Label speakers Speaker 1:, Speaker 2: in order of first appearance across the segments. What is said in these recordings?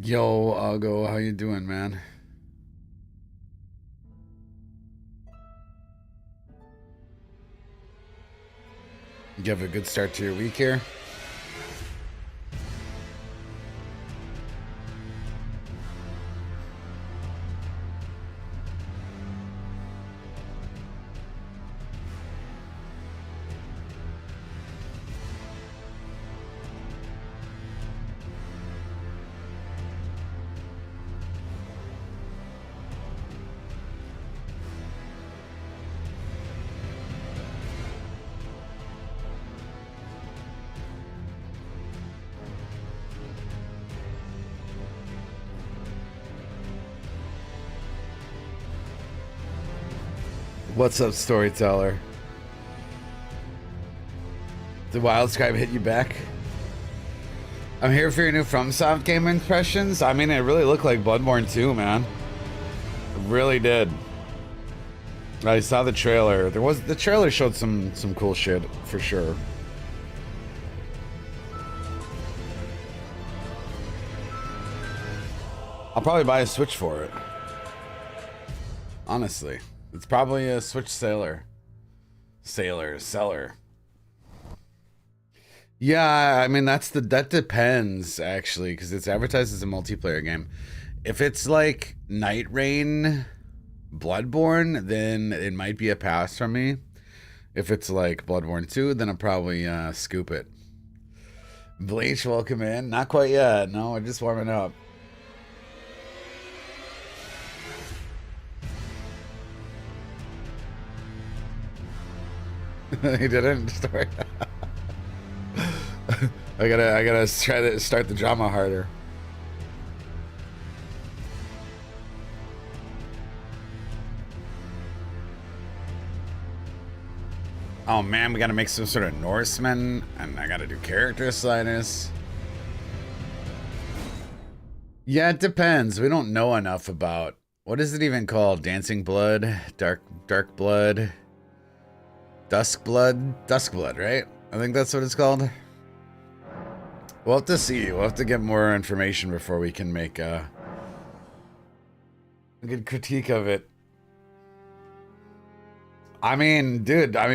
Speaker 1: Yo, Algo, how you doing, man? You have a good start to your week here? What's up, storyteller? Did Wild Scribe hit you back? I'm here for your new FromSoft game impressions. I mean, it really looked like Bloodborne 2, man. It really did. I saw the trailer. The trailer showed some cool shit for sure. I'll probably buy a Switch for it. Honestly. It's probably a Switch seller. Yeah, I mean that depends actually, because it's advertised as a multiplayer game. If it's like Night Rain Bloodborne, then it might be a pass from me. If it's like Bloodborne 2, then I'll probably scoop it. Bleach, welcome in. Not quite yet. No, we're just warming up. He didn't start. I gotta try to start the drama harder. Oh man, we gotta make some sort of Norseman, and I gotta do character sliders. Yeah, it depends. We don't know enough about, what is it even called? Dancing Blood, Dark Blood, Dusk Blood, right? I think that's what it's called. We'll have to see. We'll have to get more information before we can make a good critique of it. I mean, dude, I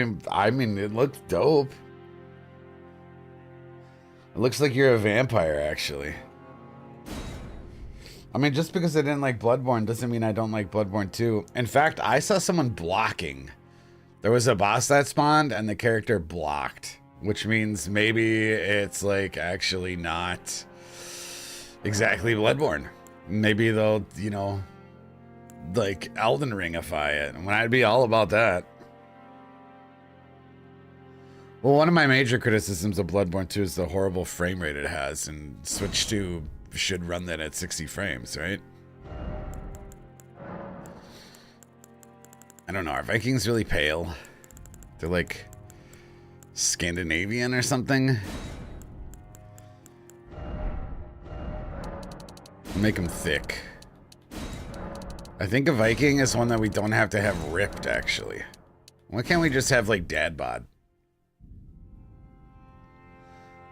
Speaker 1: mean, it looks dope. It looks like you're a vampire, actually. I mean, just because I didn't like Bloodborne doesn't mean I don't like Bloodborne 2. In fact, I saw someone blocking. There was a boss that spawned, and the character blocked. Which means maybe it's like actually not exactly Bloodborne. Maybe they'll, you know, like Elden Ringify it. And I'd be all about that. Well, one of my major criticisms of Bloodborne 2 is the horrible frame rate it has, and Switch 2 should run that at 60 frames, right? I don't know, are Vikings really pale? They're like Scandinavian or something? Make them thick. I think a Viking is one that we don't have to have ripped, actually. Why can't we just have, like, dad bod?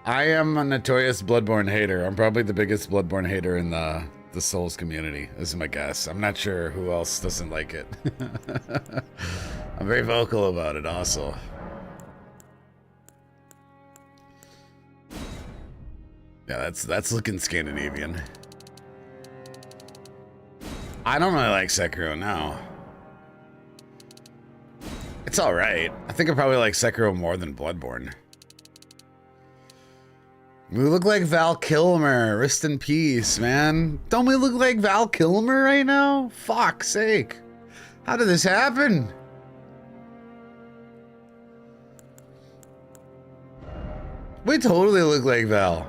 Speaker 1: I am a notorious Bloodborne hater. I'm probably the biggest Bloodborne hater in the Souls community. This is my guess. I'm not sure who else doesn't like it. I'm very vocal about it, also. Yeah, that's looking Scandinavian. I don't really like Sekiro now. It's alright. I think I probably like Sekiro more than Bloodborne. We look like Val Kilmer. Rest in peace, man. Don't we look like Val Kilmer right now? Fuck's sake. How did this happen? We totally look like Val.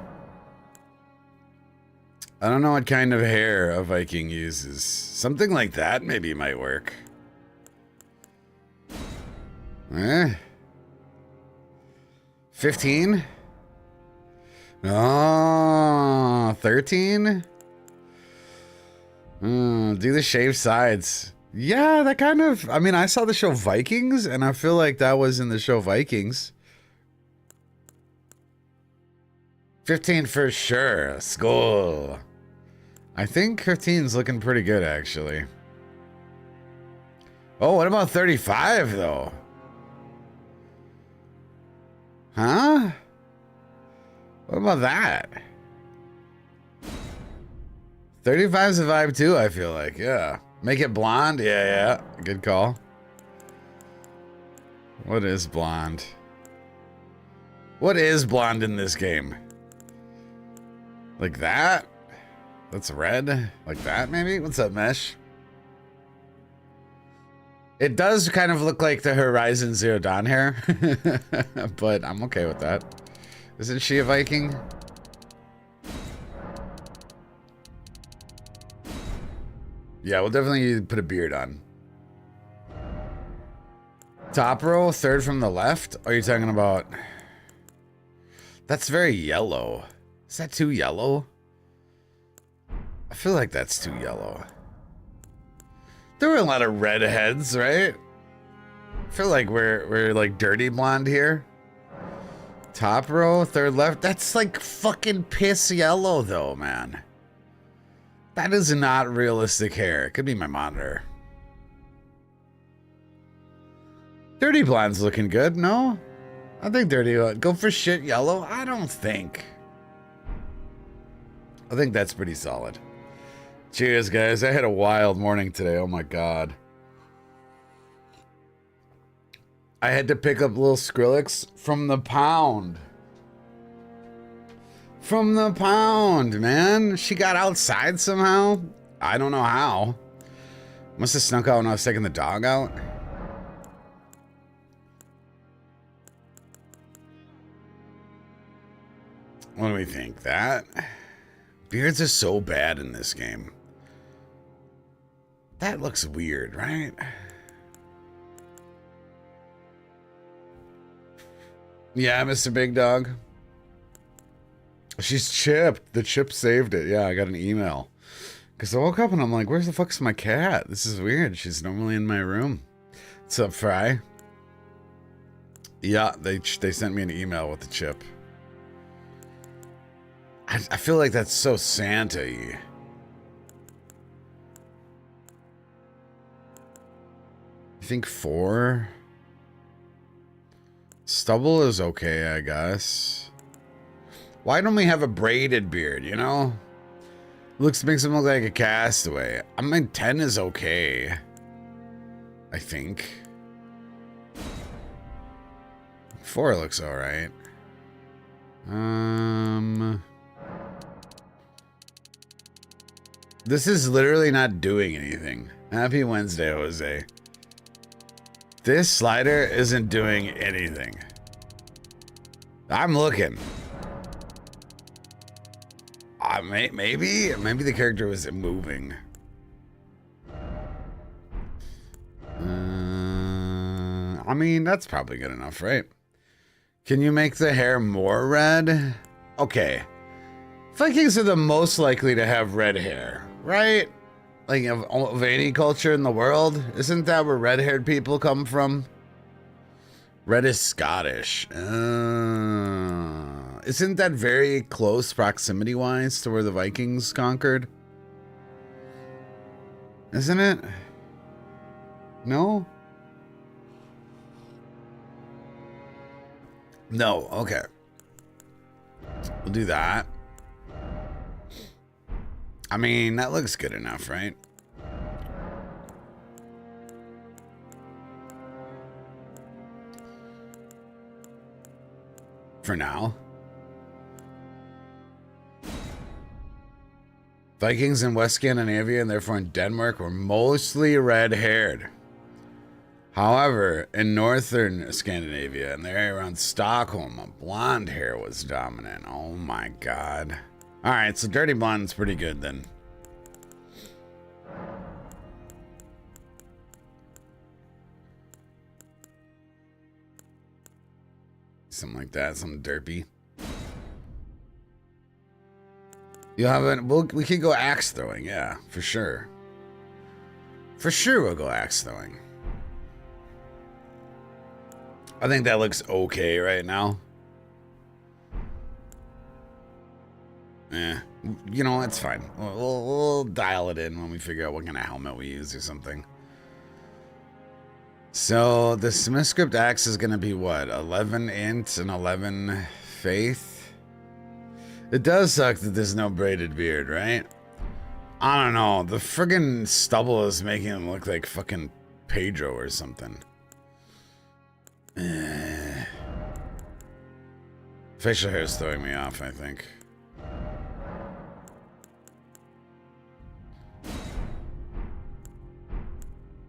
Speaker 1: I don't know what kind of hair a Viking uses. Something like that maybe might work. 15? Oh, 13? Do the shaved sides. Yeah, that kind of, I mean, I saw the show Vikings, and I feel like that was in the show Vikings. 15 for sure. Skull. I think 15's looking pretty good, actually. Oh, what about 35, though? Huh? What about that? 35's a vibe, too, I feel like. Yeah. Make it blonde? Yeah, yeah. Good call. What is blonde? What is blonde in this game? Like that? That's red? Like that, maybe? What's up, Mesh? It does kind of look like the Horizon Zero Dawn hair. But I'm okay with that. Isn't she a Viking? Yeah, we'll definitely put a beard on. Top row, third from the left? Are you talking about... That's very yellow. Is that too yellow? I feel like that's too yellow. There were a lot of redheads, right? I feel like we're like dirty blonde here. Top row, third left. That's like fucking piss yellow though, man. That is not realistic hair. It could be my monitor. Dirty blonde's looking good, no? I think dirty, go for shit yellow? I don't think. I think that's pretty solid. Cheers, guys. I had a wild morning today. Oh my God. I had to pick up little Skrillex from the pound. From the pound, man. She got outside somehow. I don't know how. Must have snuck out when I was taking the dog out. What do we think? That? Beards are so bad in this game. That looks weird, right? Yeah, Mr. Big Dog. She's chipped. The chip saved it. Yeah, I got an email. Because I woke up and I'm like, where's the fuck's my cat? This is weird. She's normally in my room. What's up, Fry? Yeah, they sent me an email with the chip. I feel like that's so Santa-y. I think 4. Stubble is okay, I guess. Why don't we have a braided beard, you know? Makes him look like a castaway. I mean, 10 is okay. I think. 4 looks alright. This is literally not doing anything. Happy Wednesday, Jose. This slider isn't doing anything. I'm looking. Maybe the character was moving. I mean, that's probably good enough, right? Can you make the hair more red? Okay. Vikings are the most likely to have red hair, right? Like of any culture in the world. Isn't that where red-haired people come from? Red is Scottish. Isn't that very close proximity-wise to where the Vikings conquered? Isn't it? No? No, okay. We'll do that. I mean, that looks good enough, right? For now. Vikings in West Scandinavia and therefore in Denmark were mostly red-haired. However, in northern Scandinavia and the area around Stockholm, blonde hair was dominant. Oh my God. All right, so dirty blonde's pretty good then. Something like that, something derpy. You haven't, we could go axe throwing, yeah, for sure. For sure we'll go axe throwing. I think that looks okay right now. You know, it's fine. We'll dial it in when we figure out what kind of helmet we use or something. So the Smithscript axe is going to be what? 11 int and 11 faith? It does suck that there's no braided beard, right? I don't know. The friggin' stubble is making him look like fucking Pedro or something. Facial hair is throwing me off, I think.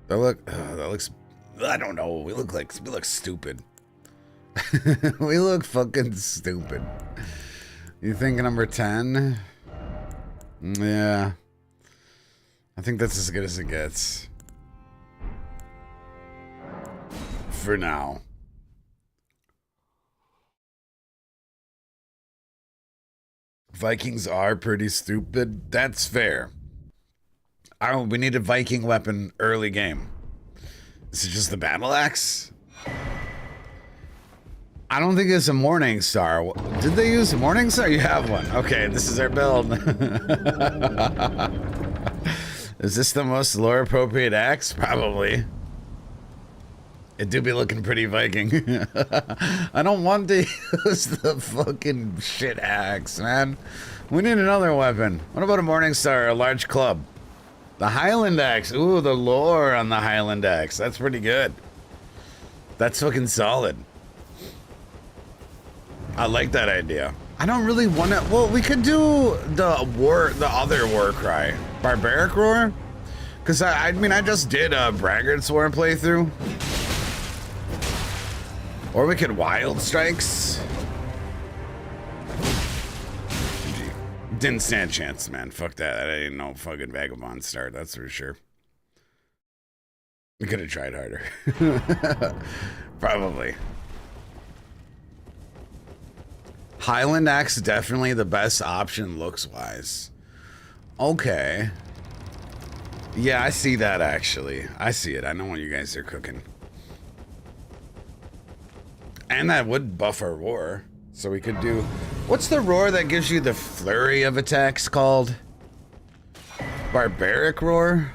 Speaker 1: That looks, I don't know. We look stupid. We look fucking stupid. You think number 10? Yeah. I think that's as good as it gets. For now. Vikings are pretty stupid. That's fair. We need a Viking weapon early game. Is it just the battle axe? I don't think it's a Morning Star. Did they use a Morning Star? You have one. Okay, this is our build. Is this the most lore appropriate axe? Probably. It do be looking pretty Viking. I don't want to use the fucking shit axe, man. We need another weapon. What about a Morning Star or a large club? The Highland axe. Ooh, the lore on the Highland axe. That's pretty good. That's fucking solid. I like that idea. I don't really want to. Well, we could do the other war cry, barbaric roar, because I mean I just did a braggart's war playthrough, or we could wild strikes. Didn't stand a chance, man. Fuck that. I didn't know fucking vagabond start. That's for sure. We could have tried harder. Probably. Highland axe definitely the best option looks wise. Okay. Yeah, I see that actually. I see it. I know what you guys are cooking. And that would buff our roar. So we could do... What's the roar that gives you the flurry of attacks called? Barbaric roar?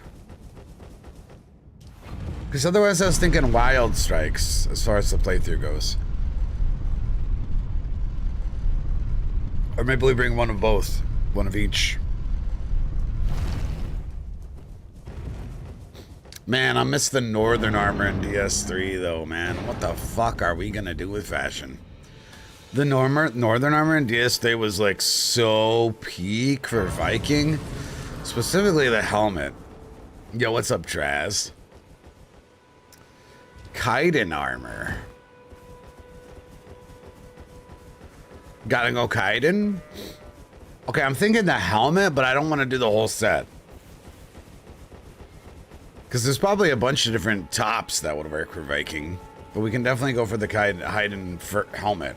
Speaker 1: Because otherwise I was thinking wild strikes as far as the playthrough goes. Or maybe we bring one of both. One of each. Man, I miss the northern armor in DS3 though, man. What the fuck are we gonna do with fashion? The northern armor in DS3 was like so peak for Viking. Specifically the helmet. Yo, what's up, Traz? Kaiden armor. Gotta go Kaiden? Okay, I'm thinking the helmet, but I don't want to do the whole set. Because there's probably a bunch of different tops that would work for Viking. But we can definitely go for the Kaiden helmet.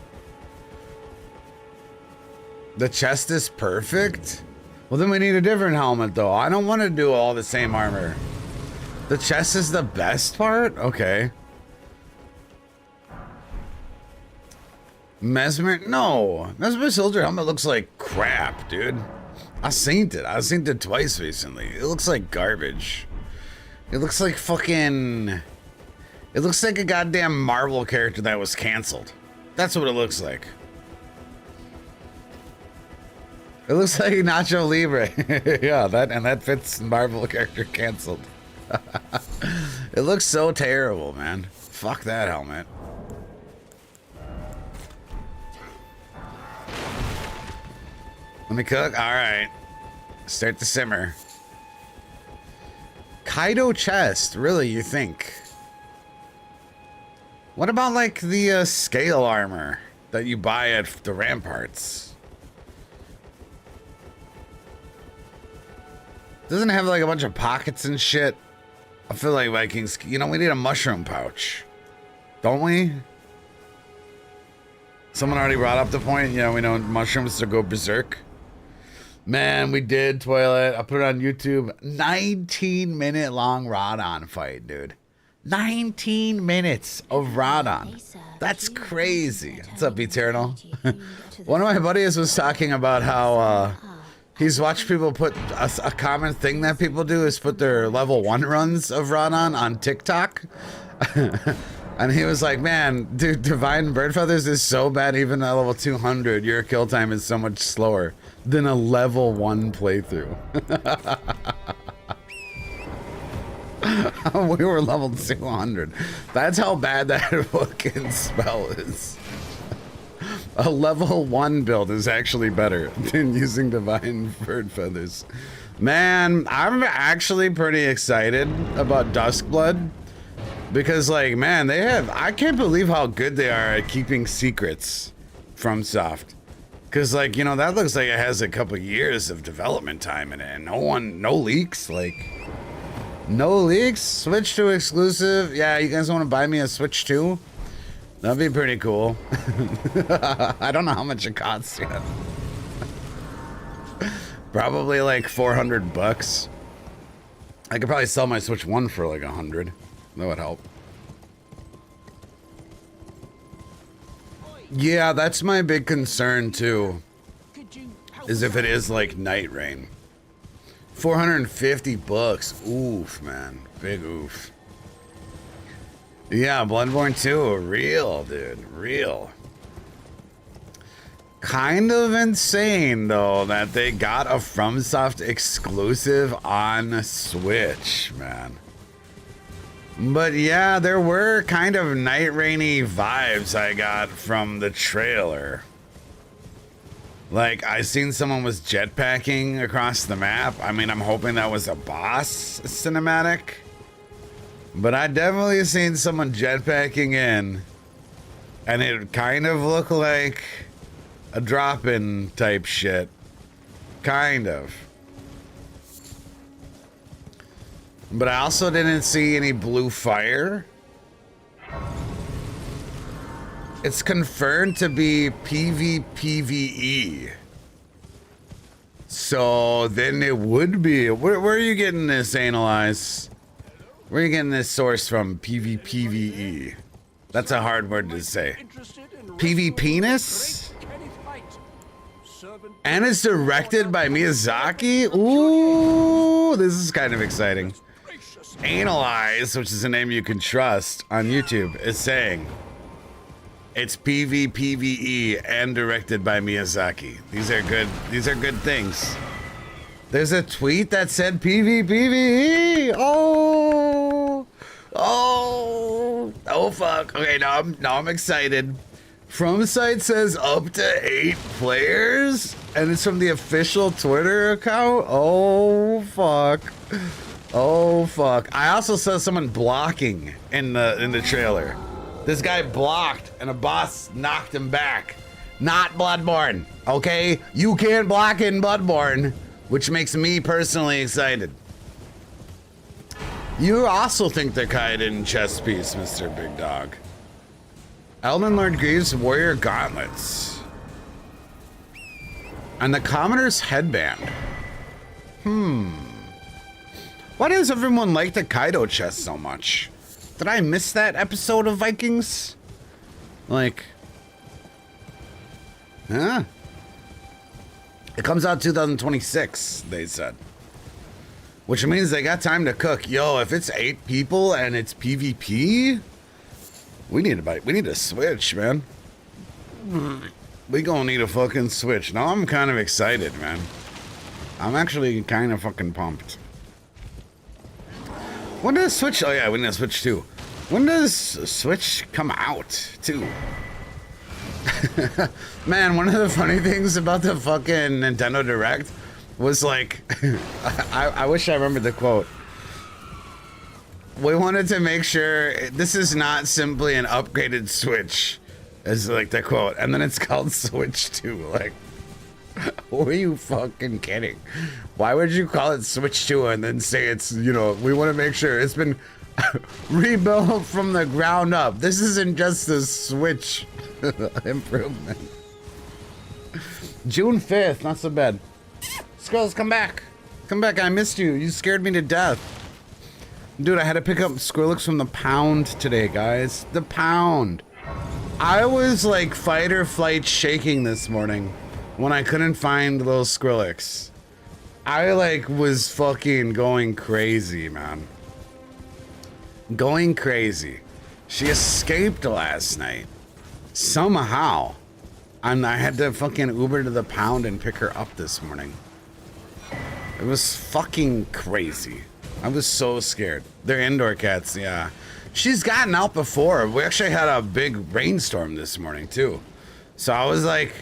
Speaker 1: The chest is perfect? Well, then we need a different helmet, though. I don't want to do all the same armor. The chest is the best part? Okay. Mesmer? No. Mesmer Soldier helmet looks like crap, dude. I seen it. I seen it twice recently. It looks like garbage. It looks like fucking... It looks like a goddamn Marvel character that was canceled. That's what it looks like. It looks like Nacho Libre. Yeah, that fits Marvel character canceled. It looks so terrible, man. Fuck that helmet. Let me cook. All right. Start to simmer. Kaido chest. Really, you think? What about like the scale armor that you buy at the ramparts? Doesn't it have like a bunch of pockets and shit? I feel like Vikings, you know, we need a mushroom pouch. Don't we? Someone already brought up the point, you know, we know mushrooms to go berserk. Man, we did, Toilet. I put it on YouTube. 19-minute long Rodon fight, dude. 19 minutes of Rodon. That's crazy. What's up, Eternal? One of my buddies was talking about how He's watched people put a common thing that people do is put their level 1 runs of Radon on TikTok. And he was like, man, dude, Divine Bird Feathers is so bad even at level 200, your kill time is so much slower than a level 1 playthrough. We were level 200. That's how bad that fucking spell is. A level 1 build is actually better than using Divine Bird Feathers. Man, I'm actually pretty excited about Duskblood. Because, like, man, I can't believe how good they are at keeping secrets from Soft. Because, like, you know, that looks like it has a couple years of development time in it. And no leaks, like, no leaks. Switch to exclusive. Yeah, you guys want to buy me a Switch 2? That'd be pretty cool. I don't know how much it costs yet. Probably like 400 bucks. I could probably sell my Switch 1 for like 100. That would help. Yeah, that's my big concern too. Is if it is like Night Rain. 450 bucks. Oof, man. Big oof. Yeah, Bloodborne 2, real, dude, real. Kind of insane, though, that they got a FromSoft exclusive on Switch, man. But yeah, there were kind of Night Rainy vibes I got from the trailer. Like, I seen someone was jetpacking across the map. I mean, I'm hoping that was a boss cinematic. But I definitely seen someone jetpacking in, and it kind of looked like a drop-in type shit. Kind of. But I also didn't see any blue fire. It's confirmed to be PvPvE. So then it would be. Where are you getting this, Analyze? Where are you getting this source from? PvPvE. That's a hard word to say. PV penis? And it's directed by Miyazaki? Ooh, this is kind of exciting. Analyze, which is a name you can trust on YouTube, is saying it's PvPvE and directed by Miyazaki. These are good things. There's a tweet that said PvPvE. Oh fuck. Okay, now I'm excited. FromSite says up to 8 players, and it's from the official Twitter account. Oh fuck. Oh fuck. I also saw someone blocking in the trailer. This guy blocked and a boss knocked him back. Not Bloodborne, okay? You can't block in Bloodborne, which makes me personally excited. You also think the Kaiden chess piece, Mr. Big Dog. Elden Lord Greaves Warrior Gauntlets. And the Commoner's Headband. Why does everyone like the Kaido chest so much? Did I miss that episode of Vikings? Like... Huh? It comes out 2026, they said. Which means they got time to cook. Yo, if it's 8 people and it's PvP, we need a Switch, man. We gonna need a fucking Switch. Now I'm kind of excited, man. I'm actually kind of fucking pumped. When does Switch? Oh yeah, we need a Switch too. When does Switch come out too? Man, one of the funny things about the fucking Nintendo Direct was like, I wish I remembered the quote. We wanted to make sure this is not simply an upgraded Switch, is like the quote, and then it's called Switch 2. Like, were you fucking kidding? Why would you call it Switch 2 and then say it's, you know, we want to make sure it's been rebuilt from the ground up. This isn't just a Switch improvement. June 5th, not so bad. Skulls, come back. Come back, I missed you. You scared me to death. Dude, I had to pick up Skrillex from the pound today, guys. The pound. I was like fight or flight shaking this morning when I couldn't find little Skrillex. I like was fucking going crazy, man. Going crazy. She escaped last night. Somehow. And I had to fucking Uber to the pound and pick her up this morning. It was fucking crazy. I was so scared. They're indoor cats, yeah. She's gotten out before. We actually had a big rainstorm this morning too. So I was like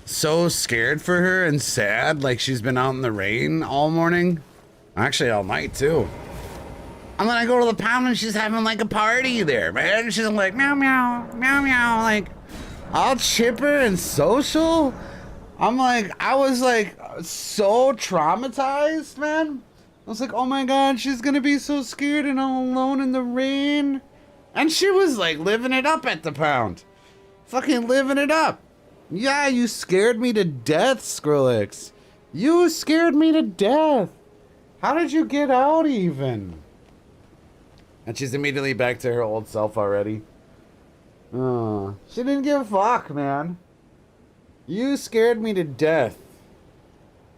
Speaker 1: so scared for her and sad. Like she's been out in the rain all morning. Actually all night too. And then I go to the pound and she's having like a party there, man. She's like meow meow, meow meow, like all chipper and social. I'm like, I was like so traumatized, man. I was like, oh my God, she's gonna be so scared and all alone in the rain. And she was like living it up at the pound. Fucking living it up. Yeah, you scared me to death, Skrillex. You scared me to death. How did you get out even? And she's immediately back to her old self already. Oh, she didn't give a fuck, man. You scared me to death.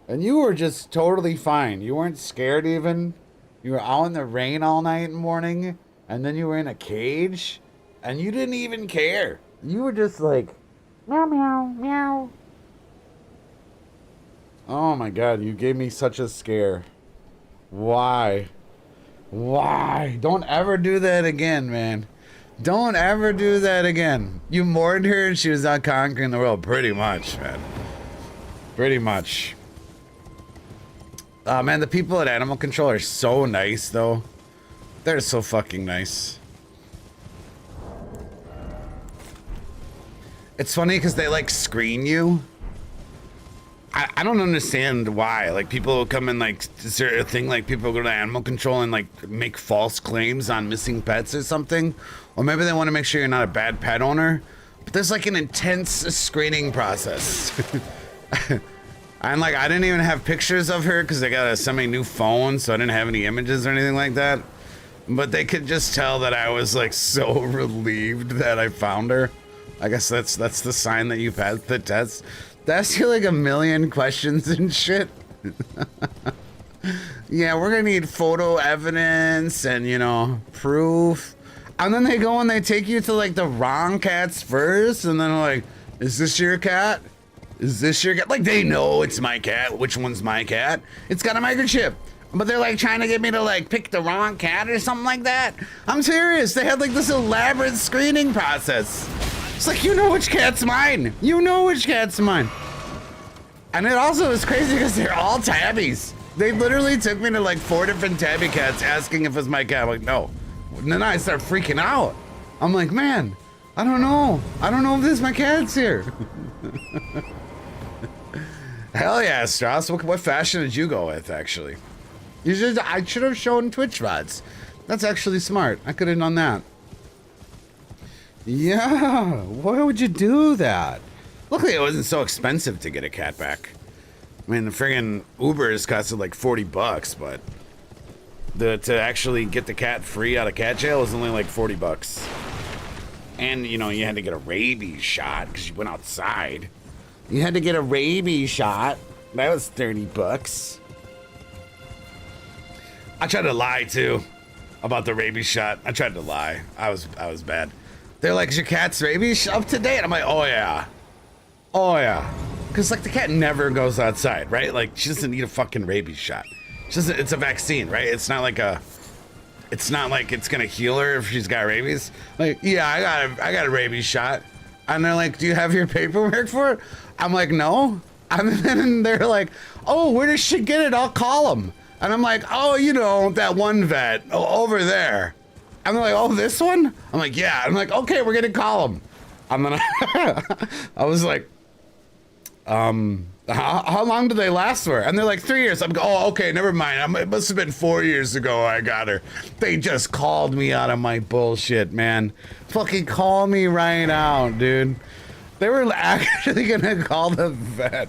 Speaker 1: And you were just totally fine. You weren't scared even. You were out in the rain all night and morning. And then you were in a cage. And you didn't even care. You were just like, meow, meow, meow. Oh my God, you gave me such a scare. Why? Why? Don't ever do that again, man. Don't ever do that again. You mourned her and she was out conquering the world. Pretty much, man. Pretty much. Man, the people at Animal Control are so nice, though. They're so fucking nice. It's funny because they, like, screen you. I don't understand why. Like, people will come in, like, is there a thing, like, people go to Animal Control and, like, make false claims on missing pets or something? Or maybe they want to make sure you're not a bad pet owner. But there's, like, an intense screening process. And like, I didn't even have pictures of her because I got a semi-new phone, so I didn't have any images or anything like that. But they could just tell that I was like so relieved that I found her. I guess that's the sign that you passed the test. That's you like a million questions and shit. Yeah, we're gonna need photo evidence and, you know, proof. And then they go and they take you to like the wrong cats first, and then they're like, is this your cat? Is this your cat? Like, they know it's my cat. Which one's my cat? It's got a microchip. But they're like trying to get me to like pick the wrong cat or something like that. I'm serious. They had like this elaborate screening process. It's like, you know which cat's mine. You know which cat's mine. And it also is crazy because they're all tabbies. They literally took me to like 4 different tabby cats asking if it was my cat. I'm like, no. And then I start freaking out. I'm like, man, I don't know. I don't know if this my cat's here. Hell yeah, Strauss. What fashion did you go with, actually? I should have shown Twitch VODs. That's actually smart. I could have done that. Yeah, why would you do that? Luckily, it wasn't so expensive to get a cat back. I mean, the friggin' Ubers costed like $40, but to actually get the cat free out of cat jail was only like $40. And, you know, you had to get a rabies shot because you went outside. You had to get a rabies shot. That was $30. I tried to lie too about the rabies shot. I tried to lie. I was bad. They're like, is your cat's rabies up to date? I'm like, oh yeah. Oh yeah. Cause like the cat never goes outside, right? Like she doesn't need a fucking rabies shot. It's a vaccine, right? It's not like it's gonna heal her if she's got rabies. Like, yeah, I got a rabies shot. And they're like, do you have your paperwork for it? I'm like, no. And then they're like, oh, where does she get it? I'll call them. And I'm like, oh, you know, that one vet over there. And they're like, oh, this one? I'm like, yeah. I'm like, okay, we're gonna call him. And then I was like, how long do they last for? And they're like, 3 years. I'm go, oh, okay, never mind. It must have been 4 years ago I got her. They just called me out of my bullshit, man. Fucking call me right out, dude. They were actually gonna call the vet.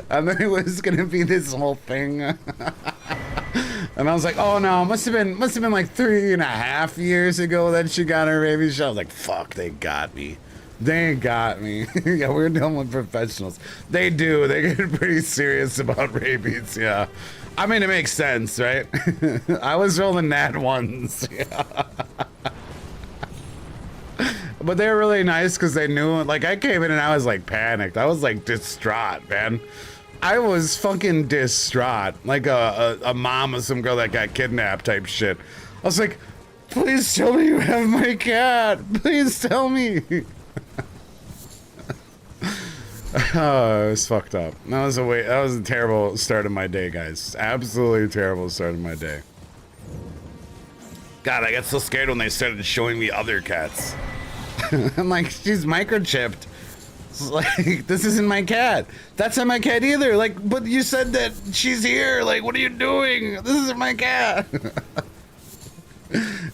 Speaker 1: And then it was gonna be this whole thing. And I was like, oh no, must have been like 3.5 years ago that she got her rabies shot. I was like, fuck, they got me. They ain't got me. Yeah, we're dealing with professionals. They do. They get pretty serious about rabies. Yeah. I mean, it makes sense, right? I was rolling nat ones. Yeah. But they were really nice because they knew. Like, I came in and I was like panicked. I was like distraught, man. I was fucking distraught. Like a mom of some girl that got kidnapped type shit. I was like, please tell me you have my cat. Please tell me. Oh, it was fucked up. That was a terrible start of my day, guys. Absolutely terrible start of my day. God, I got so scared when they started showing me other cats. I'm like, she's microchipped. It's like, this isn't my cat. That's not my cat either. Like, but you said that she's here. Like, what are you doing? This isn't my cat.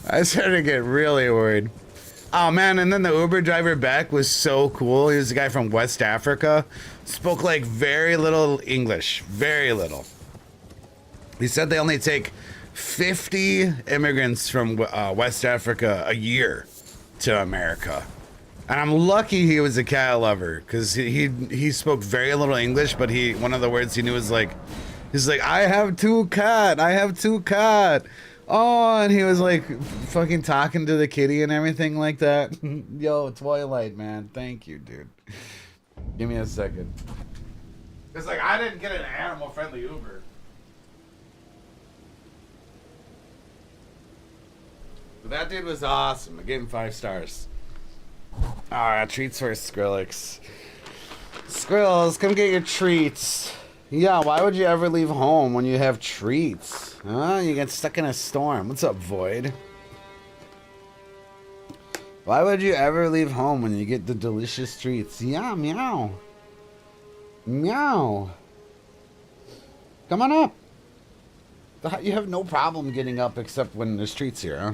Speaker 1: I started to get really worried. Oh man, and then the Uber driver back was so cool. He was a guy from West Africa. Spoke like very little English, very little. He said they only take 50 immigrants from West Africa a year to America. And I'm lucky he was a cat lover because he spoke very little English, but one of the words he knew was like, he's like, I have two cat. Oh, and he was like fucking talking to the kitty and everything like that. Yo, Twilight, man. Thank you, dude. Give me a second. It's like, I didn't get an animal-friendly Uber. But that dude was awesome. I gave him 5 stars. Alright, treats for Skrillex. Skrills, come get your treats. Yeah, why would you ever leave home when you have treats? Huh? You get stuck in a storm. What's up, Void? Why would you ever leave home when you get the delicious treats? Yeah, meow. Meow. Come on up. You have no problem getting up except when there's treats here, huh?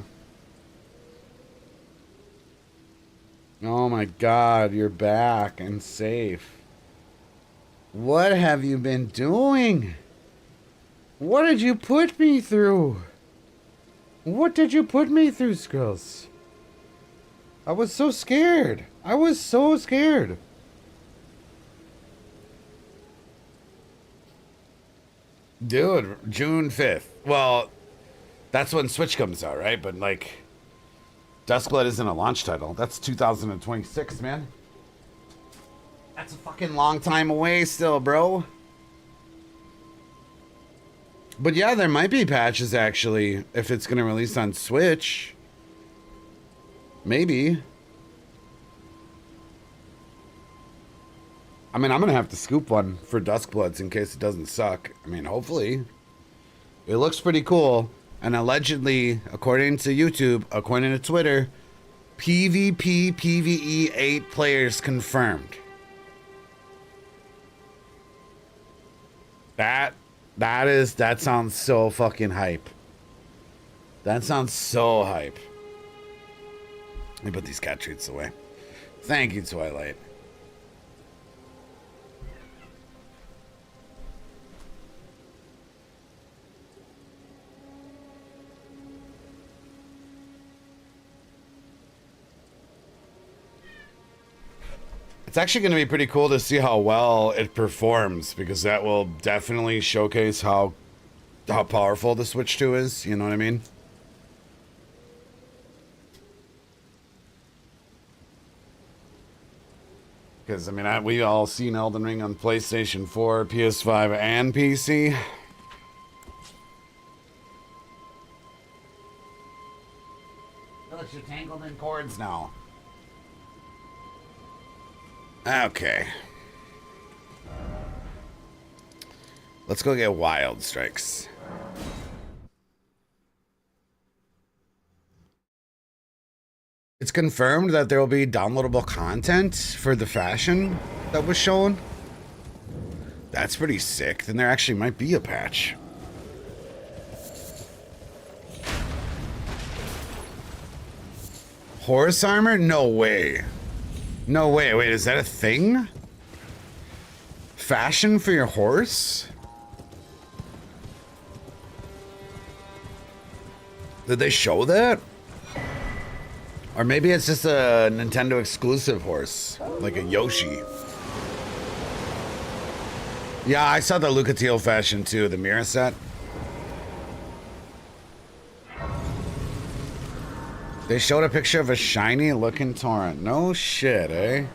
Speaker 1: Oh my god, you're back and safe. What have you been doing? What did you put me through? What did you put me through, Skrills? I was so scared. I was so scared. Dude, June 5th. Well, that's when Switch comes out, right? But like, Duskblood isn't a launch title. That's 2026, man. That's a fucking long time away still, bro. But yeah, there might be patches actually if it's going to release on Switch. Maybe. I mean, I'm going to have to scoop one for Duskbloods in case it doesn't suck. I mean, hopefully. It looks pretty cool. And allegedly, according to YouTube, according to Twitter, PvP, PvE 8 players confirmed. That sounds so fucking hype. That sounds so hype. Let me put these cat treats away. Thank you, Twilight. It's actually going to be pretty cool to see how well it performs, because that will definitely showcase how powerful the Switch 2 is, you know what I mean? Because, I mean, we all seen Elden Ring on PlayStation 4, PS5, and PC. Look, you're tangled in cords now. Okay. Let's go get Wild Strikes. It's confirmed that there will be downloadable content for the fashion that was shown. That's pretty sick. Then there actually might be a patch. Horse armor? No way. No way. Wait, is that a thing? Fashion for your horse? Did they show that? Or maybe it's just a Nintendo exclusive horse, like a Yoshi. Yeah, I saw the Lucatile fashion too, the mirror set. They showed a picture of a shiny looking torrent. No shit, eh?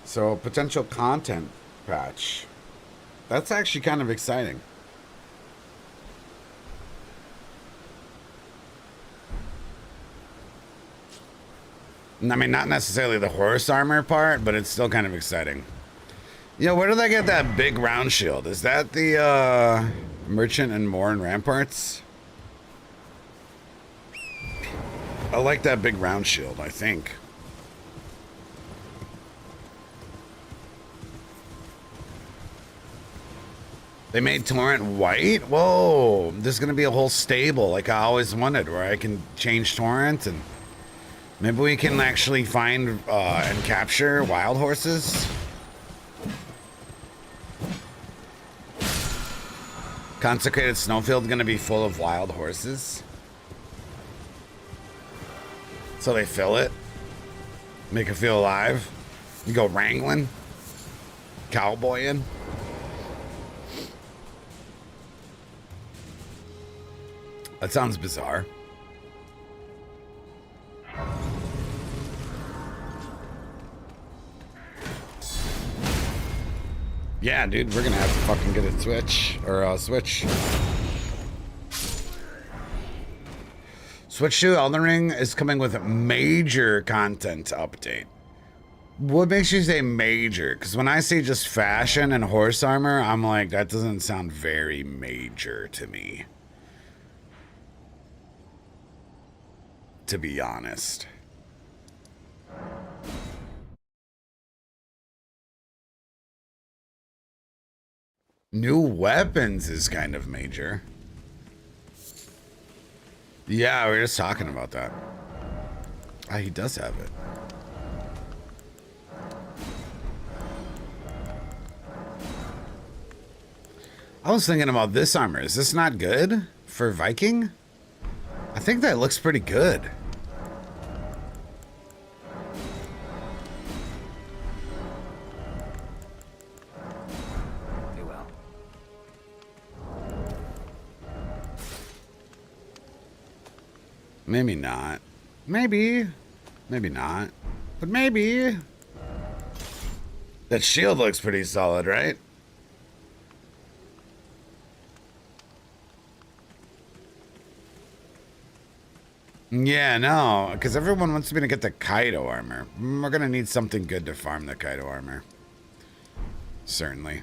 Speaker 1: So, potential content patch. That's actually kind of exciting. I mean, not necessarily the horse armor part, but it's still kind of exciting. Yo, where did I get that big round shield? Is that the Merchant and Morin Ramparts? I like that big round shield, I think. They made Torrent white? Whoa, there's gonna be a whole stable like I always wanted where I can change Torrent and maybe we can actually find and capture wild horses. Consecrated Snowfield gonna be full of wild horses. So they fill it. Make it feel alive. You go wrangling. Cowboying. That sounds bizarre. Yeah, dude, we're gonna have to fucking get a Switch. Or Switch. Switch 2 Elden Ring is coming with a major content update. What makes you say major? Because when I say just fashion and horse armor, I'm like, that doesn't sound very major to me. To be honest. New weapons is kind of major. Yeah, we were just talking about that. Ah, he does have it. I was thinking about this armor. Is this not good for Viking? I think that looks pretty good. Maybe not. Maybe. Maybe not. But maybe. That shield looks pretty solid, right? Yeah, no. Because everyone wants me to get the Kaido armor. We're going to need something good to farm the Kaido armor. Certainly.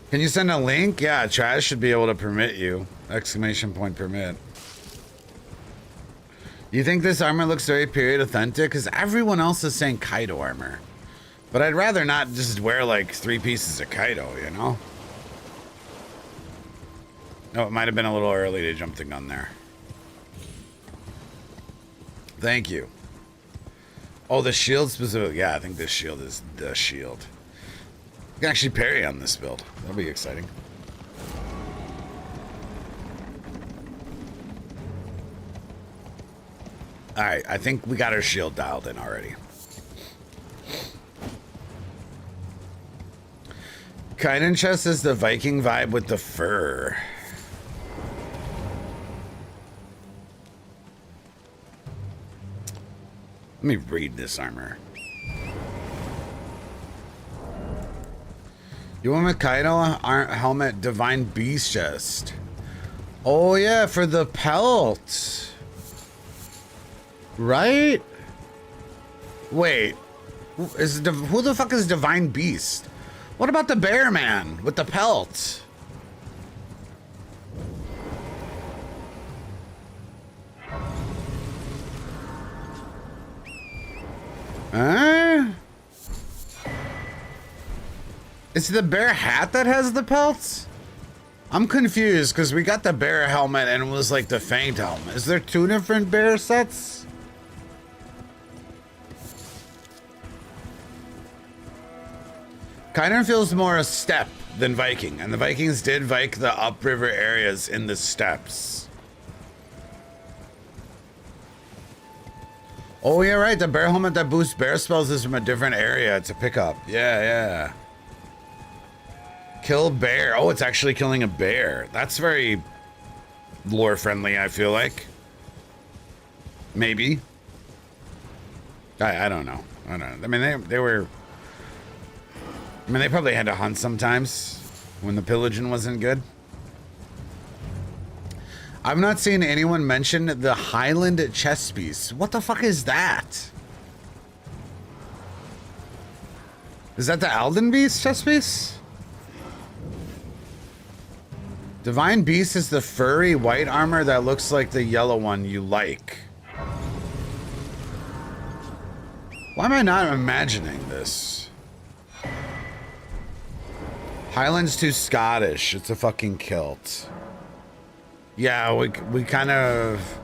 Speaker 1: Can you send a link? Yeah, Trash should be able to permit you. Exclamation point permit. You think this armor looks very period authentic? Because everyone else is saying Kaido armor. But I'd rather not just wear like 3 pieces of Kaido, you know? Oh, it might have been a little early to jump the gun there. Thank you. Oh, the shield specifically. Yeah, I think this shield is the shield. You can actually parry on this build. That'll be exciting. Alright, I think we got our shield dialed in already. Kaiden chest is the Viking vibe with the fur. Let me read this armor. You want a Kaido helmet, Divine Beast chest. Oh yeah, for the pelt. Right? Wait. Who the fuck is Divine Beast? What about the bear man with the pelt? Huh? Is it the bear hat that has the pelts? I'm confused because we got the bear helmet and it was like the faint helmet. Is there 2 different bear sets? Kaiden feels more a steppe than Viking, and the Vikings did Vike the upriver areas in the steppes. Oh, yeah, right. The bear helmet that boosts bear spells is from a different area. It's a pickup. Yeah, yeah. Kill bear. Oh, it's actually killing a bear. That's very lore friendly, I feel like. Maybe. I don't know. I don't know. I mean, they were... I mean, they probably had to hunt sometimes when the pillaging wasn't good. I've not seen anyone mention the Highland chess piece. What the fuck is that? Is that the Elden Beast chess piece? Divine Beast is the furry white armor that looks like the yellow one you like. Why am I not imagining this? Highland's too Scottish. It's a fucking kilt. Yeah, we kind of...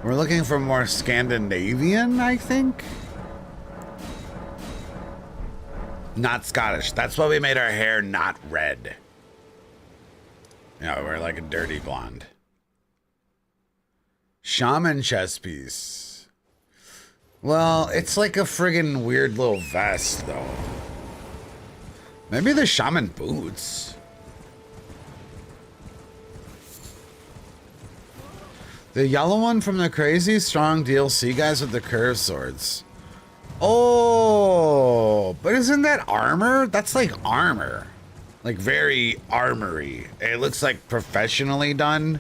Speaker 1: We're looking for more Scandinavian, I think? Not Scottish. That's why we made our hair not red. You know, we're like a dirty blonde. Shaman chess piece. Well, it's like a friggin' weird little vest, though. Maybe the shaman boots. The yellow one from the crazy strong DLC guys with the curved swords. Oh, but isn't that armor? That's like armor. Like very armory. It looks like professionally done.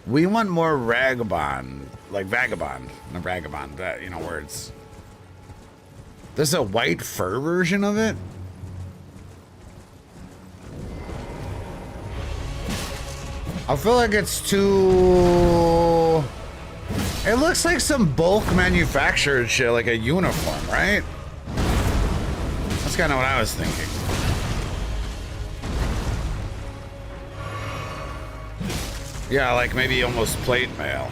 Speaker 1: We want more ragabond. Like vagabond. Not ragabond, but you know, words. There's a white fur version of it. I feel like it's too... It looks like some bulk manufactured shit, like a uniform, right? That's kind of what I was thinking. Yeah, like maybe almost plate mail.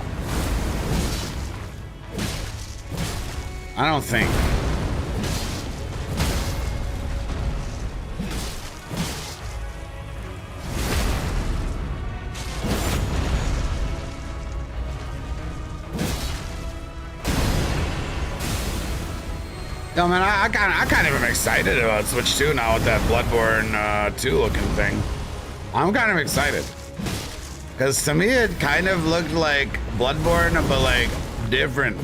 Speaker 1: I don't think. No, man, I kind of am excited about Switch 2 now with that Bloodborne 2 looking thing. I'm kind of excited. Because to me, it kind of looked like Bloodborne, but like different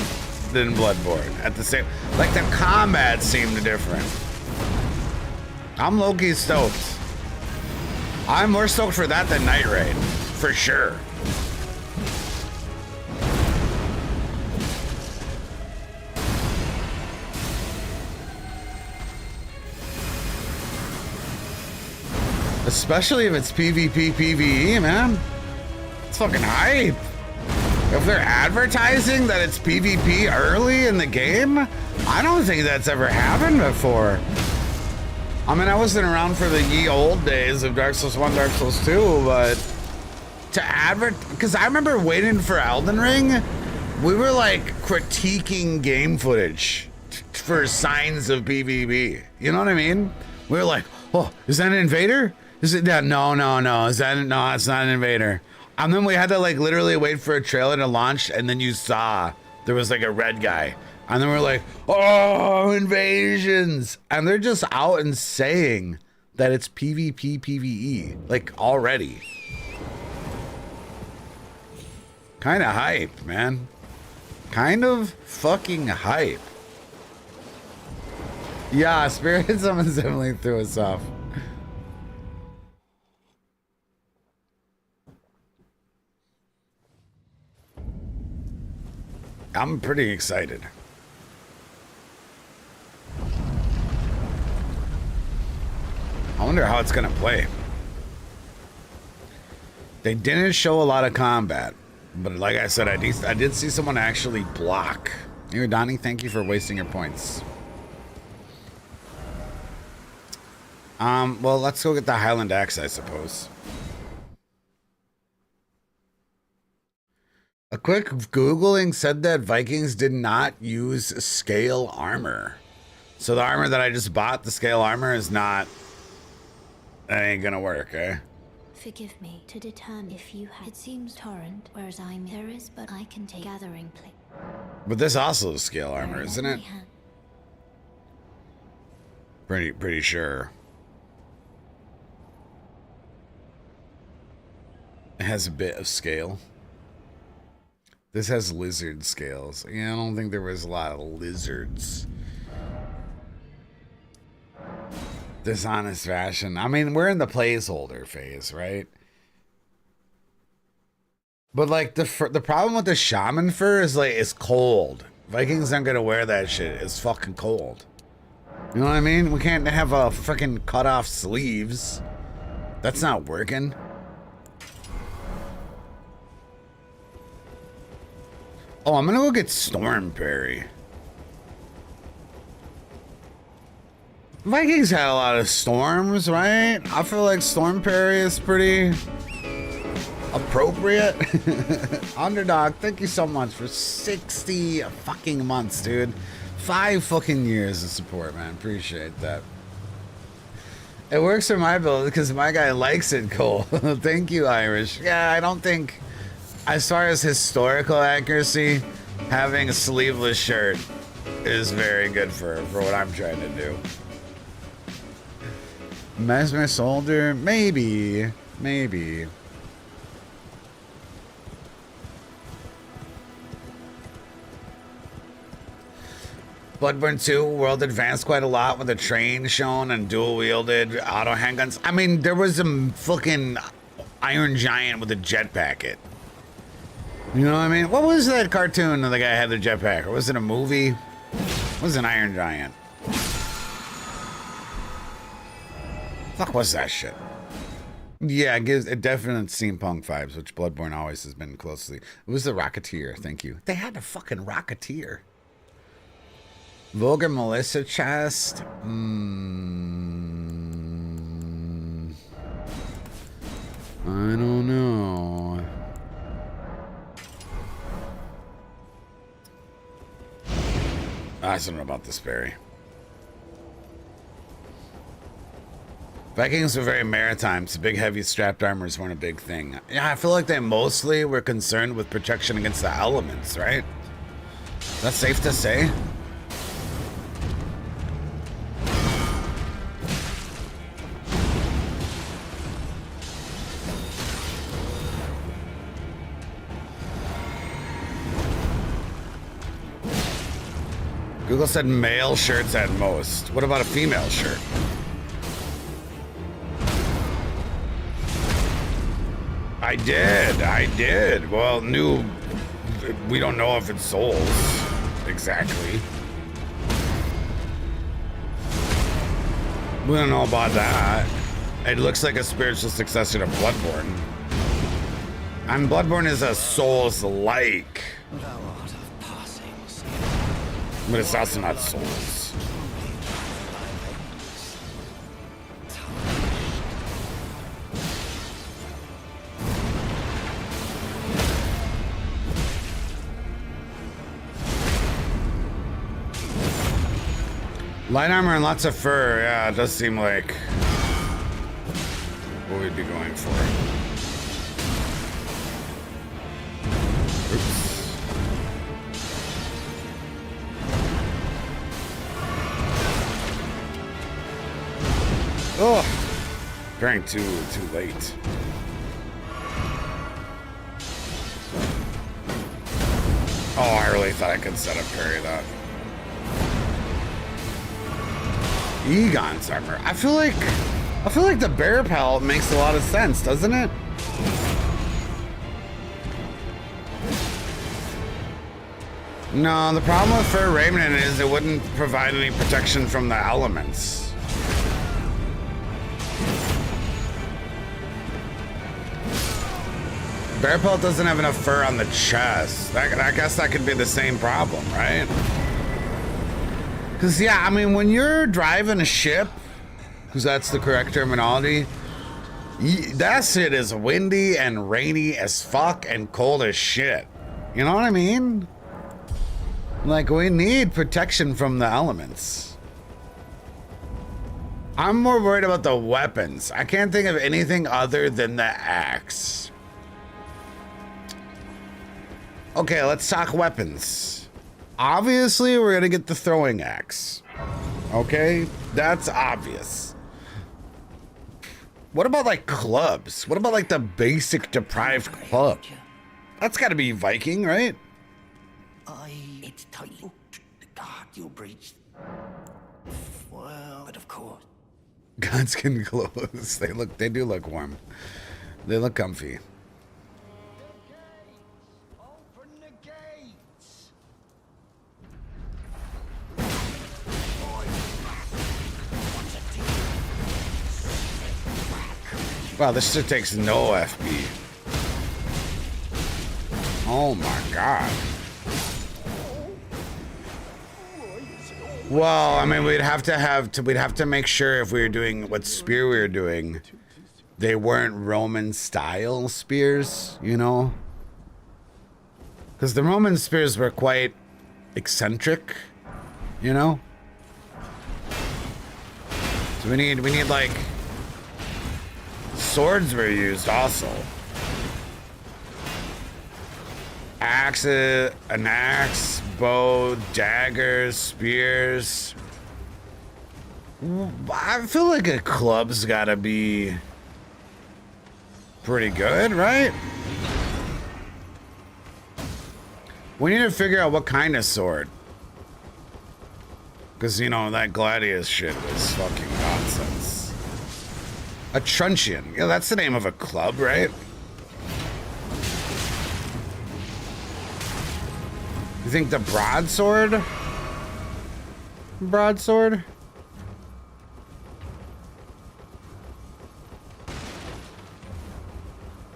Speaker 1: than Bloodborne at the same... Like the combat seemed different. I'm low-key stoked. I'm more stoked for that than Night Raid, for sure. Especially if it's PvP, PvE, man. It's fucking hype. If they're advertising that it's PvP early in the game, I don't think that's ever happened before. I mean, I wasn't around for the ye old days of Dark Souls 1, Dark Souls 2, but to because I remember waiting for Elden Ring, we were like critiquing game footage for signs of PvP. You know what I mean? We were like, oh, is that an invader? Is it that? No. Is that no? It's not an invader. And then we had to like literally wait for a trailer to launch, and then you saw there was like a red guy, and then we're like, oh, invasions! And they're just out and saying that it's PvP, PvE, like already. Kind of hype, man. Kind of fucking hype. Yeah, Spirit Summons definitely threw us off. I'm pretty excited. I wonder how it's gonna play. They didn't show a lot of combat, but like I said, I did see someone actually block. Here, Donnie, thank you for wasting your points. Well, let's go get the Highland Axe, I suppose. A quick Googling said that Vikings did not use scale armor. So the armor that I just bought, the scale armor, is not... That ain't gonna work, eh?
Speaker 2: Forgive me to determine if you had... It seems torrent, whereas I'm... There is, but I can take gathering plate.
Speaker 1: But this also is scale armor, isn't it? Pretty sure. It has a bit of scale. This has lizard scales. Yeah, I don't think there was a lot of lizards. Dishonest fashion. I mean, we're in the placeholder phase, right? But like the problem with the shaman fur is like it's cold. Vikings aren't gonna wear that shit. It's fucking cold. You know what I mean? We can't have a freaking cut off sleeves. That's not working. Oh, I'm gonna go get Storm Parry. Vikings had a lot of storms, right? I feel like Storm Parry is pretty appropriate. Underdog, thank you so much for 60 fucking months, dude. 5 fucking years of support, man. Appreciate that. It works for my build because my guy likes it, Cole. Thank you, Irish. Yeah, I don't think, as far as historical accuracy, having a sleeveless shirt is very good for what I'm trying to do. Mesmer Soldier? Maybe. Maybe. Bloodborne 2 world advanced quite a lot with a train shown and dual-wielded auto handguns. I mean, there was a fucking Iron Giant with a jetpack. You know what I mean? What was that cartoon of the guy had the jetpack? Or was it a movie? It was an Iron Giant. Fuck was that shit? Yeah, it gives it definite steampunk vibes, which Bloodborne always has been closely. It was the Rocketeer, thank you. They had a fucking Rocketeer. Vulgar Melissa chest. I don't know. I don't know about this berry. Vikings were very maritime, so big heavy strapped armors weren't a big thing. Yeah, I feel like they mostly were concerned with protection against the elements, right? That's safe to say. Google said male shirts at most. What about a female shirt? I did. Well, we don't know if it's souls exactly. We don't know about that. It looks like a spiritual successor to Bloodborne. And Bloodborne is a Souls-like. But it's also not Souls. Light armor and lots of fur. Yeah, it does seem like what we'd be going for. Oops. Oh, parrying too late. Oh, I really thought I could set up parry that. Egon's armor. I feel like the bear pelt makes a lot of sense, doesn't it? No, the problem with Fur Raven is it wouldn't provide any protection from the elements. Bear pelt doesn't have enough fur on the chest. I guess that could be the same problem, right? Because, yeah, I mean, when you're driving a ship, because that's the correct terminology, that shit is windy and rainy as fuck and cold as shit. You know what I mean? Like, we need protection from the elements. I'm more worried about the weapons. I can't think of anything other than the axe. Okay, let's talk weapons. Obviously, we're gonna get the throwing axe. Okay, that's obvious. What about like clubs? What about like the basic deprived club? That's gotta be Viking, right?
Speaker 2: It's tight. The guard you breached. Well, but of course.
Speaker 1: Godskin clothes. They do look warm. They look comfy.
Speaker 2: Open the gates.
Speaker 1: Wow, this shit takes no FP. Oh my god. Well, I mean, we'd have to make sure if we were doing what spear we were doing, they weren't Roman style spears, you know? Because the Roman spears were quite eccentric, you know? So we need like swords were used also. Axes, an axe, bow, daggers, spears. I feel like a club's gotta be pretty good, right? We need to figure out what kind of sword. Because, you know, that gladius shit was fucking nonsense. A truncheon. Yeah, that's the name of a club, right? You think the broadsword? Broadsword?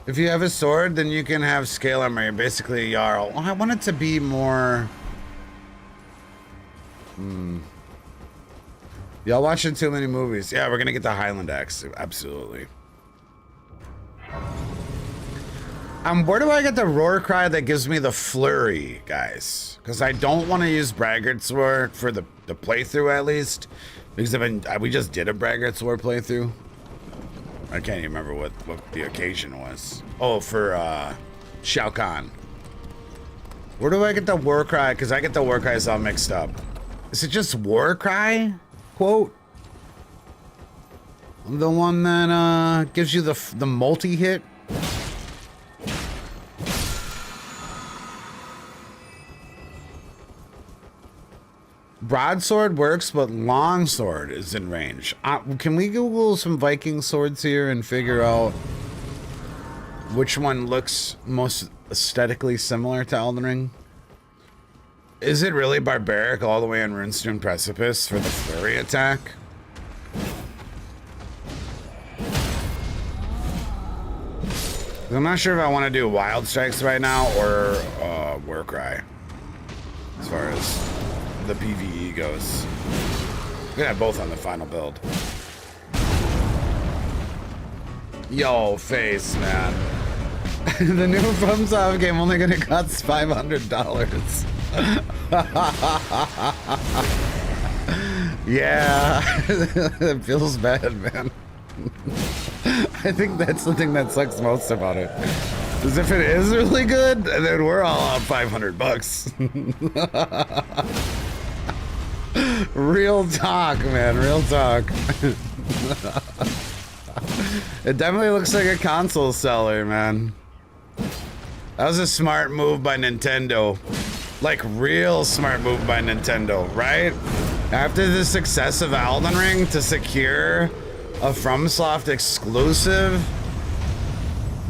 Speaker 1: If you have a sword, then you can have scale armor. You're basically a Jarl. Well, I want it to be more... Y'all watching too many movies. Yeah, we're gonna get the Highland Axe. Absolutely. Where do I get the roar cry that gives me the flurry, guys? Because I don't want to use Braggart's Sword for the playthrough, at least. Because we just did a Braggart's Sword playthrough. I can't even remember what the occasion was. Oh, for Shao Kahn. Where do I get the war cry? Because I get the war cries all mixed up. Is it just war cry? Quote? The one that gives you the multi-hit? Broadsword works, but longsword is in range. Can we Google some Viking swords here and figure out which one looks most aesthetically similar to Elden Ring? Is it really barbaric all the way on Restream Precipice for the flurry attack? I'm not sure if I want to do Wild Strikes right now or War Cry as far as the PvE goes. We're gonna have both on the final build. Yo, face, man. The new FromSoft game only gonna cost $500. Yeah, it feels bad, man. I think that's the thing that sucks most about it. Because if it is really good, then we're all out $500. Real talk, man. Real talk. It definitely looks like a console seller, man. That was a smart move by Nintendo. Like, real smart move by Nintendo, right? After the success of Elden Ring, to secure a FromSoft exclusive,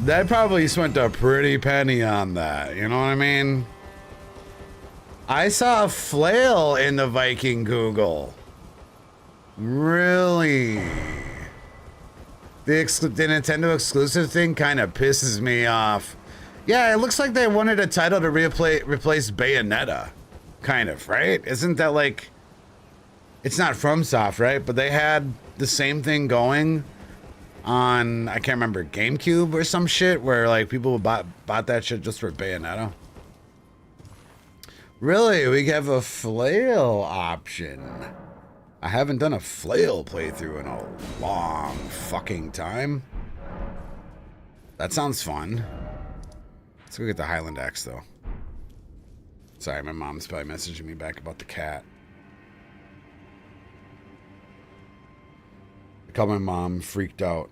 Speaker 1: they probably spent a pretty penny on that, you know what I mean? I saw a flail in the Viking Google. Really? The Nintendo exclusive thing kind of pisses me off. Yeah, it looks like they wanted a title to replace Bayonetta. Kind of, right? Isn't that like... It's not FromSoft, right? But they had the same thing going on, I can't remember, GameCube or some shit, where like people bought that shit just for Bayonetta. Really? We have a flail option. I haven't done a flail playthrough in a long fucking time. That sounds fun. Let's go get the Highland Axe, though. Sorry, my mom's probably messaging me back about the cat. I called my mom, freaked out.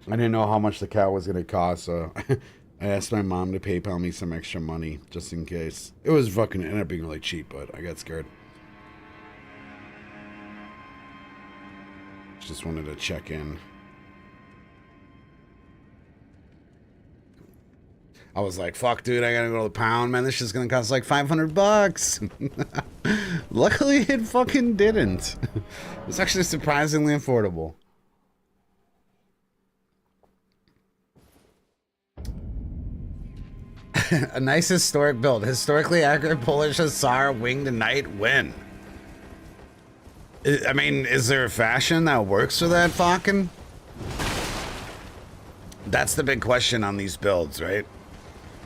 Speaker 1: I didn't know how much the cat was going to cost, so I asked my mom to PayPal me some extra money, just in case. It was fucking, ended up being really cheap, but I got scared. Just wanted to check in. I was like, fuck, dude, I gotta go to the pound, man. This shit's gonna cost like 500 bucks. Luckily, it fucking didn't. It's actually surprisingly affordable. A nice historic build. Historically accurate Polish Hussar winged knight win. I mean, is there a fashion that works for that fucking? That's the big question on these builds, right?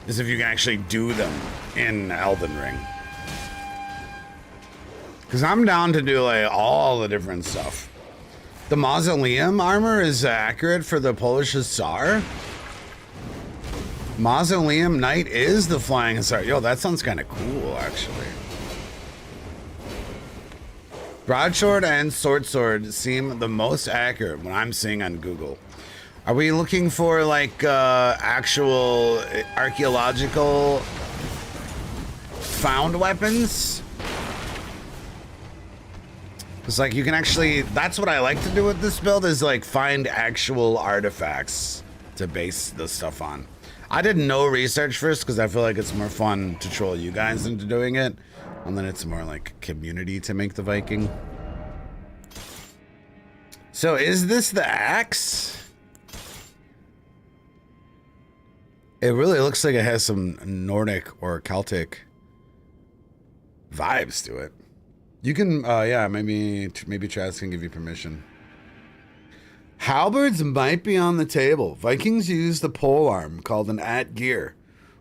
Speaker 1: Is if you can actually do them in Elden Ring. Because I'm down to do like all the different stuff. The Mausoleum armor is accurate for the Polish Hussar. Mausoleum Knight is the flying hussar. Yo, that sounds kind of cool, actually. Broadsword and sword seem the most accurate when I'm seeing on Google. Are we looking for like actual archaeological found weapons? Because like you can actually, that's what I like to do with this build, is like find actual artifacts to base the stuff on. I did no research first because I feel like it's more fun to troll you guys into doing it. And then it's more like community to make the Viking. So is this the axe? It really looks like it has some Nordic or Celtic vibes to it. You can, yeah, maybe Chaz can give you permission. Halberds might be on the table. Vikings use the pole arm called an at-gear,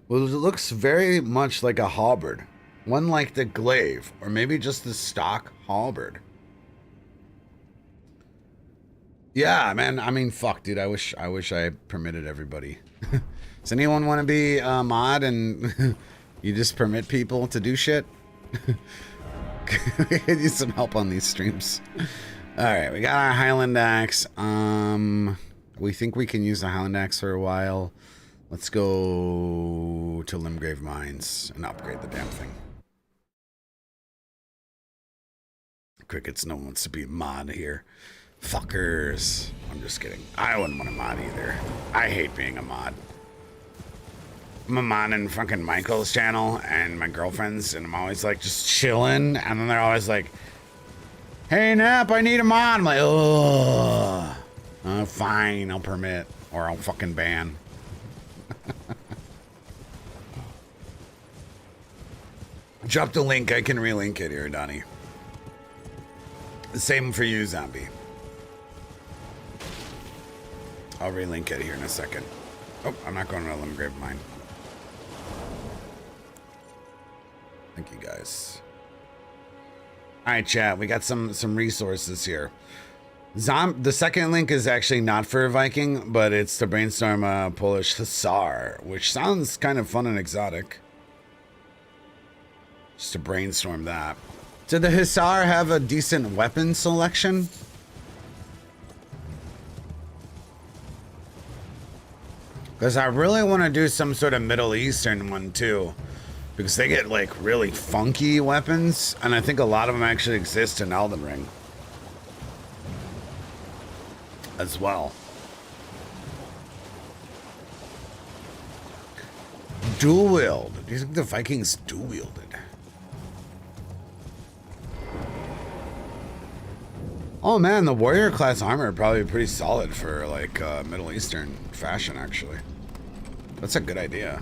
Speaker 1: which looks very much like a halberd. One like the glaive, or maybe just the stock halberd. Yeah, man. I mean, fuck, dude. I wish I permitted everybody. Does anyone want to be a mod and you just permit people to do shit? I need some help on these streams. All right, we got our Highland Axe. We think we can use the Highland Axe for a while. Let's go to Limgrave Mines and upgrade the damn thing. Crickets, no one wants to be a mod here. Fuckers. I'm just kidding. I wouldn't want a mod either. I hate being a mod. I'm a mod in fucking Michael's channel and my girlfriend's, and I'm always like just chilling, and then they're always like, hey, Nap, I need a mod. I'm like, oh, fine, I'll permit, or I'll fucking ban. Drop the link, I can relink it here, Donnie. The same for you, Zombie. I'll relink it here in a second. Oh, I'm not going to a Limgrave Mine. Thank you, guys. All right, chat. We got some resources here. The second link is actually not for Viking, but it's to brainstorm a Polish Hussar, which sounds kind of fun and exotic. Just to brainstorm that. Did the Hussar have a decent weapon selection? Because I really want to do some sort of Middle Eastern one too. Because they get like really funky weapons, and I think a lot of them actually exist in Elden Ring as well. Dual wield. Do you think the Vikings dual wielded? Oh man, the warrior class armor would probably be pretty solid for like Middle Eastern fashion, actually. That's a good idea.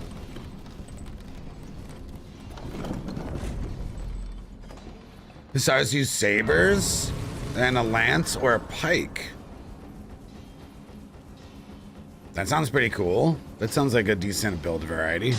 Speaker 1: Hussars use sabers and a lance or a pike. That sounds pretty cool. That sounds like a decent build variety.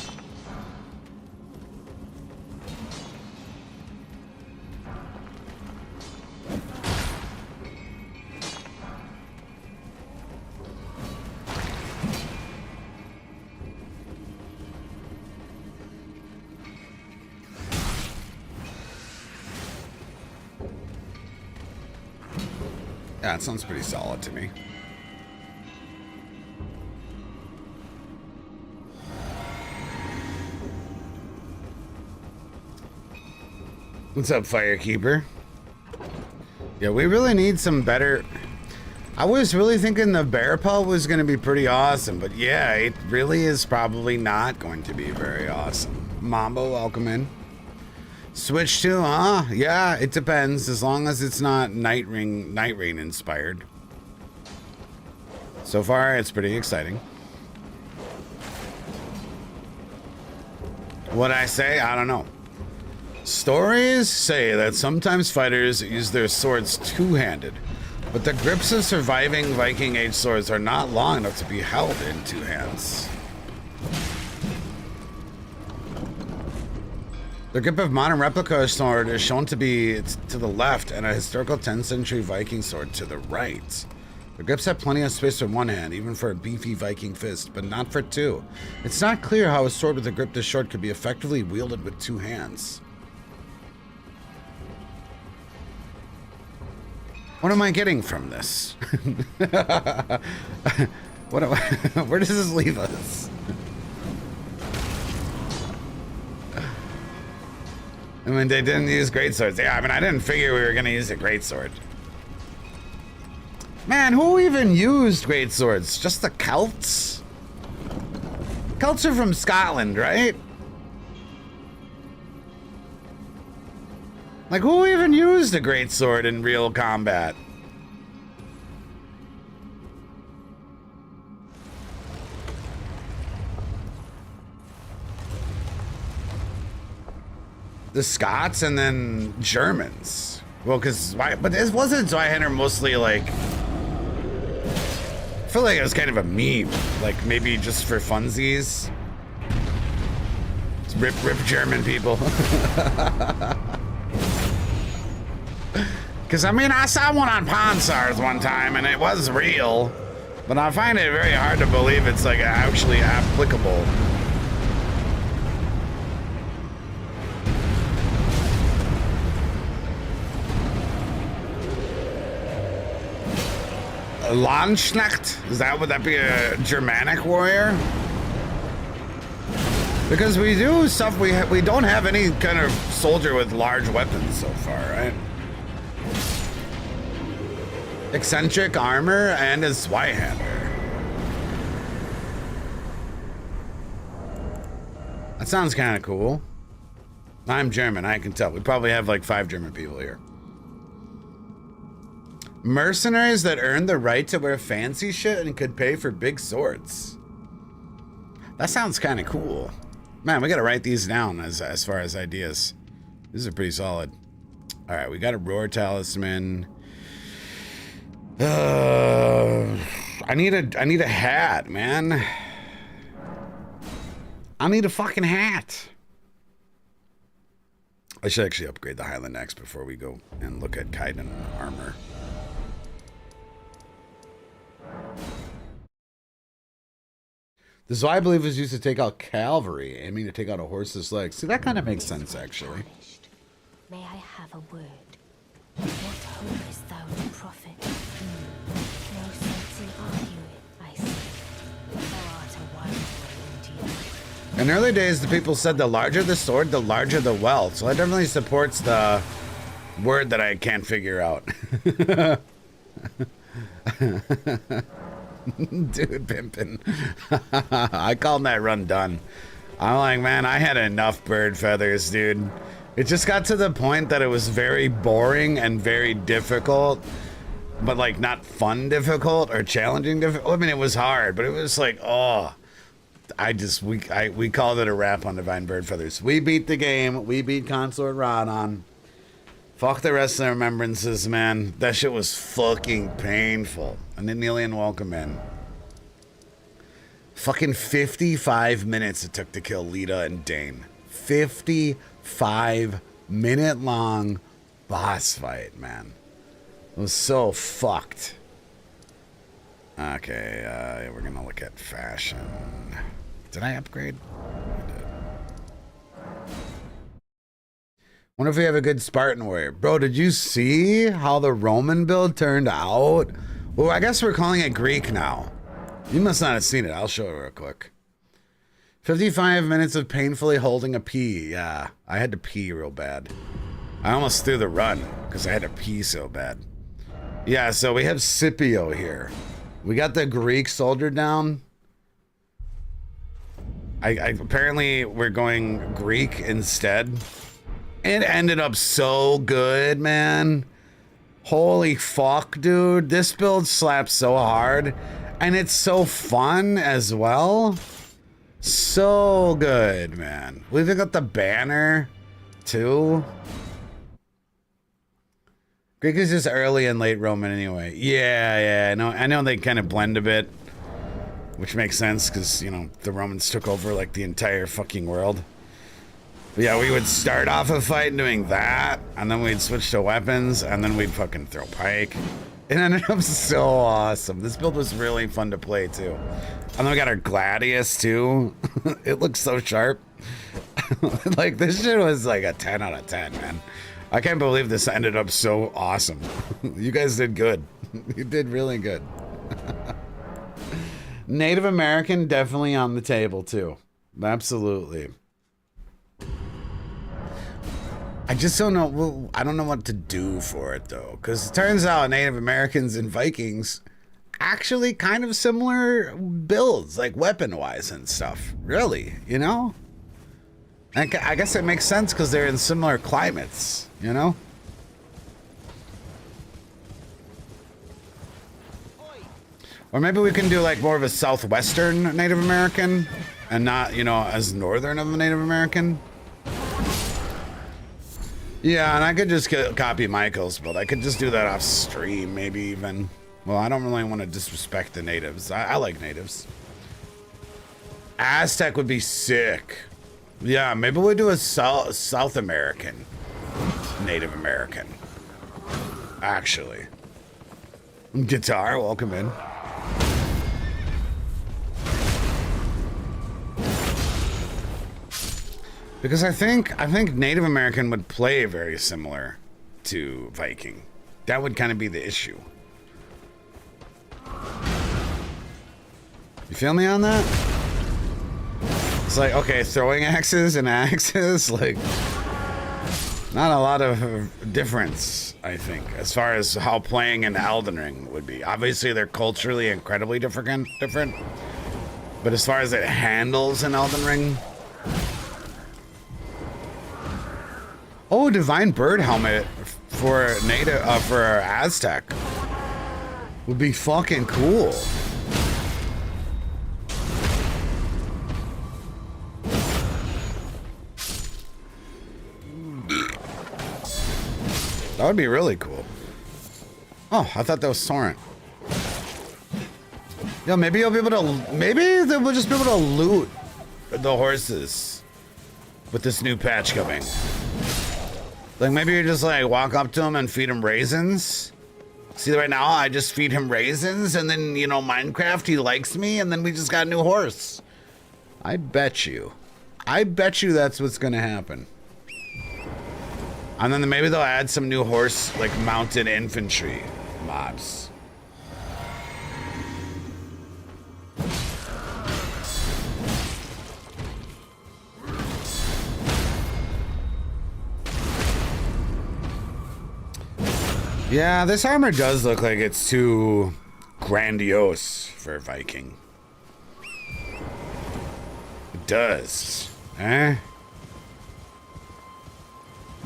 Speaker 1: Yeah, it sounds pretty solid to me. What's up, Firekeeper? Yeah, we really need some better... I was really thinking the bear pelt was going to be pretty awesome, but yeah, it really is probably not going to be very awesome. Mambo, welcome in. Switch to, huh? Yeah, it depends, as long as it's not Night Rain inspired. So far, it's pretty exciting. What'd I say? I don't know. Stories say that sometimes fighters use their swords two-handed, but the grips of surviving Viking Age swords are not long enough to be held in two hands. The grip of modern replica sword is shown to be to the left and a historical 10th century Viking sword to the right. The grips have plenty of space for one hand, even for a beefy Viking fist, but not for two. It's not clear how a sword with a grip this short could be effectively wielded with two hands. What am I getting from this? Where does this leave us? I mean, they didn't use greatswords. Yeah, I mean, I didn't figure we were going to use a greatsword. Man, who even used greatswords? Just the Celts? Celts are from Scotland, right? Like, who even used a greatsword in real combat? The Scots and then Germans. Well, because but it wasn't Zweihander mostly like. I feel like it was kind of a meme, like maybe just for funsies. Rip German people. Because, I mean, I saw one on Pawn Stars one time, and it was real. But I find it very hard to believe it's, like, actually applicable. A Landsknecht? Would that be a Germanic warrior? Because we do stuff, we don't have any kind of soldier with large weapons so far, right? Eccentric armor and a Zweihander. That sounds kind of cool. I'm German, I can tell. We probably have like 5 German people here. Mercenaries that earned the right to wear fancy shit and could pay for big swords. That sounds kind of cool. Man, we gotta write these down as far as ideas. These are pretty solid. All right, we got a Roar Talisman. I need a hat, man. I need a fucking hat. I should actually upgrade the Highland Axe before we go and look at Kaiden armor. The Zwei, I believe, was used to take out cavalry, aiming to take out a horse's legs. See, that kind of makes sense, actually.
Speaker 3: May I have a word? What hopest thou to profit? No sense in arguing, I say. Thou art a wild one indeed.
Speaker 1: In early days, the people said the larger the sword, the larger the wealth. So that definitely supports the word that I can't figure out. Dude, pimpin'. I called that run done. I'm like, man, I had enough bird feathers, dude. It just got to the point that it was very boring and very difficult, but like not fun difficult or challenging difficult. I mean, it was hard, but it was like, oh, we called it a wrap on Divine Bird Feathers. We beat the game. We beat Consort Rodon. Fuck the rest of the remembrances, man. That shit was fucking painful. And then Neelian, welcome in. Fucking 55 minutes it took to kill Lita and Dane. 55-minute long boss fight, man. It was so fucked. Okay, we're gonna look at fashion. Did I upgrade? I did. Wonder if we have a good Spartan warrior. Bro, did you see how the Roman build turned out? Well, I guess we're calling it Greek now. You must not have seen it. I'll show it real quick. 55 minutes of painfully holding a pee. Yeah, I had to pee real bad. I almost threw the run because I had to pee so bad. Yeah, so we have Scipio here. We got the Greek soldier down. I apparently we're going Greek instead. It ended up so good, man. Holy fuck, dude. This build slaps so hard. And it's so fun as well. So good, man. We've even got the banner, too. Greek is just early and late Roman anyway. Yeah, I know they kind of blend a bit. Which makes sense, because, you know, the Romans took over, like, the entire fucking world. But yeah, we would start off a fight doing that, and then we'd switch to weapons, and then we'd fucking throw pike. It ended up so awesome. This build was really fun to play, too. And then we got our Gladius, too. It looks so sharp. Like, this shit was like a 10 out of 10, man. I can't believe this ended up so awesome. You guys did good. You did really good. Native American definitely on the table, too. Absolutely. I just don't know. Well, I don't know what to do for it, though. Because it turns out Native Americans and Vikings actually kind of similar builds, like weapon-wise and stuff. Really, you know? And I guess it makes sense because they're in similar climates, you know? Or maybe we can do like more of a southwestern Native American and not, you know, as northern of a Native American. Yeah, and I could just copy Michael's build. I could just do that off stream, maybe even. Well, I don't really want to disrespect the natives. I like natives. Aztec would be sick. Yeah, maybe we'll do a South American Native American. Actually. Guitar, welcome in. Because I think Native American would play very similar to Viking. That would kind of be the issue. You feel me on that? It's like, okay, throwing axes and axes, like, not a lot of difference, I think, as far as how playing in Elden Ring would be. Obviously, they're culturally incredibly different, but as far as it handles in Elden Ring. Oh, Divine Bird Helmet for native for Aztec would be fucking cool. That would be really cool. Oh, I thought that was Torrent. Yeah, maybe you'll be able to. Maybe they will just be able to loot the horses with this new patch coming. Like, maybe you just, like, walk up to him and feed him raisins. See, right now, I just feed him raisins, and then, you know, Minecraft, he likes me, and then we just got a new horse. I bet you that's what's gonna happen. And then maybe they'll add some new horse, like, mounted infantry mobs. Yeah, this armor does look like it's too grandiose for Viking. It does. Eh?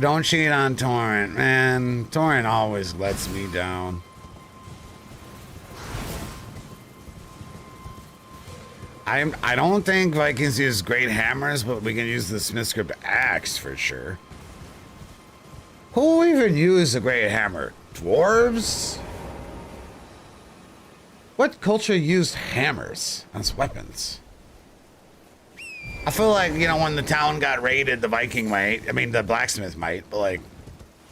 Speaker 1: Don't cheat on Torrent, man. Torrent always lets me down. I don't think Vikings use great hammers, but we can use the Smithscript axe for sure. Who even used a great hammer? Dwarves? What culture used hammers as weapons? I feel like, you know, when the town got raided, the Viking might. I mean, the blacksmith might, but like,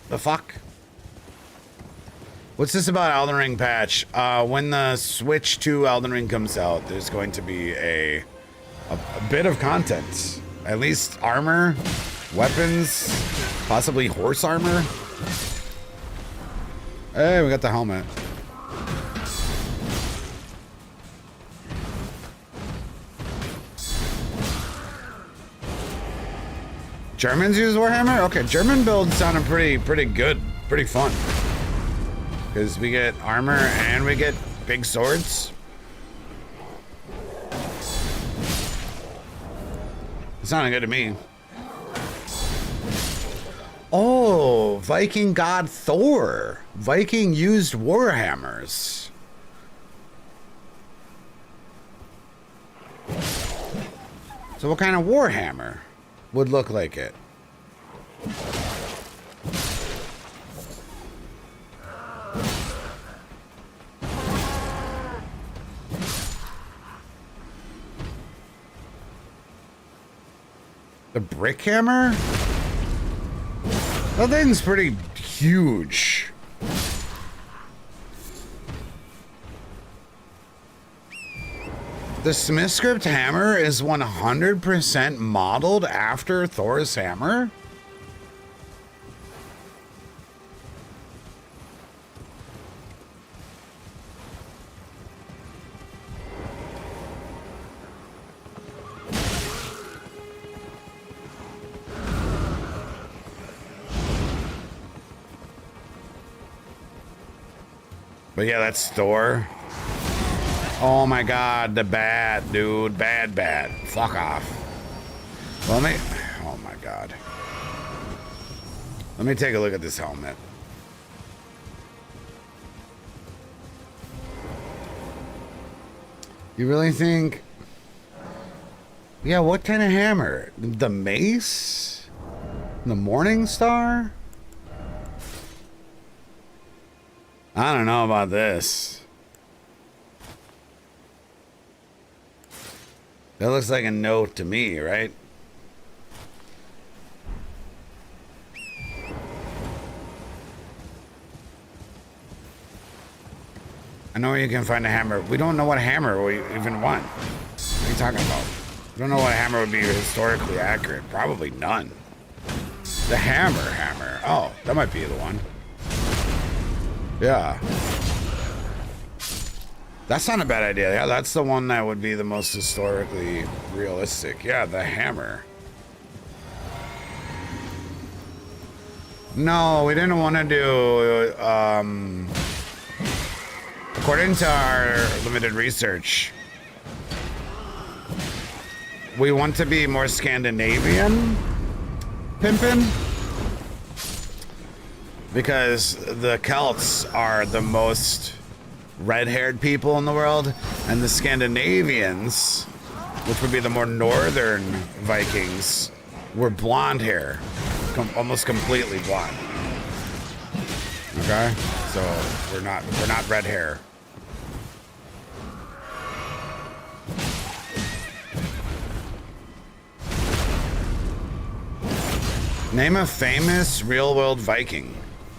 Speaker 1: the fuck? What's this about Elden Ring patch? When the Switch 2 Elden Ring comes out, there's going to be a bit of content. At least armor Weapons, possibly horse armor. Hey, we got the helmet. Germans use Warhammer? Okay, German builds sounded pretty good, pretty fun. Because we get armor and we get big swords. It sounded good to me. Oh, Viking god Thor. Viking used warhammers. So what kind of warhammer would look like it? The brick hammer? That thing's pretty huge. The Smith script hammer is 100% modeled after Thor's hammer? But yeah, that's Thor. Oh my god, the bad, dude. Bad. Fuck off. Let me... Oh my god. Let me take a look at this helmet. You really think... Yeah, what kind of hammer? The mace? The Morning Star? I don't know about this. That looks like a no to me, right? I know where you can find a hammer. We don't know what hammer we even want. What are you talking about? We don't know what hammer would be historically accurate. Probably none. The hammer. Oh, that might be the one. Yeah. That's not a bad idea. Yeah, that's the one that would be the most historically realistic. Yeah, the hammer. No, we didn't want to do... according to our limited research, we want to be more Scandinavian pimpin'. Because the Celts are the most red-haired people in the world, and the Scandinavians, which would be the more northern Vikings, were blonde hair, almost completely blonde. Okay, so we're not red hair. Name a famous real-world Viking.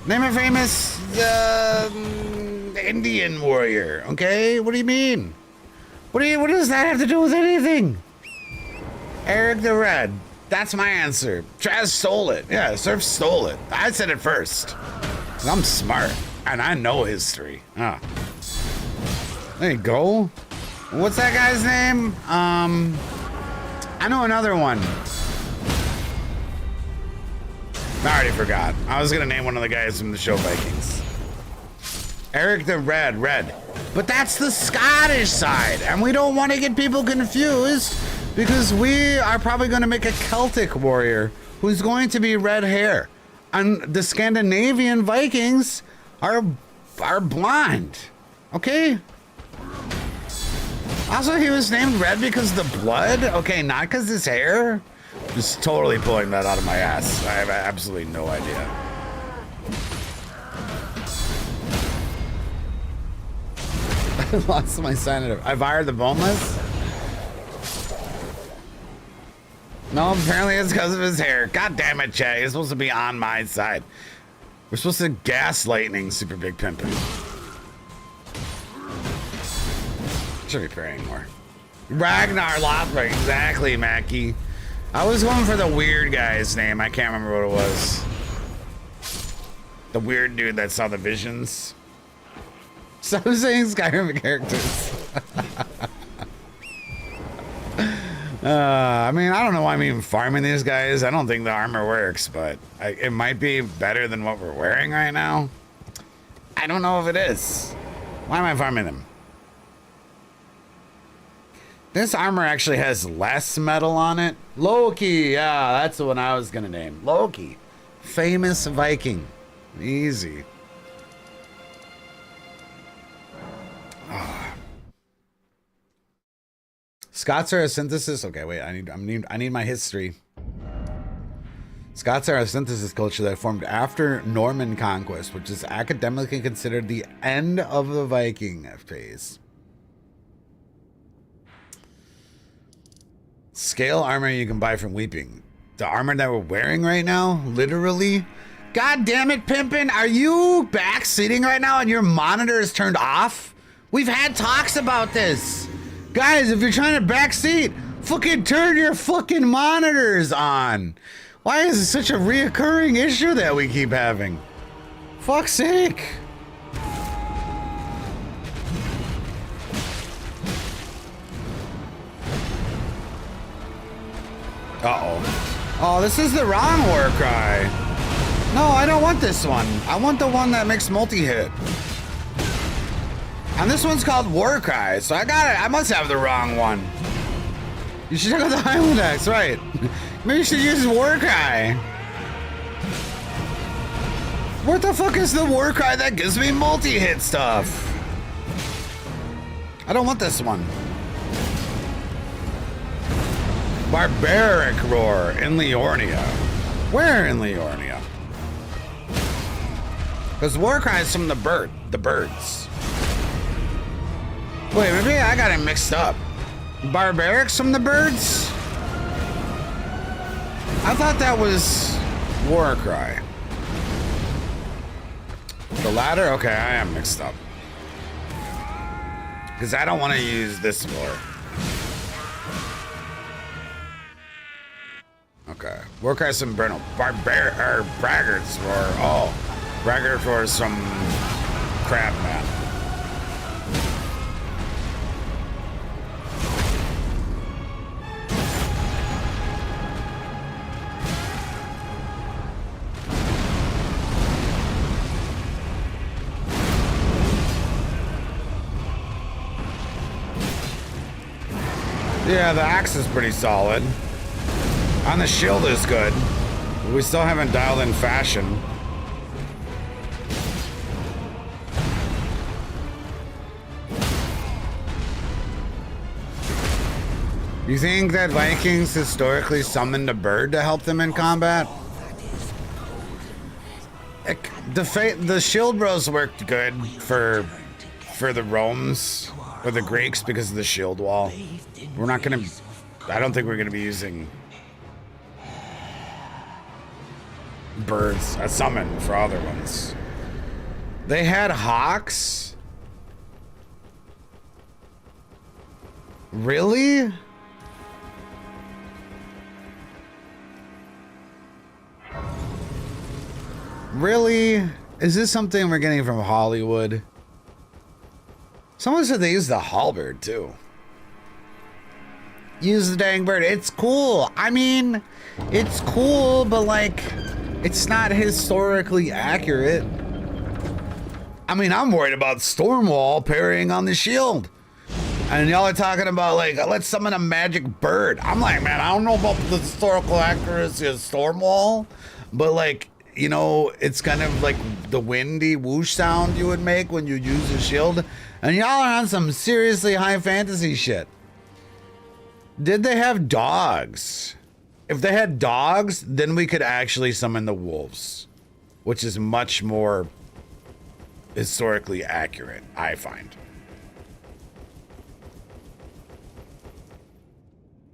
Speaker 1: Name a famous Indian warrior, okay? What do you mean? What does that have to do with anything? Eric the Red. That's my answer. Traz stole it. Yeah, Surf stole it. I said it first. I'm smart, and I know history. Ah. There you go. What's that guy's name? I know another one. I already forgot. I was gonna name one of the guys from the show Vikings. Eric the Red. But that's the Scottish side, and we don't want to get people confused because we are probably going to make a Celtic warrior who's going to be red hair. And the Scandinavian Vikings are blonde. Okay? Also, he was named red because of the blood? Okay, not because his hair? Just totally pulling that out of my ass. I have absolutely no idea. I lost my sanity. Ivar the Boneless? No, apparently it's because of his hair. God damn it, Chad. You're supposed to be on my side. We're supposed to gaslighting Super Big Pimpin'. Should be praying more. Ragnar Lothbrok, exactly, Mackie. I was going for the weird guy's name. I can't remember what it was. The weird dude that saw the visions. Stop saying Skyrim characters. I mean, I don't know why I'm even farming these guys. I don't think the armor works, but it might be better than what we're wearing right now. I don't know if it is. Why am I farming them? This armor actually has less metal on it. Loki, yeah, that's the one I was gonna name. Loki, famous Viking. Easy. Scots are a synthesis. Okay, wait. I need my history. Scots are a synthesis culture that formed after Norman conquest, which is academically considered the end of the Viking phase. Scale armor you can buy from Weeping. The armor that we're wearing right now, literally. God damn it, Pimpin', are you back sitting right now and your monitor is turned off? We've had talks about this. Guys, if you're trying to backseat, fucking turn your fucking monitors on. Why is it such a reoccurring issue that we keep having? Fuck's sake. Uh-oh. Oh, this is the wrong war cry. No, I don't want this one. I want the one that makes multi-hit. And this one's called War Cry, so I got it. I must have the wrong one. You should check out the Highland Axe, right? Maybe you should use War Cry. What the fuck is the War Cry that gives me multi-hit stuff? I don't want this one. Barbaric Roar in Liornia. Where in Liornia? Because War Cry is from the birds. Wait, maybe I got it mixed up. Barbarics from the birds? I thought that was War Cry. The latter? Okay, I am mixed up. Because I don't want to use this war. Okay. War Cry some Brennel. Braggarts Roar. Oh. Braggart Roar is some crab man. Yeah, the axe is pretty solid. And the shield is good. We still haven't dialed in fashion. You think that Vikings historically summoned a bird to help them in combat? The shield bros worked good for the Romes or the Greeks because of the shield wall. We're not gonna. I don't think we're gonna be using birds as summon for other ones. They had hawks? Really? Really? Is this something we're getting from Hollywood? Someone said they used the halberd too. Use the dang bird. It's cool. I mean, it's cool, but like, it's not historically accurate. I mean, I'm worried about Stormwall parrying on the shield. And y'all are talking about like, let's summon a magic bird. I'm like, man, I don't know about the historical accuracy of Stormwall, but like, you know, it's kind of like the windy whoosh sound you would make when you use a shield. And y'all are on some seriously high fantasy shit. Did they have dogs? If they had dogs, then we could actually summon the wolves, which is much more historically accurate, I find.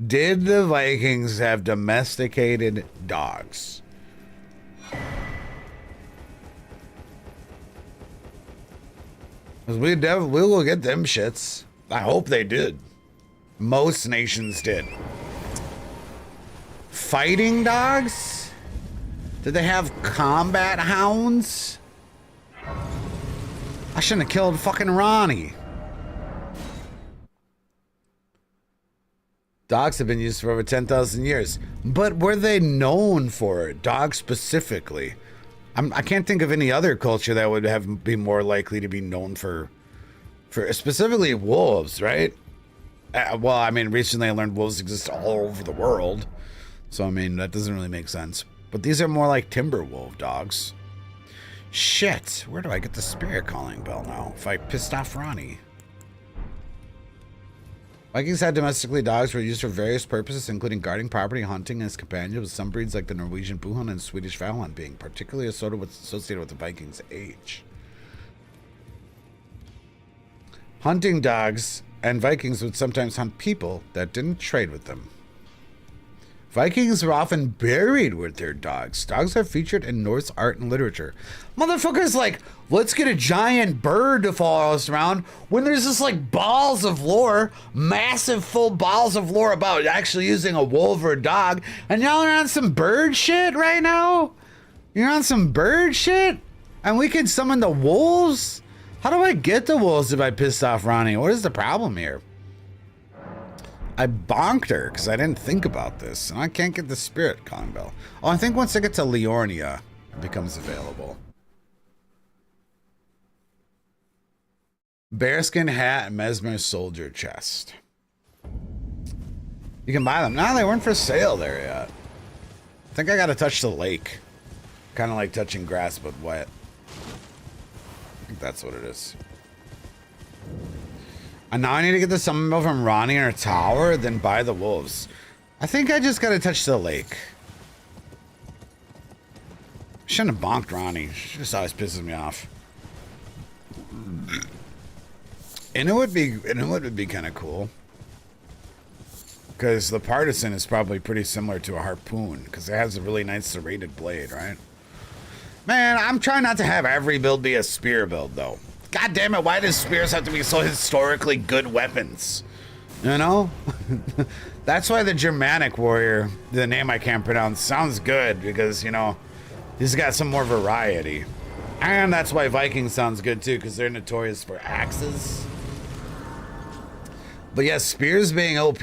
Speaker 1: Did the Vikings have domesticated dogs? Because we will get them shits. I hope they did. Most nations did. fighting dogs? Did they have combat hounds? I shouldn't have killed fucking Ronnie. Dogs have been used for over 10,000 years. But were they known for it? Dogs specifically? I can't think of any other culture that would be more likely to be known for specifically wolves, right? Well, I mean, recently I learned wolves exist all over the world. So, I mean, that doesn't really make sense. But these are more like timber wolf dogs. Shit, where do I get the spirit calling bell now? If I pissed off Ronnie. Vikings had domestically dogs were used for various purposes, including guarding property, hunting as companions, with some breeds like the Norwegian Buhund and Swedish Valhund being particularly associated with the Vikings' age. Hunting dogs and Vikings would sometimes hunt people that didn't trade with them. Vikings were often buried with their dogs. Dogs are featured in Norse art and literature. Motherfuckers like, let's get a giant bird to follow us around when there's just like balls of lore, massive full balls of lore about actually using a wolf or a dog. And y'all are on some bird shit right now? You're on some bird shit? And we can summon the wolves? How do I get the wolves if I pissed off Ronnie? What is the problem here? I bonked her because I didn't think about this, and I can't get the spirit calling bell. Oh, I think once I get to Liornia, it becomes available. Bearskin hat and Mesmer soldier chest. You can buy them. No, they weren't for sale there yet. I think I gotta touch the lake. Kind of like touching grass, but wet. I think that's what it is. And now I need to get the summon bell from Ronnie in her tower, then buy the wolves. I think I just gotta touch the lake. Shouldn't have bonked Ronnie. She just always pisses me off. Inuit would be kind of cool. Because the partisan is probably pretty similar to a harpoon, because it has a really nice serrated blade, right? Man, I'm trying not to have every build be a spear build, though. God damn it, why does spears have to be so historically good weapons? You know? That's why the Germanic warrior, the name I can't pronounce, sounds good because, you know, he's got some more variety. And that's why Viking sounds good too, because they're notorious for axes. But yes, spears being OP.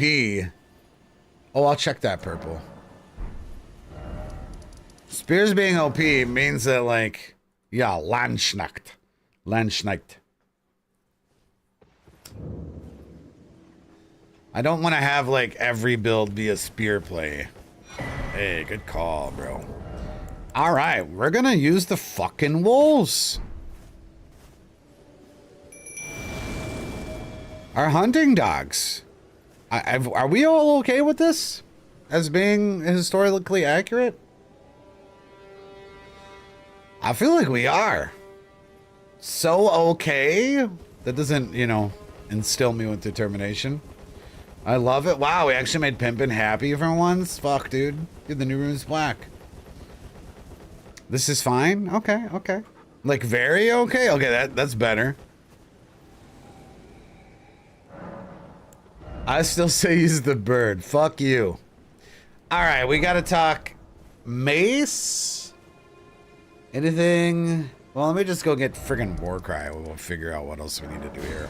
Speaker 1: Oh, I'll check that purple. Spears being OP means that, like, yeah, Landsknecht. Landsknecht. I don't want to have, like, every build be a spear play. Hey, good call, bro. All right, we're gonna use the fucking wolves. Our hunting dogs. Are we all okay with this as being historically accurate? I feel like we are. So okay. That doesn't, you know, instill me with determination. I love it. Wow, we actually made Pimpin' happy for once. Fuck, dude. Dude, the new room is black. This is fine? Okay, okay. Like, very okay? Okay, that's better. I still say use the bird. Fuck you. Alright, we gotta talk mace? Anything? Well, let me just go get friggin' Warcry. We'll figure out what else we need to do here.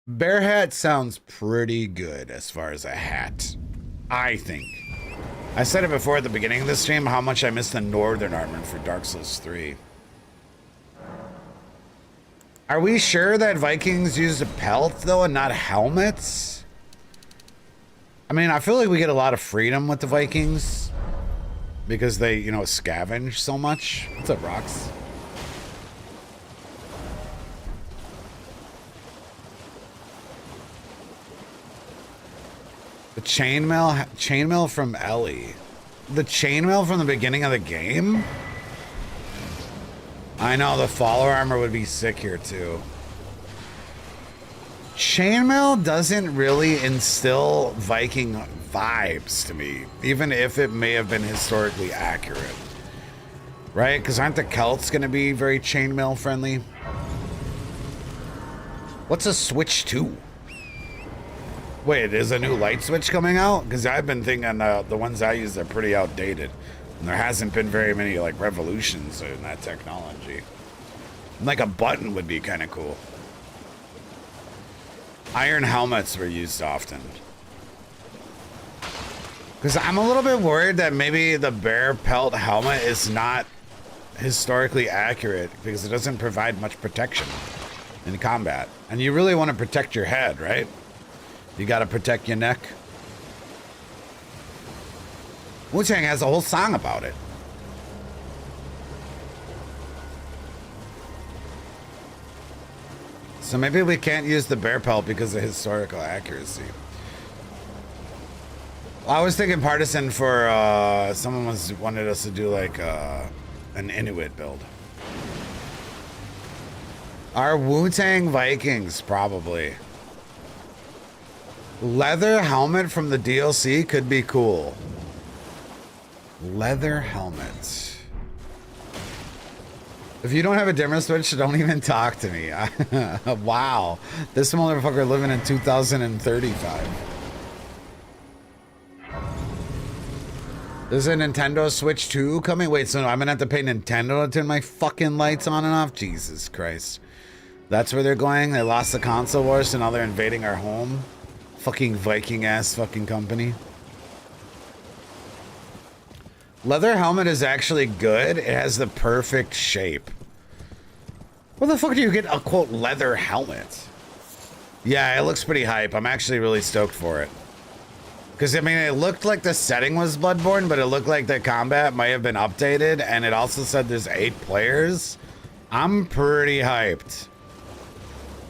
Speaker 1: Bear hat sounds pretty good as far as a hat. I think. I said it before at the beginning of the stream how much I miss the northern armor for Dark Souls 3. Are we sure that Vikings used a pelt though and not helmets? I mean, I feel like we get a lot of freedom with the Vikings because they, you know, scavenge so much. What's up, Rox? The chainmail from Ellie. The chainmail from the beginning of the game? I know, the follower armor would be sick here too. Chainmail doesn't really instill Viking vibes to me, even if it may have been historically accurate. Right? Because aren't the Celts going to be very chainmail friendly? What's a switch to? Wait, is a new light switch coming out? Because I've been thinking the ones I use are pretty outdated. And there hasn't been very many like revolutions in that technology. Like a button would be kind of cool. Iron helmets were used often. Because I'm a little bit worried that maybe the bear pelt helmet is not historically accurate because it doesn't provide much protection in combat. And you really want to protect your head, right? You got to protect your neck. Wu-Tang has a whole song about it. So maybe we can't use the bear pelt because of historical accuracy. I was thinking partisan for someone wanted us to do like an Inuit build. Our Wu-Tang Vikings, probably. Leather helmet from the DLC could be cool. Leather helmet. If you don't have a dimmer switch, don't even talk to me. Wow. This motherfucker living in 2035. There's a Nintendo Switch 2 coming? Wait, so I'm gonna have to pay Nintendo to turn my fucking lights on and off? Jesus Christ. That's where they're going? They lost the console wars, so now they're invading our home? Fucking Viking ass fucking company. Leather helmet is actually good. It has the perfect shape. Where the fuck do you get a quote leather helmet? Yeah, it looks pretty hype. I'm actually really stoked for it. Because, I mean, it looked like the setting was Bloodborne, but it looked like the combat might have been updated, and it also said there's 8 players. I'm pretty hyped.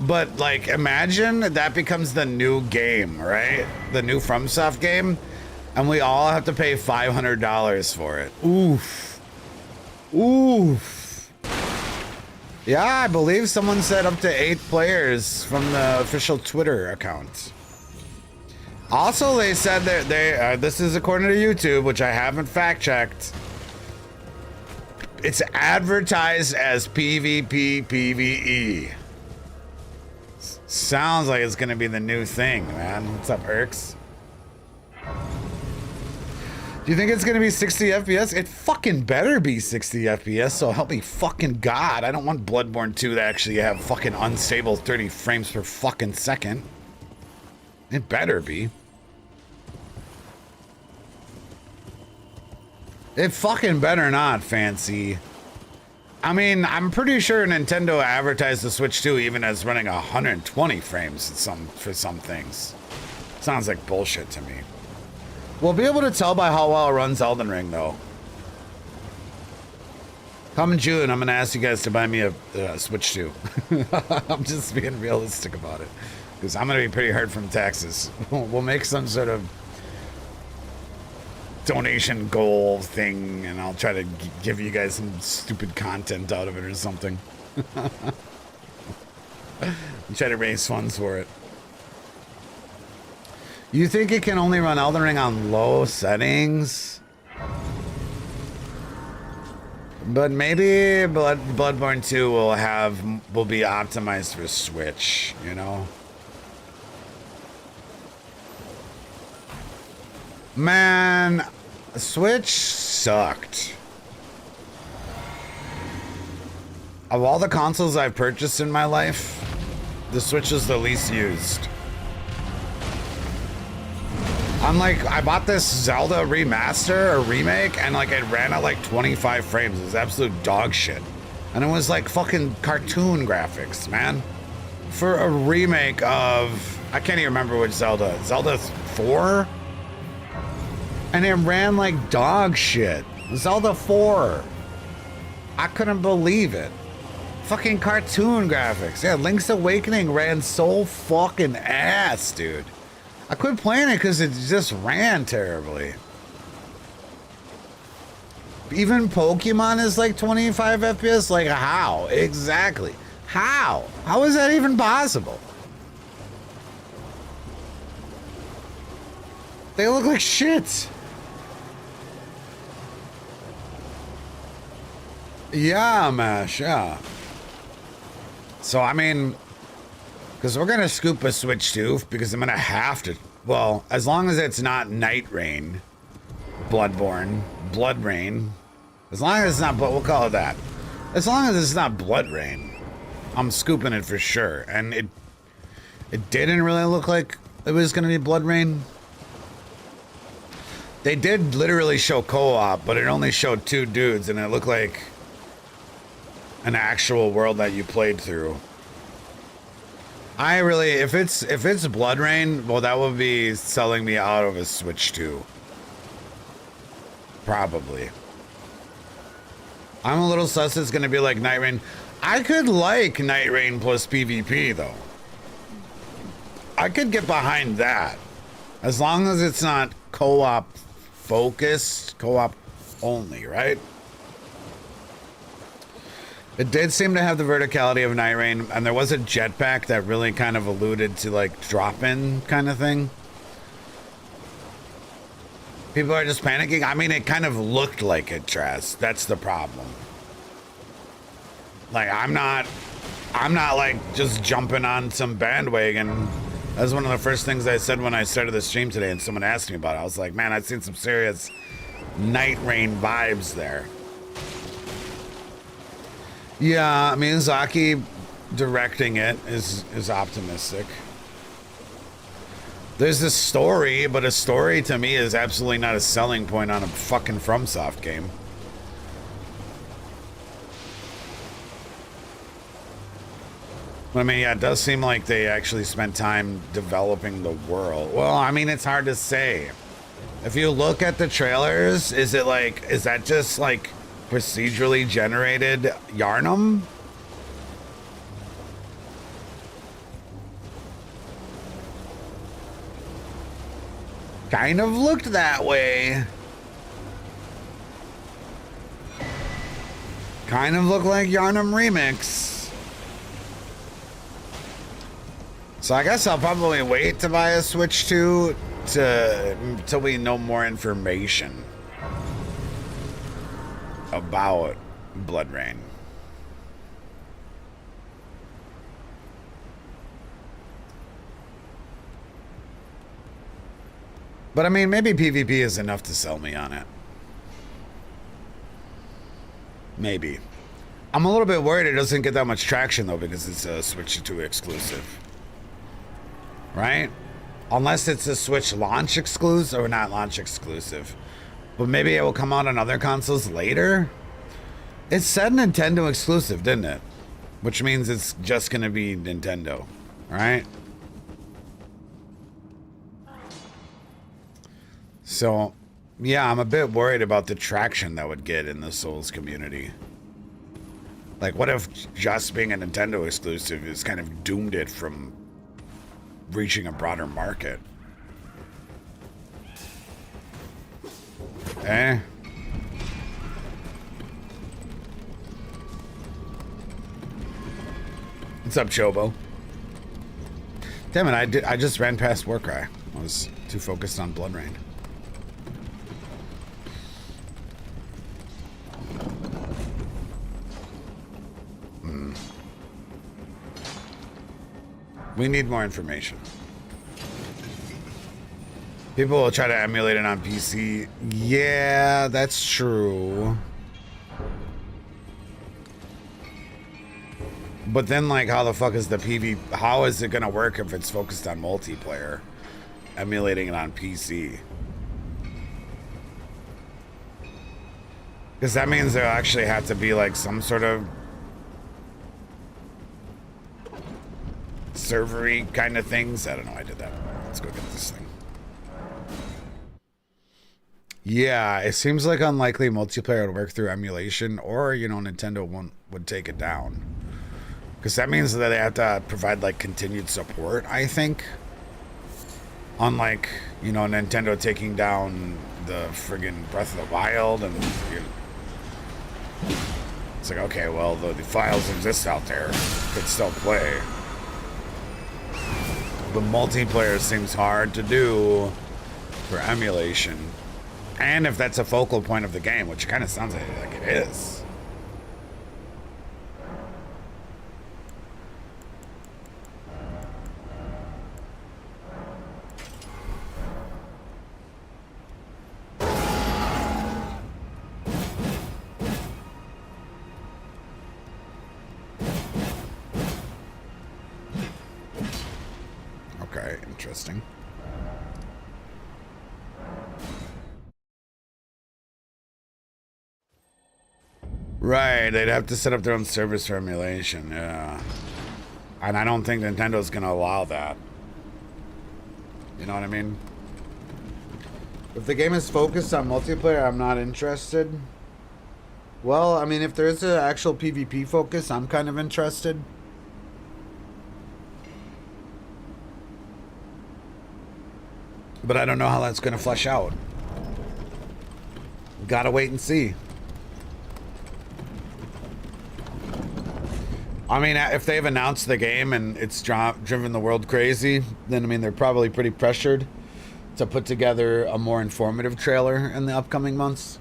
Speaker 1: But, like, imagine that becomes the new game, right? The new FromSoft game, and we all have to pay $500 for it. Oof. Oof. Yeah, I believe someone said up to 8 players from the official Twitter account. Also, they said that this is according to YouTube, which I haven't fact-checked. It's advertised as PvP, PvE. Sounds like it's gonna be the new thing, man. What's up, Erks? Do you think it's gonna be 60 FPS? It fucking better be 60 FPS, so help me fucking God. I don't want Bloodborne 2 to actually have fucking unstable 30 frames per fucking second. It better be. It fucking better not, Fancy. I mean, I'm pretty sure Nintendo advertised the Switch 2 even as running 120 frames for some things. Sounds like bullshit to me. We'll be able to tell by how well it runs Elden Ring, though. Come in June, I'm gonna ask you guys to buy me a Switch 2. I'm just being realistic about it. Because I'm gonna be pretty hurt from taxes. We'll make some sort of donation goal thing, and I'll try to give you guys some stupid content out of it or something. Try to raise funds for it. You think it can only run Elden Ring on low settings? But maybe Bloodborne 2 will be optimized for Switch, you know? Man, Switch sucked. Of all the consoles I've purchased in my life, the Switch is the least used. I'm like, I bought this Zelda remaster or remake, and like it ran at like 25 frames. It was absolute dog shit. And it was like fucking cartoon graphics, man. For a remake of, I can't even remember which Zelda 4? And it ran like dog shit. Zelda 4. I couldn't believe it. Fucking cartoon graphics. Yeah, Link's Awakening ran so fucking ass, dude. I quit playing it because it just ran terribly. Even Pokemon is like 25 FPS? Like how? Exactly. How? How is that even possible? They look like shit. Yeah, Mash, yeah. So, I mean, because we're going to scoop a Switch 2, because I'm going to have to Well, as long as it's not Night Rain, Bloodborne, Blood Rain. As long as it's not, we'll call it that. As long as it's not Blood Rain, I'm scooping it for sure. And it didn't really look like it was gonna be Blood Rain. They did literally show co-op, but it only showed 2 dudes, and it looked like an actual world that you played through. I really, if it's Blood Rain, well, that would be selling me out of a Switch 2. Probably. I'm a little sus it's gonna be like Night Rain. I could like Night Rain plus PvP though. I could get behind that. As long as it's not co-op focused, co-op only, right? It did seem to have the verticality of Night Rain, and there was a jetpack that really kind of alluded to like drop-in kind of thing. People are just panicking. I mean, it kind of looked like it, Trask. That's the problem. Like, I'm not like just jumping on some bandwagon. That's one of the first things I said when I started the stream today, and someone asked me about it. I was like, man, I've seen some serious Night Rain vibes there. Yeah, Miyazaki directing it is optimistic. There's a story, but a story to me is absolutely not a selling point on a fucking FromSoft game. But I mean, yeah, it does seem like they actually spent time developing the world. Well, I mean, it's hard to say. If you look at the trailers, is that just like procedurally generated Yarnum? Kind of looked that way. Kind of looked like Yarnum Remix. So I guess I'll probably wait to buy a Switch 2 till we know more information about Blood Rain. But I mean, maybe PvP is enough to sell me on it. Maybe. I'm a little bit worried it doesn't get that much traction though, because it's a Switch 2 exclusive. Right? Unless it's a Switch launch exclusive, or not launch exclusive. But maybe it will come out on other consoles later? It said Nintendo exclusive, didn't it? Which means it's just gonna be Nintendo, right? So, yeah, I'm a bit worried about the traction that would get in the Souls community. Like, what if just being a Nintendo exclusive is kind of doomed it from reaching a broader market? Eh? What's up, Chobo? Damn it, I just ran past Warcry. I was too focused on Blood Rain. We need more information. People will try to emulate it on PC. Yeah, that's true. But then, like, how the fuck is the PV... How is it gonna work if it's focused on multiplayer? Emulating it on PC. Because that means there'll actually have to be, like, some sort of servery kind of things. I don't know, I did that. Let's go get this thing. Yeah, it seems like unlikely multiplayer would work through emulation, or, you know, Nintendo would take it down. Because that means that they have to provide, like, continued support, I think. Unlike, you know, Nintendo taking down the friggin' Breath of the Wild, and it's like, okay, well, the files exist out there. Could still play. But multiplayer seems hard to do for emulation. And if that's a focal point of the game, which kind of sounds like it is. interesting. Right, they'd have to set up their own servers for emulation, yeah. And I don't think Nintendo's gonna allow that. You know what I mean? If the game is focused on multiplayer, I'm not interested. Well, I mean, if there is an actual PvP focus, I'm kind of interested. But I don't know how that's gonna flesh out. Gotta wait and see. I mean, if they've announced the game and it's driven the world crazy, then, I mean, they're probably pretty pressured to put together a more informative trailer in the upcoming months.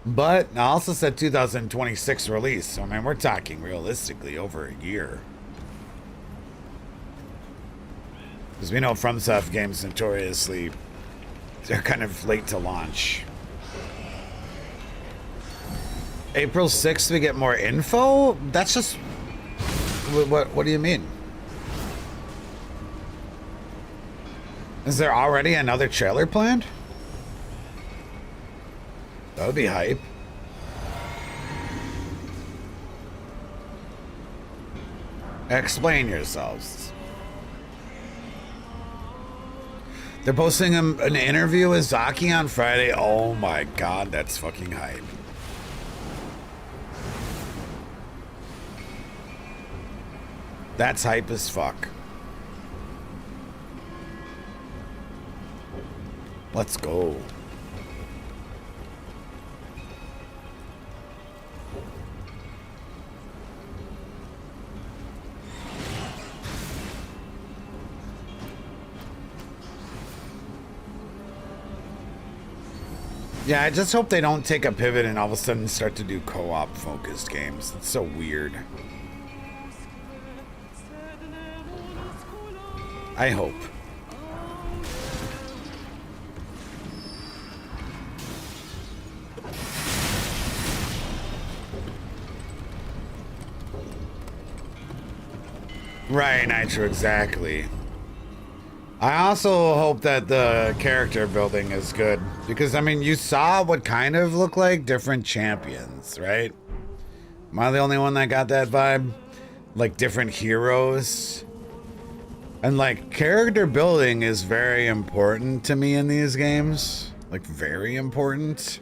Speaker 1: But I also said 2026 release, so, I mean, we're talking realistically over a year. Because we know FromSoft games notoriously, they're kind of late to launch. April 6th we get more info? That's just... What do you mean? Is there already another trailer planned? That would be hype. Explain yourselves. They're posting an interview with Zaki on Friday. Oh my god, that's fucking hype. That's hype as fuck. Let's go. Yeah, I just hope they don't take a pivot and all of a sudden start to do co-op focused games. It's so weird. I hope. Right, Nitro, exactly. I also hope that the character building is good. Because, I mean, you saw what kind of look like different champions, right? Am I the only one that got that vibe? Like, different heroes. And, like, character building is very important to me in these games. Like, very important.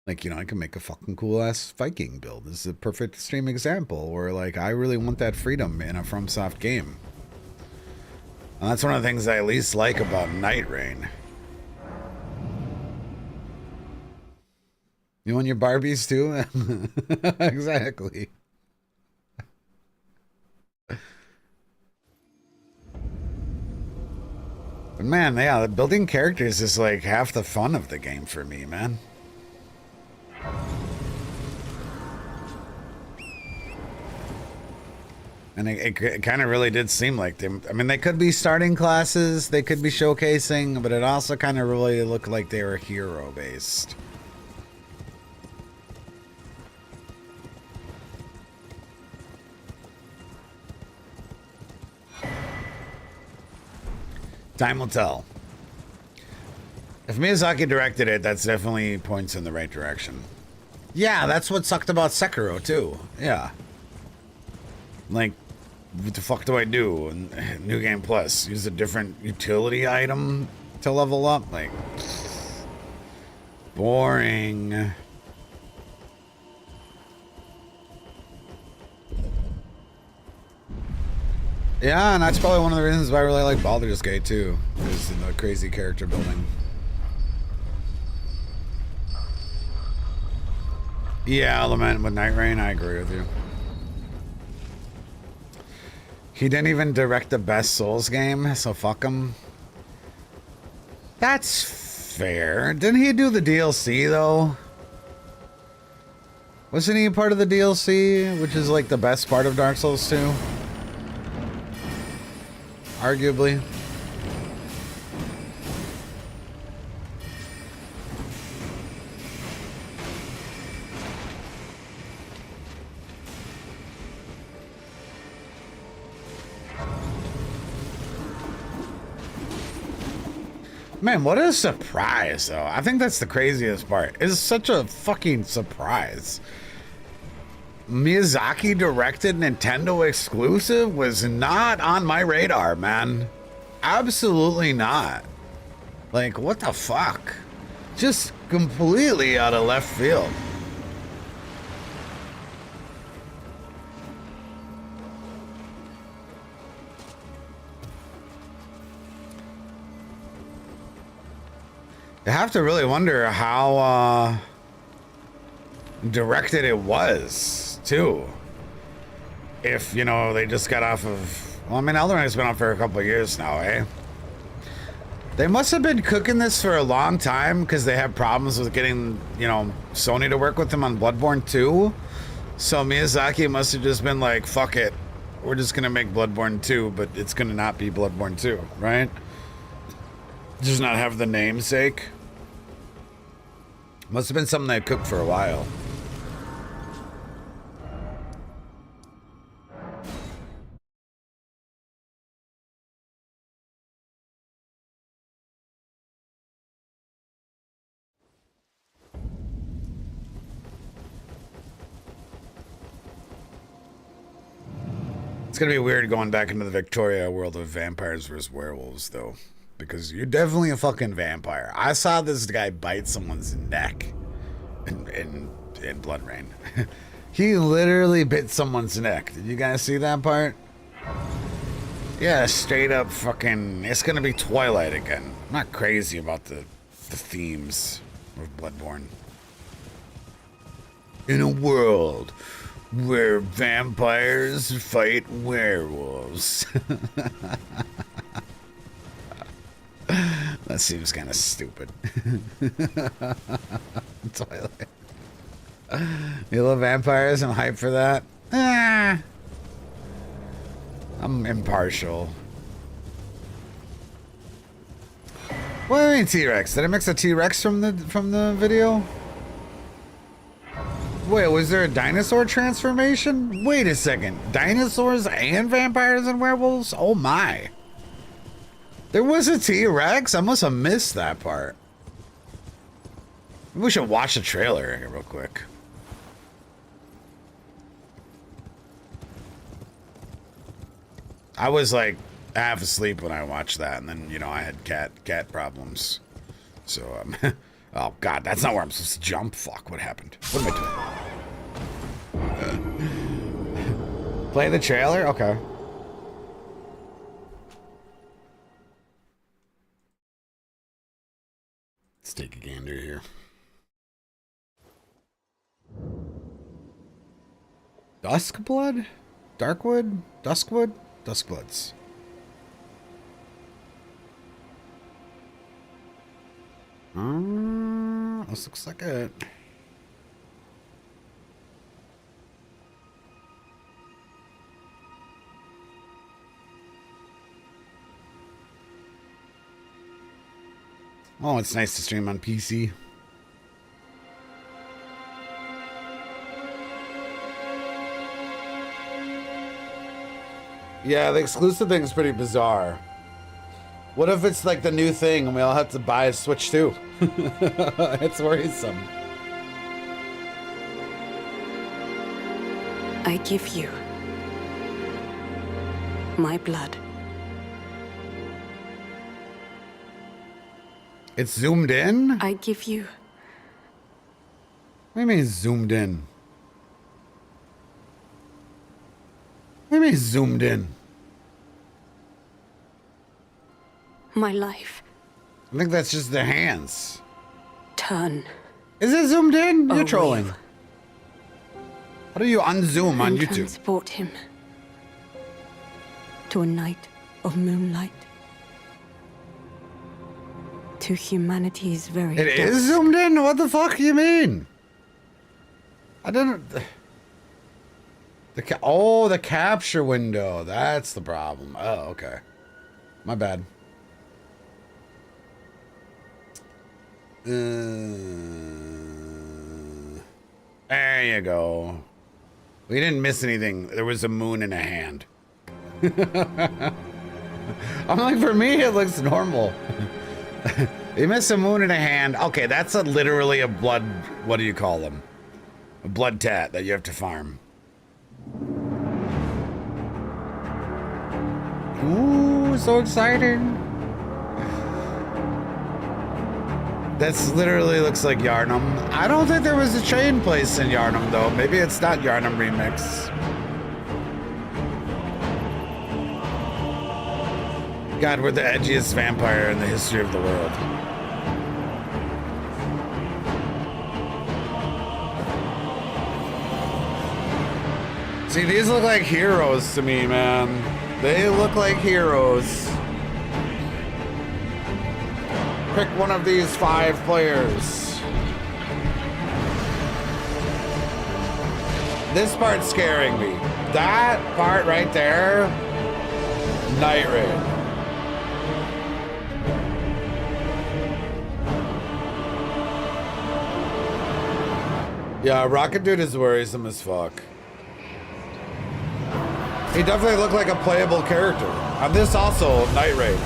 Speaker 1: Like, you know, I can make a fucking cool-ass Viking build. This is a perfect stream example where, like, I really want that freedom in a FromSoft game. And that's one of the things I least like about Night Rain. You want your Barbies, too? Exactly. But man, yeah, building characters is like half the fun of the game for me, man. And it kind of really did seem like them. I mean, they could be starting classes, they could be showcasing, but it also kind of really looked like they were hero based. Time will tell. If Miyazaki directed it, that's definitely points in the right direction. Yeah, that's what sucked about Sekiro too. Yeah. Like, what the fuck do I do? And New Game Plus, use a different utility item to level up? Like, boring. Yeah, and that's probably one of the reasons why I really like Baldur's Gate too, is the crazy character building. Yeah, Element with Night Rain, I agree with you. He didn't even direct the best Souls game, so fuck him. That's fair. Didn't he do the DLC though? Wasn't he a part of the DLC, which is like the best part of Dark Souls 2? Arguably. Man, what a surprise, though. I think that's the craziest part. It's such a fucking surprise. Miyazaki directed Nintendo exclusive was not on my radar, man. Absolutely not. Like, what the fuck? Just completely out of left field. I have to really wonder how directed it was, too. If, you know, they just got off of... Well, I mean, Elden Ring's been on for a couple of years now, eh? They must have been cooking this for a long time because they have problems with getting, you know, Sony to work with them on Bloodborne 2. So Miyazaki must have just been like, fuck it. We're just going to make Bloodborne 2, but it's going to not be Bloodborne 2, right? Just not have the namesake. Must have been something they cooked for a while. It's gonna be weird going back into the Victoria world of vampires versus werewolves, though. Because you're definitely a fucking vampire. I saw this guy bite someone's neck in Blood Rain. He literally bit someone's neck. Did you guys see that part? Yeah, straight up fucking... It's gonna be Twilight again. I'm not crazy about the themes of Bloodborne. In a world where vampires fight werewolves. That seems kind of stupid. Twilight. You love vampires? I'm hyped for that. I'm impartial. What do you mean T-Rex? Did I mix a T-Rex from the video? Wait, was there a dinosaur transformation? Wait a second. Dinosaurs and vampires and werewolves? Oh my. There was a T-Rex? I must have missed that part. Maybe we should watch the trailer here real quick. I was like half asleep when I watched that, and then, you know, I had cat problems. So, oh god, that's not where I'm supposed to jump. Fuck, what happened? What am I doing? Play the trailer? Okay. Let's take a gander here. Duskblood? Darkwood? Duskwood? Duskbloods. This looks like it. Oh, it's nice to stream on PC. Yeah, the exclusive thing is pretty bizarre. What if it's like the new thing and we all have to buy a Switch too? It's worrisome.
Speaker 4: I give you my blood.
Speaker 1: It's zoomed in?
Speaker 4: I give you.
Speaker 1: What do you mean zoomed in? What do you mean zoomed in?
Speaker 4: My life.
Speaker 1: I think that's just their hands.
Speaker 4: Turn.
Speaker 1: Is it zoomed in? You're
Speaker 4: away.
Speaker 1: trolling. How do you unzoom on
Speaker 4: And
Speaker 1: YouTube?
Speaker 4: transport him to a night of moonlight. To humanity's very
Speaker 1: It
Speaker 4: depths.
Speaker 1: is zoomed in? What the fuck do you mean? I didn't... the capture window. That's the problem. Oh, okay. My bad. There you go. We didn't miss anything. There was a moon and a hand. I'm like, for me, it looks normal. You miss a moon in a hand. Okay, that's literally a blood, what do you call them? A blood tat that you have to farm. Ooh, so exciting. That's literally looks like Yarnum. I don't think there was a chain place in Yarnum though. Maybe it's not Yarnum Remix. God, we're the edgiest vampire in the history of the world. See, these look like heroes to me, man. They look like heroes. Pick one of these 5 players. This part's scaring me. That part right there, Night Raid. Yeah, Rocket Dude is worrisome as fuck. He definitely looked like a playable character. And this also, Night Raid.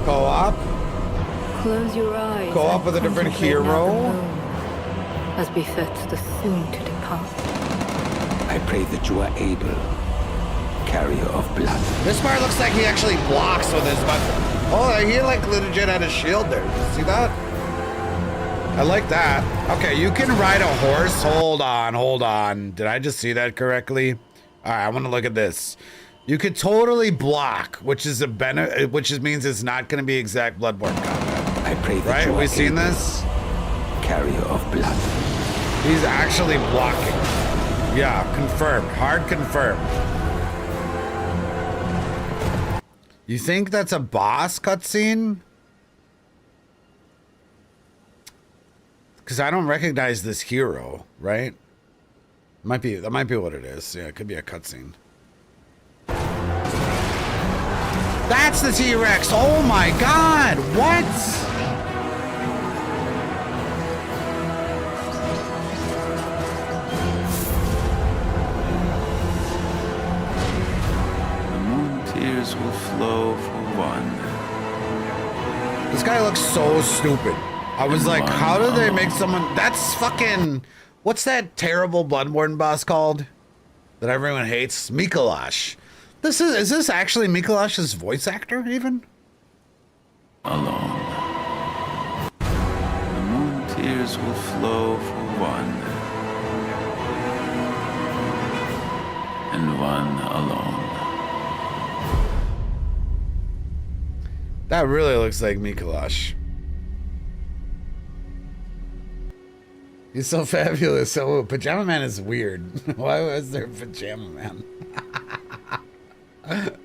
Speaker 1: Co-op?
Speaker 4: Close your eyes.
Speaker 1: Co-op with a
Speaker 4: and
Speaker 1: different
Speaker 4: contemplate
Speaker 1: hero?
Speaker 4: now the moon, as befits the soon to depart.
Speaker 2: I pray that you are able, carrier of blood.
Speaker 1: This part looks like he actually blocks with his button. Oh, he like legit had a shield there. Did you see that? I like that. Okay, you can ride a horse. Hold on, hold on. Did I just see that correctly? All right, I want to look at this. You could totally block, which is means it's not going to be exact Bloodborne combat.
Speaker 2: I pray that
Speaker 1: Right?
Speaker 2: you are
Speaker 1: We've seen
Speaker 2: able,
Speaker 1: this.
Speaker 2: carrier of blood.
Speaker 1: He's actually blocking. Yeah, confirmed. Hard confirmed. You think that's a boss cutscene? Because I don't recognize this hero, right? That might be what it is. Yeah, it could be a cutscene. That's the T-Rex. Oh my God! What?
Speaker 5: The moon tears will flow for one.
Speaker 1: This guy looks so stupid. I was like, how did they make someone... That's fucking... What's that terrible Bloodborne boss called? That everyone hates? Mikolash. Is this actually Mikolash's voice actor, even?
Speaker 5: Alone. The moon tears will flow for one. And one alone.
Speaker 1: That really looks like Mikolash. He's so fabulous. So Pajama Man is weird. Why was there Pajama Man?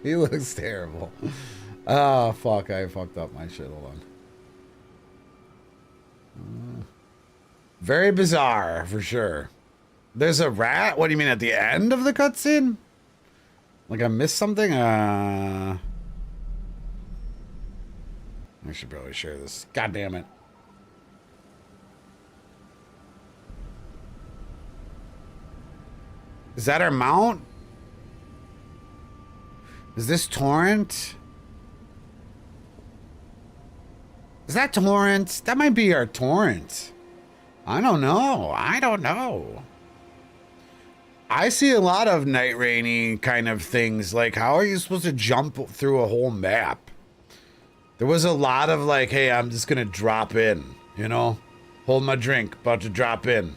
Speaker 1: He looks terrible. Oh, fuck. I fucked up my shit. Hold on. Very bizarre, for sure. There's a rat? What do you mean, at the end of the cutscene? Like I missed something? I should probably share this. God damn it. Is that our mount? Is this Torrent? Is that Torrent? That might be our Torrent. I don't know. I don't know. I see a lot of Night Rainy kind of things. Like, how are you supposed to jump through a whole map? There was a lot of like, hey, I'm just gonna drop in, you know? Hold my drink, about to drop in.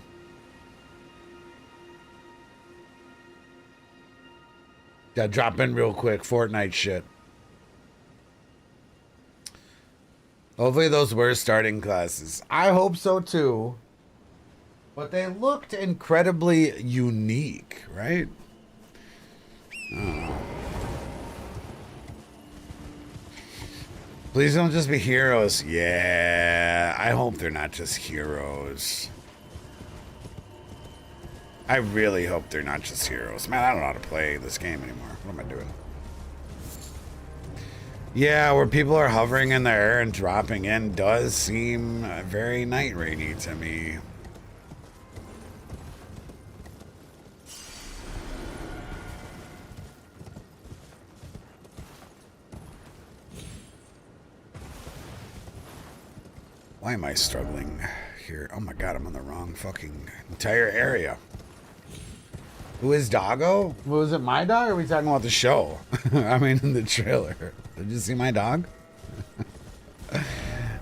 Speaker 1: Gotta drop in real quick, Fortnite shit. Hopefully those were starting classes. I hope so too. But they looked incredibly unique, right? Oh. Please don't just be heroes. Yeah, I hope they're not just heroes. I really hope they're not just heroes. Man, I don't know how to play this game anymore. What am I doing? Yeah, where people are hovering in the air and dropping in does seem very night rainy to me. Why am I struggling here? Oh my god, I'm on the wrong fucking entire area. Who is Doggo? Was it my dog or are we talking about the show? I mean, in the trailer. Did you see my dog?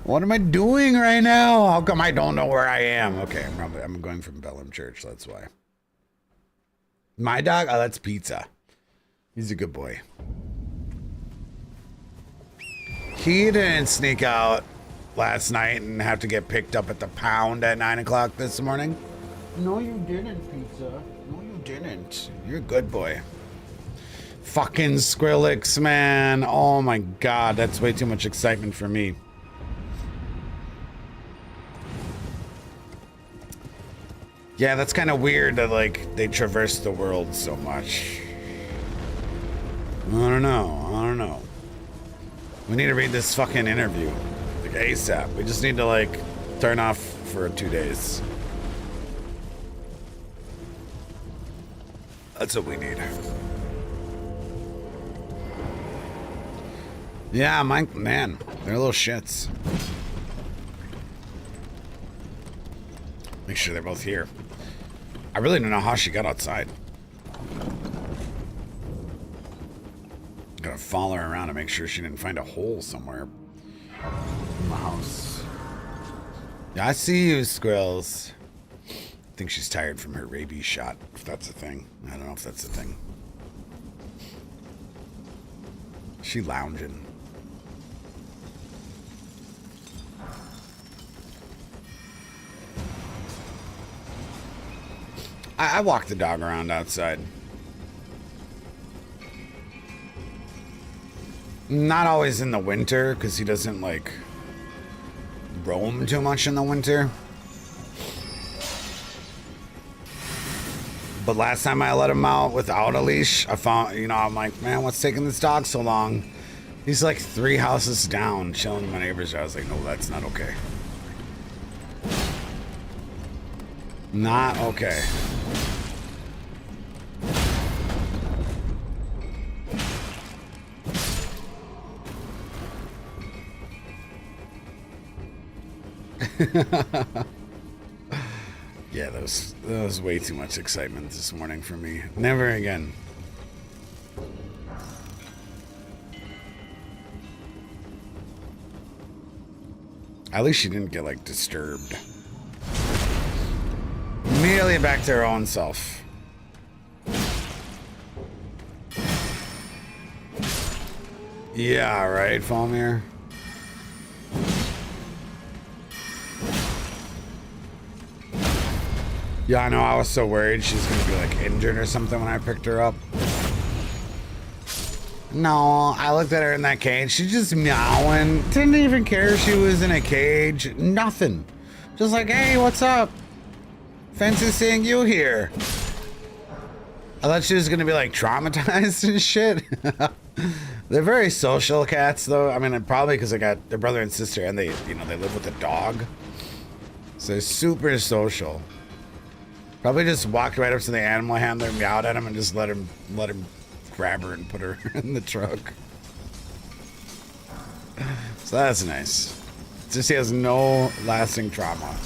Speaker 1: What am I doing right now? How come I don't know where I am? Okay, I'm going from Bellum Church, that's why. My dog? Oh, that's Pizza. He's a good boy. He didn't sneak out last night and have to get picked up at the pound at 9 o'clock this morning. No, you didn't, Pizza. No, you didn't. You're a good boy. Fucking Skrillex, man. Oh my god, that's way too much excitement for me. Yeah, that's kind of weird that, like, they traverse the world so much. I don't know. We need to read this fucking interview. Like, ASAP. We just need to, like, turn off for 2 days. That's what we need. Yeah, man, they're little shits. Make sure they're both here. I really don't know how she got outside. Gotta follow her around to make sure she didn't find a hole somewhere in the house. Yeah, I see you, Squirrels. I think she's tired from her rabies shot, if that's a thing. I don't know if that's a thing. She lounging. I walk the dog around outside. Not always in the winter, because he doesn't, like, roam too much in the winter. But last time I let him out without a leash, I found, you know, I'm like, man, what's taking this dog so long? He's like 3 houses down, chilling in my neighbor's house. I was like, no, that's not okay. Not okay. Yeah, that was way too much excitement this morning for me. Never again. At least she didn't get, like, disturbed. Immediately back to her own self. Yeah, right, Falmir? Yeah, I know, I was so worried she's gonna be, like, injured or something when I picked her up. No, I looked at her in that cage. She's just meowing. Didn't even care she was in a cage. Nothing. Just like, hey, what's up? Fancy seeing you here. I thought she was gonna be, like, traumatized and shit. They're very social cats, though. I mean, probably because I got their brother and sister, and they, you know, they live with a dog. So they're super social. Probably just walked right up to the animal handler, meowed at him, and just let him grab her and put her in the truck. So that's nice. Just he has no lasting trauma.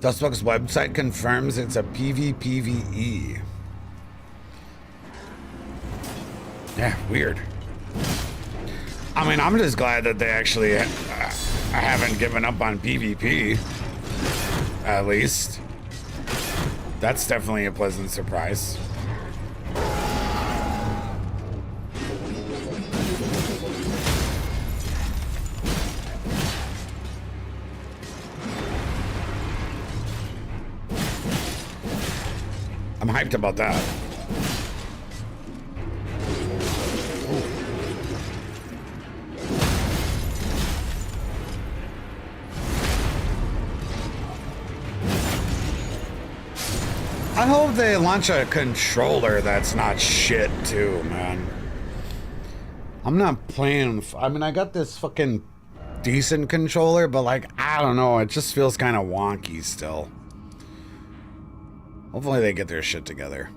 Speaker 1: Dustbug's website confirms it's a PvPvE. Yeah, weird. I mean, I'm just glad that they actually haven't given up on PvP. At least. That's definitely a pleasant surprise. I'm hyped about that. I hope they launch a controller that's not shit too, man. I'm not playing. I mean, I got this fucking decent controller, but like, I don't know. It just feels kind of wonky still. Hopefully they get their shit together.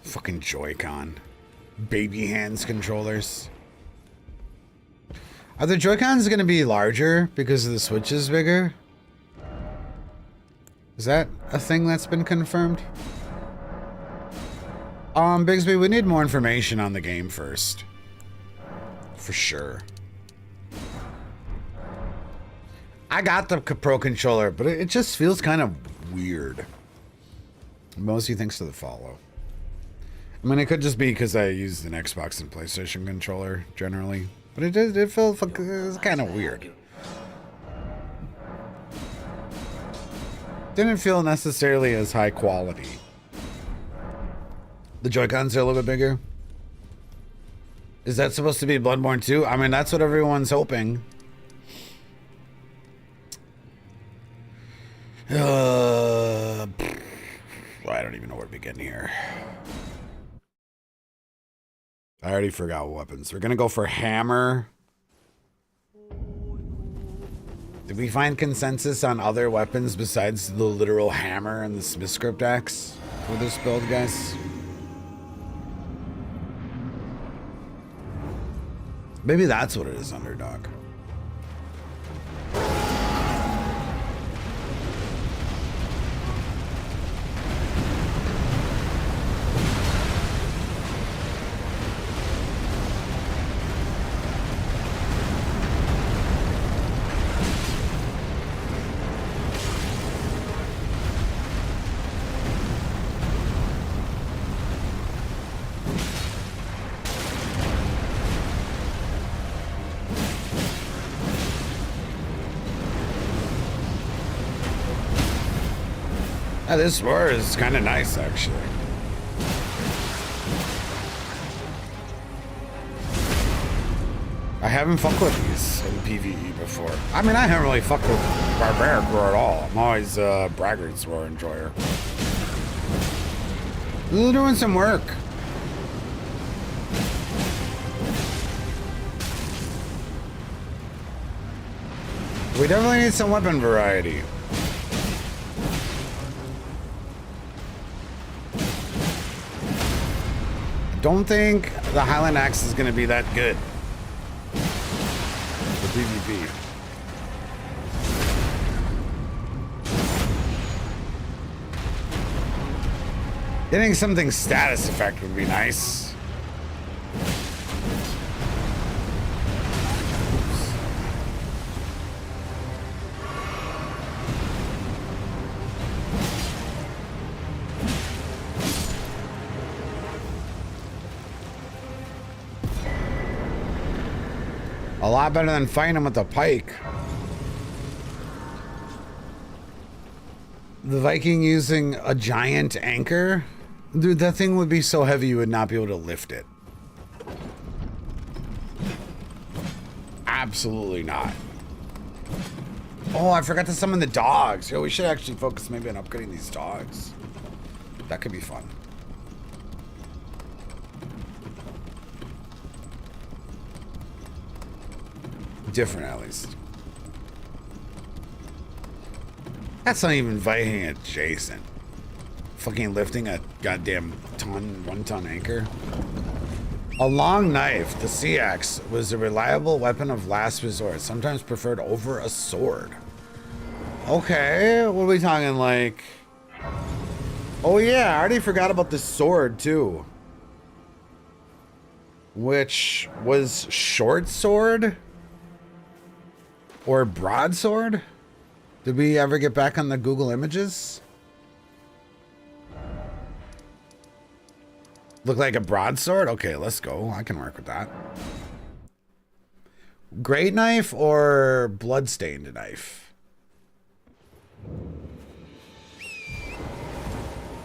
Speaker 1: Fucking Joy-Con. Baby hands controllers. Are the Joy-Cons going to be larger because the Switch is bigger? Is that a thing that's been confirmed? Bigsby, we need more information on the game first. For sure. I got the Pro controller, but it just feels kind of weird. Mostly thanks to the follow. I mean, it could just be because I used an Xbox and PlayStation controller generally. But it felt it was kind of weird. Didn't feel necessarily as high quality. The Joy-Cons are a little bit bigger. Is that supposed to be Bloodborne 2? I mean, that's what everyone's hoping. I don't even know where to begin here. I already forgot what weapons. We're gonna go for hammer. Did we find consensus on other weapons besides the literal hammer and the Smith Script axe for this build, guys? Maybe that's what it is, Underdog. Yeah, this war is kind of nice, actually. I haven't fucked with these in PvE before. I mean, I haven't really fucked with Barbaric Roar at all. I'm always Braggart's Roar enjoyer. They're doing some work. We definitely need some weapon variety. Don't think the Highland Axe is going to be that good for PvP. Getting something status effect would be nice. A lot better than fighting him with a pike. The Viking using a giant anchor? Dude, that thing would be so heavy you would not be able to lift it. Absolutely not. Oh, I forgot to summon the dogs. Yo, we should actually focus maybe on upgrading these dogs. That could be fun. Different, at least. That's not even Viking adjacent. Fucking lifting a goddamn one-ton anchor. A long knife, the sea axe, was a reliable weapon of last resort, sometimes preferred over a sword. Okay, what are we talking, like? Oh yeah, I already forgot about the sword too. Which was short sword? Or broadsword? Did we ever get back on the Google images? Look like a broadsword? Okay, let's go. I can work with that. Great knife or bloodstained knife?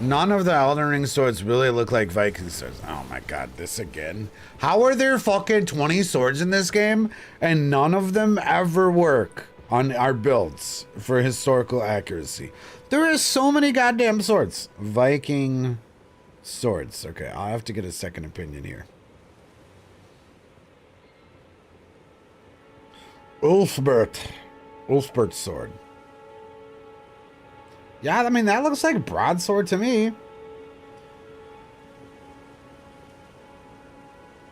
Speaker 1: None of the Elden Ring swords really look like Viking swords. Oh my god, this again. How are there fucking 20 swords in this game and none of them ever work on our builds for historical accuracy? There are so many goddamn swords. Viking swords. Okay, I'll have to get a second opinion here. Ulfbert's sword. Yeah, I mean, that looks like broadsword to me.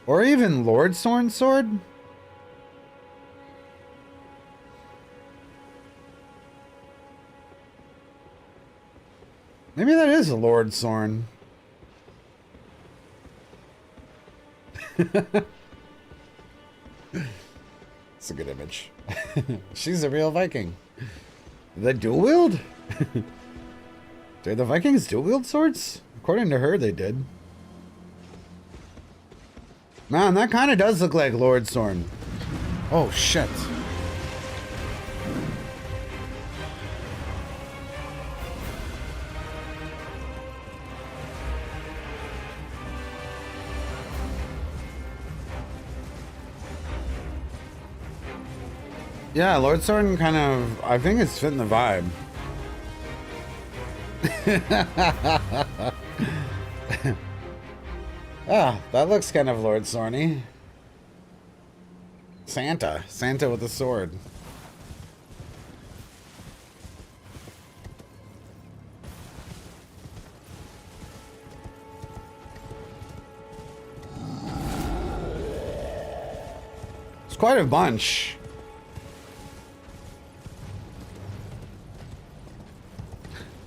Speaker 1: Or even Lord Sorn's sword. Maybe that is a Lord Sorn. It's a good image. She's a real Viking. The dual wield? Did the Vikings dual wield swords? According to her, they did. Man, that kind of does look like Lord Sorn. Oh, shit. Yeah, Lord Sorn kind of, I think it's fitting the vibe. Ah, that looks kind of Lord Sorny. Santa with a sword. It's quite a bunch.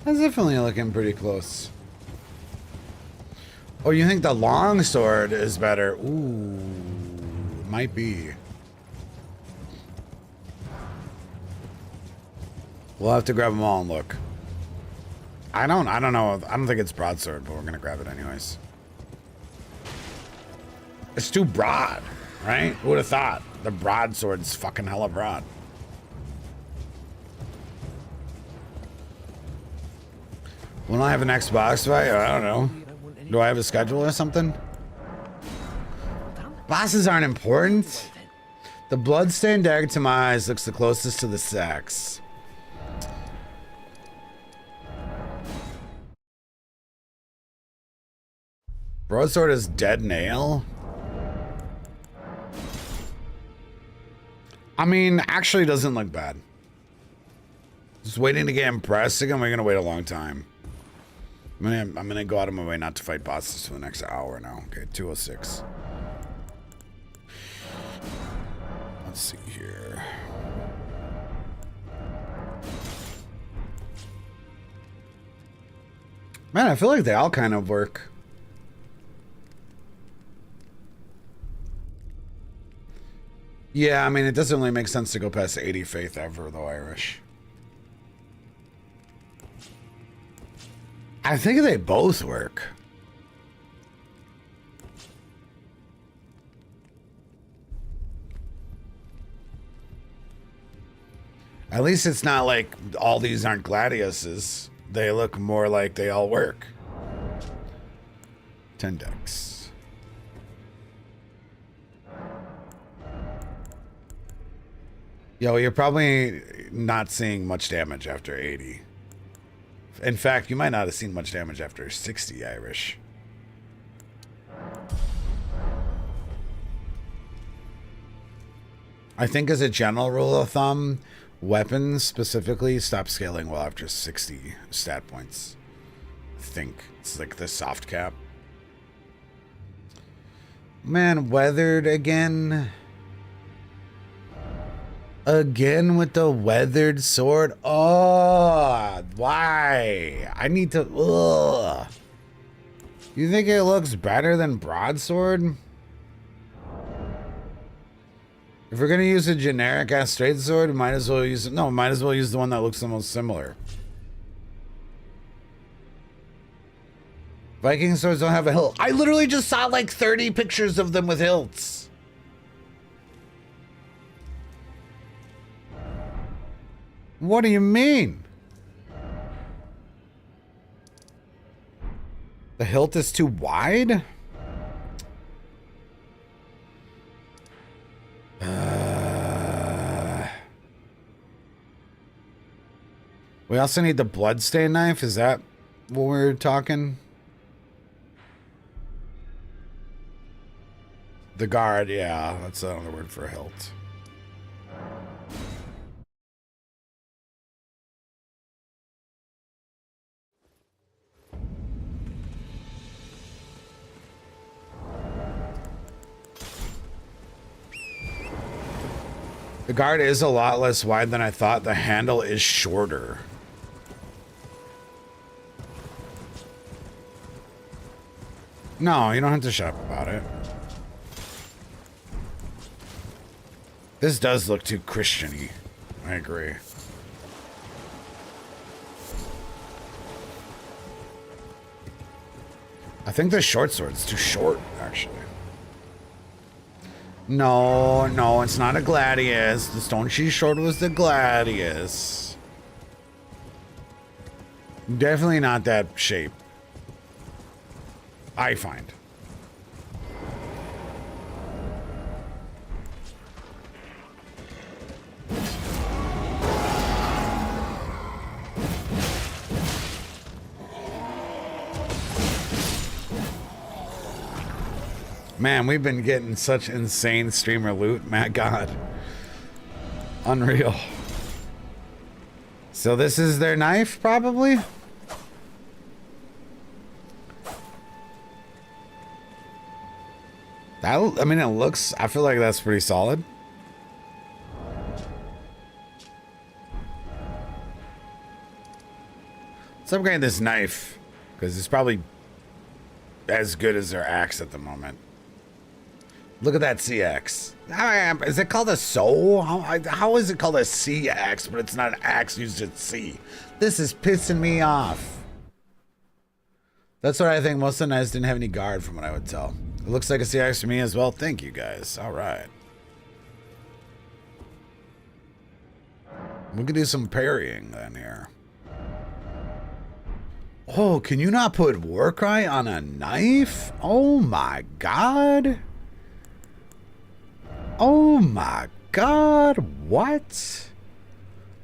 Speaker 1: That's definitely looking pretty close. Oh, you think the long sword is better? Ooh, might be. We'll have to grab them all and look. I don't know. I don't think it's broadsword, but we're gonna grab it anyways. It's too broad, right? Who would have thought? The broadsword's fucking hella broad. When I have an Xbox fight, I don't know. Do I have a schedule or something? Bosses aren't important. The bloodstained dagger to my eyes looks the closest to the sex. Broadsword is dead nail. I mean, actually doesn't look bad. Just waiting to get impressed again. We're gonna wait a long time. I'm gonna go out of my way not to fight bosses for the next hour now. Okay, 206. Let's see here. Man, I feel like they all kind of work. Yeah, I mean, it doesn't really make sense to go past 80 faith ever, though, Irish. I think they both work. At least it's not like all these aren't gladiuses. They look more like they all work. 10 decks. Yo, you're probably not seeing much damage after 80. In fact, you might not have seen much damage after 60, Irish. I think as a general rule of thumb, weapons specifically stop scaling well after 60 stat points. I think it's like the soft cap. Man, weathered again. Again with the weathered sword. Oh, why? I need to. Ugh. You think it looks better than broadsword? If we're gonna use a generic ass straight sword, we might as well use it. No, might as well use the one that looks the most similar. Viking swords don't have a hilt. I literally just saw like 30 pictures of them with hilts. What do you mean? The hilt is too wide? We also need the bloodstain knife. Is that what we're talking? The guard, yeah. That's another word for a hilt. The guard is a lot less wide than I thought. The handle is shorter. No, you don't have to shut up about it. This does look too Christian-y. I agree. I think the short sword's too short, actually. No, no, it's not a gladius. The stone she's short was the gladius. Definitely not that shape. I find. Man, we've been getting such insane streamer loot. My God. Unreal. So this is their knife, probably? I mean, it looks... I feel like that's pretty solid. Let's upgrade this knife, because it's probably as good as their axe at the moment. Look at that CX. Is it called a SO? How is it called a CX, but it's not an axe used at C? This is pissing me off. That's what I think. Most of the knives didn't have any guard from what I would tell. It looks like a CX for me as well. Thank you, guys. All right. We can do some parrying then here. Oh, can you not put Warcry on a knife? Oh my God. Oh my God. What?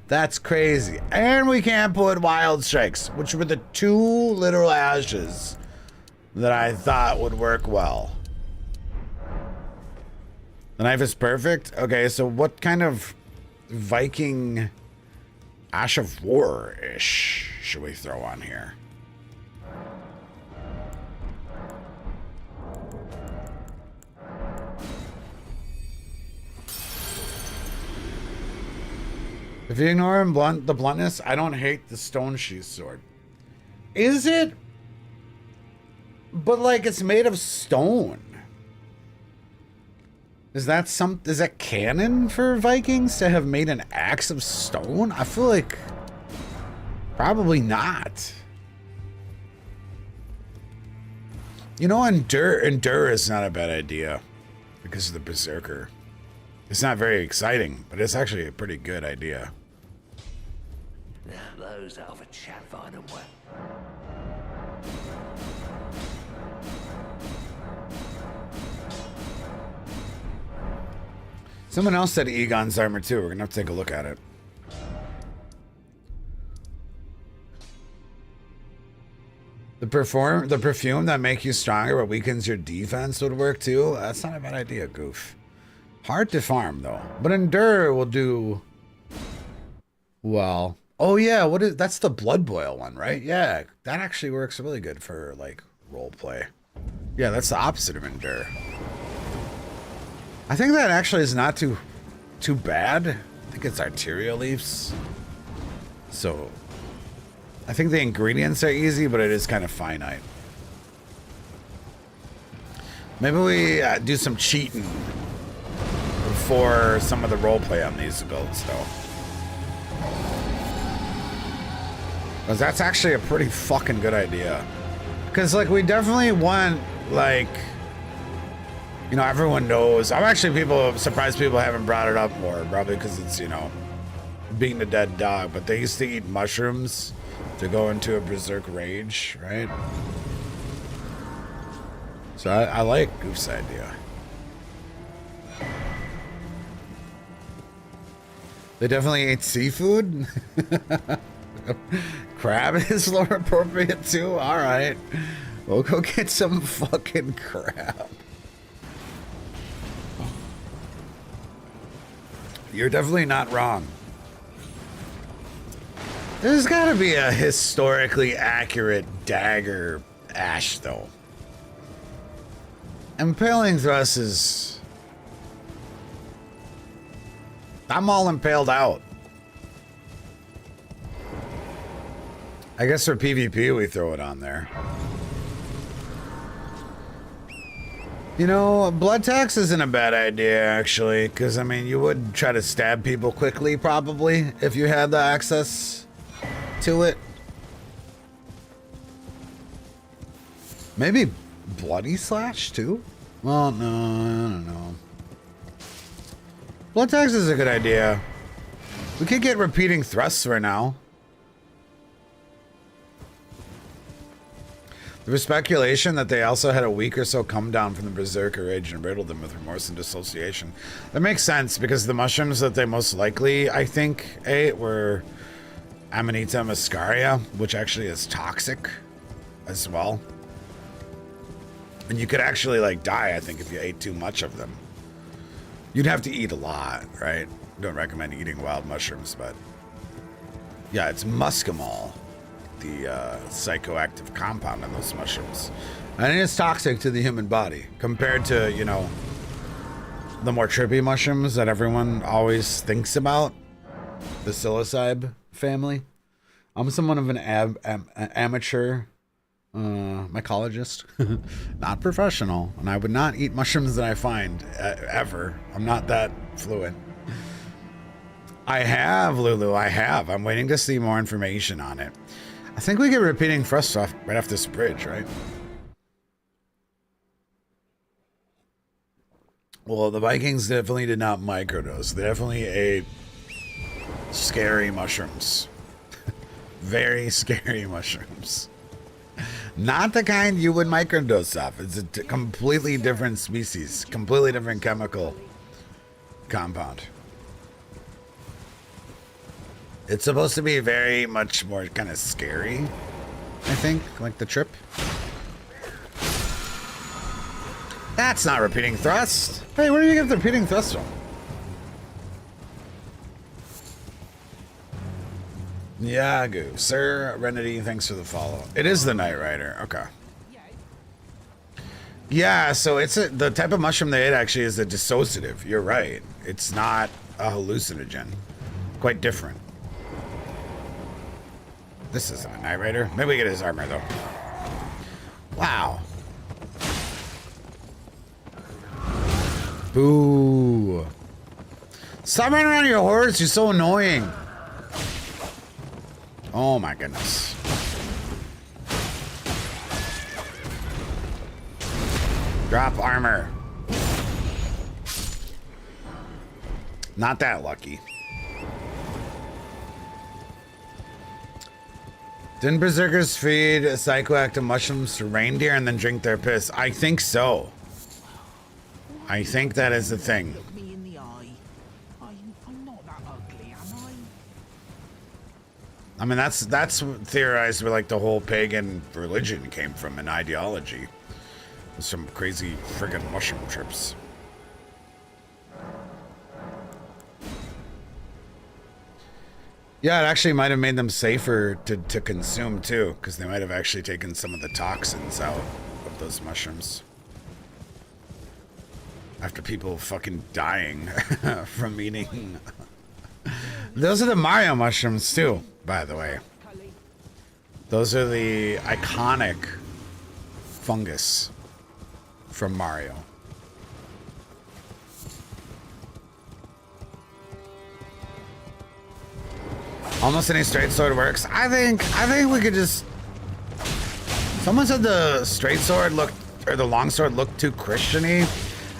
Speaker 1: That's crazy. And we can't put Wild Strikes, which were the two literal ashes that I thought would work well. The knife is perfect. Okay, so what kind of Viking Ash of War-ish should we throw on here? If you ignore the bluntness, I don't hate the stone sheath sword. Is it? But like it's made of stone. Is that canon for Vikings to have made an axe of stone? I feel like probably not. You know, endure is not a bad idea because of the berserker. It's not very exciting, but it's actually a pretty good idea.
Speaker 2: Those other chat find them well.
Speaker 1: Someone else said Egon's armor too. We're gonna have to take a look at it. The perfume that makes you stronger but weakens your defense would work too. That's not a bad idea, Goof. Hard to farm though, but endure will do well. Oh yeah, that's the blood boil one, right? Yeah, that actually works really good for like role play. Yeah, that's the opposite of endure. I think that actually is not too bad. I think it's arterial leaves. So I think the ingredients are easy, but it is kind of finite. Maybe we do some cheating before some of the roleplay on these builds, though. Because that's actually a pretty fucking good idea. Because, like, we definitely want, like... You know, everyone knows. I'm actually surprised people haven't brought it up more. Probably because it's, you know, beating a dead dog, but they used to eat mushrooms to go into a berserk rage, right? So I like Goof's idea. They definitely ate seafood. Crab is lore appropriate too. All right, we'll go get some fucking crab. You're definitely not wrong. There's got to be a historically accurate dagger ash, though. Impaling thrust is... I'm all impaled out. I guess for PvP we throw it on there. You know, blood tax isn't a bad idea, actually, because, I mean, you would try to stab people quickly, probably, if you had the access to it. Maybe bloody slash, too? Well, no, I don't know. Blood tax is a good idea. We could get repeating thrusts right now. There was speculation that they also had a week or so come down from the Berserker Rage and riddled them with remorse and dissociation. That makes sense because the mushrooms that they most likely, I think, ate were Amanita muscaria, which actually is toxic as well. And you could actually like die, I think, if you ate too much of them. You'd have to eat a lot, right? Don't recommend eating wild mushrooms, but yeah, it's muscimol, the psychoactive compound in those mushrooms. And it's toxic to the human body compared to, you know, the more trippy mushrooms that everyone always thinks about, the psilocybe family. I'm somewhat of an amateur mycologist, not professional, and I would not eat mushrooms that I find ever. I'm not that fluent. I have, Lulu, I have. I'm waiting to see more information on it. I think we get repeating thrust off right off this bridge, right? Well, the Vikings definitely did not microdose. They definitely ate scary mushrooms. Very scary mushrooms. Not the kind you would microdose off. It's a completely different species, completely different chemical compound. It's supposed to be very much more kind of scary, I think, like the trip. That's not repeating thrust. Hey, where do you get the repeating thrust from? Yagu, Sir Renedy, thanks for the follow. It is the Night Rider. Okay. Yeah, so it's the type of mushroom they ate actually is a dissociative. You're right. It's not a hallucinogen. Quite different. This isn't a Night Rider. Maybe we get his armor though. Wow. Boo. Stop running around your horse. You're so annoying. Oh my goodness. Drop armor. Not that lucky. Didn't berserkers feed psychoactive mushrooms to reindeer and then drink their piss? I think so. I think that is the thing.
Speaker 2: Look me in the eye. I'm not that ugly, am I?
Speaker 1: I mean, that's theorized where like the whole pagan religion came from, an ideology. Some crazy friggin' mushroom trips. Yeah, it actually might have made them safer to consume too, because they might have actually taken some of the toxins out of those mushrooms. After people fucking dying from eating. Those are the Mario mushrooms too, by the way. Those are the iconic fungus from Mario. Almost any straight sword works. I think we could just... Someone said the straight sword looked, or the long sword looked too Christian-y.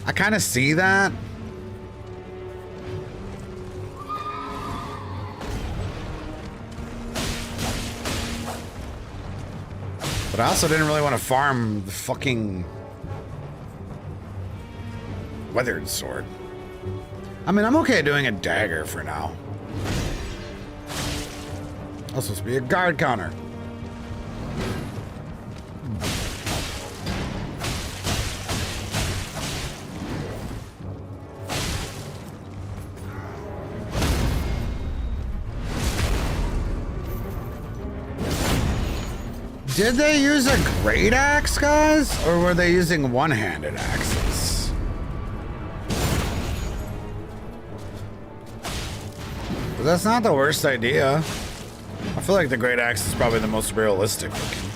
Speaker 1: I kind of see that. But I also didn't really want to farm the fucking weathered sword. I mean, I'm okay doing a dagger for now. That's supposed to be a guard counter. Did they use a great axe, guys? Or were they using one-handed axes? But that's not the worst idea. I feel like the great axe is probably the most realistic looking.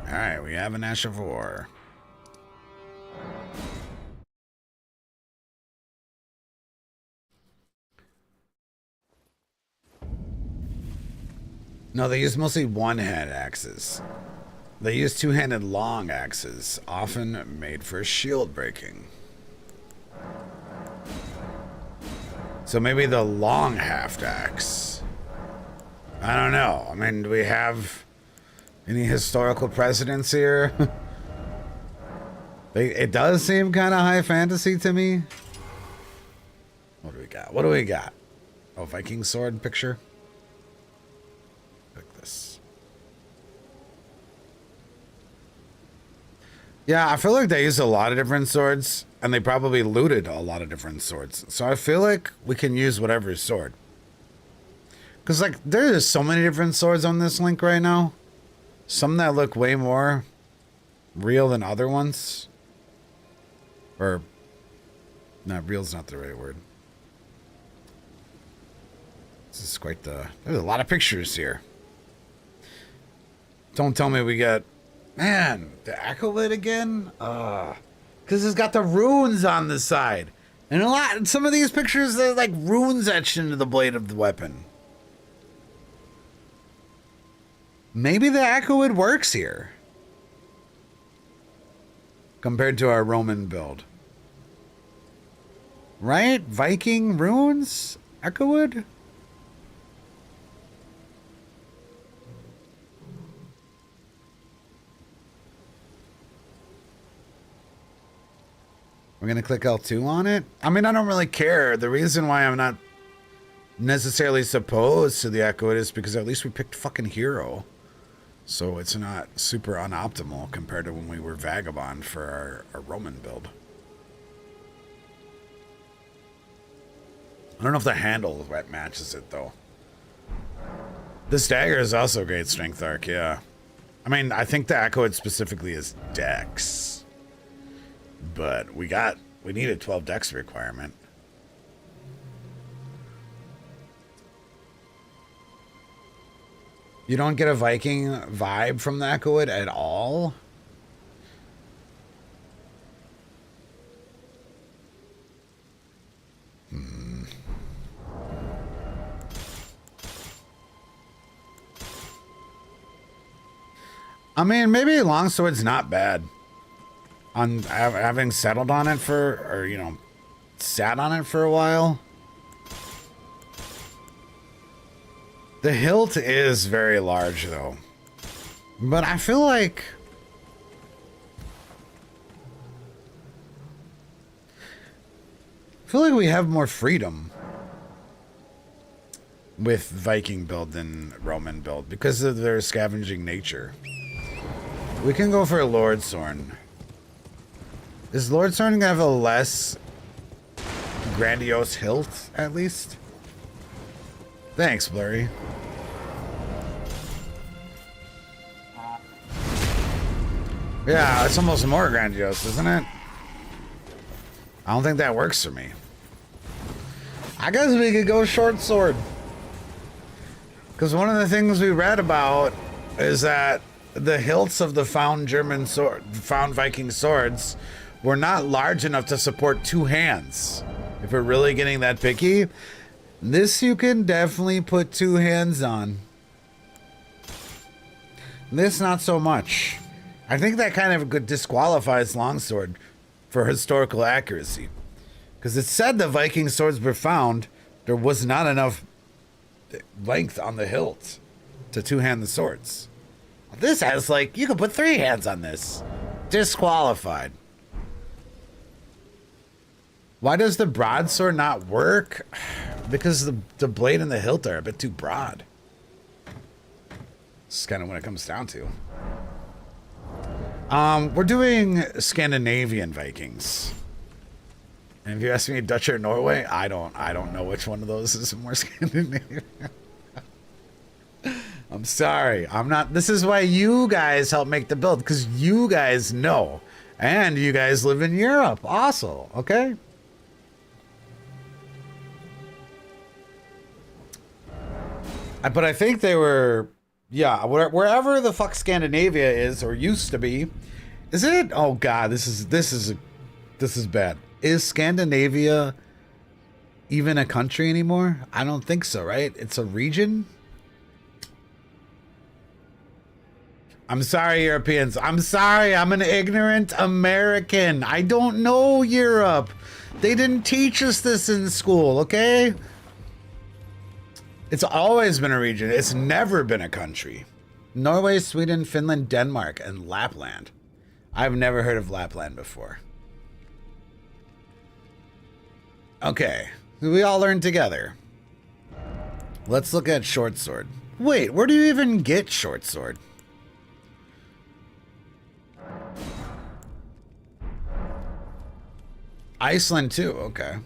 Speaker 1: Alright, we have an Ash of War. No, they use mostly one-hand axes. They use two-handed long axes, often made for shield breaking. So maybe the long haft axe. I don't know. I mean, do we have any historical precedents here? It does seem kind of high fantasy to me. What do we got? What do we got? Oh, Viking sword picture. Like this. Yeah, I feel like they used a lot of different swords, and they probably looted a lot of different swords. So I feel like we can use whatever sword. Because, like, there's so many different swords on this link right now. Some that look way more real than other ones. Or, no, real's not the right word. This is quite the... There's a lot of pictures here. Don't tell me we got... Man, the acolyte again? Because it's got the runes on the side. And some of these pictures, they're like runes etched into the blade of the weapon. Maybe the acolyte works here. Compared to our Roman build. Right? Viking runes? Acolyte? We're going to click L2 on it. I mean, I don't really care. The reason why I'm not necessarily opposed to the acolyte is because at least we picked fucking hero. So it's not super unoptimal compared to when we were vagabond for our Roman build. I don't know if the handle matches it though. This dagger is also great strength arc, yeah. I mean, I think the acolyte specifically is dex. But we need a 12 dex requirement. You don't get a Viking vibe from the acolyte at all? I mean, maybe longsword's not bad. On having settled on it sat on it for a while. The hilt is very large though. But I feel like we have more freedom with Viking build than Roman build because of their scavenging nature. We can go for a Lordsorn. Is Lordsorn gonna have a less grandiose hilt, at least? Thanks, Blurry. Yeah, it's almost more grandiose, isn't it? I don't think that works for me. I guess we could go short sword. Because one of the things we read about is that the hilts of the found Viking swords were not large enough to support two hands. If we're really getting that picky, this you can definitely put two hands on. This not so much. I think that kind of disqualifies longsword for historical accuracy. Because it said the Viking swords were found. There was not enough length on the hilt to two-hand the swords. This has, like, you can put 3 hands on this. Disqualified. Why does the broadsword not work? Because the blade and the hilt are a bit too broad. This is kind of what it comes down to. We're doing Scandinavian Vikings. And if you ask me Dutch or Norway, I don't know which one of those is more Scandinavian. I'm sorry. I'm not. This is why you guys help make the build, because you guys know. And you guys live in Europe also, okay? But I think they were, yeah, wherever the fuck Scandinavia is or used to be. Is it? Oh god, this is bad. Is Scandinavia even a country anymore? I don't think so, right? It's a region? I'm sorry, Europeans. I'm sorry. I'm an ignorant American. I don't know Europe. They didn't teach us this in school, okay? It's always been a region. It's never been a country. Norway, Sweden, Finland, Denmark, and Lapland. I've never heard of Lapland before. Okay, we all learned together. Let's look at short sword. Wait, where do you even get short sword? Iceland too, okay.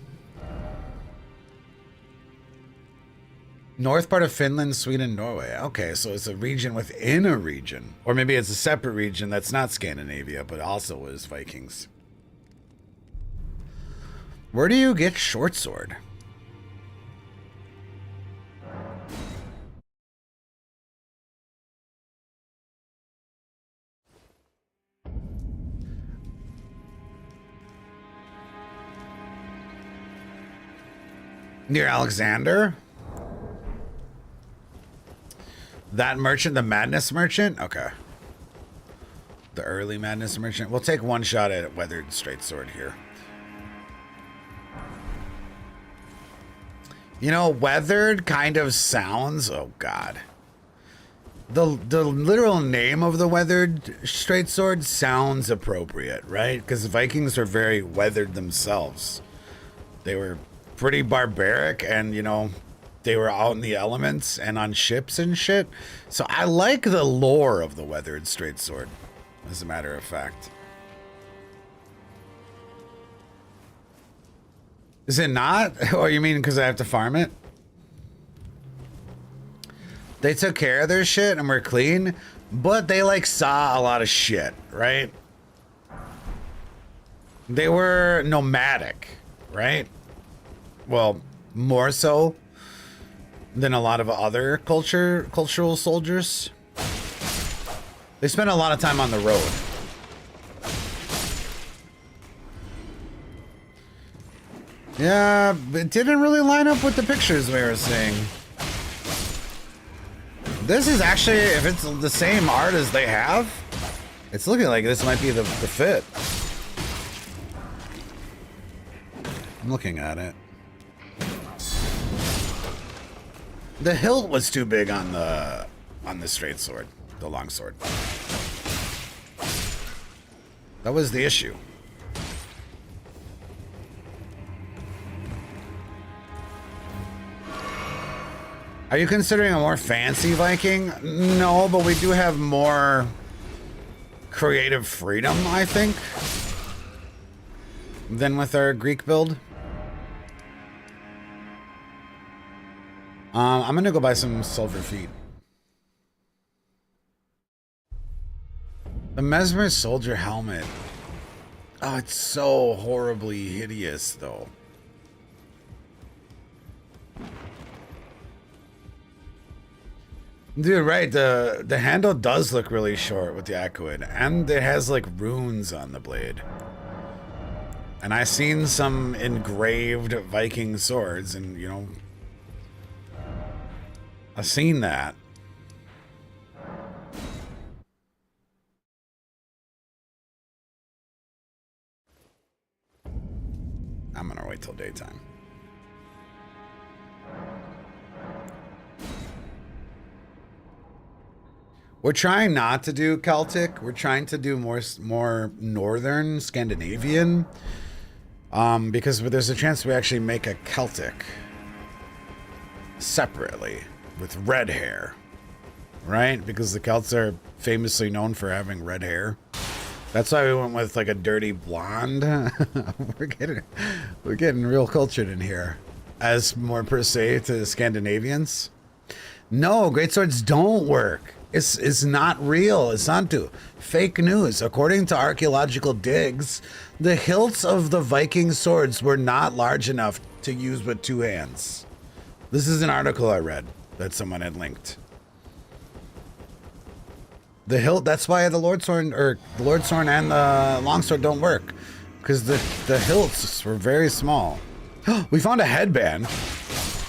Speaker 1: North part of Finland, Sweden, Norway. Okay, so it's a region within a region. Or maybe it's a separate region that's not Scandinavia, but also was Vikings. Where do you get short sword? Near Alexander? That merchant, the Madness Merchant? Okay. The early Madness Merchant. We'll take one shot at Weathered Straight Sword here. You know, Weathered kind of sounds... Oh, God. The literal name of the Weathered Straight Sword sounds appropriate, right? Because Vikings are very weathered themselves. They were pretty barbaric and, you know... They were out in the elements and on ships and shit. So I like the lore of the Weathered Straight Sword, as a matter of fact. Is it not? Or you mean because I have to farm it? They took care of their shit and were clean, but they like saw a lot of shit, right? They were nomadic, right? Well, more so than a lot of other cultural soldiers. They spent a lot of time on the road. Yeah, it didn't really line up with the pictures we were seeing. This is actually, if it's the same art as they have, it's looking like this might be the fit. I'm looking at it. The hilt was too big on the straight sword, the long sword. That was the issue. Are you considering a more fancy Viking? No, but we do have more creative freedom, I think, than with our Greek build. I'm gonna go buy some silver feet. The Mesmer soldier helmet. Oh, it's so horribly hideous, though. Dude, right, the handle does look really short with the Aquid, and it has like runes on the blade. And I've seen some engraved Viking swords, and you know, I've seen that. I'm gonna wait till daytime. We're trying not to do Celtic. We're trying to do more northern Scandinavian, because there's a chance we actually make a Celtic separately with red hair, right? Because the Celts are famously known for having red hair. That's why we went with like a dirty blonde. we're getting real cultured in here, as more per se to the Scandinavians. No, greatswords don't work. It's not real. It's not fake news. According to archaeological digs, the hilts of the Viking swords were not large enough to use with two hands. This is an article I read that someone had linked. The hilt, that's why the Lord Sword and the Longsword don't work, because the hilts were very small. We found a headband.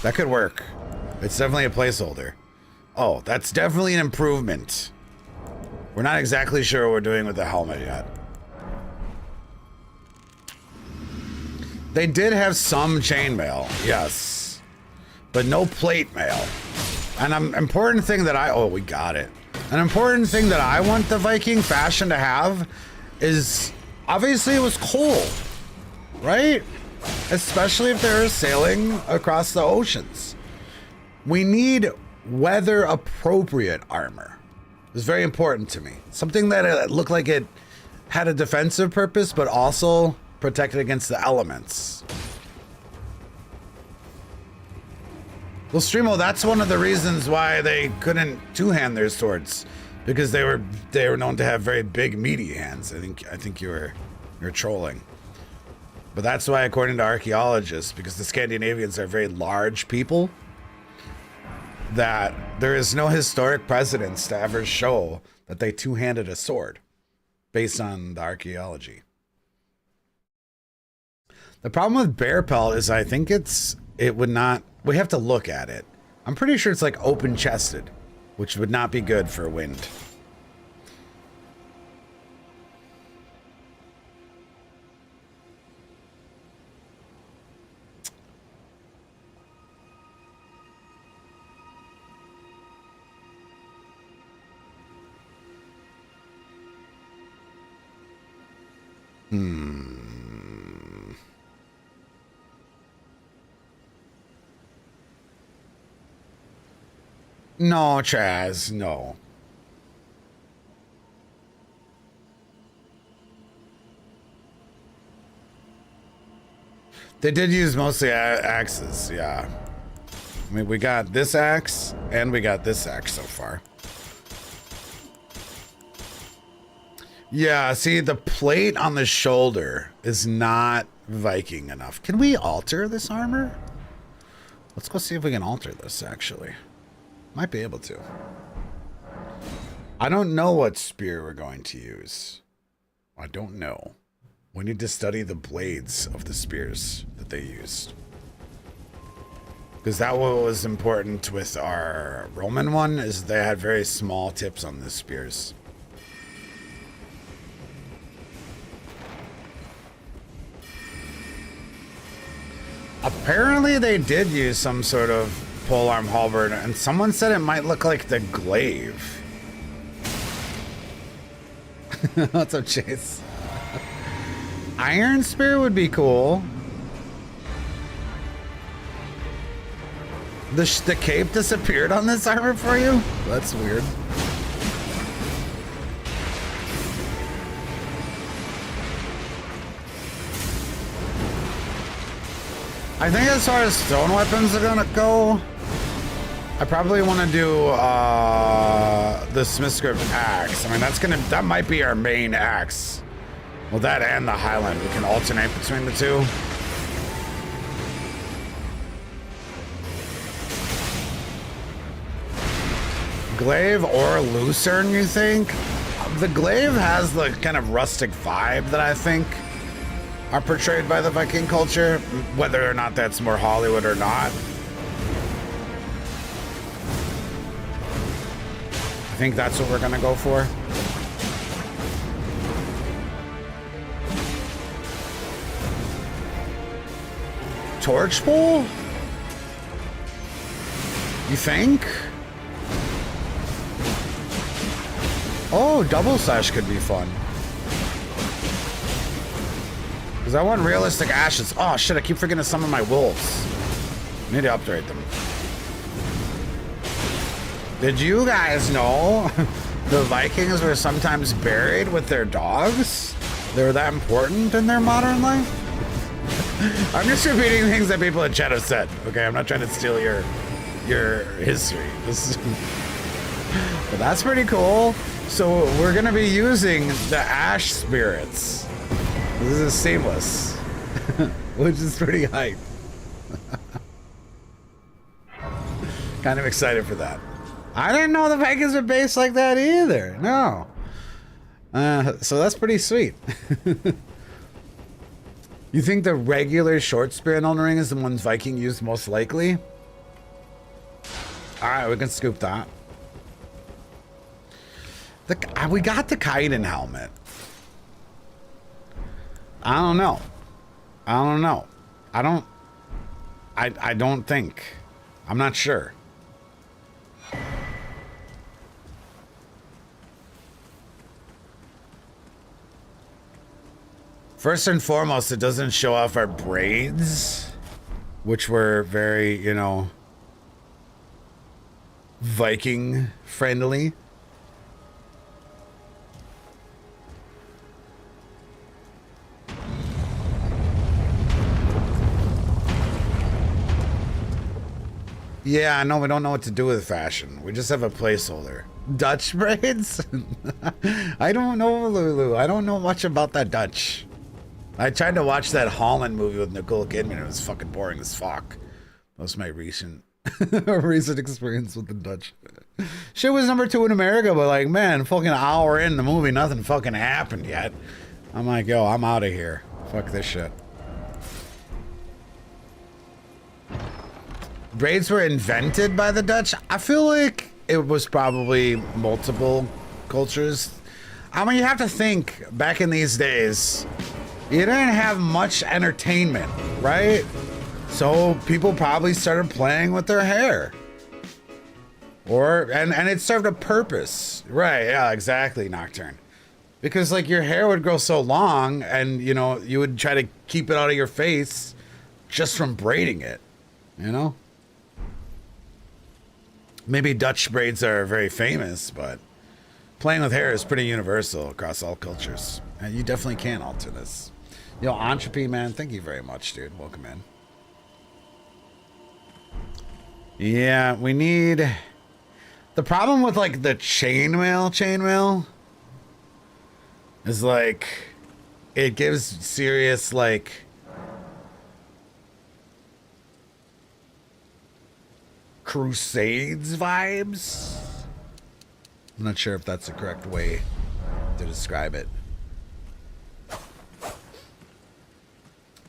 Speaker 1: That could work. It's definitely a placeholder. Oh, that's definitely an improvement. We're not exactly sure what we're doing with the helmet yet. They did have some chainmail, yes, but no plate mail. And an important thing that we got it. An important thing that I want the Viking fashion to have is, obviously it was cold, right? Especially if they're sailing across the oceans. We need weather appropriate armor. It's very important to me. Something that looked like it had a defensive purpose, but also protected against the elements. Well, Streamo, that's one of the reasons why they couldn't two-hand their swords, because they were known to have very big, meaty hands. I think you're trolling. But that's why, according to archaeologists, because the Scandinavians are very large people, that there is no historic precedence to ever show that they two-handed a sword based on the archaeology. The problem with bear pelt is I think it would not, we have to look at it. I'm pretty sure it's like open chested, which would not be good for wind. No, Chaz, no. They did use mostly axes, yeah. I mean, we got this axe and we got this axe so far. Yeah, see, the plate on the shoulder is not Viking enough. Can we alter this armor? Let's go see if we can alter this, actually. Might be able to. I don't know what spear we're going to use. I don't know. We need to study the blades of the spears that they used. Because that was important with our Roman one, is they had very small tips on the spears. Apparently they did use some sort of polearm halberd, and someone said it might look like the glaive. What's up, Chase? Iron spear would be cool. The cape disappeared on this armor for you? That's weird. I think as far as stone weapons are gonna go, I probably want to do the Smithscript axe. I mean, that might be our main axe. Well, that and the Highland, we can alternate between the two. Glaive or lucerne, you think? The glaive has the kind of rustic vibe that I think are portrayed by the Viking culture, whether or not that's more Hollywood or not. I think that's what we're gonna go for. torch bowl? You think? Oh, double slash could be fun. Because I want realistic ashes. Oh shit, I keep forgetting to summon my wolves. I need to upgrade them. Did you guys know the Vikings were sometimes buried with their dogs? They were that important in their modern life? I'm just repeating things that people in chat have said. Okay, I'm not trying to steal your history. This is but that's pretty cool. So we're gonna be using the ash spirits. This is seamless, which is pretty hype. Kind of excited for that. I didn't know the Vikings were based like that either. No. So that's pretty sweet. You think the regular short spear in Elden Ring is the ones Viking used most likely? Alright, we can scoop that. We got the Kaiden helmet. I don't know. I don't think. I'm not sure. First and foremost, it doesn't show off our braids, which were very, you know, Viking friendly. Yeah, I know we don't know what to do with fashion. We just have a placeholder. Dutch braids? I don't know, Lulu. I don't know much about that Dutch. I tried to watch that Holland movie with Nicole Kidman. It was fucking boring as fuck. That was my recent experience with the Dutch. Shit was #2 in America, but like, man, fucking hour in the movie, nothing fucking happened yet. I'm like, yo, I'm out of here. Fuck this shit. Braids were invented by the Dutch. I feel like it was probably multiple cultures. I mean, you have to think back in these days, you didn't have much entertainment, right? So people probably started playing with their hair. And it served a purpose. Right, yeah, exactly, Nocturne. Because like your hair would grow so long and you know, you would try to keep it out of your face just from braiding it, you know? Maybe Dutch braids are very famous, but playing with hair is pretty universal across all cultures. And you definitely can alter this. Yo, Entropy, man, thank you very much, dude. Welcome in. Yeah, we need... The problem with, like, the chainmail is, like, it gives serious, like... Crusades vibes? I'm not sure if that's the correct way to describe it.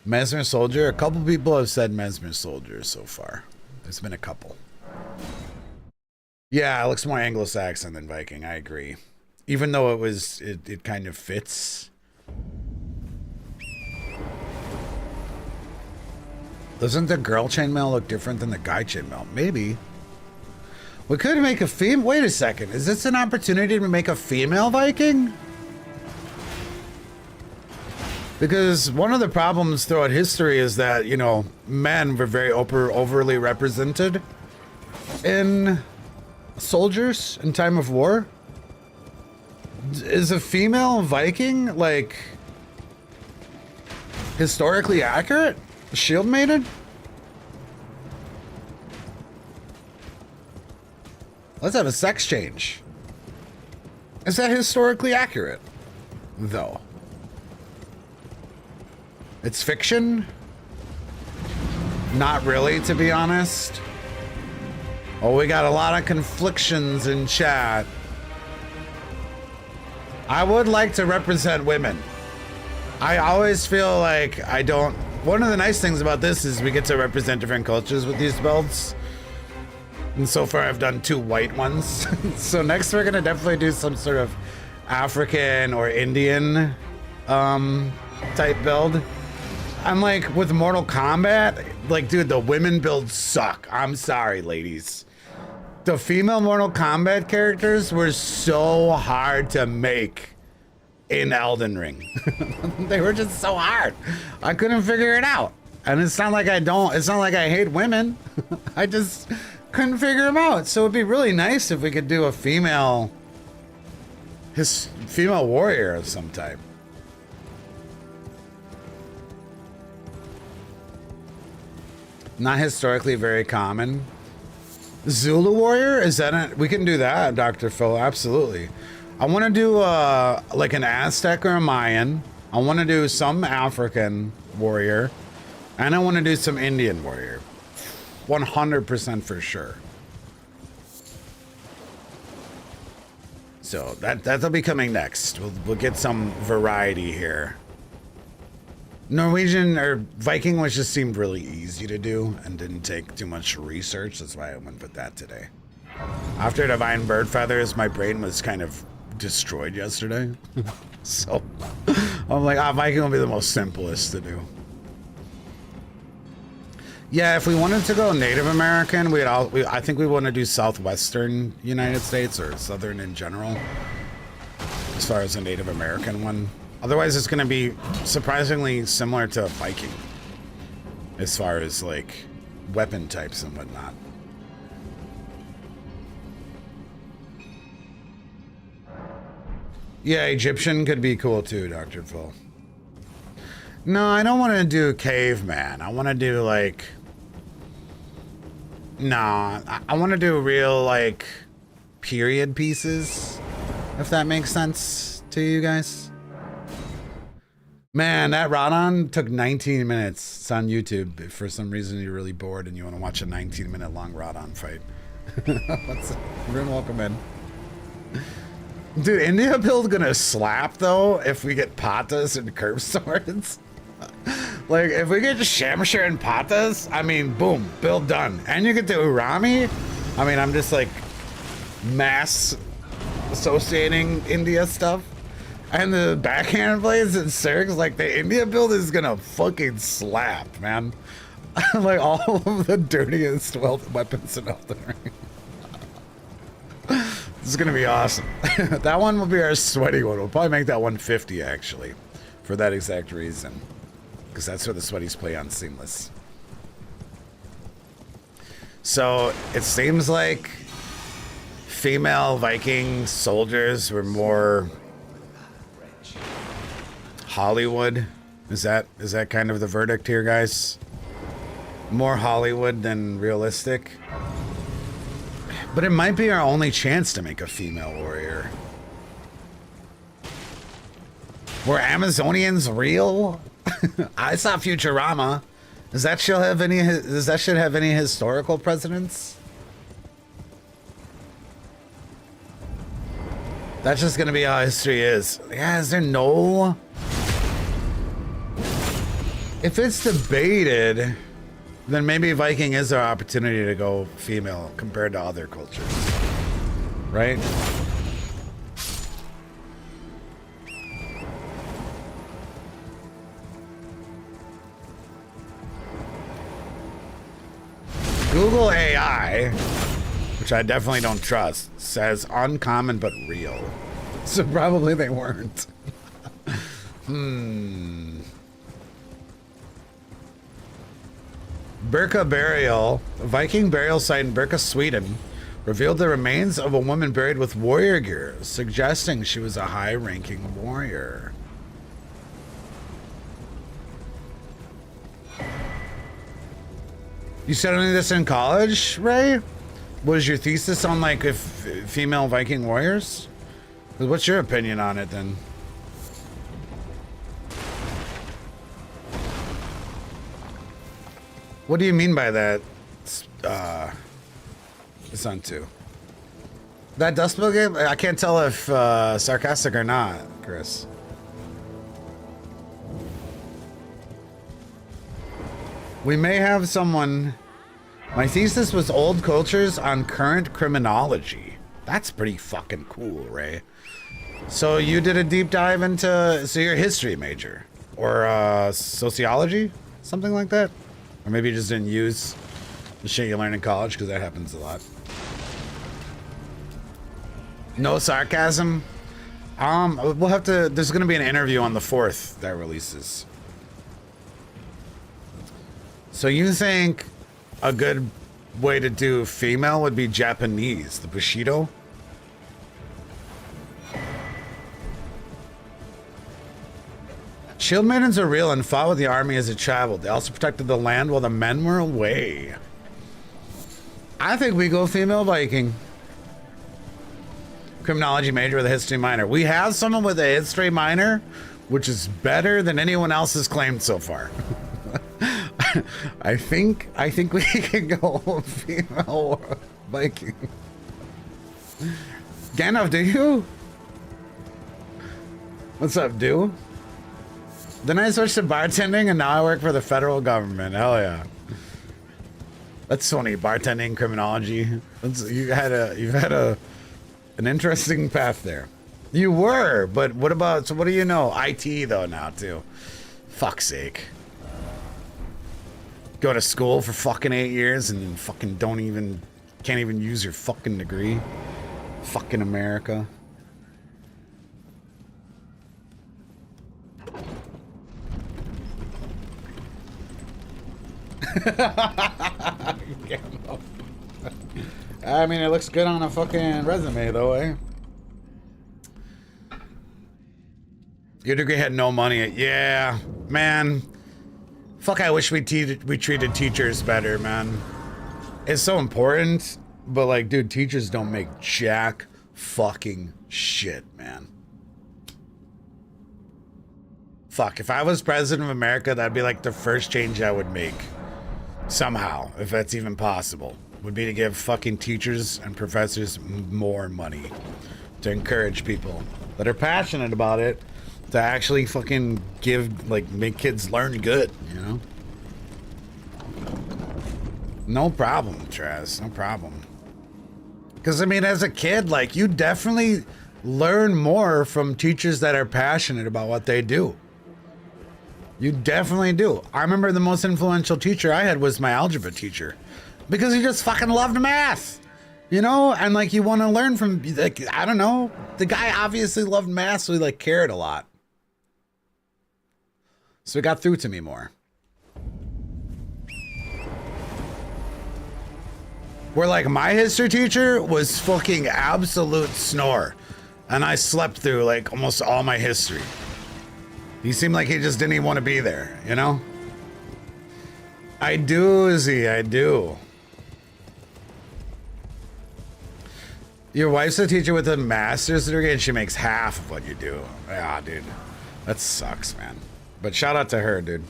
Speaker 1: Mesmer Soldier? A couple people have said Mesmer Soldier so far. There's been a couple. Yeah, it looks more Anglo-Saxon than Viking, I agree. Even though it kind of fits. Doesn't the girl chainmail look different than the guy chainmail? Maybe. We could make a female. Wait a second. Is this an opportunity to make a female Viking? Because one of the problems throughout history is that, you know, men were very overly represented in soldiers in time of war. Is a female Viking, like, historically accurate? Shield maiden? Let's have a sex change. Is that historically accurate? Though. It's fiction? Not really, to be honest. Oh, we got a lot of conflictions in chat. I would like to represent women. I always feel like I don't... One of the nice things about this is we get to represent different cultures with these belts. And so far I've done 2 white ones. So next we're gonna definitely do some sort of African or Indian type build. I'm like, with Mortal Kombat, like, dude, the women builds suck. I'm sorry, ladies. The female Mortal Kombat characters were so hard to make in Elden Ring. They were just so hard. I couldn't figure it out. And it's not like it's not like I hate women. I just couldn't figure them out. So it'd be really nice if we could do a female warrior of some type. Not historically very common. Zulu warrior, is that it? We can do that, Dr. Phil, absolutely. I want to do like an Aztec or a Mayan. I want to do some African warrior, and I want to do some Indian warrior. 100% for sure. So that'll be coming next. We'll get some variety here. Norwegian or Viking was just seemed really easy to do and didn't take too much research. That's why I went with that today. After Divine Bird Feathers, my brain was kind of destroyed yesterday. So I'm like, Viking will be the most simplest to do. Yeah, if we wanted to go Native American, I think we want to do Southwestern United States or Southern in general, as far as a Native American one. Otherwise, it's going to be surprisingly similar to Viking, as far as like weapon types and whatnot. Yeah, Egyptian could be cool too, Dr. Phil. No, I don't want to do caveman. I want to do like... Nah, I want to do real like period pieces, if that makes sense to you guys. Man, that Radon took 19 minutes. It's on YouTube. If for some reason you're really bored and you want to watch a 19-minute long Radon fight. What's up? Everyone welcome in. Dude, India build gonna slap though if we get patas and curve swords. Like if we get Shamshir and patas, I mean, boom, build done. And you get the Urami. I mean, I'm just like mass associating India stuff. And the backhand blades and Sergs, like the India build is gonna fucking slap, man. Like all of the dirtiest weapons in Elden Ring. This is gonna be awesome. That one will be our sweaty one. We'll probably make that 150 actually, for that exact reason. Because that's where the sweaties play on Seamless. So it seems like female Viking soldiers were more Hollywood. Is that kind of the verdict here, guys? More Hollywood than realistic. But it might be our only chance to make a female warrior. Were Amazonians real? I saw Futurama. Does that shit have any historical precedence? That's just gonna be how history is. Yeah, is there no... If it's debated, then maybe Viking is our opportunity to go female compared to other cultures. Right? Google AI, which I definitely don't trust, says uncommon but real. So probably they weren't. Birka burial. A Viking burial site in Birka, Sweden, revealed the remains of a woman buried with warrior gear, suggesting she was a high-ranking warrior. You studied this in college, Ray? Was your thesis on like if female Viking warriors? What's your opinion on it then? What do you mean by that? It's on 2. That Dust Bowl game? I can't tell if sarcastic or not, Chris. We may have someone... My thesis was old cultures on current criminology. That's pretty fucking cool, Ray. So you did a deep dive into... So you're a history major. or sociology, something like that. Or maybe you just didn't use the shit you learned in college, because that happens a lot. No sarcasm. We'll have to. There's going to be an interview on the 4th that releases. So you think a good way to do female would be Japanese, the Bushido? Shield maidens are real and fought with the army as it traveled. They also protected the land while the men were away. I think we go female Viking. Criminology major with a history minor. We have someone with a history minor, which is better than anyone else has claimed so far. I think we can go female Viking. Gandalf, do you? What's up, do? Then I switched to bartending and now I work for the federal government. Hell yeah. That's funny, bartending, criminology. You've had an interesting path there. You were, but what about, so what do you know? IT though now too. Fuck's sake. Go to school for fucking 8 years and then fucking can't even use your fucking degree. Fucking America. I mean, it looks good on a fucking resume though, eh? Your degree had no money. Yeah, man. Fuck, I wish we treated teachers better, man. It's so important, but like, dude, teachers don't make jack fucking shit, man. Fuck, if I was president of America, that'd be like the first change I would make. Somehow, if that's even possible, would be to give fucking teachers and professors more money to encourage people that are passionate about it to actually fucking make kids learn good, you know? No problem, Traz, no problem. Because, I mean, as a kid, like, you definitely learn more from teachers that are passionate about what they do. You definitely do. I remember the most influential teacher I had was my algebra teacher. Because he just fucking loved math. You know? And, like, you want to learn from, like, I don't know. The guy obviously loved math, so he, like, cared a lot. So it got through to me more. Where, like, my history teacher was fucking absolute snore. And I slept through, like, almost all my history. He seemed like he just didn't even want to be there, you know? I do, Izzy, I do. Your wife's a teacher with a master's degree and she makes half of what you do. Yeah, dude. That sucks, man. But shout out to her, dude.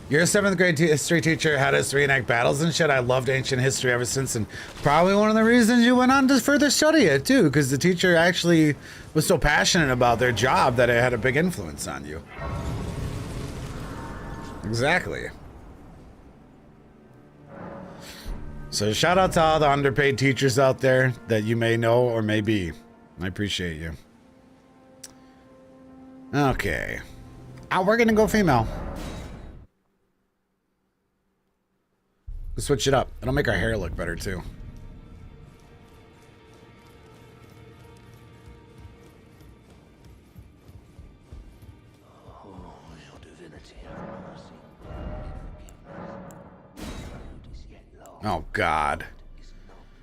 Speaker 1: Your 7th grade history teacher had us reenact battles and shit. I loved ancient history ever since, and probably one of the reasons you went on to further study it too, because the teacher actually was so passionate about their job that it had a big influence on you. Exactly. So shout out to all the underpaid teachers out there that you may know or may be. I appreciate you. Okay. We're gonna go female. Let's switch it up. It'll make our hair look better too.
Speaker 2: Oh, your divinity, have mercy.
Speaker 1: Oh God.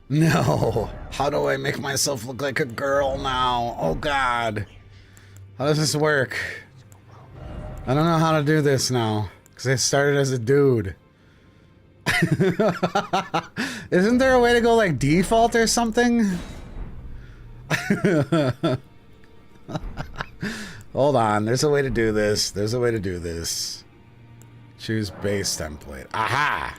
Speaker 1: No. How do I make myself look like a girl now? Oh God. How does this work? I don't know how to do this now, because I started as a dude. Isn't there a way to go like default or something? Hold on, there's a way to do this. There's a way to do this. Choose base template. Aha!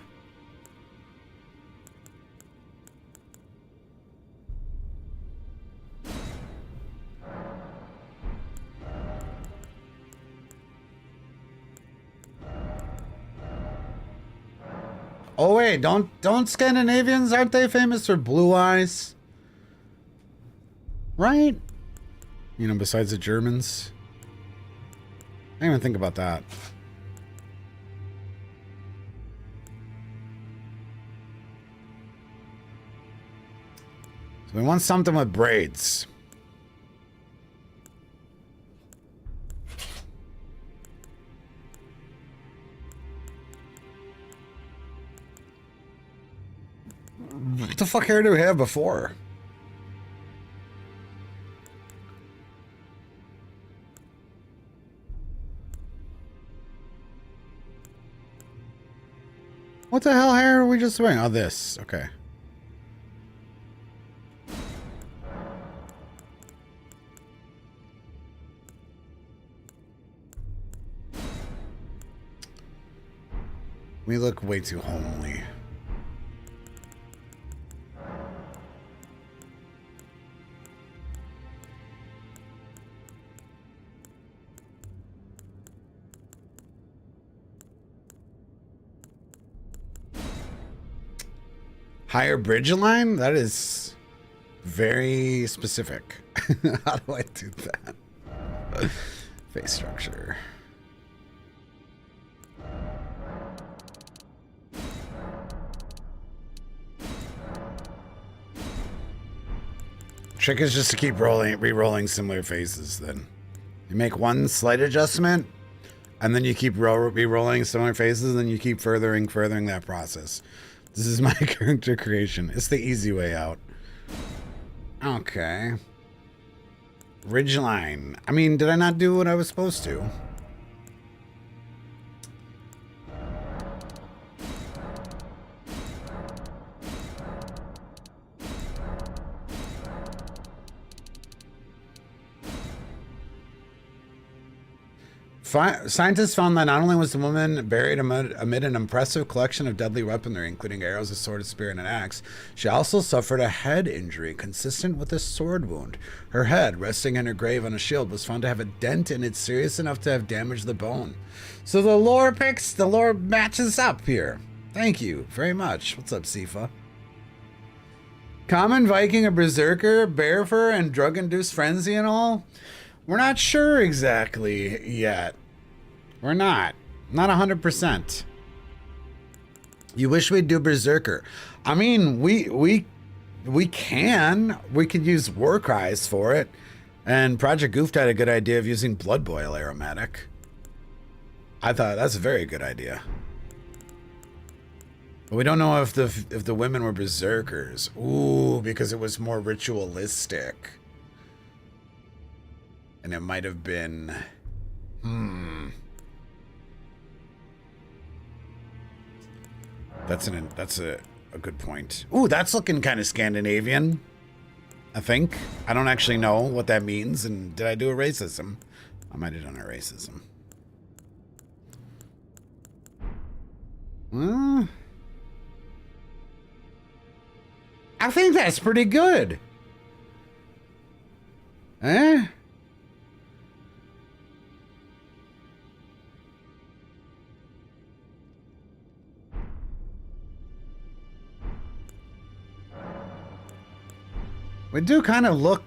Speaker 1: Oh wait, don't Scandinavians, aren't they famous for blue eyes? Right? You know, besides the Germans. I didn't even think about that. So we want something with braids. What the fuck hair do we have before? What the hell hair are we just wearing? Oh, this. Okay. We look way too homely. Higher bridge line? That is very specific. How do I do that? Face structure. Trick is just to keep re-rolling similar faces then. You make one slight adjustment, and then you keep re-rolling similar faces, and then you keep furthering that process. This is my character creation. It's the easy way out. Okay. Ridgeline. I mean, did I not do what I was supposed to? Scientists found that not only was the woman buried amid an impressive collection of deadly weaponry, including arrows, a sword, a spear, and an axe, she also suffered a head injury consistent with a sword wound. Her head, resting in her grave on a shield, was found to have a dent in it serious enough to have damaged the bone. So the lore matches up here. Thank you very much. What's up, Sifa? Common Viking, a berserker, bear fur, and drug-induced frenzy and all? We're not sure exactly yet. We're not 100%. You wish we'd do berserker. I mean, we could use war cries for it, and Project Goofed had a good idea of using blood boil aromatic. I thought that's a very good idea. But we don't know if the women were berserkers. Ooh, because it was more ritualistic. And it might have been... That's a good point. Ooh, that's looking kind of Scandinavian, I think. I don't actually know what that means. And did I do a racism? I might have done a racism. I think that's pretty good. Eh? We do kind of look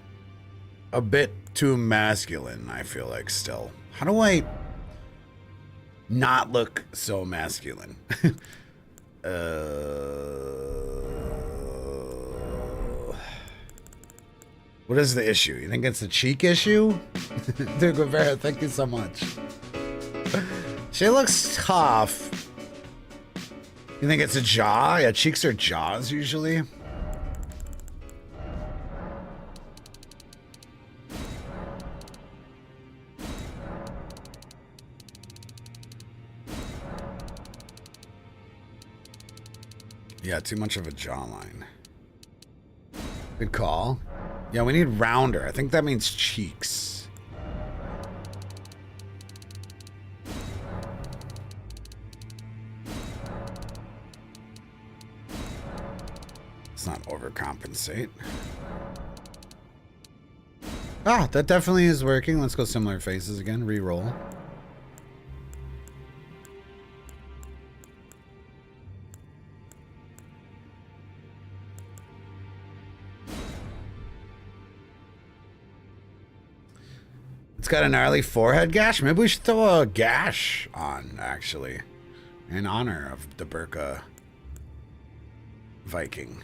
Speaker 1: a bit too masculine, I feel like, still. How do I not look so masculine? What is the issue? You think it's a cheek issue? Dude, Guevara, thank you so much. She looks tough. You think it's a jaw? Yeah, cheeks are jaws usually. Yeah, too much of a jawline. Good call. Yeah, we need rounder. I think that means cheeks. Let's not overcompensate. Ah, that definitely is working. Let's go similar faces again. Reroll. It's got a gnarly forehead gash. Maybe we should throw a gash on, actually, in honor of the Burka Viking.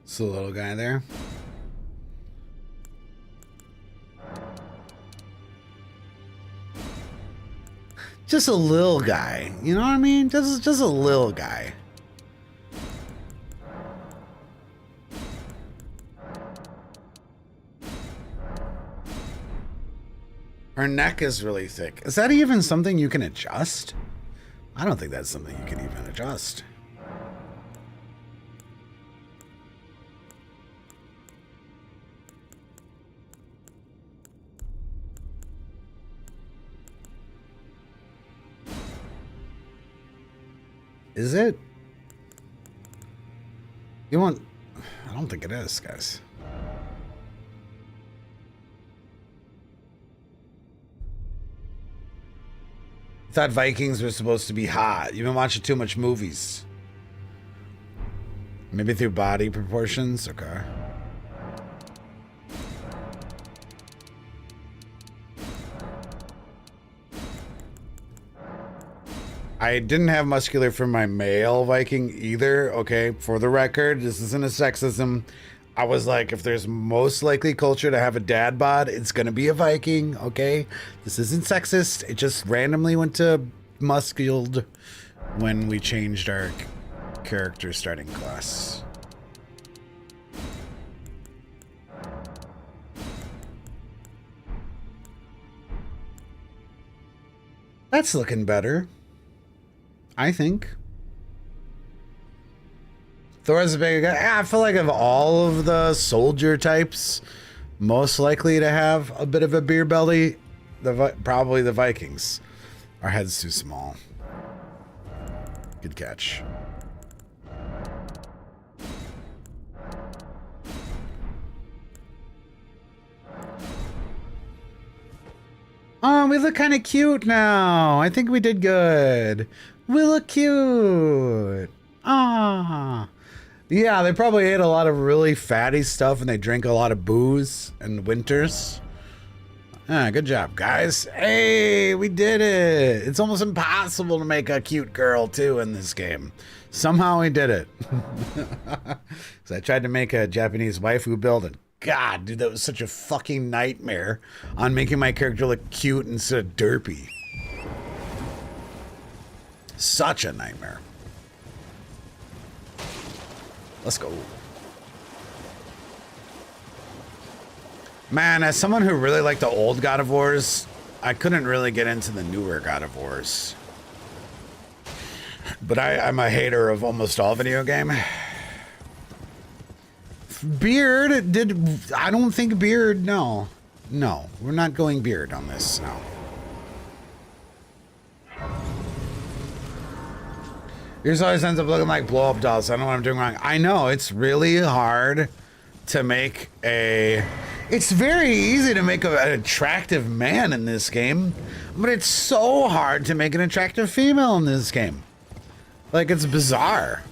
Speaker 1: It's the little guy there. Just a little guy. You know what I mean? Just a little guy. Her neck is really thick. Is that even something you can adjust? I don't think that's something you can even adjust. Is it? You want... I don't think it is, guys. I thought Vikings were supposed to be hot. You've been watching too much movies. Maybe through body proportions? Okay. I didn't have muscular for my male Viking either. Okay, for the record, this isn't a sexism. I was like, if there's most likely culture to have a dad bod, it's gonna be a Viking. Okay, this isn't sexist. It just randomly went to musculed when we changed our character starting class. That's looking better, I think. Thor's a big guy. I feel like of all of the soldier types, most likely to have a bit of a beer belly, probably the Vikings. Our head's too small. Good catch. Oh, we look kind of cute now. I think we did good. We look cute. Ah. Yeah, they probably ate a lot of really fatty stuff and they drink a lot of booze in winters. Ah, good job, guys. Hey, we did it. It's almost impossible to make a cute girl, too, in this game. Somehow we did it. So I tried to make a Japanese waifu build, and God, dude, that was such a fucking nightmare on making my character look cute instead of derpy. Such a nightmare. Let's go. Man, as someone who really liked the old God of Wars, I couldn't really get into the newer God of Wars. But I'm a hater of almost all video game. Beard, I don't think Beard, no. No, we're not going Beard on this, no. Yours always ends up looking like blow-up dolls. I don't know what I'm doing wrong. I know, it's really hard to make a... It's very easy to make an attractive man in this game, but it's so hard to make an attractive female in this game. Like, it's bizarre.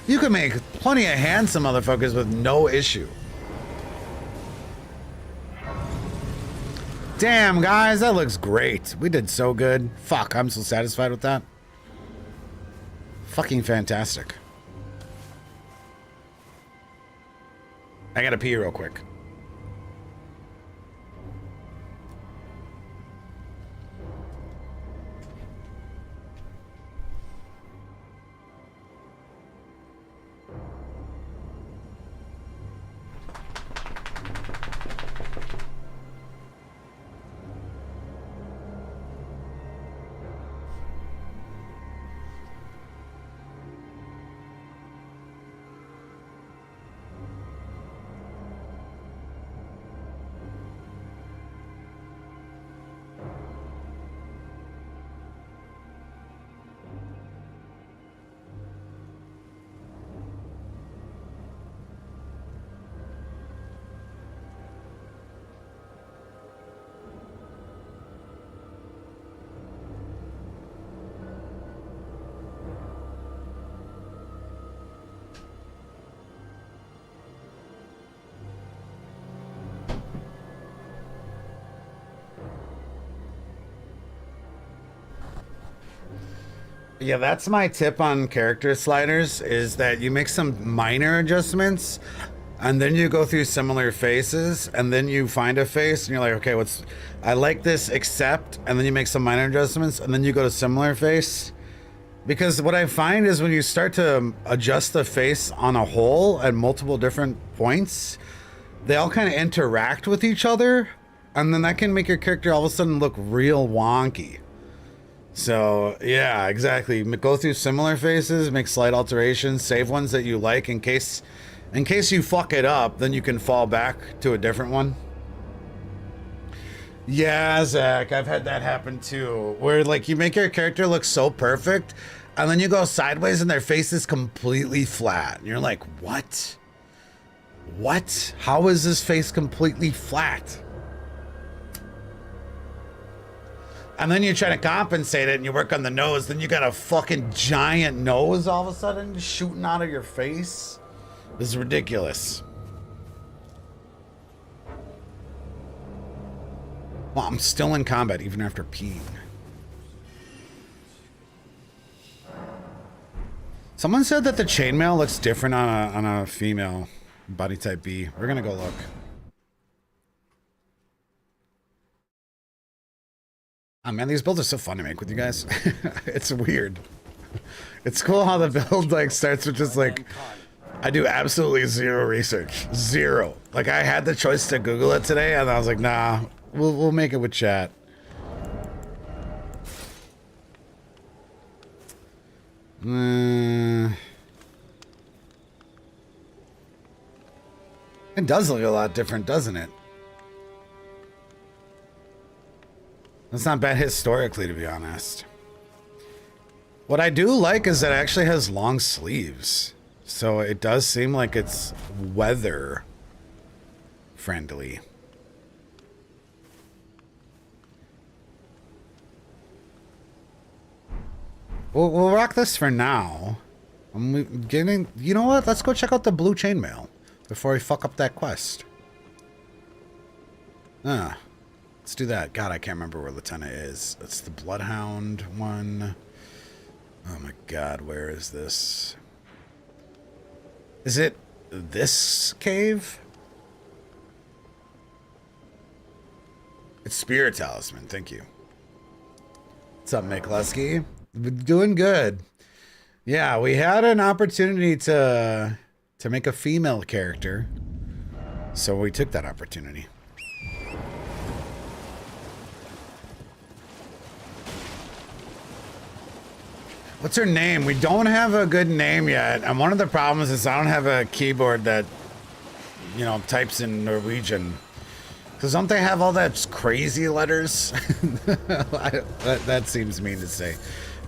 Speaker 1: You can make plenty of handsome motherfuckers with no issue. Damn, guys, that looks great. We did so good. Fuck, I'm so satisfied with that. Fucking fantastic. I gotta pee real quick. Yeah, that's my tip on character sliders, is that you make some minor adjustments and then you go through similar faces and then you find a face and you're like, okay, I like this except, and then you make some minor adjustments and then you go to similar face. Because what I find is when you start to adjust the face on a whole at multiple different points, they all kind of interact with each other, and then that can make your character all of a sudden look real wonky. So yeah, exactly. Go through similar faces, make slight alterations, save ones that you like in case you fuck it up, then you can fall back to a different one. Yeah, Zach, I've had that happen too, where like you make your character look so perfect and then you go sideways and their face is completely flat. And you're like, what? What? How is this face completely flat? And then you try to compensate it and you work on the nose, then you got a fucking giant nose all of a sudden shooting out of your face. This is ridiculous. Well, I'm still in combat even after peeing. Someone said that the chainmail looks different on a female body type B. We're gonna go look. Oh man, these builds are so fun to make with you guys. It's weird. It's cool how the build like starts with just like, I do absolutely zero research. Zero. Like I had the choice to Google it today and I was like, nah, we'll make it with chat. It does look a lot different, doesn't it? That's not bad historically, to be honest. What I do like is that it actually has long sleeves. So it does seem like it's weather friendly. We'll rock this for now. I'm getting, you know what? Let's go check out the blue chainmail before we fuck up that quest. Let's do that. God, I can't remember where Lieutenant is. That's the Bloodhound one. Oh my God, where is this? Is it this cave? It's Spirit Talisman, thank you. What's up, Mikleski? Doing good. Yeah, we had an opportunity to make a female character, so we took that opportunity. What's her name? We don't have a good name yet. And one of the problems is I don't have a keyboard that, you know, types in Norwegian. Because don't they have all that crazy letters? That seems mean to say.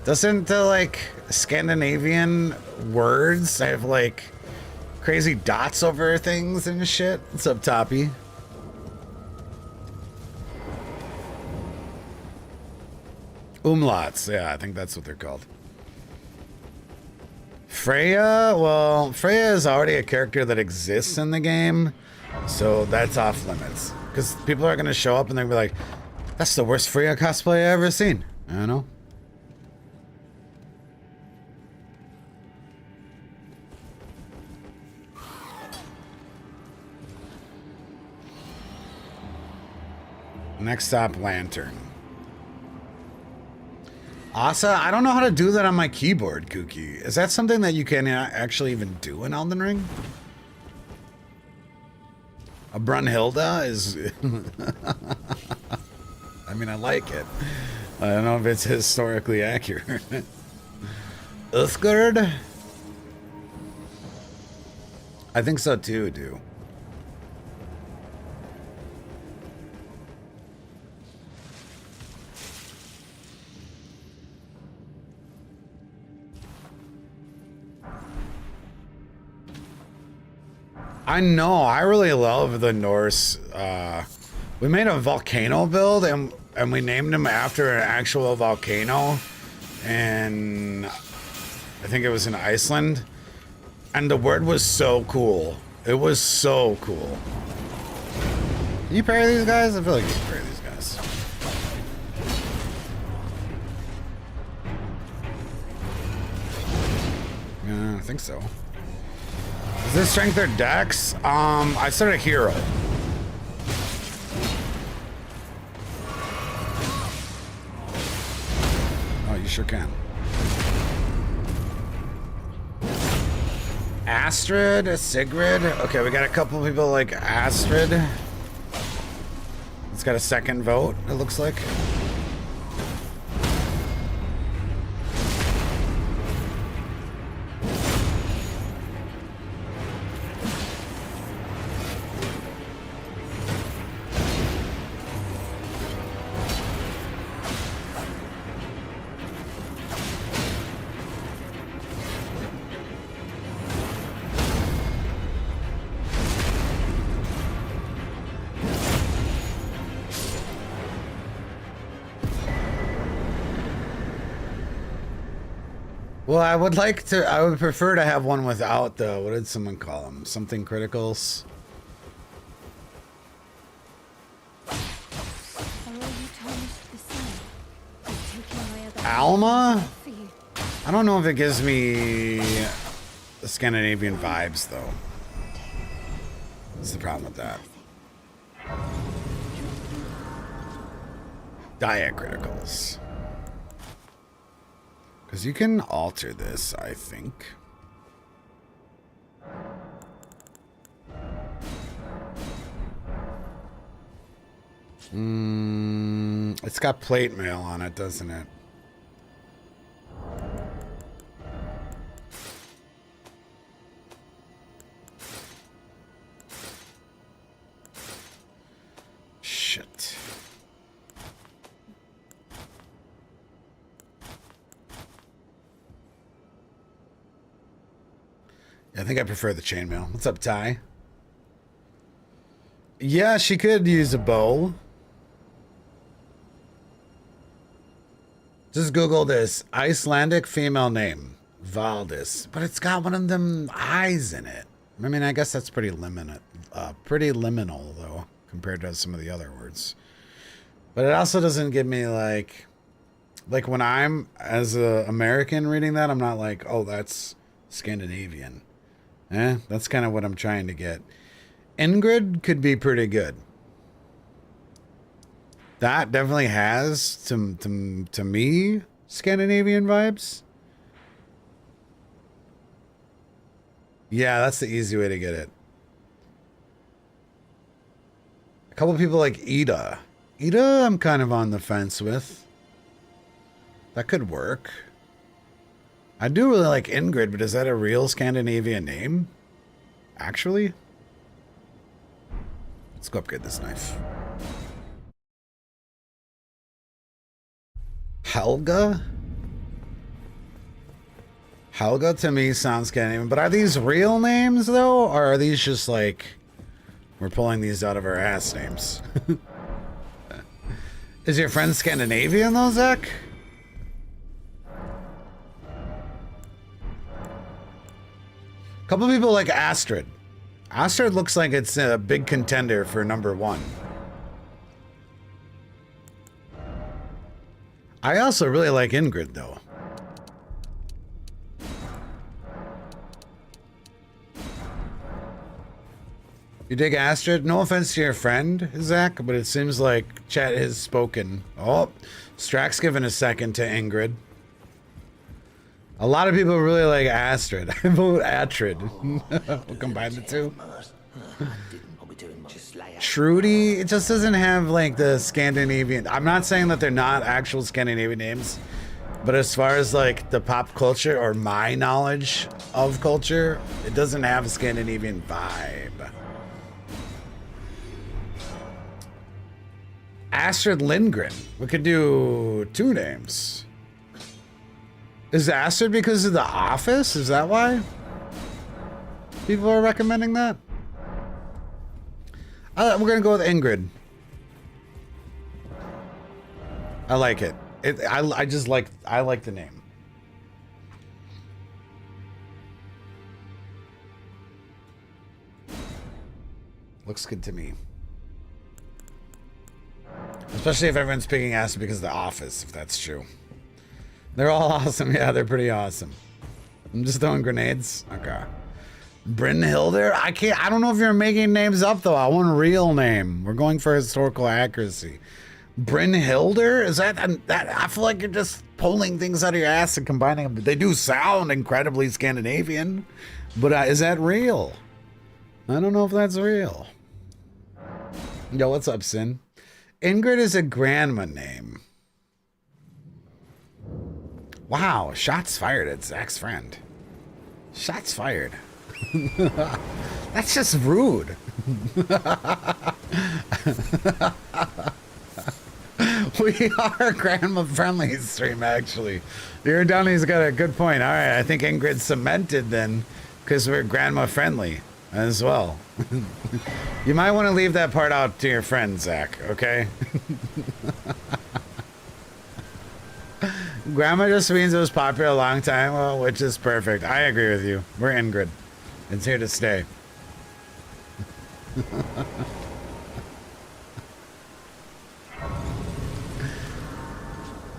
Speaker 1: Doesn't the, like, Scandinavian words have, like, crazy dots over things and shit? What's up, Toppy? Umlauts. Yeah, I think that's what they're called. Freya, well, Freya is already a character that exists in the game, so that's off limits. Because people are going to show up and they're going to be like, that's the worst Freya cosplay I've ever seen. I know. Next stop, Lantern. Asa, I don't know how to do that on my keyboard, Kooky. Is that something that you can actually even do in Elden Ring? A Brunhilde is... I mean, I like it. I don't know if it's historically accurate. Uthgard? I think so too, dude. I know, I really love the Norse. We made a volcano build and we named him after an actual volcano, and I think it was in Iceland, and the word was so cool. It was so cool. Can you parry these guys? I feel like you can parry these guys. think so. Is this strength or dex? I started hero. Oh, you sure can. Astrid, Sigrid. Okay, we got a couple people like Astrid. It's got a second vote, it looks like. Well, I would prefer to have one without the, what did someone call them? Something criticals. Alma? I don't know if it gives me the Scandinavian vibes, though. What's the problem with that? Diacriticals. Because you can alter this, I think. It's got plate mail on it, doesn't it? Shit. I think I prefer the chainmail. What's up, Ty? Yeah, she could use a bow. Just Google this. Icelandic female name. Valdis. But it's got one of them eyes in it. I mean, I guess that's pretty liminal, though, compared to some of the other words. But it also doesn't give me, like when I'm, as an American reading that, I'm not like, oh, that's Scandinavian. That's kind of what I'm trying to get. Ingrid could be pretty good. That definitely has, to me, Scandinavian vibes. Yeah, that's the easy way to get it. A couple people like Ida. Ida, I'm kind of on the fence with. That could work. I do really like Ingrid, but is that a real Scandinavian name? Actually? Let's go upgrade this knife. Helga? Helga to me sounds Scandinavian, but are these real names though? Or are these just like, we're pulling these out of our ass names? Is your friend Scandinavian though, Zach? Couple people like Astrid. Astrid looks like it's a big contender for #1. I also really like Ingrid, though. You dig Astrid? No offense to your friend, Zach, but it seems like chat has spoken. Oh, Strack's giving a second to Ingrid. A lot of people really like Astrid. I vote Atrid. We'll combine the two. Trudy, it just doesn't have like the Scandinavian. I'm not saying that they're not actual Scandinavian names, but as far as like the pop culture or my knowledge of culture, it doesn't have a Scandinavian vibe. Astrid Lindgren. We could do 2 names. Is Astrid because of The Office? Is that why people are recommending that? We're gonna go with Ingrid. I like it. I like the name. Looks good to me. Especially if everyone's picking Astrid because of The Office, if that's true. They're all awesome. Yeah, they're pretty awesome. I'm just throwing grenades. Okay. Brynhilder? I don't know if you're making names up though. I want a real name. We're going for historical accuracy. Brynhilder? Is that I feel like you're just pulling things out of your ass and combining them. They do sound incredibly Scandinavian, but is that real? I don't know if that's real. Yo, what's up, Sin? Ingrid is a grandma name. Wow, shots fired at Zach's friend. Shots fired. That's just rude. We are grandma friendly stream, actually. Your Downey's got a good point. All right, I think Ingrid's cemented then, because we're grandma friendly as well. You might want to leave that part out to your friend, Zach, okay? Grandma just means it was popular a long time ago, which is perfect. I agree with you. We're Ingrid. It's here to stay.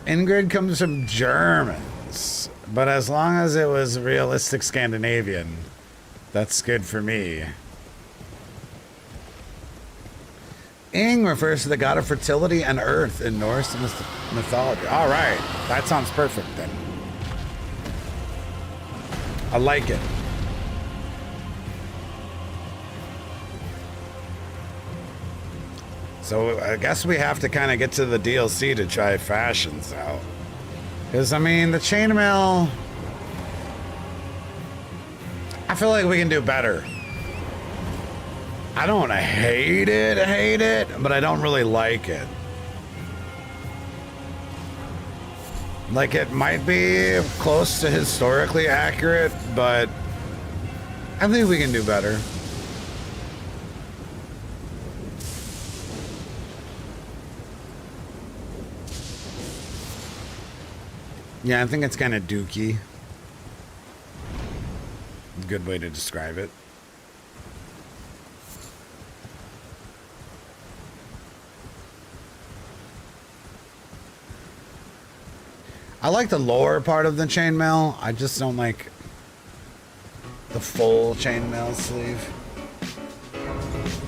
Speaker 1: Ingrid comes from Germans, but as long as it was realistic Scandinavian, that's good for me. Ing refers to the god of fertility and earth in Norse mythology. All right, that sounds perfect then. I like it. So I guess we have to kind of get to the DLC to try fashions out. Because, I mean, the chainmail, I feel like we can do better. I don't hate it, but I don't really like it. Like, it might be close to historically accurate, but I think we can do better. Yeah, I think it's kind of dookie. Good way to describe it. I like the lower part of the chainmail. I just don't like the full chainmail sleeve.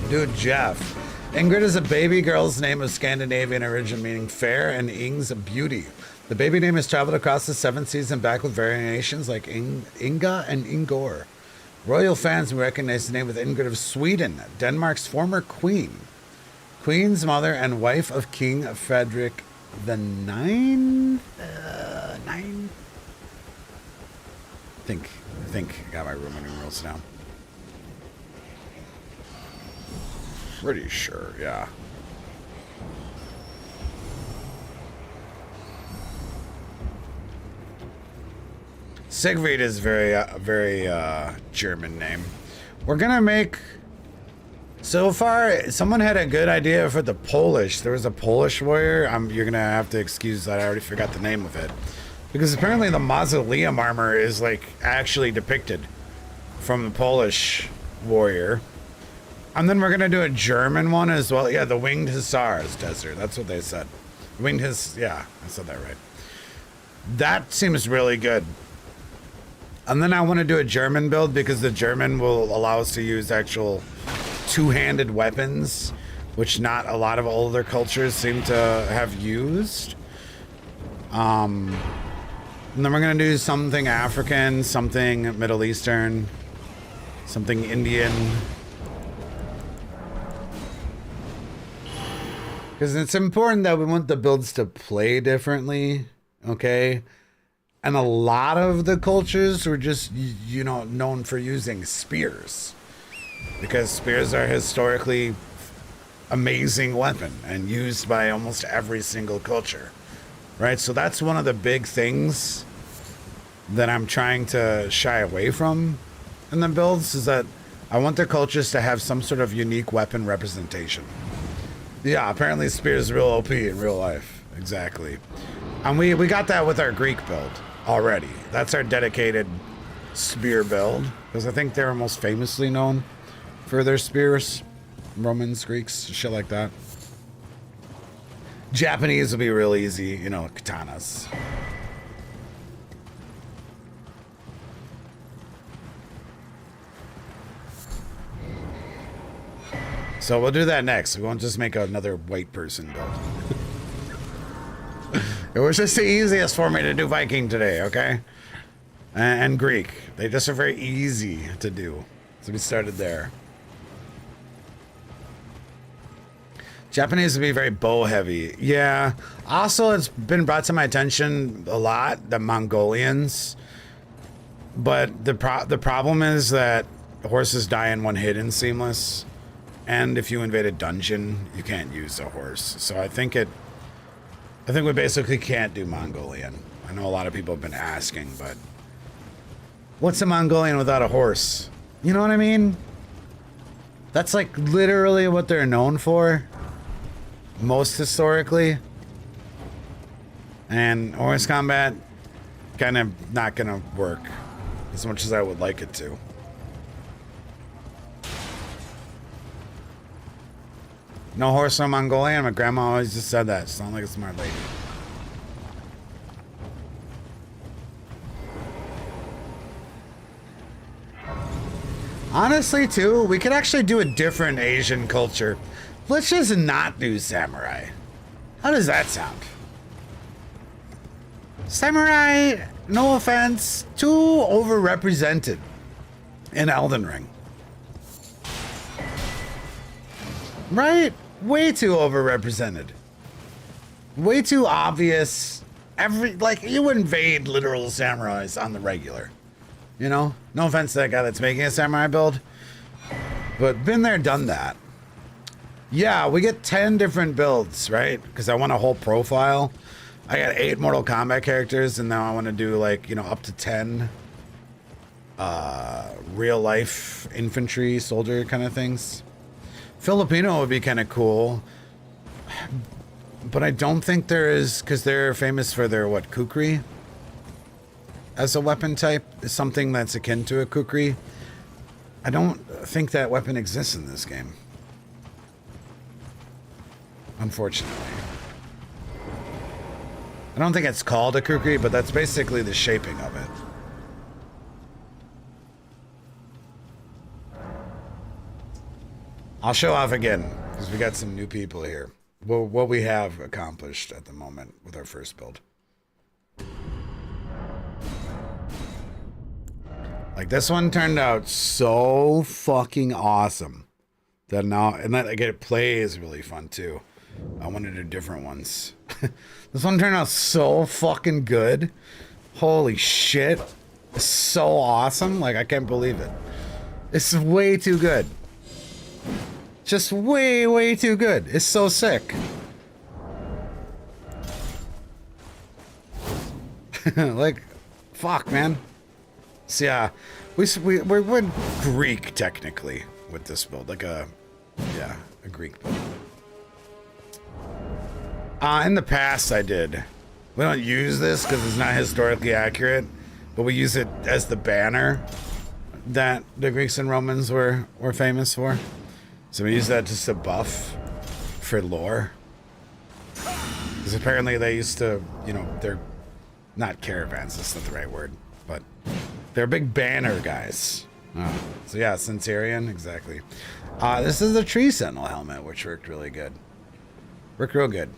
Speaker 1: Dude, Jeff. Ingrid is a baby girl's name of Scandinavian origin, meaning fair, and Ing's beauty. The baby name has traveled across the 7 seas and back with variations like Inga and Ingor. Royal fans recognize the name with Ingrid of Sweden, Denmark's former queen. Queen's mother and wife of King Frederick the Ninth? Nine? I think I got my Roman numerals down. Pretty sure, yeah. Siegfried is very German name. We're gonna make. So far, someone had a good idea for the Polish. There was a Polish warrior. You're gonna have to excuse that. I already forgot the name of it, because apparently the mausoleum armor is like actually depicted from the Polish warrior. And then we're gonna do a German one as well. Yeah, the Winged Hussars Desert. That's what they said. Yeah, I said that right. That seems really good. And then I want to do a German build because the German will allow us to use actual two-handed weapons, which not a lot of older cultures seem to have used. And then we're going to do something African, something Middle Eastern, something Indian. Because it's important that we want the builds to play differently, okay? And a lot of the cultures were just, you know, known for using spears, because spears are historically amazing weapon and used by almost every single culture, right? So that's one of the big things that I'm trying to shy away from in the builds, is that I want the cultures to have some sort of unique weapon representation. Yeah, apparently spear is real OP in real life. Exactly. And we got that with our Greek build already. That's our dedicated spear build, because I think they were most famously known for their spears. Romans, Greeks, shit like that. Japanese will be real easy, you know, katanas. So we'll do that next. We won't just make another white person build. It was just the easiest for me to do Viking today, okay? And Greek. They just are very easy to do. So we started there. Japanese would be very bow heavy. Yeah. Also, it's been brought to my attention a lot, the Mongolians. But the problem is that horses die in one hit in Seamless. And if you invade a dungeon, you can't use a horse. So I think we basically can't do Mongolian. I know a lot of people have been asking, but what's a Mongolian without a horse? You know what I mean? That's like literally what they're known for. Most historically. And horse combat kind of not gonna work as much as I would like it to. No horse, no Mongolian. My grandma always just said that. Sound like a smart lady. Honestly, too, we could actually do a different Asian culture. Let's just not do samurai. How does that sound? Samurai, no offense, too overrepresented in Elden Ring. Right? Way too overrepresented. Way too obvious. You invade literal samurais on the regular. You know? No offense to that guy that's making a samurai build. But been there, done that. Yeah, we get 10 different builds, right? Because I want a whole profile. I got 8 Mortal Kombat characters, and now I want to do, like, you know, up to 10 real life infantry soldier kind of things. Filipino would be kind of cool, but I don't think there is, because they're famous for their, kukri as a weapon type, is something that's akin to a kukri. I don't think that weapon exists in this game, unfortunately. I don't think it's called a kukri, but that's basically the shaping of it. I'll show off again, because we got some new people here. What we have accomplished at the moment with our first build. Like, this one turned out so fucking awesome. That now, and that, again, play is really fun, too. I want to do different ones. This one turned out so fucking good. Holy shit. It's so awesome. Like, I can't believe it. It's way too good. Just way, way too good. It's so sick. Like, fuck, man. So yeah, we're Greek technically with this build. Like a Greek build. In the past I did. We don't use this because it's not historically accurate, but we use it as the banner that the Greeks and Romans were famous for. So we use that just to buff for lore. Because apparently they used to, you know, they're not caravans, that's not the right word, but they're big banner guys. So yeah, Centurion, exactly. This is the Tree Sentinel helmet, which worked really good. Worked real good.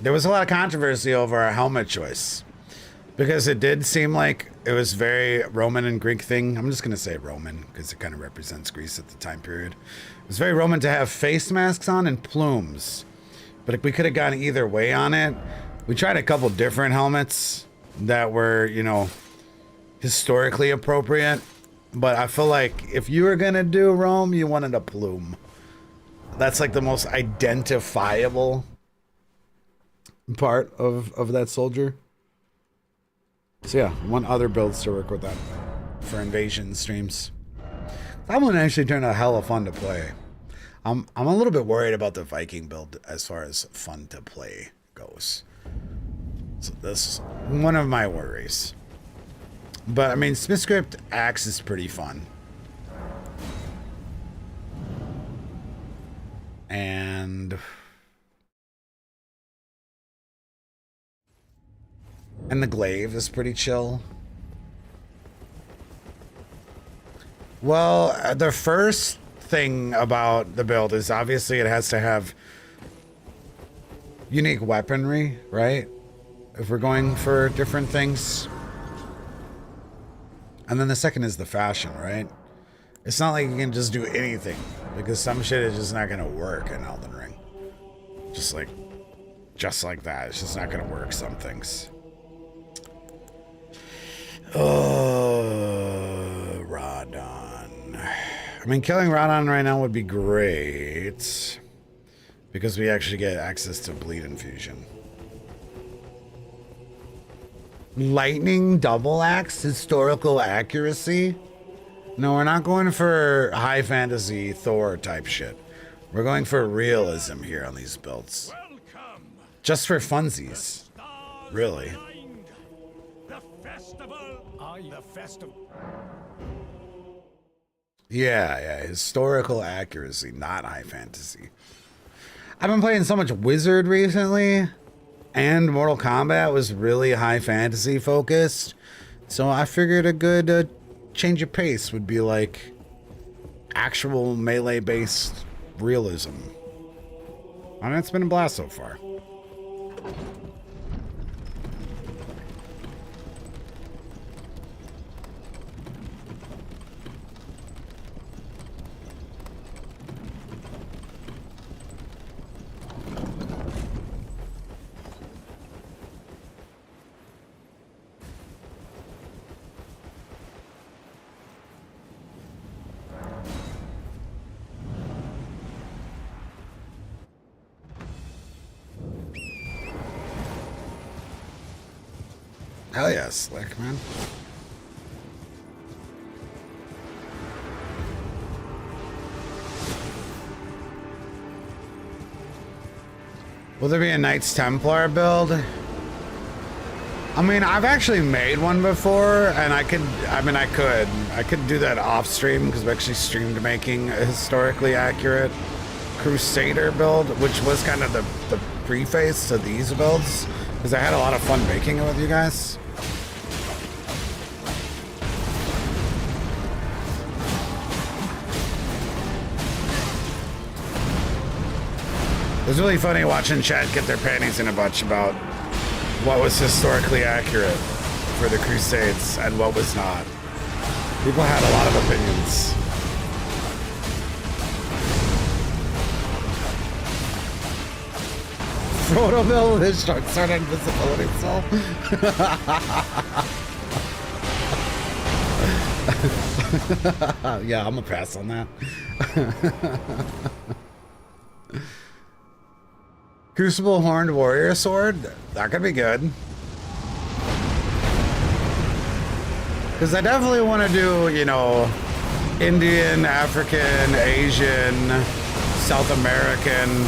Speaker 1: There was a lot of controversy over our helmet choice, because it did seem like it was very Roman and Greek thing. I'm just going to say Roman, because it kind of represents Greece at the time period. It was very Roman to have face masks on and plumes. But if we could have gone either way on it. We tried a couple different helmets that were, you know, historically appropriate. But I feel like if you were going to do Rome, you wanted a plume. That's like the most identifiable part of that soldier. So yeah, want other builds to work with that for invasion streams. That one actually turned out hella fun to play. I'm a little bit worried about the Viking build as far as fun to play goes. So this is one of my worries. But I mean, Smithscript Axe is pretty fun. And the glaive is pretty chill. Well, the first thing about the build is obviously it has to have unique weaponry, right? If we're going for different things. And then the second is the fashion, right? It's not like you can just do anything, because some shit is just not gonna work in Elden Ring. Just like that. It's just not gonna work, some things. Radon. I mean, killing Radon right now would be great, because we actually get access to bleed infusion. Lightning double axe, historical accuracy. No, we're not going for high fantasy Thor type shit. We're going for realism here on these builds. Just for funsies. Really. Yeah, historical accuracy, not high fantasy. I've been playing so much Wizard recently, and Mortal Kombat was really high fantasy focused. So I figured a good change of pace would be like actual melee based realism. I mean, it's been a blast so far. Hell yeah, slick, man. Will there be a Knights Templar build? I mean, I've actually made one before, and I could do that off stream, because we actually streamed making a historically accurate Crusader build, which was kind of the preface to these builds, because I had a lot of fun making it with you guys. It was really funny watching chat get their panties in a bunch about what was historically accurate for the Crusades and what was not. People had a lot of opinions. Frodo Bill with his shark sword invisibility soul. Yeah, I'm gonna pass on that. Crucible Horned Warrior Sword? That could be good. Because I definitely want to do, you know, Indian, African, Asian, South American.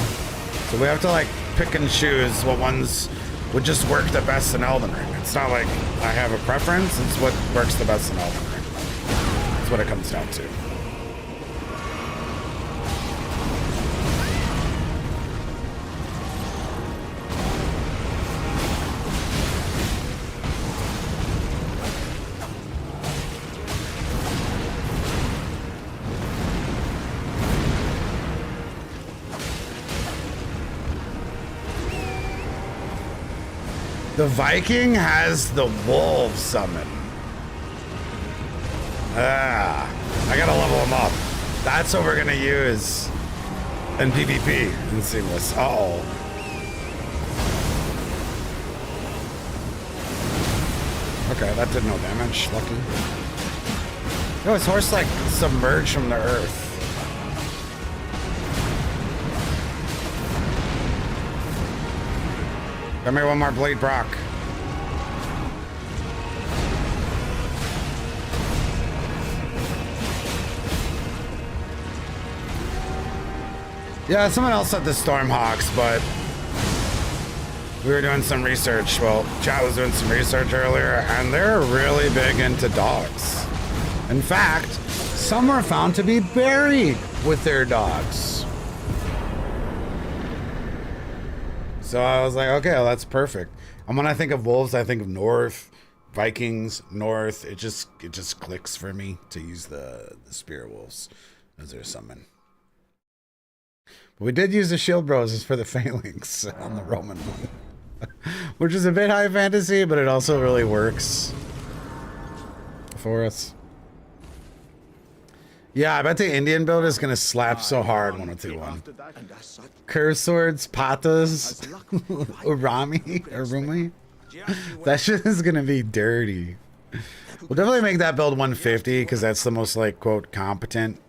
Speaker 1: So we have to, like, pick and choose what ones would just work the best in Elden Ring. It's not like I have a preference, it's what works the best in Elden Ring. That's what it comes down to. The Viking has the wolf summon. I gotta level him up. That's what we're gonna use in PvP in Seamless. Uh-oh. Okay, that did no damage. Lucky. No, his horse like submerged from the earth. Come here, one more blade, Brock. Yeah, someone else said the Stormhawks, but we were doing some research. Well, chat was doing some research earlier, and they're really big into dogs. In fact, some are found to be buried with their dogs. So I was like, okay, well, that's perfect. And when I think of wolves, I think of North, Vikings, North. It just clicks for me to use the spear wolves as their summon. We did use the shield bros for the phalanx on the Roman one, which is a bit high fantasy, but it also really works for us. Yeah, I bet the Indian build is gonna slap so hard 1021. Curse swords, patas, urumi. That shit is gonna be dirty. We'll definitely make that build 150 because that's the most like quote competent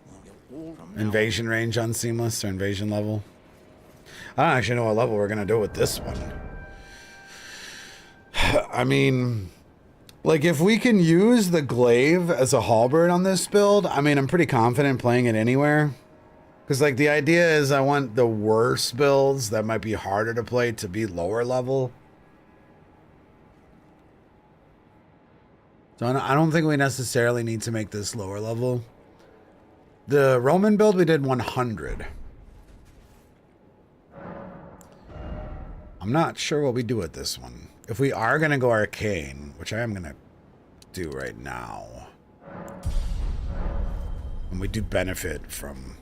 Speaker 1: invasion range on Seamless or invasion level. I don't actually know what level we're gonna do with this one. I mean, like if we can use the glaive as a halberd on this build, I mean, I'm pretty confident playing it anywhere. Because like the idea is I want the worst builds that might be harder to play to be lower level. So I don't think we necessarily need to make this lower level. The Roman build, we did 100. I'm not sure what we do with this one. If we are going to go arcane, which I am going to do right now. And we do benefit from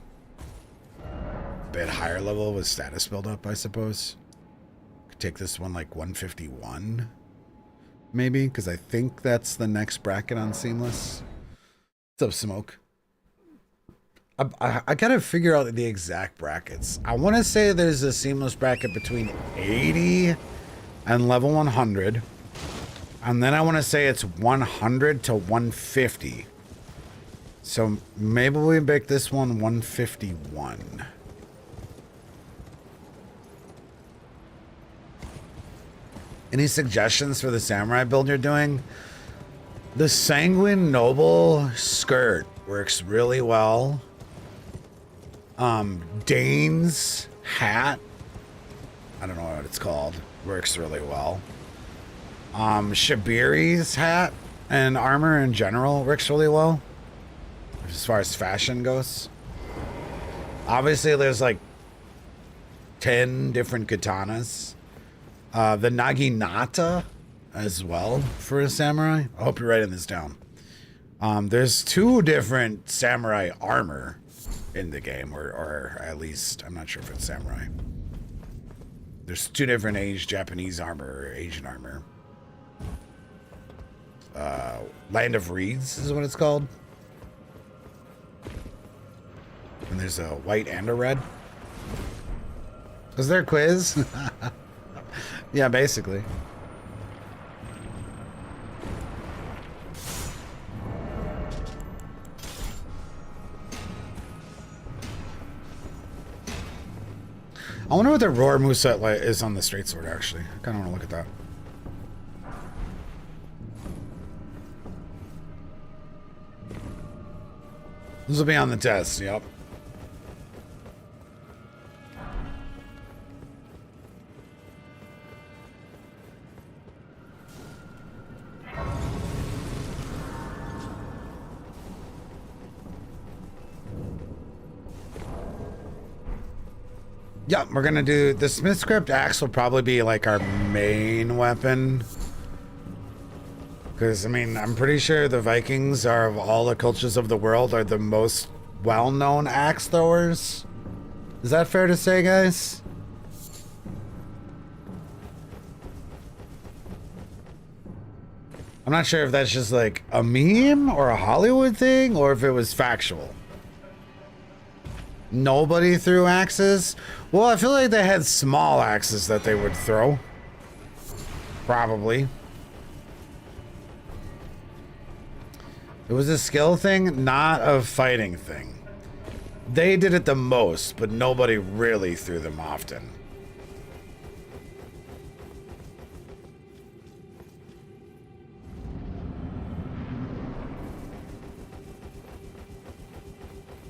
Speaker 1: a bit higher level with status build up, I suppose. Could take this one like 151. Maybe, because I think that's the next bracket on Seamless. What's up, Smoke? I gotta figure out the exact brackets. I want to say there's a Seamless bracket between 80 and level 100. And then I want to say it's 100 to 150. So maybe we make this one 151. Any suggestions for the samurai build you're doing? The Sanguine Noble skirt works really well. Dane's hat, I don't know what it's called, works really well. Shabiri's hat and armor in general works really well as far as fashion goes. Obviously there's like 10 different katanas. The Naginata as well for a samurai. I hope you're writing this down. There's 2 different samurai armor in the game, or at least I'm not sure if it's samurai. There's 2 different aged Japanese armor or Asian armor. Land of Reeds is what it's called. And there's a white and a red. Was there a quiz? Yeah, basically. I wonder what the roar moveset is on the straight sword, actually. I kind of want to look at that. This will be on the test, yep. Yep, we're gonna do the Smith Script axe will probably be like our main weapon. Because, I mean, I'm pretty sure the Vikings are, of all the cultures of the world, are the most well-known axe throwers. Is that fair to say, guys? I'm not sure if that's just like a meme or a Hollywood thing or if it was factual. Nobody threw axes? Well, I feel like they had small axes that they would throw. Probably. It was a skill thing, not a fighting thing. They did it the most, but nobody really threw them often.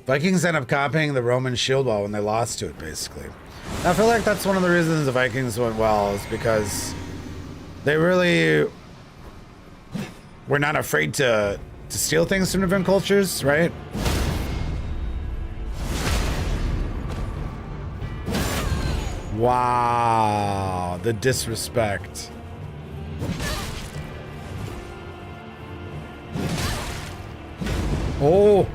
Speaker 1: Vikings end up copying the Roman shield wall when they lost to it, basically. I feel like that's one of the reasons the Vikings went well, is because they really were not afraid to steal things from different cultures, right? Wow, the disrespect. Oh.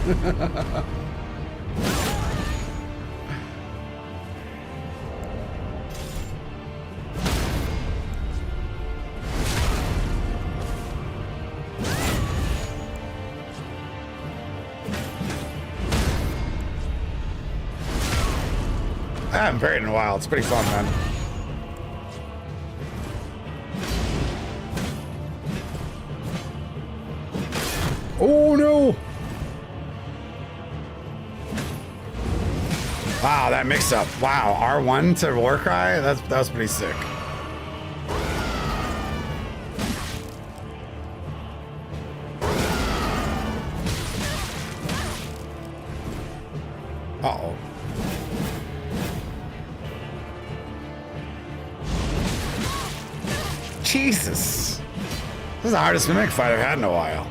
Speaker 1: I haven't parried in a while. It's pretty fun, man. Oh no! Wow, that mix-up. Wow, R1 to Warcry? That was pretty sick. Uh-oh. Jesus. This is the hardest mimic fight I've had in a while.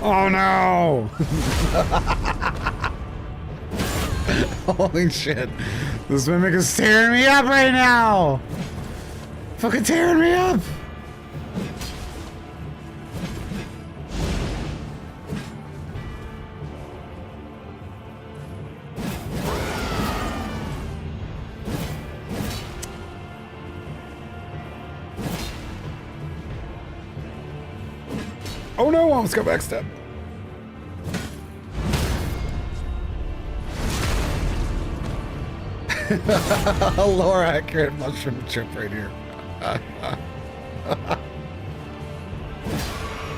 Speaker 1: Oh no! Holy shit. This mimic is tearing me up right now! Fucking tearing me up! Oh no, almost got backstep. Lore accurate mushroom chip right here.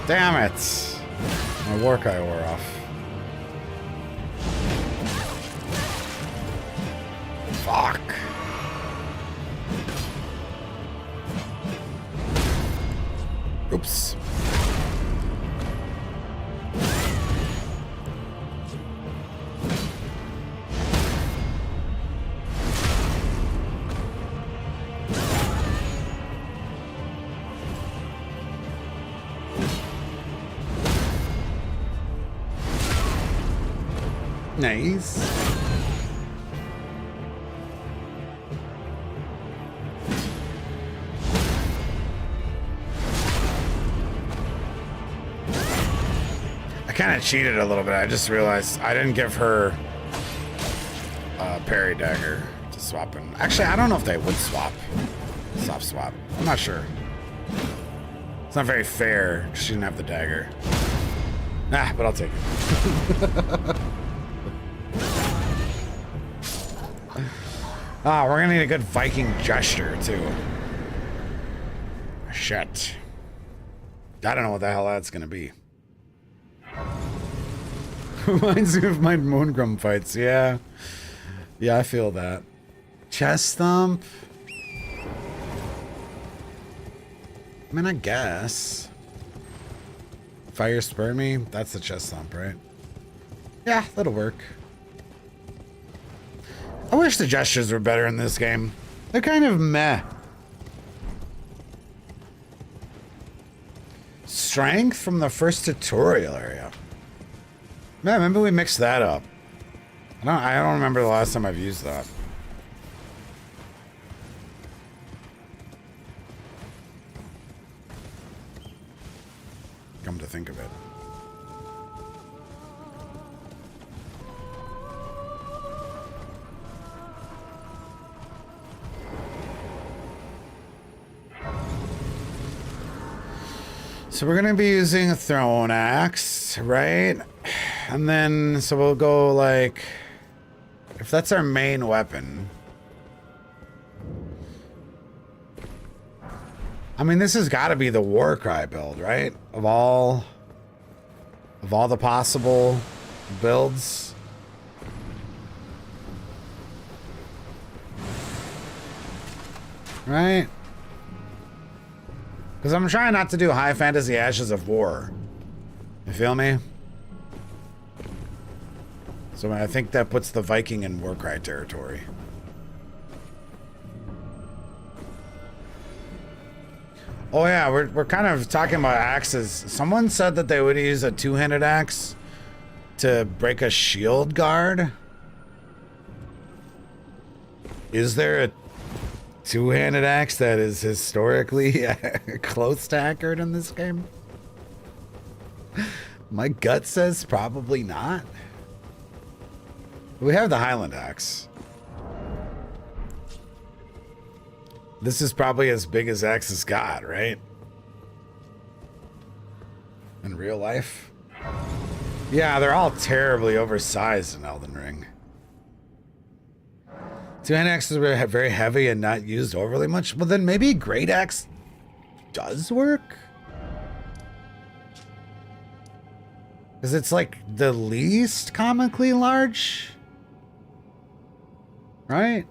Speaker 1: Damn it. My Warcry wore off. Fuck. Oops. Nice. I kind of cheated a little bit. I just realized I didn't give her a parry dagger to swap in. Actually, I don't know if they would swap. Soft swap. I'm not sure. It's not very fair. She didn't have the dagger. Nah, but I'll take it. Ah, we're gonna need a good Viking gesture, too. Shit. I don't know what the hell that's gonna be. Reminds me of my Moongrum fights, yeah. Yeah, I feel that. Chest thump? I mean, I guess. Fire Spermy? That's the chest thump, right? Yeah, that'll work. I wish the gestures were better in this game. They're kind of meh. Strength from the first tutorial area. Man, remember we mixed that up. I don't remember the last time I've used that. Come to think of it. So we're gonna be using a thrown axe, right? And then, so we'll go like, if that's our main weapon. I mean, this has got to be the Warcry build, right? Of all the possible builds. Right? Because I'm trying not to do High Fantasy Ashes of War. You feel me? So I think that puts the Viking in Warcry territory. Oh yeah, we're kind of talking about axes. Someone said that they would use a two-handed axe to break a shield guard. Is there a two-handed axe that is historically close to accurate in this game? My gut says probably not. We have the Highland axe. This is probably as big as axe has got, right? In real life. Yeah, they're all terribly oversized in Elden Ring. Two-hand axes are very heavy and not used overly much. Well, then maybe great axe does work? Because it's like the least comically large, right?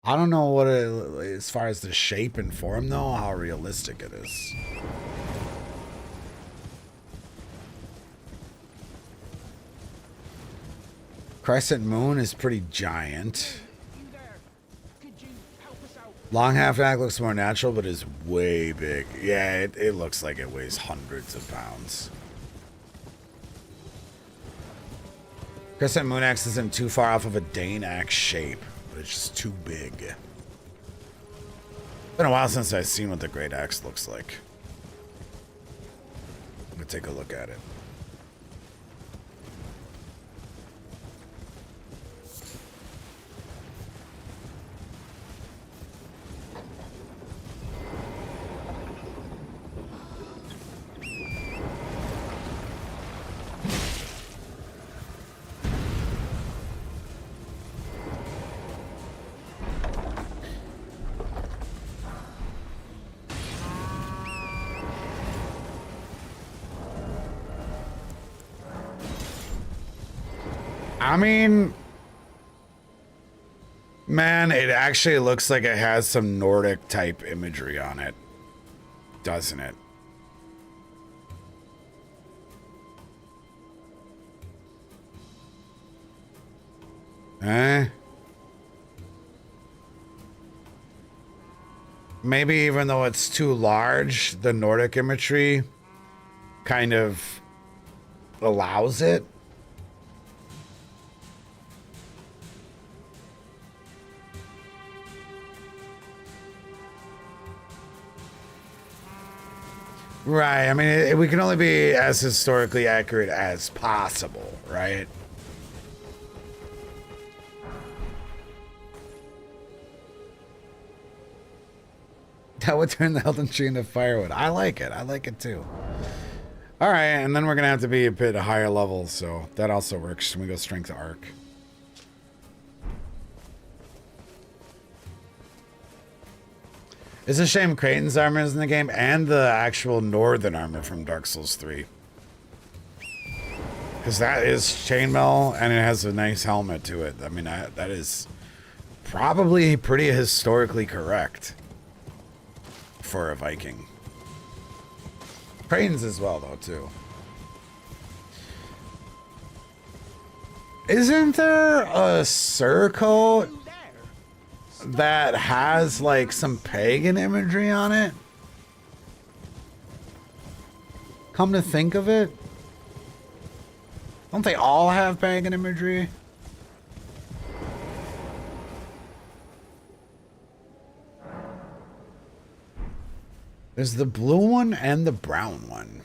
Speaker 1: I don't know what as far as the shape and form though, how realistic it is. Crescent Moon is pretty giant. Long half-act looks more natural, but is way big. Yeah, it looks like it weighs hundreds of pounds. Crescent Moon Axe isn't too far off of a Dane Axe shape, but it's just too big. Been a while since I've seen what the Great Axe looks like. I'm gonna take a look at it. I mean, man, it actually looks like it has some Nordic type imagery on it, doesn't it? Maybe even though it's too large, the Nordic imagery kind of allows it. Right, I mean, we can only be as historically accurate as possible, right? That would turn the Elden Tree into firewood. I like it too. All right, and then we're gonna have to be a bit higher level, so that also works. We go strength arc. It's a shame Kraten's armor is in the game and the actual Northern armor from Dark Souls 3. Because that is chainmail and it has a nice helmet to it. I mean, that is probably pretty historically correct for a Viking. Kraten's as well, though, too. Isn't there a surcoat that has like some pagan imagery on it? Come to think of it, don't they all have pagan imagery? There's the blue one and the brown one.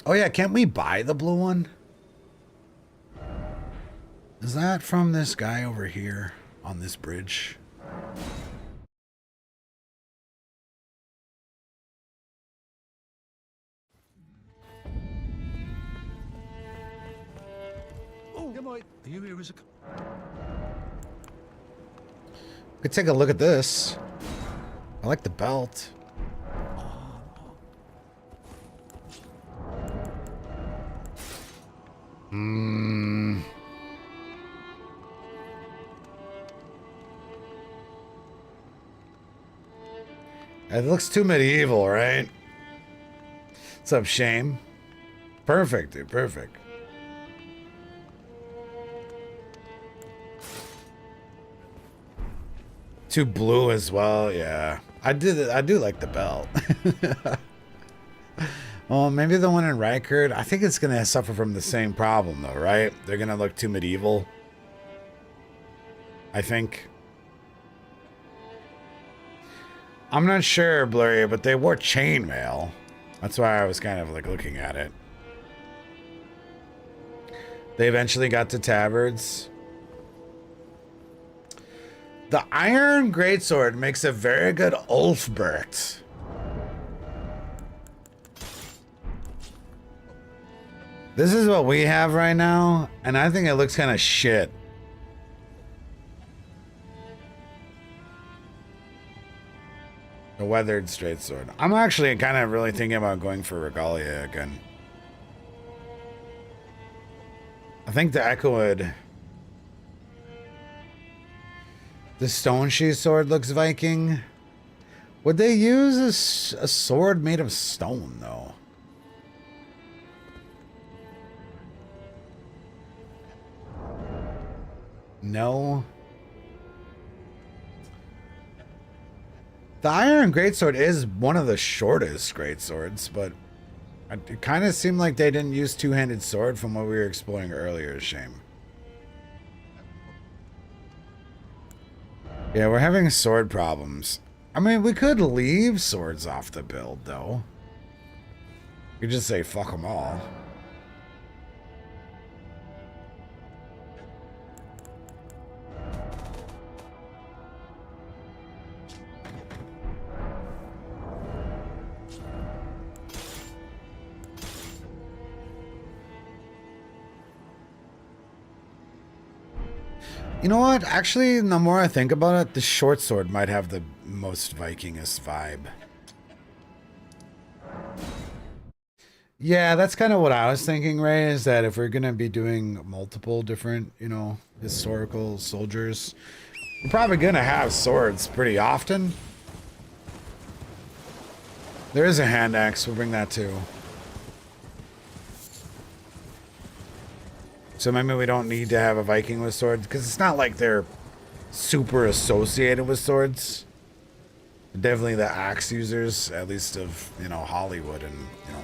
Speaker 1: Oh yeah, can't we buy the blue one? Is that from this guy over here on this bridge?
Speaker 2: Are you here as a...
Speaker 1: We could take a look at this. I like the belt. It looks too medieval, right? What's up, Shame? Perfect, dude, perfect. Too blue as well, yeah. I do like the belt. Well, maybe the one in Reichert, I think it's gonna suffer from the same problem though, right? They're gonna look too medieval, I think. I'm not sure, Blurry, but they wore chainmail. That's why I was kind of like looking at it. They eventually got to tabards. The iron greatsword makes a very good Ulfbert. This is what we have right now, and I think it looks kind of shit. The weathered straight sword. I'm actually kind of really thinking about going for Regalia again. I think the Echowood. The stone sheath sword looks Viking. Would they use a sword made of stone, though? No. The iron greatsword is one of the shortest greatswords, but it kind of seemed like they didn't use two-handed sword from what we were exploring earlier. Shame. Yeah, we're having sword problems. I mean, we could leave swords off the build, though. You could just say fuck them all. You know what? Actually, the more I think about it, the short sword might have the most Vikingist vibe. Yeah, that's kind of what I was thinking, Ray, is that if we're going to be doing multiple different, you know, historical soldiers, we're probably going to have swords pretty often. There is a hand axe. We'll bring that too. So maybe we don't need to have a Viking with swords, because it's not like they're super associated with swords. Definitely the axe users, at least of, you know, Hollywood and, you know.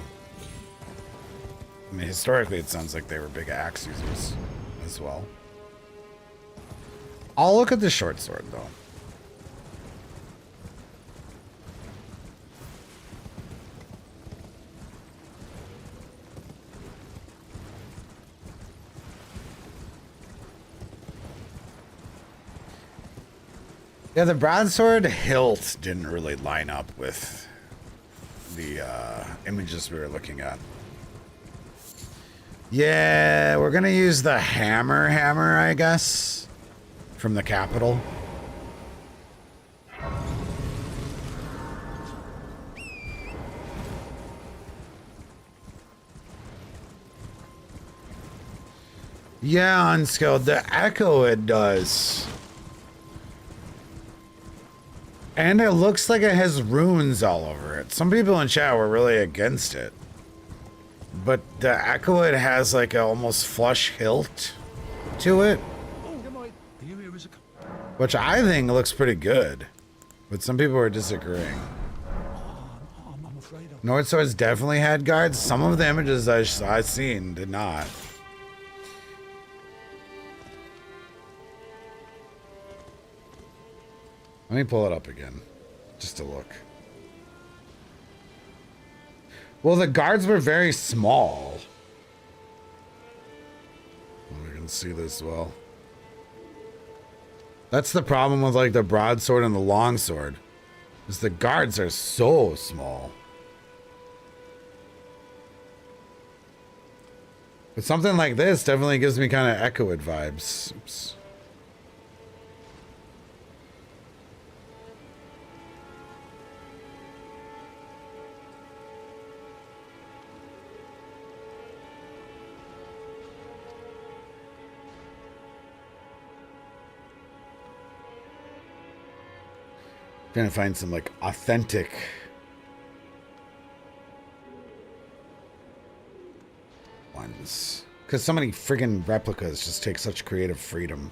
Speaker 1: I mean, historically it sounds like they were big axe users as well. I'll look at the short sword, though. Yeah, the broadsword hilt didn't really line up with the images we were looking at. Yeah, we're gonna use the hammer, I guess, from the capital. Yeah, unskilled. The echo it does. And it looks like it has runes all over it. Some people in chat were really against it. But the Echowood has like a almost flush hilt to it. Which I think looks pretty good. But some people were disagreeing. North Swords definitely had guards. Some of the images I've seen did not. Let me pull it up again, just to look. Well, the guards were very small. We can see this well. That's the problem with like the broadsword and the longsword, is the guards are so small. But something like this definitely gives me kind of Echowood vibes. Oops. Trying to find some like authentic ones, because so many friggin' replicas just take such creative freedom.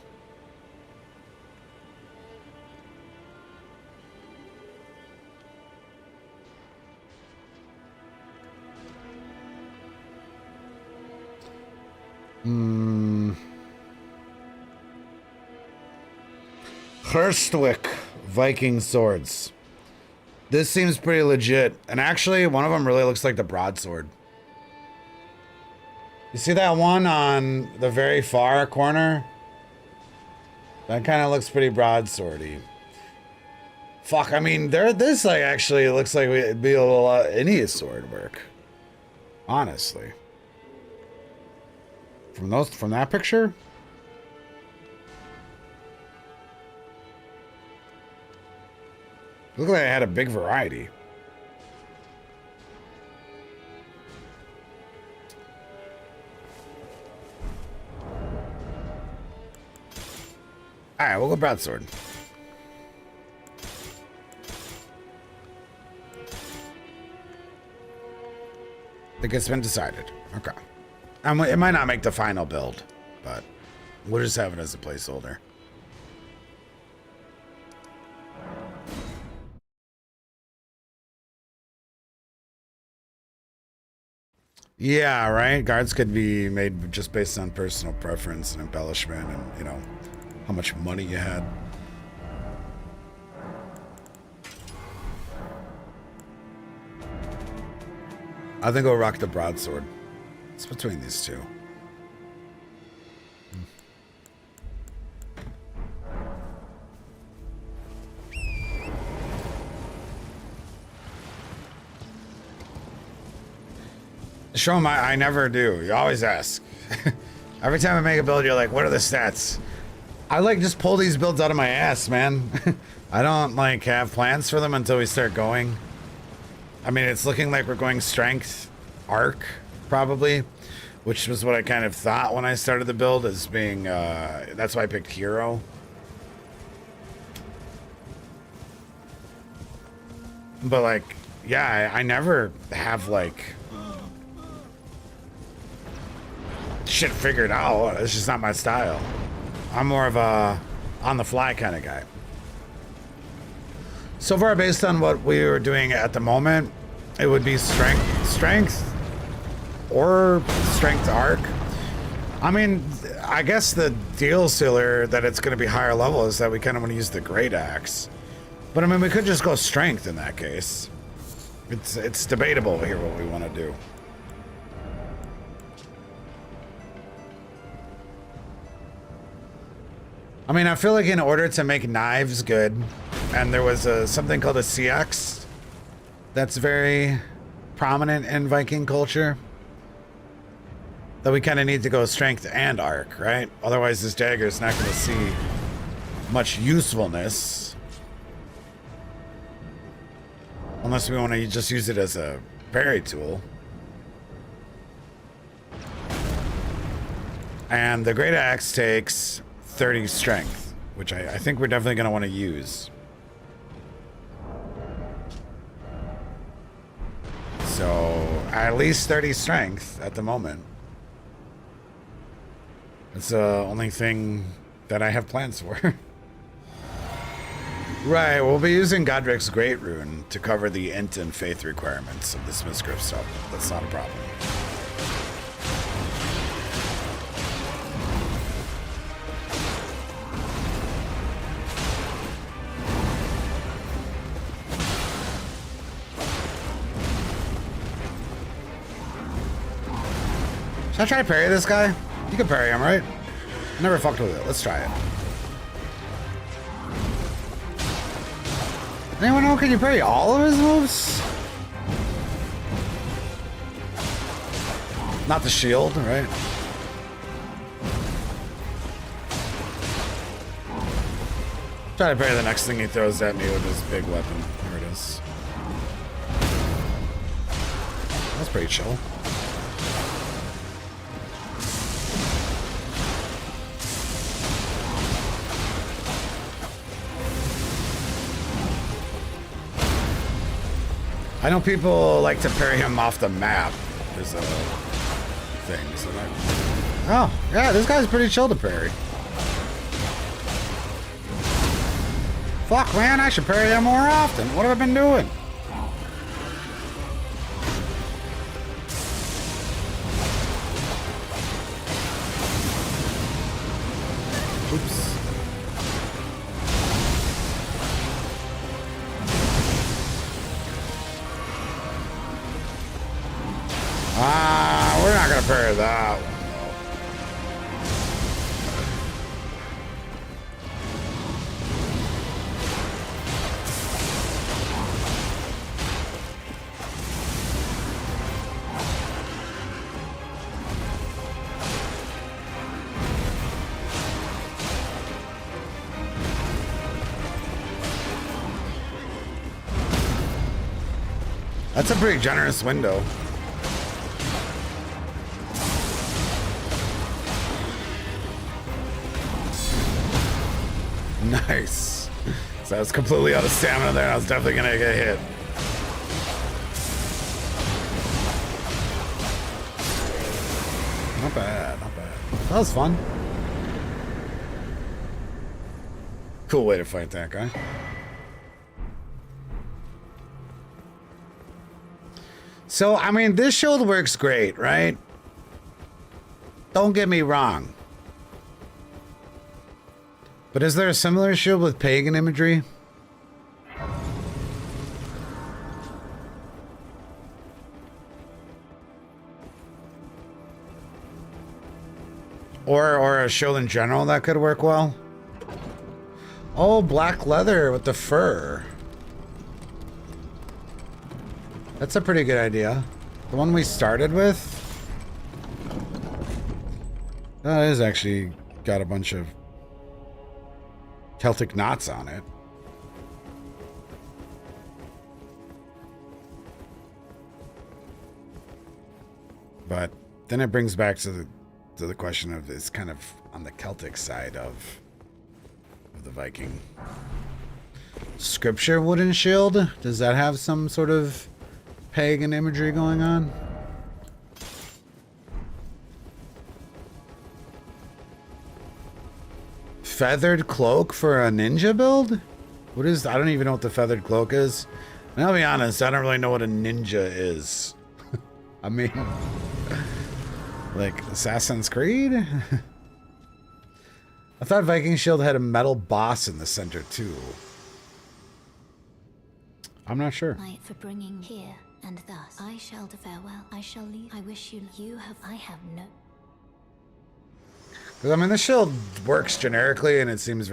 Speaker 1: Herstwick Viking swords. This seems pretty legit. And actually, one of them really looks like the broadsword. You see that one on the very far corner? That kind of looks pretty broadswordy. Fuck, I mean, this like actually looks like it'd be a little any sword work. Honestly. From that picture? Looked like I had a big variety. Alright, we'll go broadsword. I think it's been decided. Okay. It might not make the final build, but we'll just have it as a placeholder. Yeah, right? Guards could be made just based on personal preference and embellishment and, you know, how much money you had. I think I'll rock the broadsword. It's between these two. Show them I never do. You always ask. Every time I make a build, you're like, what are the stats? I like just pull these builds out of my ass, man. I don't like have plans for them until we start going. I mean, it's looking like we're going strength arc, probably, which was what I kind of thought when I started the build as being, that's why I picked hero. But like, yeah, I never have like shit figured out. It's just not my style. I'm more of a on the fly kind of guy. So far, based on what we were doing at the moment, it would be strength or strength arc. I mean, I guess the deal sealer that it's going to be higher level is that we kind of want to use the great axe. But I mean, we could just go strength in that case. It's debatable here what we want to do. I mean, I feel like in order to make knives good, and there was something called a CX that's very prominent in Viking culture, that we kind of need to go strength and arc, right? Otherwise, this dagger is not going to see much usefulness. Unless we want to just use it as a parry tool. And the great axe takes 30 strength, which I think we're definitely going to want to use. So at least 30 strength at the moment. That's the only thing that I have plans for. Right, we'll be using Godric's Great Rune to cover the int and faith requirements of the Smithscript stuff. That's not a problem. Should I try to parry this guy? You can parry him, right? Never fucked with it. Let's try it. Anyone know, can you parry all of his moves? Not the shield, right? Try to parry the next thing he throws at me with his big weapon. There it is. That's pretty chill. I know people like to parry him off the map. There's a thing. So oh, yeah, this guy's pretty chill to parry. Fuck, man, I should parry him more often. What have I been doing? Oops. not gonna parry that one. That's a pretty generous window. Nice. So I was completely out of stamina there, and I was definitely gonna get hit. Not bad, not bad. That was fun. Cool way to fight that guy. So, I mean, this shield works great, right? Don't get me wrong. But is there a similar shield with pagan imagery? Or a shield in general that could work well? Oh, black leather with the fur. That's a pretty good idea. The one we started with? That is actually got a bunch of Celtic knots on it. But then it brings back to the question of it's kind of on the Celtic side of the Viking. Scripture wooden shield? Does that have some sort of pagan imagery going on? Feathered cloak for a ninja build? What is, I don't even know what the feathered cloak is. And I'll be honest, I don't really know what a ninja is. I mean, like Assassin's Creed? I thought Viking Shield had a metal boss in the center too. I'm not sure.
Speaker 3: For bringing here and thus I shall to farewell. I shall leave. I wish you have. I have no.
Speaker 1: Because I mean, the shield works generically and it seems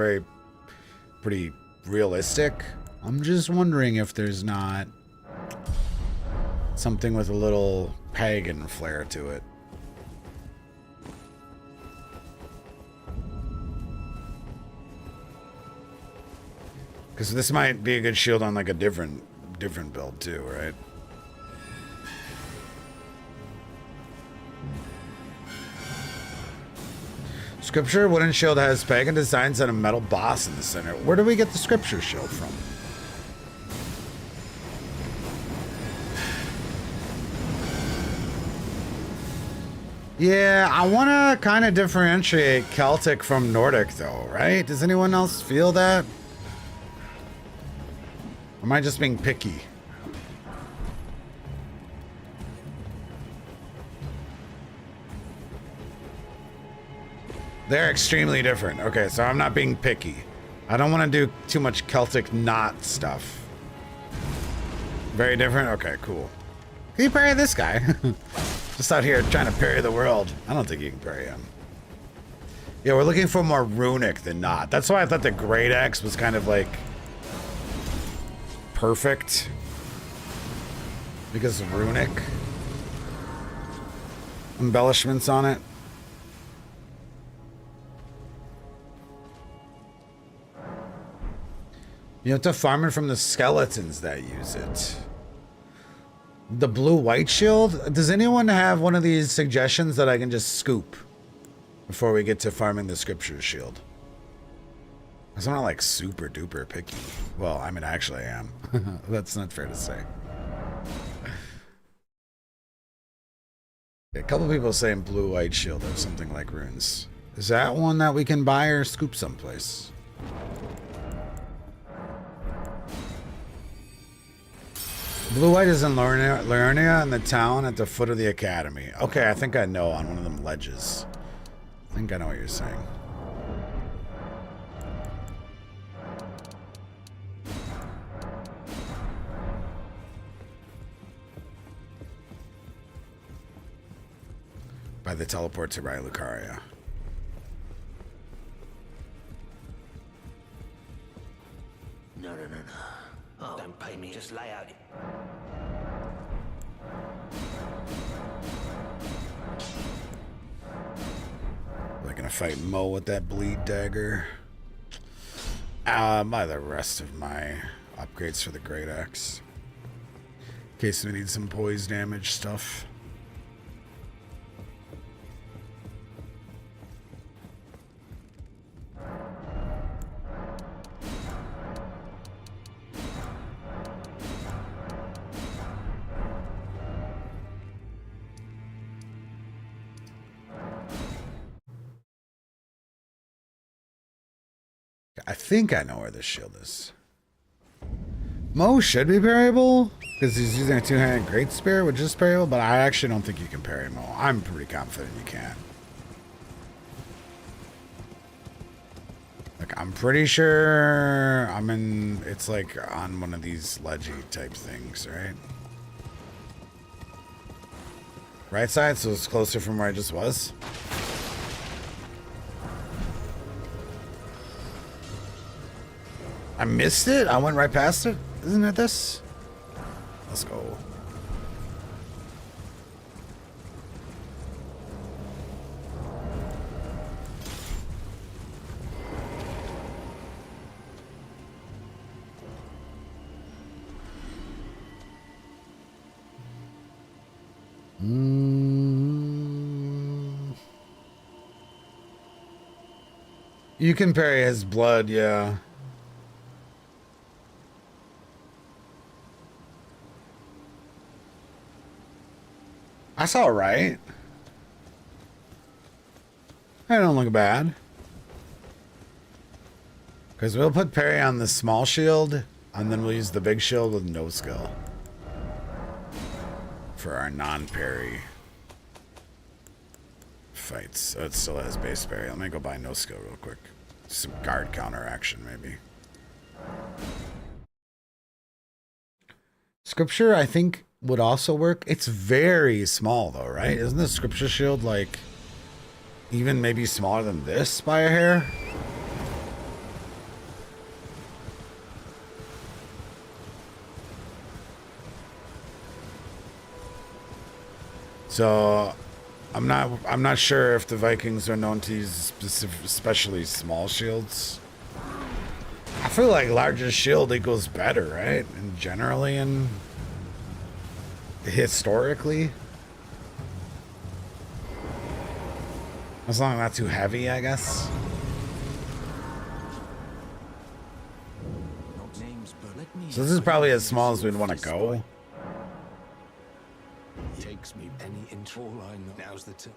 Speaker 1: pretty realistic. I'm just wondering if there's not something with a little pagan flair to it. Because this might be a good shield on like a different build too, right? Scripture wooden shield has pagan designs and a metal boss in the center. Where do we get the scripture shield from? Yeah, I want to kind of differentiate Celtic from Nordic though, right? Does anyone else feel that? Or am I just being picky? They're extremely different. Okay, so I'm not being picky. I don't want to do too much Celtic knot stuff. Very different? Okay, cool. Can you parry this guy? Just out here trying to parry the world. I don't think you can parry him. Yeah, we're looking for more runic than not. That's why I thought the Great Axe was kind of like perfect. Because of runic embellishments on it. You have to farm it from the skeletons that use it. The blue-white shield? Does anyone have one of these suggestions that I can just scoop before we get to farming the scripture shield? Because I'm not like super duper picky. Well, I mean, actually I am. That's not fair to say. A couple people saying blue-white shield or something like runes. Is that one that we can buy or scoop someplace? Blue-white is in Lernia in the town at the foot of the academy. Okay, I think I know on one of them ledges. I think I know what you're saying. by the teleport to Rai Lucaria.
Speaker 2: No. Oh, don't pay me. Just lay out.
Speaker 1: We're gonna fight Mo with that bleed dagger. Buy the rest of my upgrades for the Great Axe. In case we need some poise damage stuff. I think I know where this shield is. Mo should be parryable because he's using a two-handed great spear, which is parryable, but I actually don't think you can parry Mo. I'm pretty confident you can. Like, I'm pretty sure I'm in, it's like on one of these ledgy type things, right? Right side, so it's closer from where I just was. I missed it? I went right past it? Isn't it this? Let's go. You can parry his blood, yeah. That's all right. I don't look bad. Because we'll put parry on the small shield, and then we'll use the big shield with no skill for our non-parry fights. Oh, it still has base parry. Let me go buy no skill real quick. Some guard counter action, maybe. Scripture, I think, would also work. It's very small, though, right? Isn't the Scripture shield, like, even maybe smaller than this by a hair? So, I'm not sure if the Vikings are known to use especially small shields. I feel like larger shield equals better, right? And generally, and historically, as long as not too heavy, I guess. So this is probably as small as we'd want to go.
Speaker 2: Takes me any inch. All I know. Now's the time.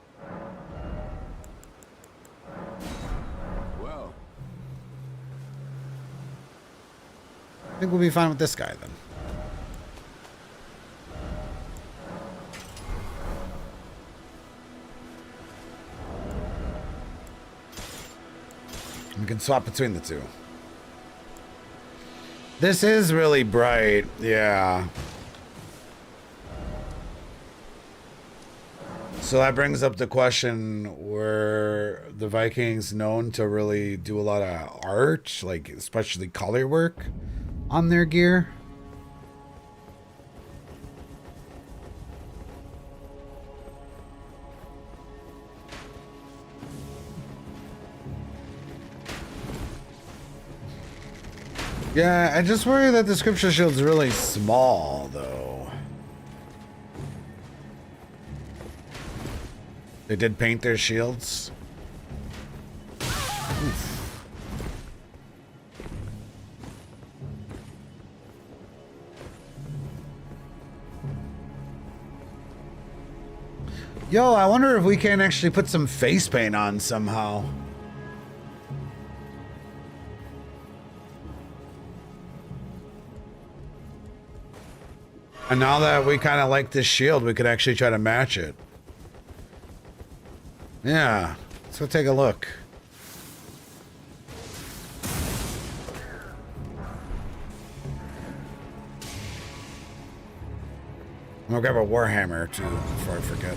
Speaker 2: Well,
Speaker 1: I think we'll be fine with this guy then. We can swap between the two. This is really bright, yeah. So that brings up the question, were the Vikings known to really do a lot of art, like especially color work on their gear? Yeah, I just worry that the Scripture shield's really small, though. They did paint their shields. Oof. Yo, I wonder if we can actually put some face paint on somehow. And now that we kind of like this shield, we could actually try to match it. Yeah, let's go take a look. I'm gonna grab a Warhammer too before I forget.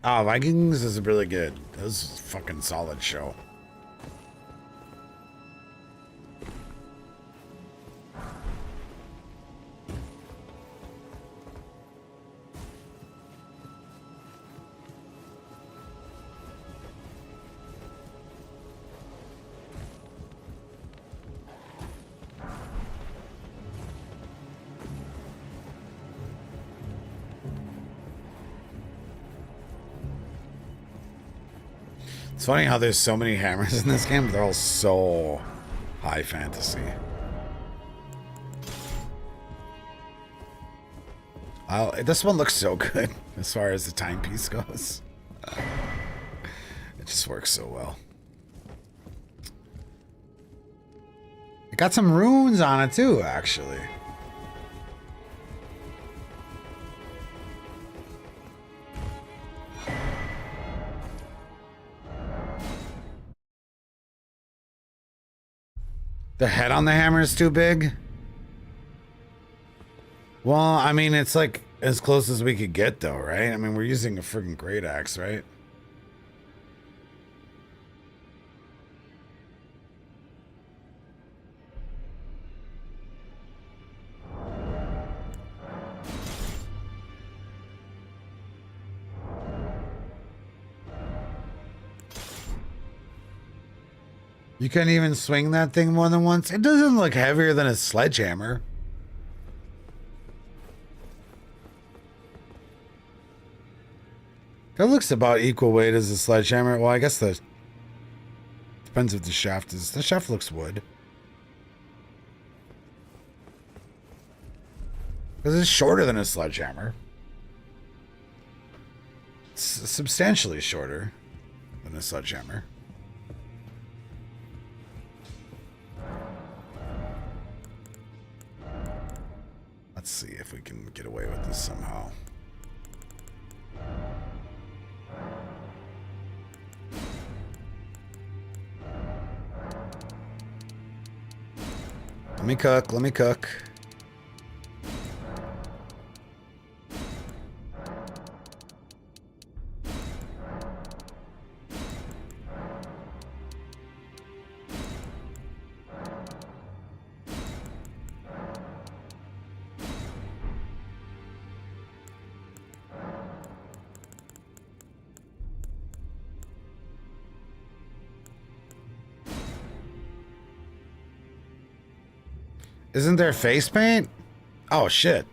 Speaker 1: Oh, Vikings is really good. It was a fucking solid show. It's funny how there's so many hammers in this game, but they're all so high fantasy. This one looks so good as far as the timepiece goes. It just works so well. It got some runes on it too, actually. The head on the hammer is too big? Well, I mean, it's like as close as we could get though, right? I mean, we're using a friggin' great axe, right? You can't even swing that thing more than once? It doesn't look heavier than a sledgehammer. That looks about equal weight as a sledgehammer. Well, I guess the... Depends if the shaft is... The shaft looks wood. Because it's shorter than a sledgehammer. It's substantially shorter than a sledgehammer. Let's see if we can get away with this somehow. Let me cook, let me cook. Isn't there face paint? Oh shit.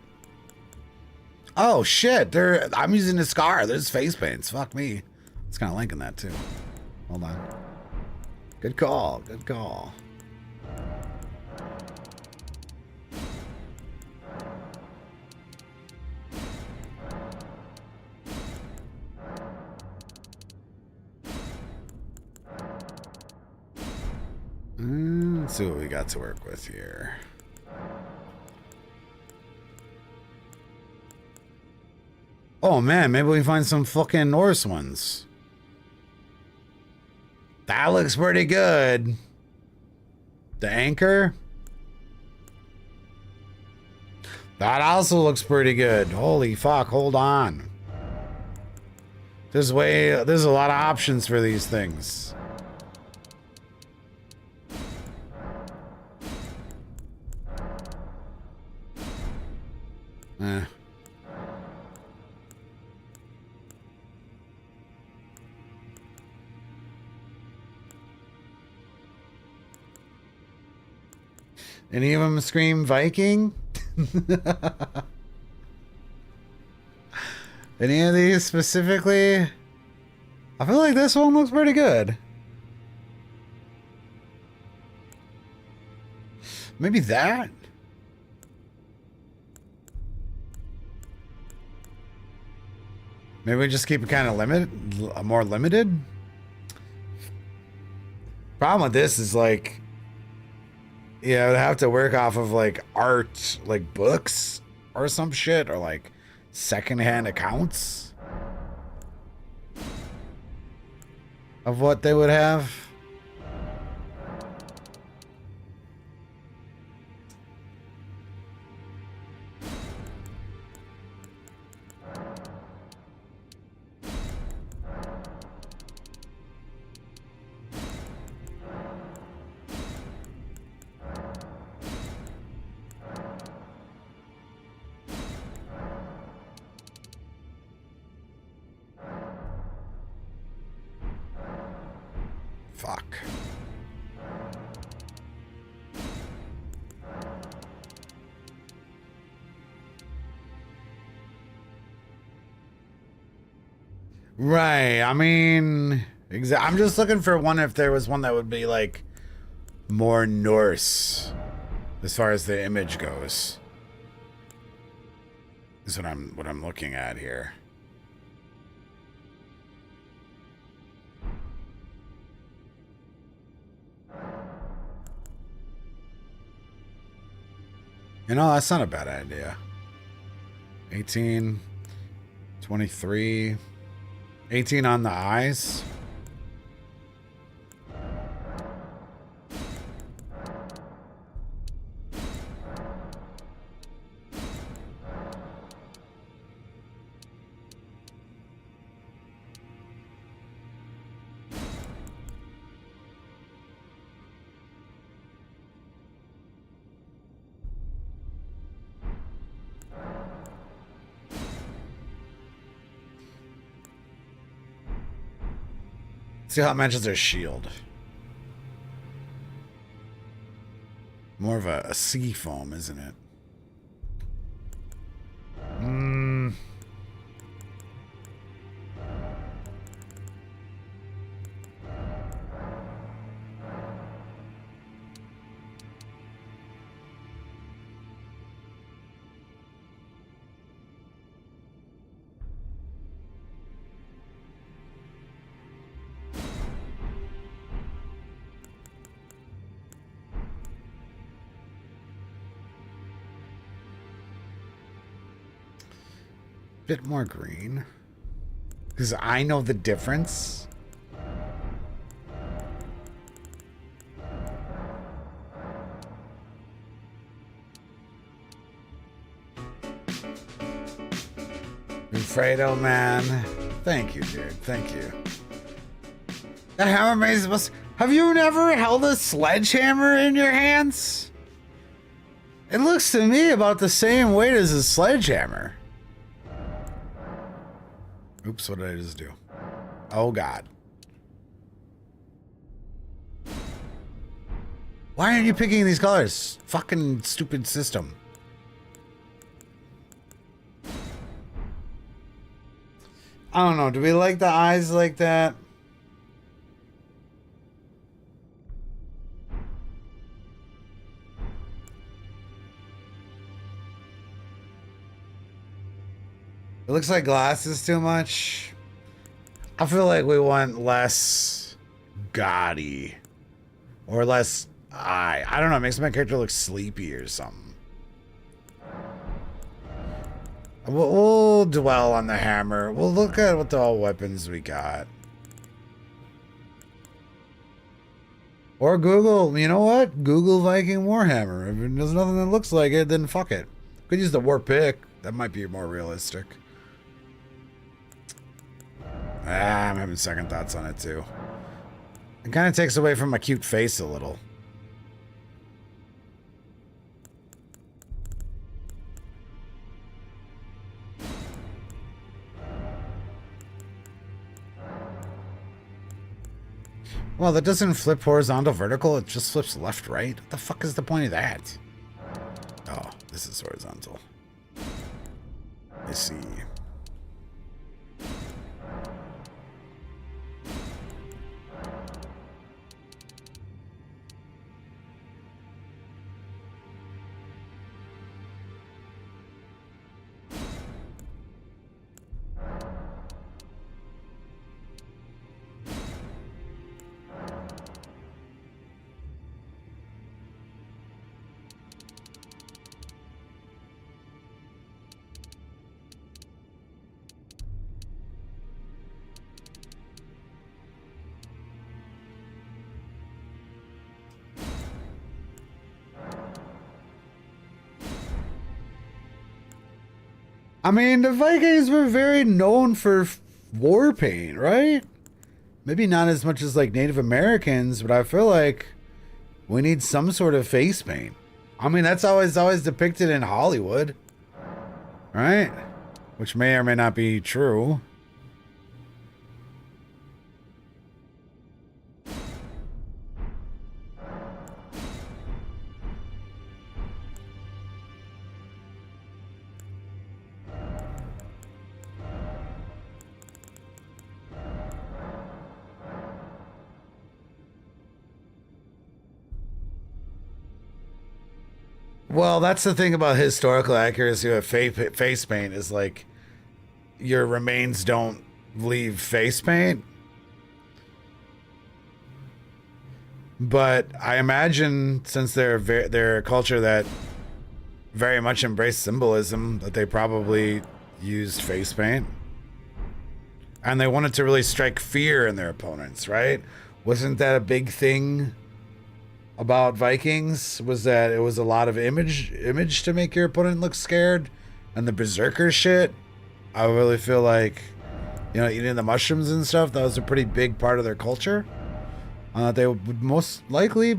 Speaker 1: Oh shit. I'm using a scar. There's face paints. Fuck me. It's kind of linking that too. Hold on. Good call. Good call. Let's see what we got to work with here. Oh man, maybe we find some fucking Norse ones. That looks pretty good. The anchor? That also looks pretty good. Holy fuck, hold on. There's a lot of options for these things. Any of them scream Viking? Any of these specifically? I feel like this one looks pretty good. Maybe that? Maybe we just keep it kind of more limited? Problem with this is like, yeah, I would have to work off of like art, like books or some shit, or like secondhand accounts of what they would have. Fuck. Right. I mean, I'm just looking for one if there was one that would be like more Norse as far as the image goes. Is what I'm looking at here. You know, that's not a bad idea. 18, 23, 18 on the eyes. See how it matches their shield. More of a sea foam, isn't it? Bit more green. Because I know the difference. Fredo, man. Thank you, dude. Thank you. The hammer maze must... Have you never held a sledgehammer in your hands? It looks to me about the same weight as a sledgehammer. Oops, what did I just do? Oh, God. Why aren't you picking these colors? Fucking stupid system. I don't know. Do we like the eyes like that? It looks like glasses too much. I feel like we want less gaudy. Or less eye. I don't know. It makes my character look sleepy or something. We'll dwell on the hammer. We'll look at what the all weapons we got. Or Google, you know what? Google Viking Warhammer. If there's nothing that looks like it, then fuck it. Could use the war pick. That might be more realistic. I'm having second thoughts on it too. It kind of takes away from my cute face a little. Well, that doesn't flip horizontal vertical, it just flips left right. What the fuck is the point of that? Oh, this is horizontal. I see. I mean, the Vikings were very known for war paint, right? Maybe not as much as like Native Americans, but I feel like we need some sort of face paint. I mean, that's always depicted in Hollywood, right? Which may or may not be true. Well, that's the thing about historical accuracy with face paint is like your remains don't leave face paint. But I imagine since they're a culture that very much embraced symbolism, that they probably used face paint. And they wanted to really strike fear in their opponents, right? Wasn't that a big thing about Vikings? Was that it was a lot of image to make your opponent look scared? And the berserker shit, I really feel like, you know, eating the mushrooms and stuff, that was a pretty big part of their culture. They would most likely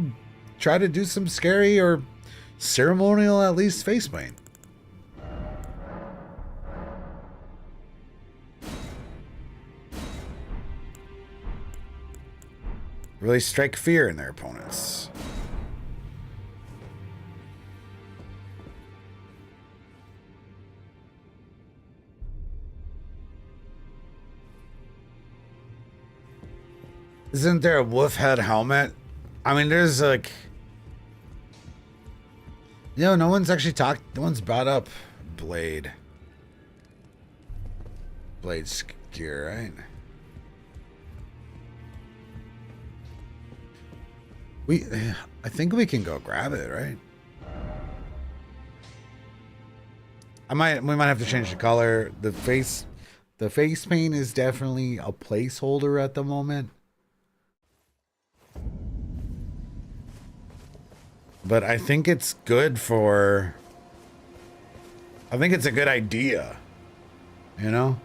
Speaker 1: try to do some scary or ceremonial, at least, face paint. Really strike fear in their opponents. Isn't there a wolf head helmet? I mean, there's like... You know, no one's brought up Blade. Blade's gear, right? I think we can go grab it, right? We might have to change the color. The face paint is definitely a placeholder at the moment. But I think it's good for... I think it's a good idea. You know?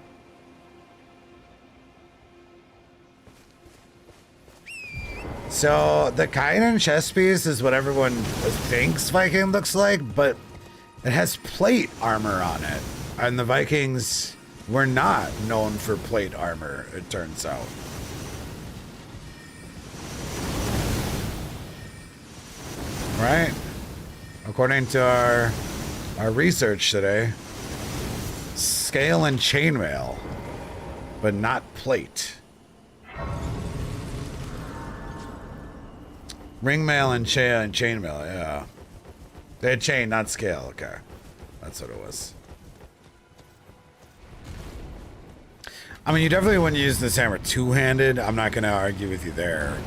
Speaker 1: So, the Kainen chest piece is what everyone thinks Viking looks like, but it has plate armor on it. And the Vikings were not known for plate armor, it turns out. Right? According to our research today, scale and chainmail, but not plate. Ringmail and chainmail, yeah. They had chain, not scale, okay. That's what it was. I mean, you definitely wouldn't use this hammer two-handed. I'm not going to argue with you there.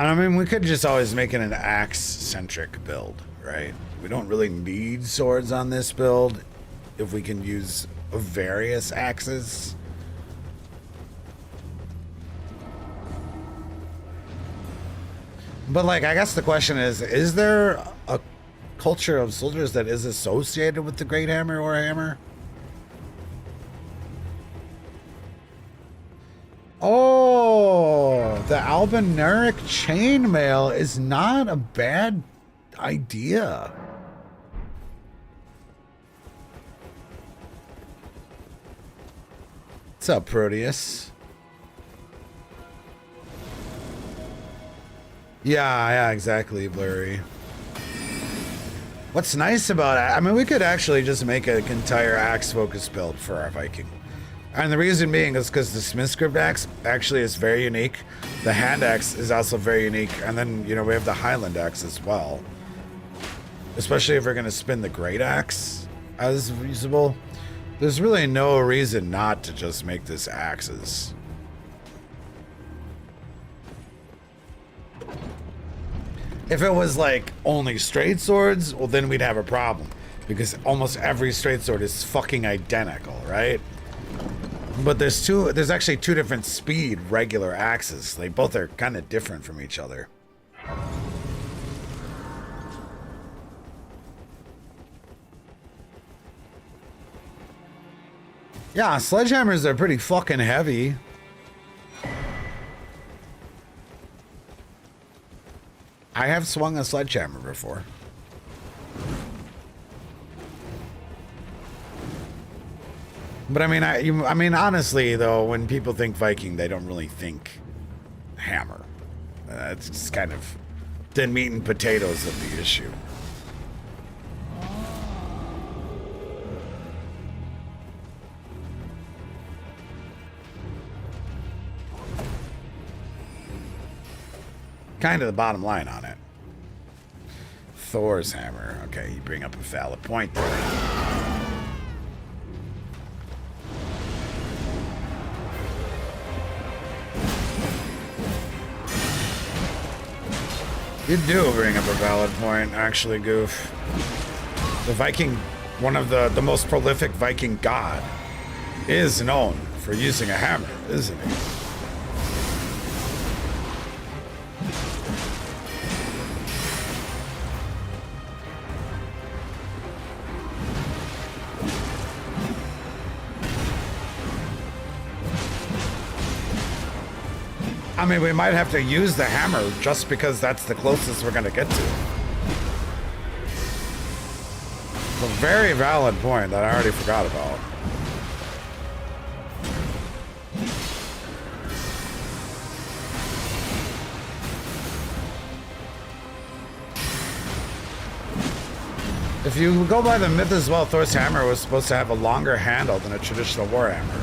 Speaker 1: I mean, we could just always make it an axe-centric build, right? We don't really need swords on this build if we can use various axes. But, like, I guess the question is there a culture of soldiers that is associated with the Great Hammer or Hammer? Oh, the Albinuric chainmail is not a bad idea. What's up, Proteus? Yeah, exactly, Blurry. What's nice about it, I mean, we could actually just make an entire axe focus build for our Viking. And the reason being is because the Smith Script axe actually is very unique. The hand axe is also very unique. And then, you know, we have the Highland axe as well. Especially if we're going to spin the Great Axe as usable. There's really no reason not to just make this axes. If it was like only straight swords, well then we'd have a problem. Because almost every straight sword is fucking identical, right? But there's actually two different speed regular axes. They both are kind of different from each other. Yeah, sledgehammers are pretty fucking heavy. I have swung a sledgehammer before. But I mean, honestly, though, when people think Viking, they don't really think hammer. It's just kind of the meat and potatoes of the issue. kind of the bottom line on it. Thor's hammer. Okay, you bring up a valid point there. You do bring up a valid point, actually, Goof. The Viking, one of the most prolific Viking god, is known for using a hammer, isn't he? I mean, we might have to use the hammer just because that's the closest we're going to get to. It's a very valid point that I already forgot about. If you go by the myth as well, Thor's hammer was supposed to have a longer handle than a traditional war hammer.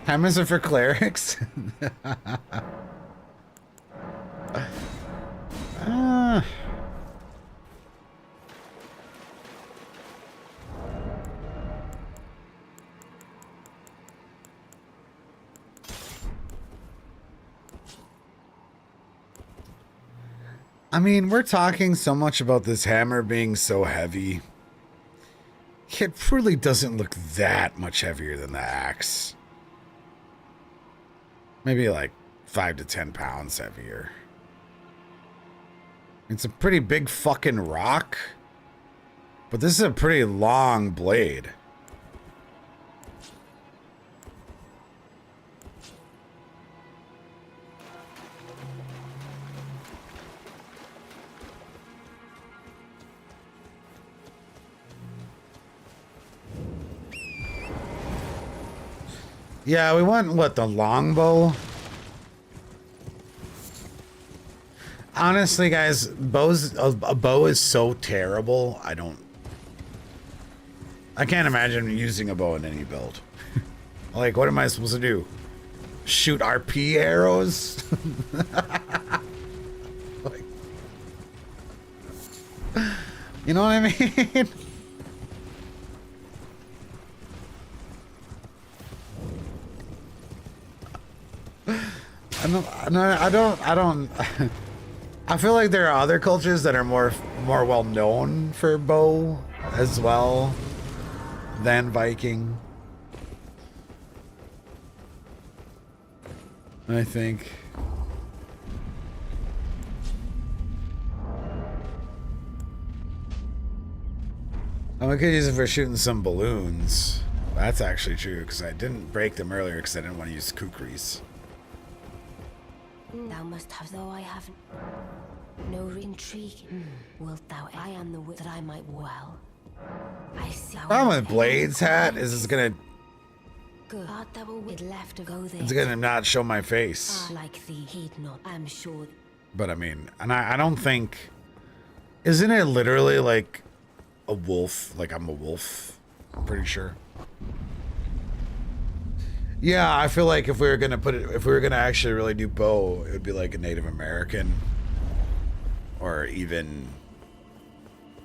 Speaker 1: Hammers are for clerics. I mean, we're talking so much about this hammer being so heavy. It really doesn't look that much heavier than the axe. Maybe like 5 to 10 pounds heavier. It's a pretty big fucking rock. But this is a pretty long blade. Yeah, we want, what, the longbow? Honestly, guys, a bow is so terrible, I can't imagine using a bow in any build. Like, what am I supposed to do? Shoot RP arrows? Like, you know what I mean? I don't. I feel like there are other cultures that are more well known for bow as well than Viking. I think. I could use it for shooting some balloons. That's actually true because I didn't break them earlier because I didn't want to use kukris.
Speaker 3: Thou must have, though I haven't. No intrigue. Wilt thou? I am the wit that I might well. I see.
Speaker 1: Problem with Blade's hat is it's gonna.
Speaker 3: Good. Art thou a wit left to go there?
Speaker 1: It's gonna not show my face.
Speaker 3: Like thee, heed not. I'm sure.
Speaker 1: But I mean, and I don't think. Isn't it literally like a wolf? Like I'm a wolf. I'm pretty sure. Yeah, I feel like if we were gonna put it, if we were gonna actually really do bow, it would be like a Native American, or even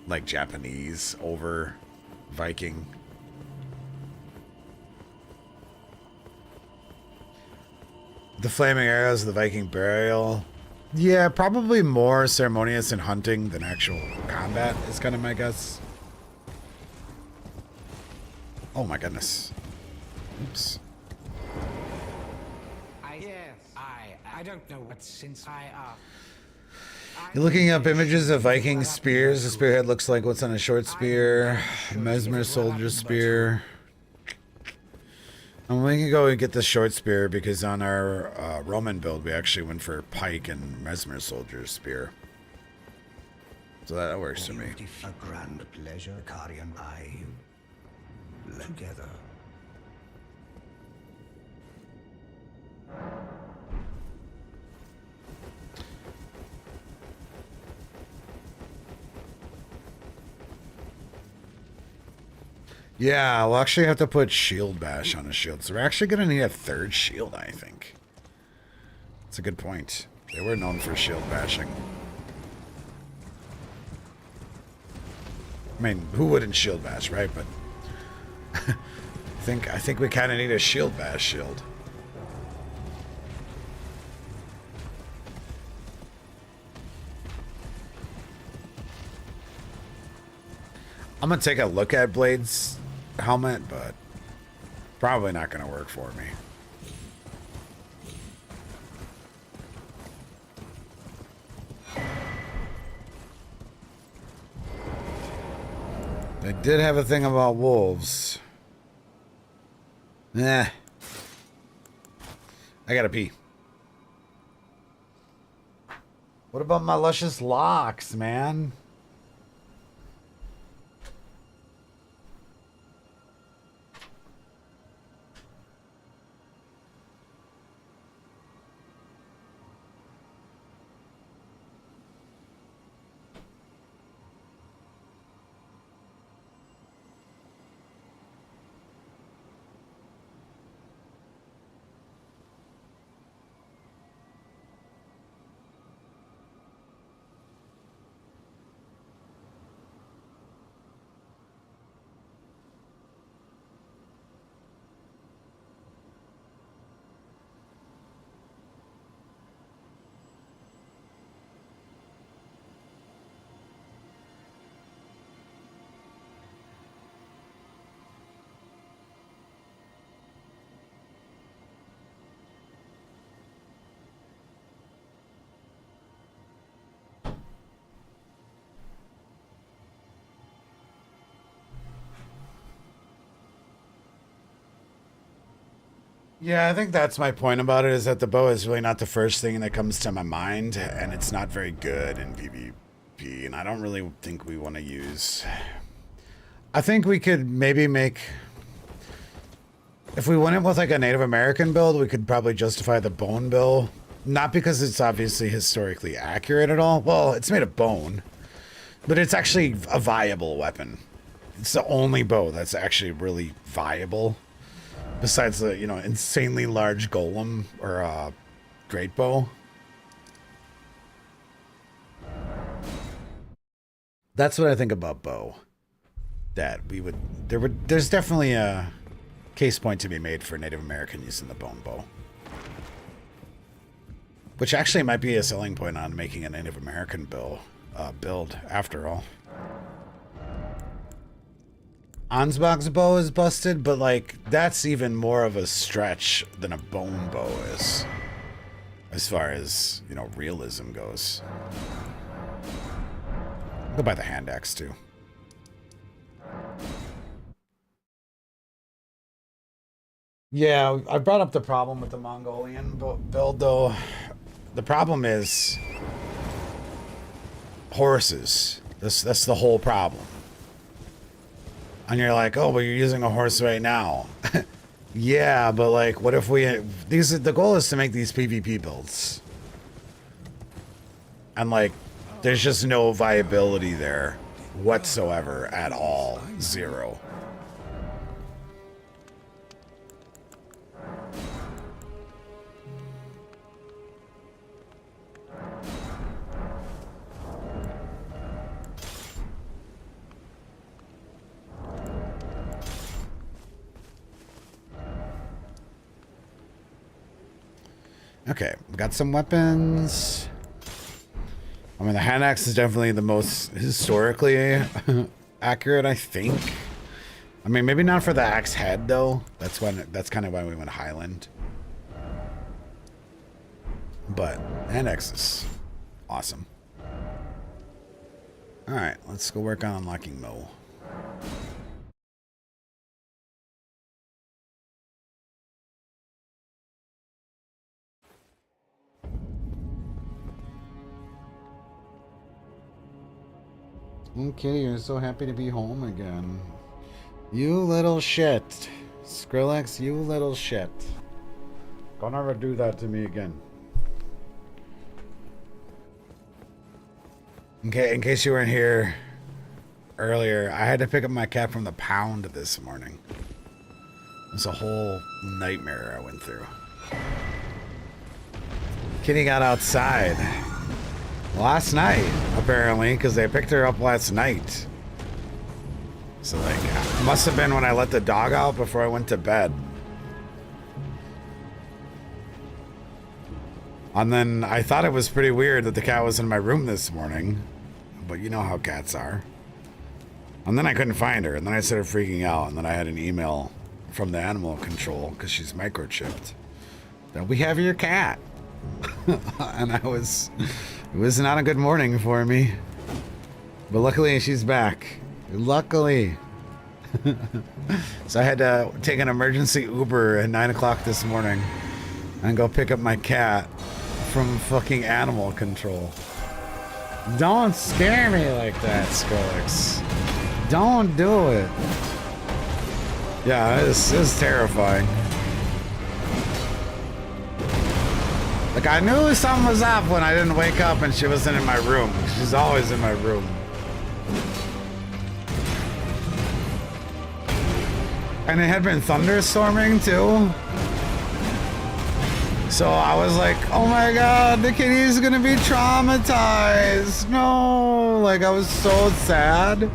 Speaker 1: like Japanese over Viking. The flaming arrows of the Viking burial. Yeah, probably more ceremonious in hunting than actual combat is kind of my guess. Oh my goodness. Oops.
Speaker 2: I don't know what since
Speaker 1: You're looking up images of Viking spears. The spearhead looks like what's on a short spear. Mesmer soldier spear. And we can go and get the short spear because on our Roman build we actually went for pike and Mesmer soldier spear. So that works for me.
Speaker 2: A grand pleasure, Kari and I together.
Speaker 1: Yeah, we'll actually have to put shield bash on a shield. So we're actually going to need a third shield, I think. That's a good point. They were known for shield bashing. I mean, who wouldn't shield bash, right? But I think we kind of need a shield bash shield. I'm gonna take a look at Blade's helmet, but probably not gonna work for me. They did have a thing about wolves. I gotta pee. What about my luscious locks, man? Yeah, I think that's my point about it, is that the bow is really not the first thing that comes to my mind, and it's not very good in PvP, and I don't really think we want to use... I think we could maybe make... If we went in with like a Native American build, we could probably justify the bone bill. Not because it's obviously historically accurate at all. Well, it's made of bone, but it's actually a viable weapon. It's the only bow that's actually really viable. Besides the, you know, insanely large golem or great bow. That's what I think about bow. That we would, there's definitely a case point to be made for Native American using the bone bow. Which actually might be a selling point on making a Native American build after all. Ansbach's bow is busted, but like that's even more of a stretch than a bone bow is, as far as, you know, realism goes. I'll go buy the hand axe too. Yeah, I brought up the problem with the Mongolian build though. The problem is horses. That's the whole problem. And you're like, oh, but you're using a horse right now. Yeah, but like, what if we... the goal is to make these PvP builds. And like, there's just no viability there whatsoever at all. Zero. Okay, we got some weapons. I mean, the hand axe is definitely the most historically accurate, I think. I mean, maybe not for the axe head though. That's kind of why we went Highland. But hand axe is awesome. All right, let's go work on unlocking Mo. Okay, you're so happy to be home again. You little shit. Skrillex, you little shit. Don't ever do that to me again. Okay, in case you weren't here earlier, I had to pick up my cat from the pound this morning. It's a whole nightmare I went through. Kitty got outside last night, apparently, because they picked her up last night. So, like, it must have been when I let the dog out before I went to bed. And then I thought it was pretty weird that the cat was in my room this morning. But you know how cats are. And then I couldn't find her. And then I started freaking out. And then I had an email from the animal control, because she's microchipped, that we have your cat. And it was not a good morning for me. But luckily she's back. Luckily. So I had to take an emergency Uber at 9 o'clock this morning and go pick up my cat from fucking animal control. Don't scare me like that, Skrillex. Don't do it. Yeah, it's terrifying. Like, I knew something was up when I didn't wake up and she wasn't in my room. She's always in my room. And it had been thunderstorming too. So I was like, oh my god, the kitty's gonna be traumatized. No, like I was so sad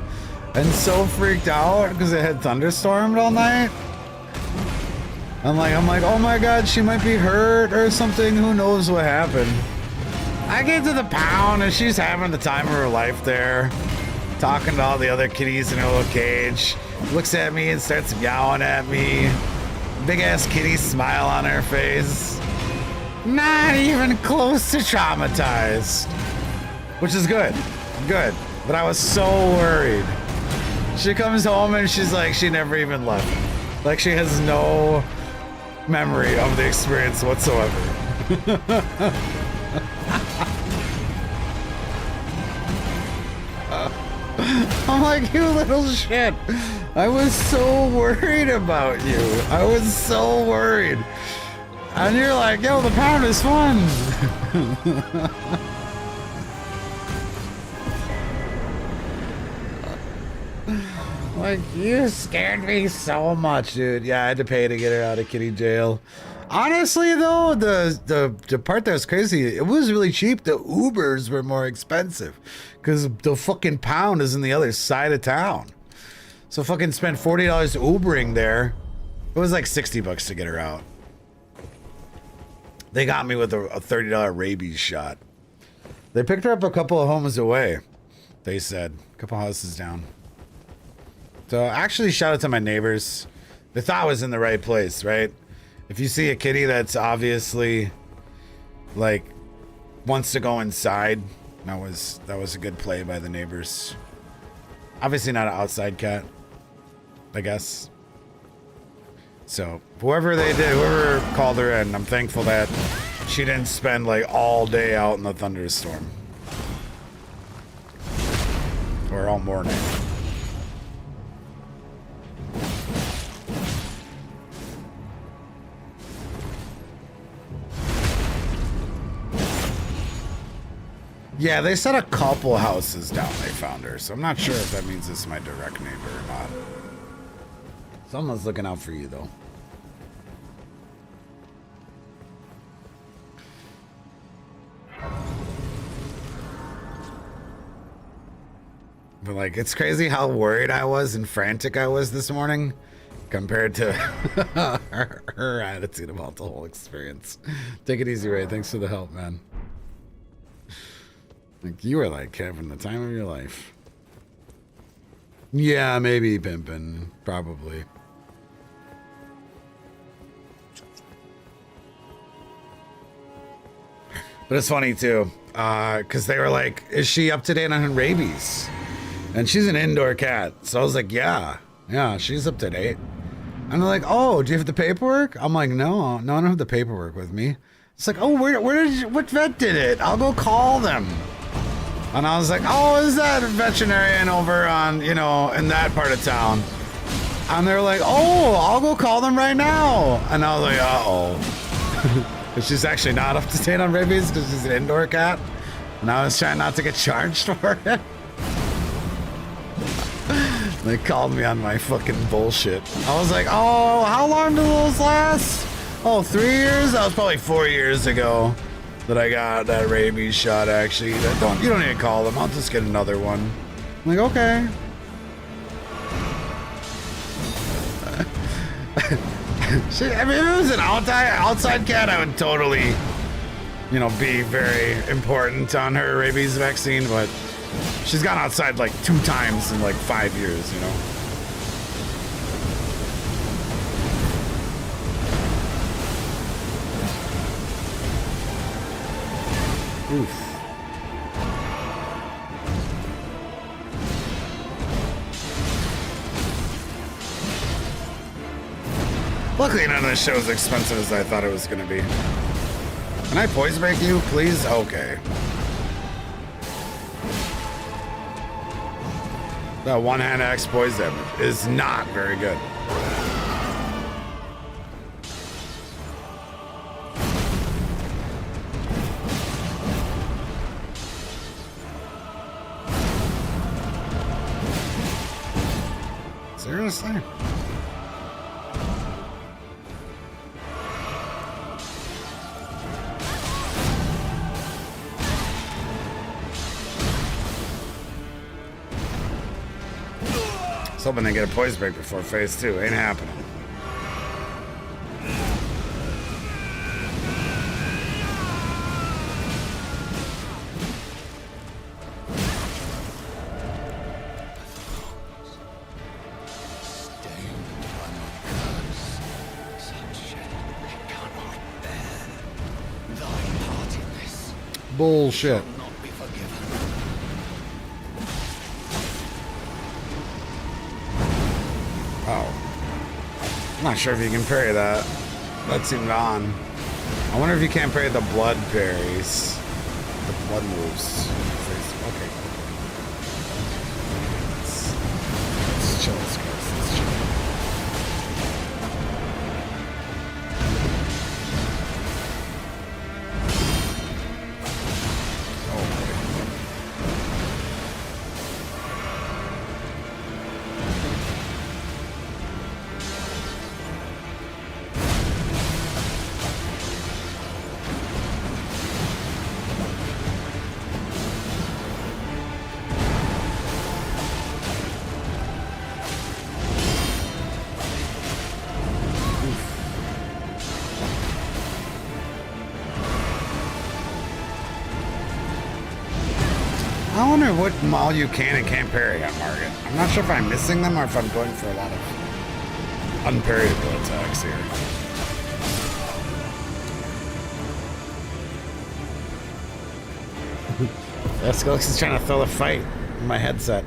Speaker 1: and so freaked out because it had thunderstormed all night. And like, I'm like, oh my god, she might be hurt or something. Who knows what happened? I get to the pound and she's having the time of her life there, talking to all the other kitties in her little cage. Looks at me and starts meowing at me. Big ass kitty smile on her face. Not even close to traumatized. Which is good. Good. But I was so worried. She comes home and she's like, she never even left. Like she has no memory of the experience whatsoever. I'm like, you little shit. I was so worried about you. I was so worried. And you're like, yo, the pound is fun. Like, you scared me so much, dude. Yeah, I had to pay to get her out of kitty jail. Honestly, though, the part that was crazy, it was really cheap. The Ubers were more expensive because the fucking pound is in the other side of town. So fucking spent $40 Ubering there. It was like 60 bucks to get her out. They got me with a $30 rabies shot. They picked her up a couple of homes away, they said. A couple houses down. So actually, shout out to my neighbors. They thought I was in the right place, right? If you see a kitty that's obviously like wants to go inside, that was a good play by the neighbors. Obviously not an outside cat, I guess. So whoever they did, whoever called her in, I'm thankful that she didn't spend like all day out in the thunderstorm. Or all morning. Yeah, they said a couple houses down they found her, so I'm not sure if that means it's my direct neighbor or not. Someone's looking out for you, though. But, like, it's crazy how worried I was and frantic I was this morning compared to her attitude about the whole experience. Take it easy, Ray. Thanks for the help, man. Like, you were, like, having the time of your life. Yeah, maybe pimpin'. Probably. But it's funny, too. Because they were like, is she up to date on rabies? And she's an indoor cat. So I was like, yeah. Yeah, she's up to date. And they're like, oh, do you have the paperwork? I'm like, no, I don't have the paperwork with me. It's like, oh, where did you, what vet did it? I'll go call them. And I was like, oh, is that a veterinarian over on, you know, in that part of town? And they're like, oh, I'll go call them right now. And I was like, uh-oh. But she's actually not up to date on rabies because she's an indoor cat. And I was trying not to get charged for it. They called me on my fucking bullshit. I was like, oh, how long do those last? Oh, 3 years? That was probably 4 years ago that I got that rabies shot, actually. You don't need to call them. I'll just get another one. I'm like, okay. I mean, if it was an outside cat, I would totally, you know, be very important on her rabies vaccine, but she's gone outside like 2 times in like 5 years, you know. Oof. Luckily, none of this show is as expensive as I thought it was going to be. Can I poison break you, please? Okay. That one-hand axe poison damage is not very good. Seriously? Hoping to get a poison break before phase 2. Ain't happening. Bullshit. I'm not sure if you can parry that. That seemed on. I wonder if you can't parry the blood parries. The blood moves. Okay. Let's chill, let's go. Let's chill. I wonder what all you can and can't parry on Market. I'm not sure if I'm missing them or if I'm going for a lot of unparryable attacks here. Escalix is trying to throw a fight in my headset.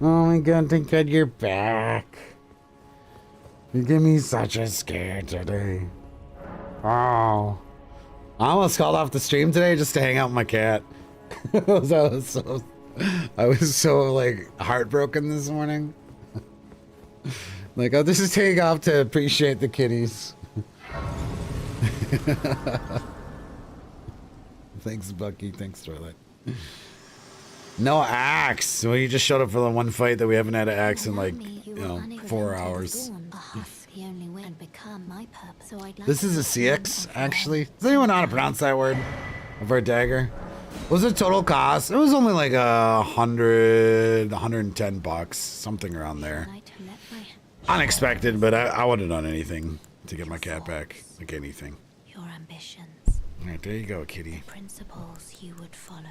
Speaker 1: Oh my god, thank god you're back. You give me such a scare today. Oh. I almost called off the stream today just to hang out with my cat. I was so like heartbroken this morning. Like, I'll just take off to appreciate the kitties. Thanks, Bucky. Thanks, Toilet. No axe. Well, you just showed up for the one fight that we haven't had an axe in like, 4 hours. This is a CX, actually. Does anyone know how to pronounce that word? Of our dagger? What was the total cost? It was only like $110, something around there. Unexpected, but I would have done anything to get my cat back. Like anything.
Speaker 3: Your ambitions.
Speaker 1: Alright, there you go, kitty.
Speaker 3: Principles you would follow.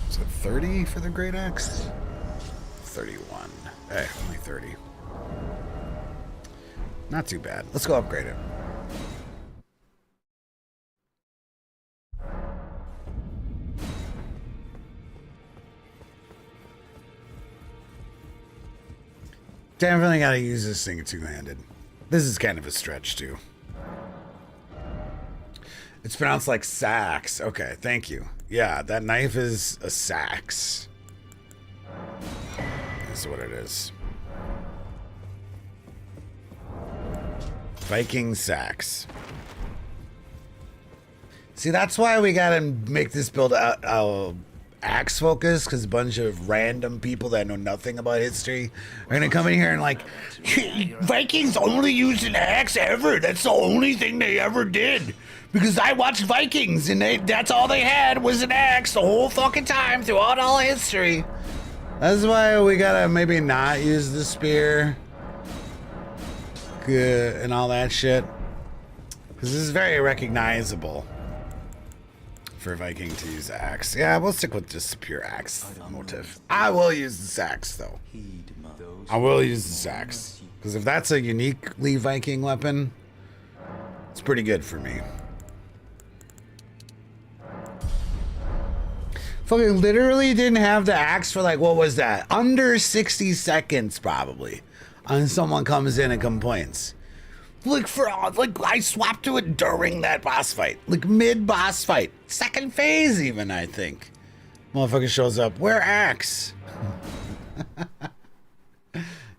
Speaker 1: Is it 30 for the Great Axe? 31. Hey, only 30. Not too bad. Let's go upgrade it. Definitely gotta use this thing two-handed. This is kind of a stretch, too. It's pronounced like sax. Okay, thank you. Yeah, that knife is a sax. That's what it is. Viking sax. See, that's why we gotta make this build axe focus because a bunch of random people that know nothing about history are gonna come in here and like, Vikings only used an axe ever. That's the only thing they ever did. Because I watched Vikings and that's all they had was an axe the whole fucking time throughout all history. That's why we gotta maybe not use the spear. Good and all that shit. Because this is very recognizable for Viking to use axe. Yeah, we'll stick with just the pure axe motive. I will use this axe though. I will use this axe. Because if that's a uniquely Viking weapon, it's pretty good for me. Fucking literally didn't have the axe for like, what was that? Under 60 seconds probably. And someone comes in and complains. Like I swapped to it during that boss fight. Like mid boss fight. Second phase even, I think. Motherfucker shows up. Where axe?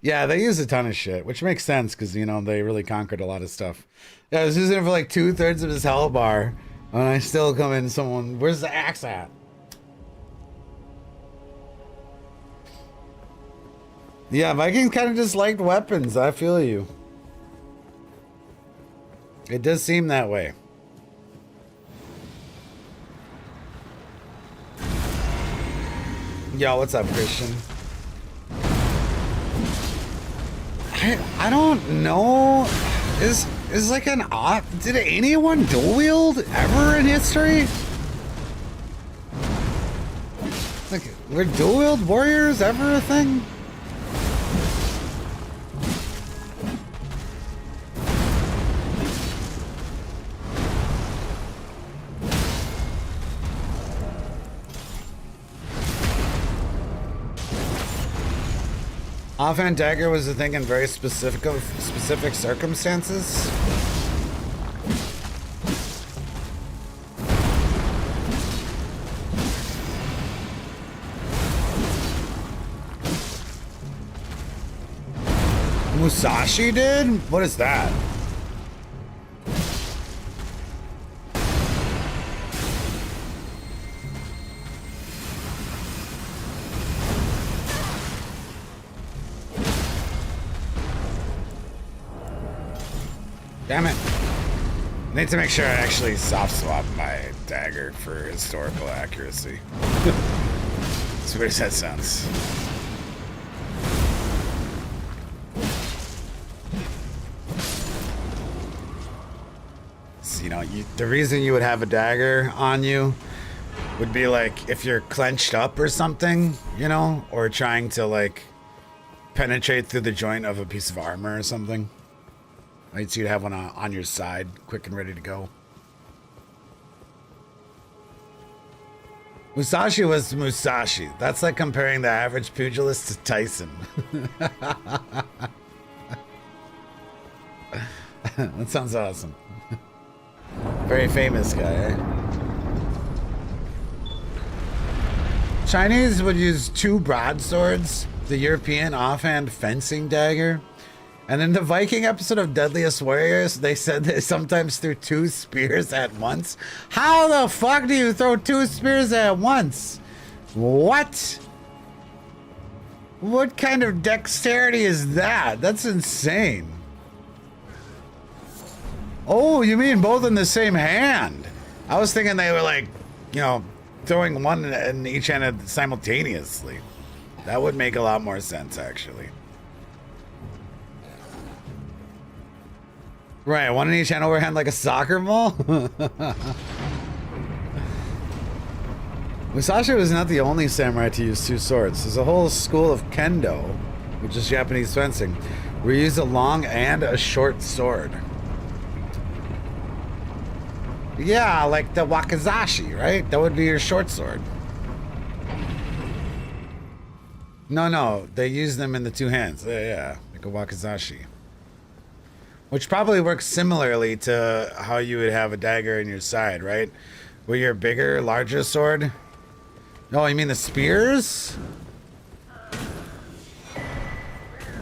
Speaker 1: Yeah, they use a ton of shit, which makes sense because, you know, they really conquered a lot of stuff. Yeah, I was using it for like 2/3 of his health bar. And I still come in someone, where's the axe at? Yeah, Vikings kind of just liked weapons. I feel you. It does seem that way. Yo, what's up, Christian? I don't know. Is like an did anyone dual wield ever in history? Like, were dual wield warriors ever a thing? Offhand dagger was a thing in very specific circumstances. Musashi did? What is that? Damn it. I need to make sure I actually soft swap my dagger for historical accuracy. As weird as that sounds. So, you know, the reason you would have a dagger on you would be like if you're clenched up or something, you know, or trying to like penetrate through the joint of a piece of armor or something. Right, so you'd have one on your side, quick and ready to go. Musashi was Musashi. That's like comparing the average pugilist to Tyson. That sounds awesome. Very famous guy, eh? Chinese would use 2 broadswords, the European offhand fencing dagger. And in the Viking episode of Deadliest Warriors, they said they sometimes threw 2 spears at once. How the fuck do you throw 2 spears at once? What? What kind of dexterity is that? That's insane. Oh, you mean both in the same hand? I was thinking they were like, you know, throwing one in each hand simultaneously. That would make a lot more sense, actually. Right, one in each hand overhand like a soccer ball? Musashi was not the only samurai to use 2 swords. There's a whole school of kendo, which is Japanese fencing, where you use a long and a short sword. Yeah, like the wakizashi, right? That would be your short sword. No, they use them in the 2 hands. Yeah, like a wakizashi. Which probably works similarly to how you would have a dagger in your side, right? With your bigger, larger sword. Oh, you mean the spears?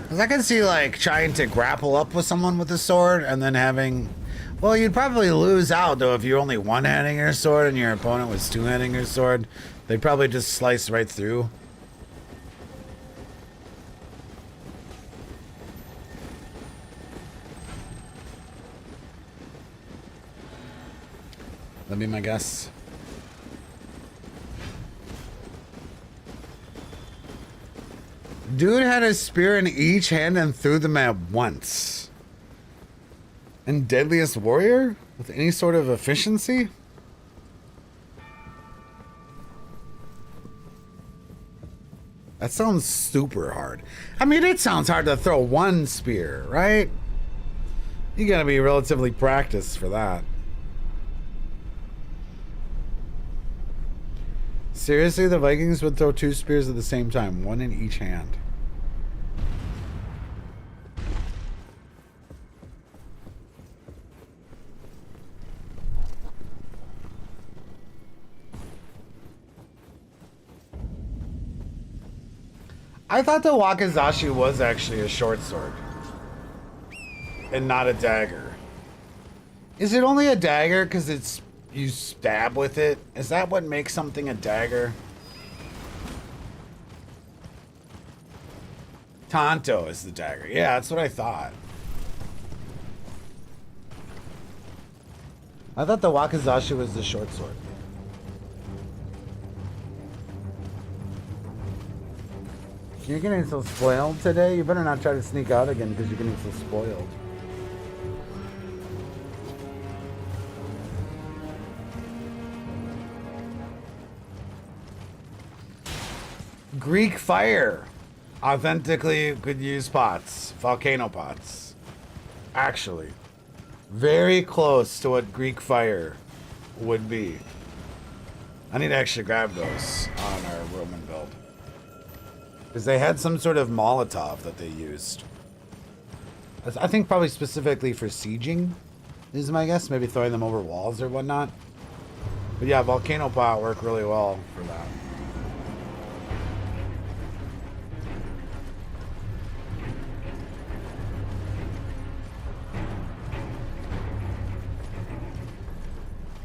Speaker 1: Because I can see, like, trying to grapple up with someone with a sword and then having... Well, you'd probably lose out, though, if you're only one-handing your sword and your opponent was two-handing your sword. They'd probably just slice right through. That'd be my guess. Dude had a spear in each hand and threw them at once. And Deadliest Warrior? With any sort of efficiency? That sounds super hard. I mean, it sounds hard to throw one spear, right? You gotta be relatively practiced for that. Seriously, the Vikings would throw 2 spears at the same time, one in each hand. I thought the wakizashi was actually a short sword and not a dagger. Is it only a dagger because it's you stab with it? Is that what makes something a dagger? Tonto is the dagger. Yeah, that's what I thought. I thought the wakizashi was the short sword. You're getting so spoiled today. You better not try to sneak out again because you're getting so spoiled. Greek fire. Authentically could use pots. Volcano pots. Actually. Very close to what Greek fire would be. I need to actually grab those on our Roman build. Because they had some sort of Molotov that they used. I think probably specifically for sieging, is my guess. Maybe throwing them over walls or whatnot. But yeah, volcano pot worked really well for that.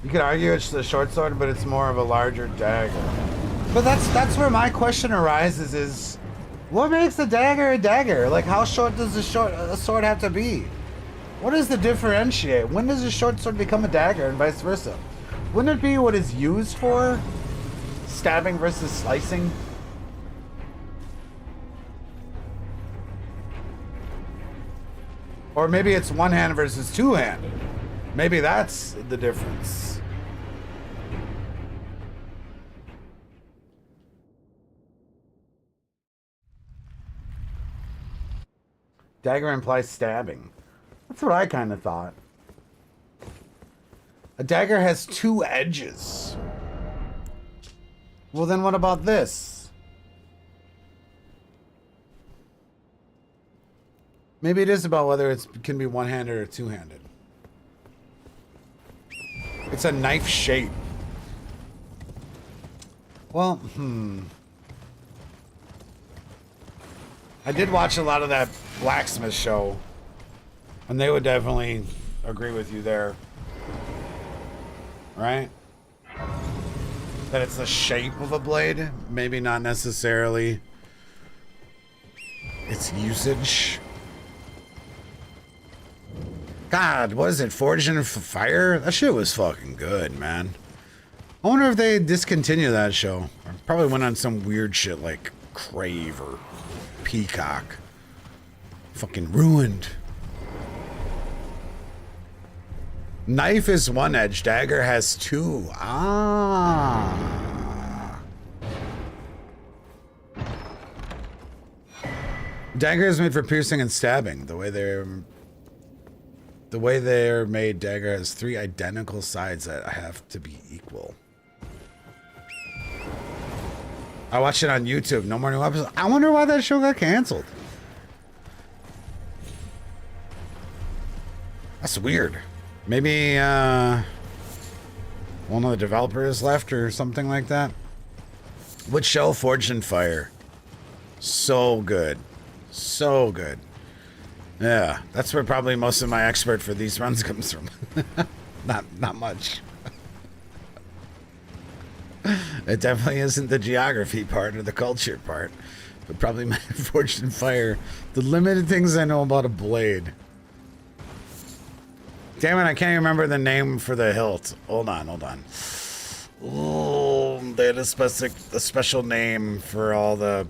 Speaker 1: You could argue it's the short sword, but it's more of a larger dagger. But that's where my question arises is, what makes a dagger? Like, how short does a sword have to be? What does the differentiate? When does a short sword become a dagger and vice versa? Wouldn't it be what it's used for? Stabbing versus slicing? Or maybe it's one hand versus two hand. Maybe that's the difference. Dagger implies stabbing. That's what I kind of thought. A dagger has 2 edges. Well, then what about this? Maybe it is about whether it can be one-handed or two-handed. It's a knife shape. Well, I did watch a lot of that blacksmith show, and they would definitely agree with you there. Right? That it's the shape of a blade, maybe not necessarily its usage. God, what is it? Forged in Fire? That shit was fucking good, man. I wonder if they discontinue that show. Or probably went on some weird shit like Crave or Peacock. Fucking ruined. Knife is one edge, dagger has 2. Ah. Dagger is made for piercing and stabbing. The way they're made, dagger has 3 identical sides that have to be equal. I watched it on YouTube. No more new episodes. I wonder why that show got canceled. That's weird. Maybe one of the developers left or something like that. Which show? Forged in Fire. So good. So good. Yeah, that's where probably most of my expert for these runs comes from. not much. It definitely isn't the geography part or the culture part, but probably my Forged in Fire. The limited things I know about a blade. Damn it, I can't even remember the name for the hilt. Hold on, hold on. Oh, they had a special name for all the...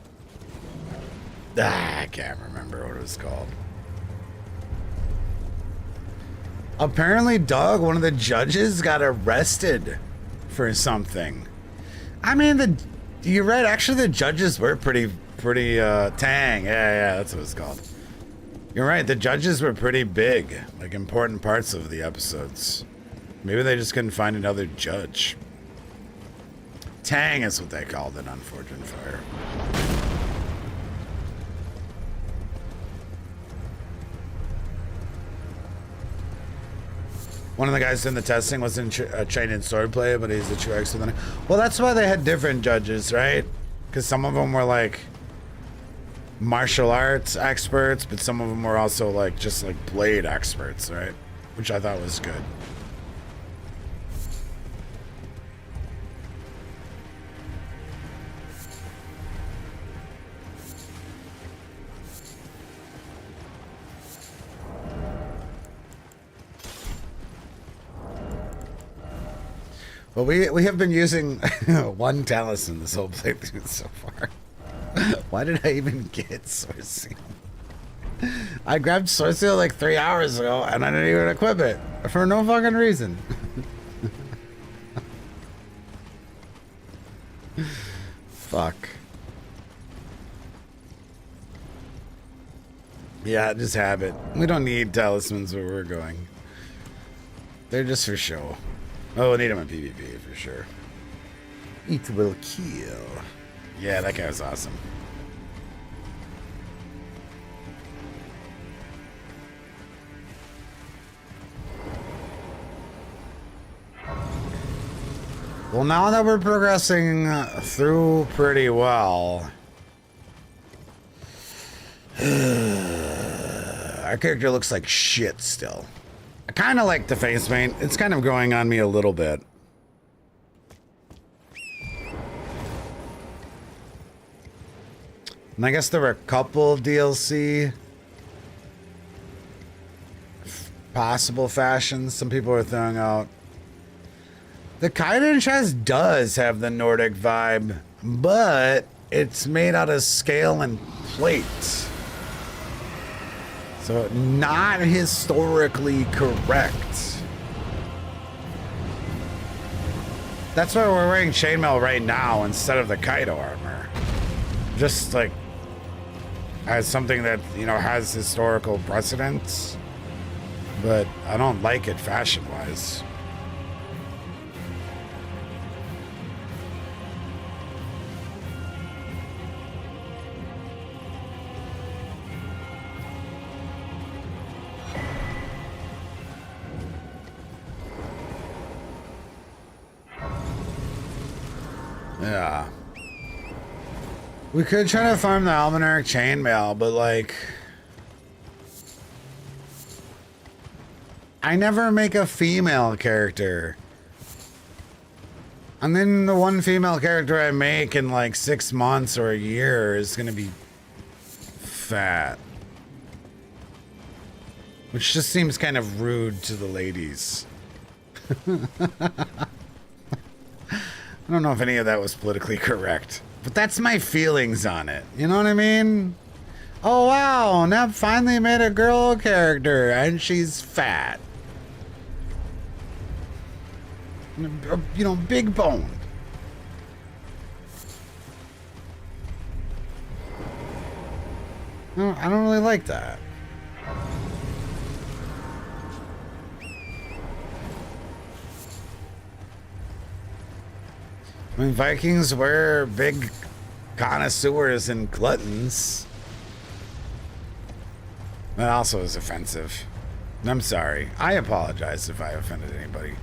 Speaker 1: I can't remember what it was called. Apparently, Doug, one of the judges, got arrested for something. I mean, you're right. Actually, the judges were pretty tang. Yeah, that's what it's called. You're right. The judges were pretty big, like important parts of the episodes. Maybe they just couldn't find another judge. Tang is what they called it on Forged in Fire. One of the guys in the testing wasn't trained in swordplay, but he's a true expert. Well, that's why they had different judges, right? Because some of them were like martial arts experts, but some of them were also like just like blade experts, right? Which I thought was good. Well, we have been using one talisman this whole playthrough so far. Why did I even get Sword Seal? I grabbed Sword Seal like 3 hours ago and I didn't even equip it for no fucking reason. Fuck. Yeah, just have it. We don't need talismans where we're going. They're just for show. Oh, we'll need them in PvP for sure. It will kill. Yeah, that guy was awesome. Well, now that we're progressing through pretty well, our character looks like shit still. I kind of like the face paint. It's kind of going on me a little bit. And I guess there were a couple DLC possible fashions some people are throwing out. The Kaiden chest does have the Nordic vibe, but it's made out of scale and plate. So, not historically correct. That's why we're wearing chainmail right now instead of the Kaido armor. Just like, as something that, you know, has historical precedence. But I don't like it fashion-wise. Yeah. We could try to farm the Almanaric chainmail, but like... I never make a female character. And then the one female character I make in like 6 months or a year is gonna be fat. Which just seems kind of rude to the ladies. I don't know if any of that was politically correct, but that's my feelings on it. You know what I mean? Oh wow, Neb finally made a girl character and she's fat. You know, big boned. No, I don't really like that. I mean, Vikings were big connoisseurs and gluttons. That also is offensive. I'm sorry. I apologize if I offended anybody.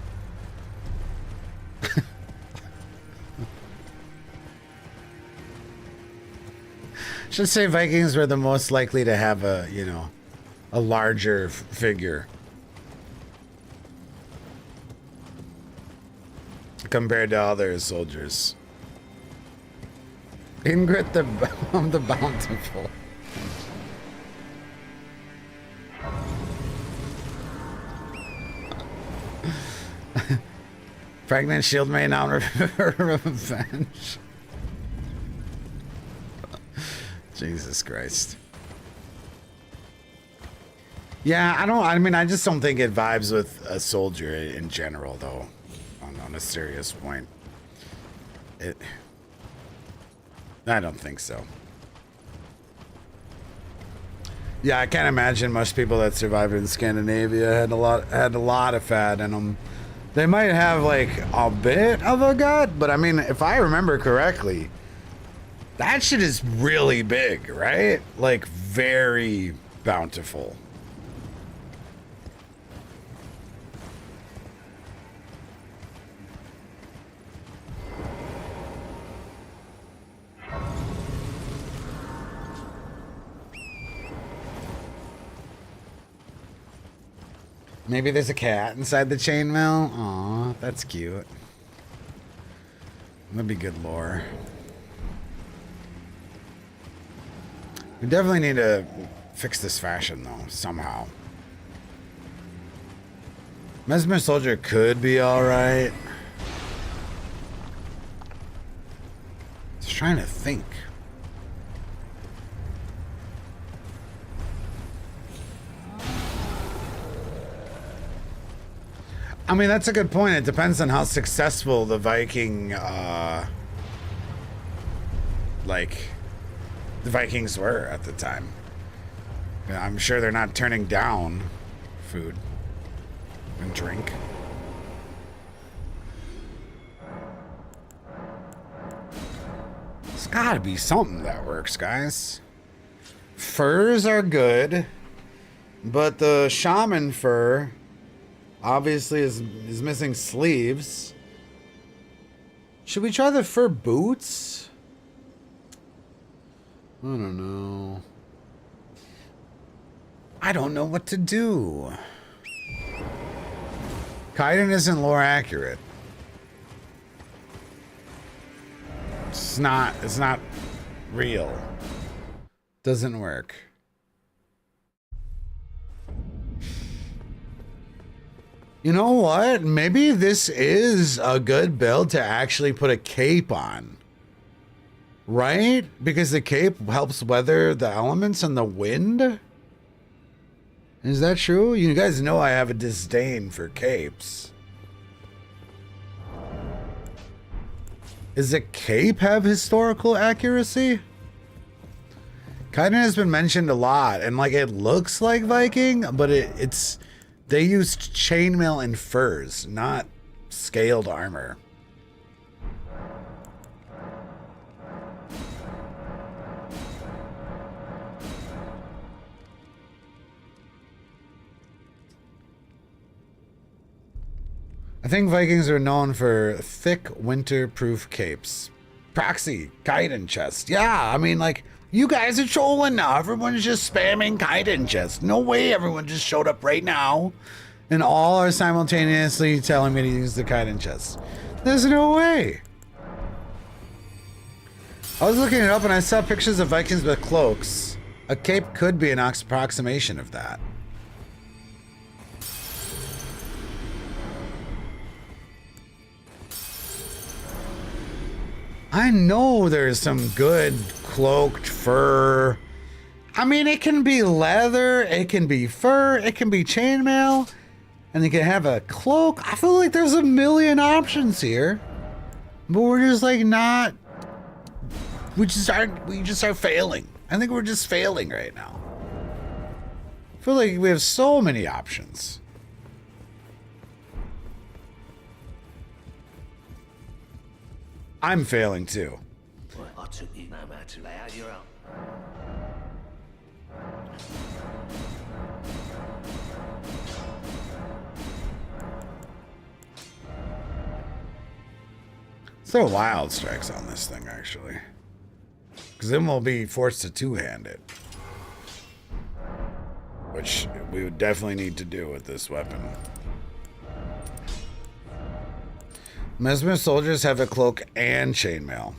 Speaker 1: Should say Vikings were the most likely to have a, you know, a larger figure. compared to other soldiers. Ingrid the the Bountiful. Pregnant shield may not revenge. Jesus Christ. Yeah, I mean, I just don't think it vibes with a soldier in general, though, on a serious point. I don't think so. Yeah, I can't imagine most people that survived in Scandinavia had a lot of fat in them. They might have like a bit of a gut, but I mean, if I remember correctly, that shit is really big, right? Like very bountiful. Maybe there's a cat inside the chainmail. Aw, that's cute. That'd be good lore. We definitely need to fix this fashion, though, somehow. Mesmer Soldier could be alright. Just trying to think. I mean, that's a good point. It depends on how successful the Viking, the Vikings were at the time. I'm sure they're not turning down food and drink. There's gotta be something that works, guys. Furs are good, but the shaman fur obviously is missing sleeves. Should we try the fur boots? I don't know. I don't know what to do. Kaiden isn't lore accurate. It's not real. Doesn't work. You know what? Maybe this is a good build to actually put a cape on. Right? Because the cape helps weather the elements and the wind? Is that true? You guys know I have a disdain for capes. Does a cape have historical accuracy? Kaiden has been mentioned a lot, and like it looks like Viking, but it's... They used chainmail and furs, not scaled armor. I think Vikings are known for thick winter-proof capes. Proxy, Kaiden chest. Yeah, I mean, like, you guys are trolling now. Everyone's just spamming Kaiden chest. No way everyone just showed up right now and all are simultaneously telling me to use the Kaiden chest. There's no way. I was looking it up and I saw pictures of Vikings with cloaks. A cape could be an approximation of that. I know there's some good cloaked fur. I mean, it can be leather, it can be fur, it can be chainmail, and you can have a cloak. I feel like there's a million options here, but we're just like not. We just are failing. I think we're just failing right now. I feel like we have so many options. I'm failing too.
Speaker 2: Well, I took you no matter to lay out your own.
Speaker 1: Let's throw wild strikes on this thing, actually. Because then we'll be forced to two-hand it. Which we would definitely need to do with this weapon. Mesmer soldiers have a cloak and chainmail.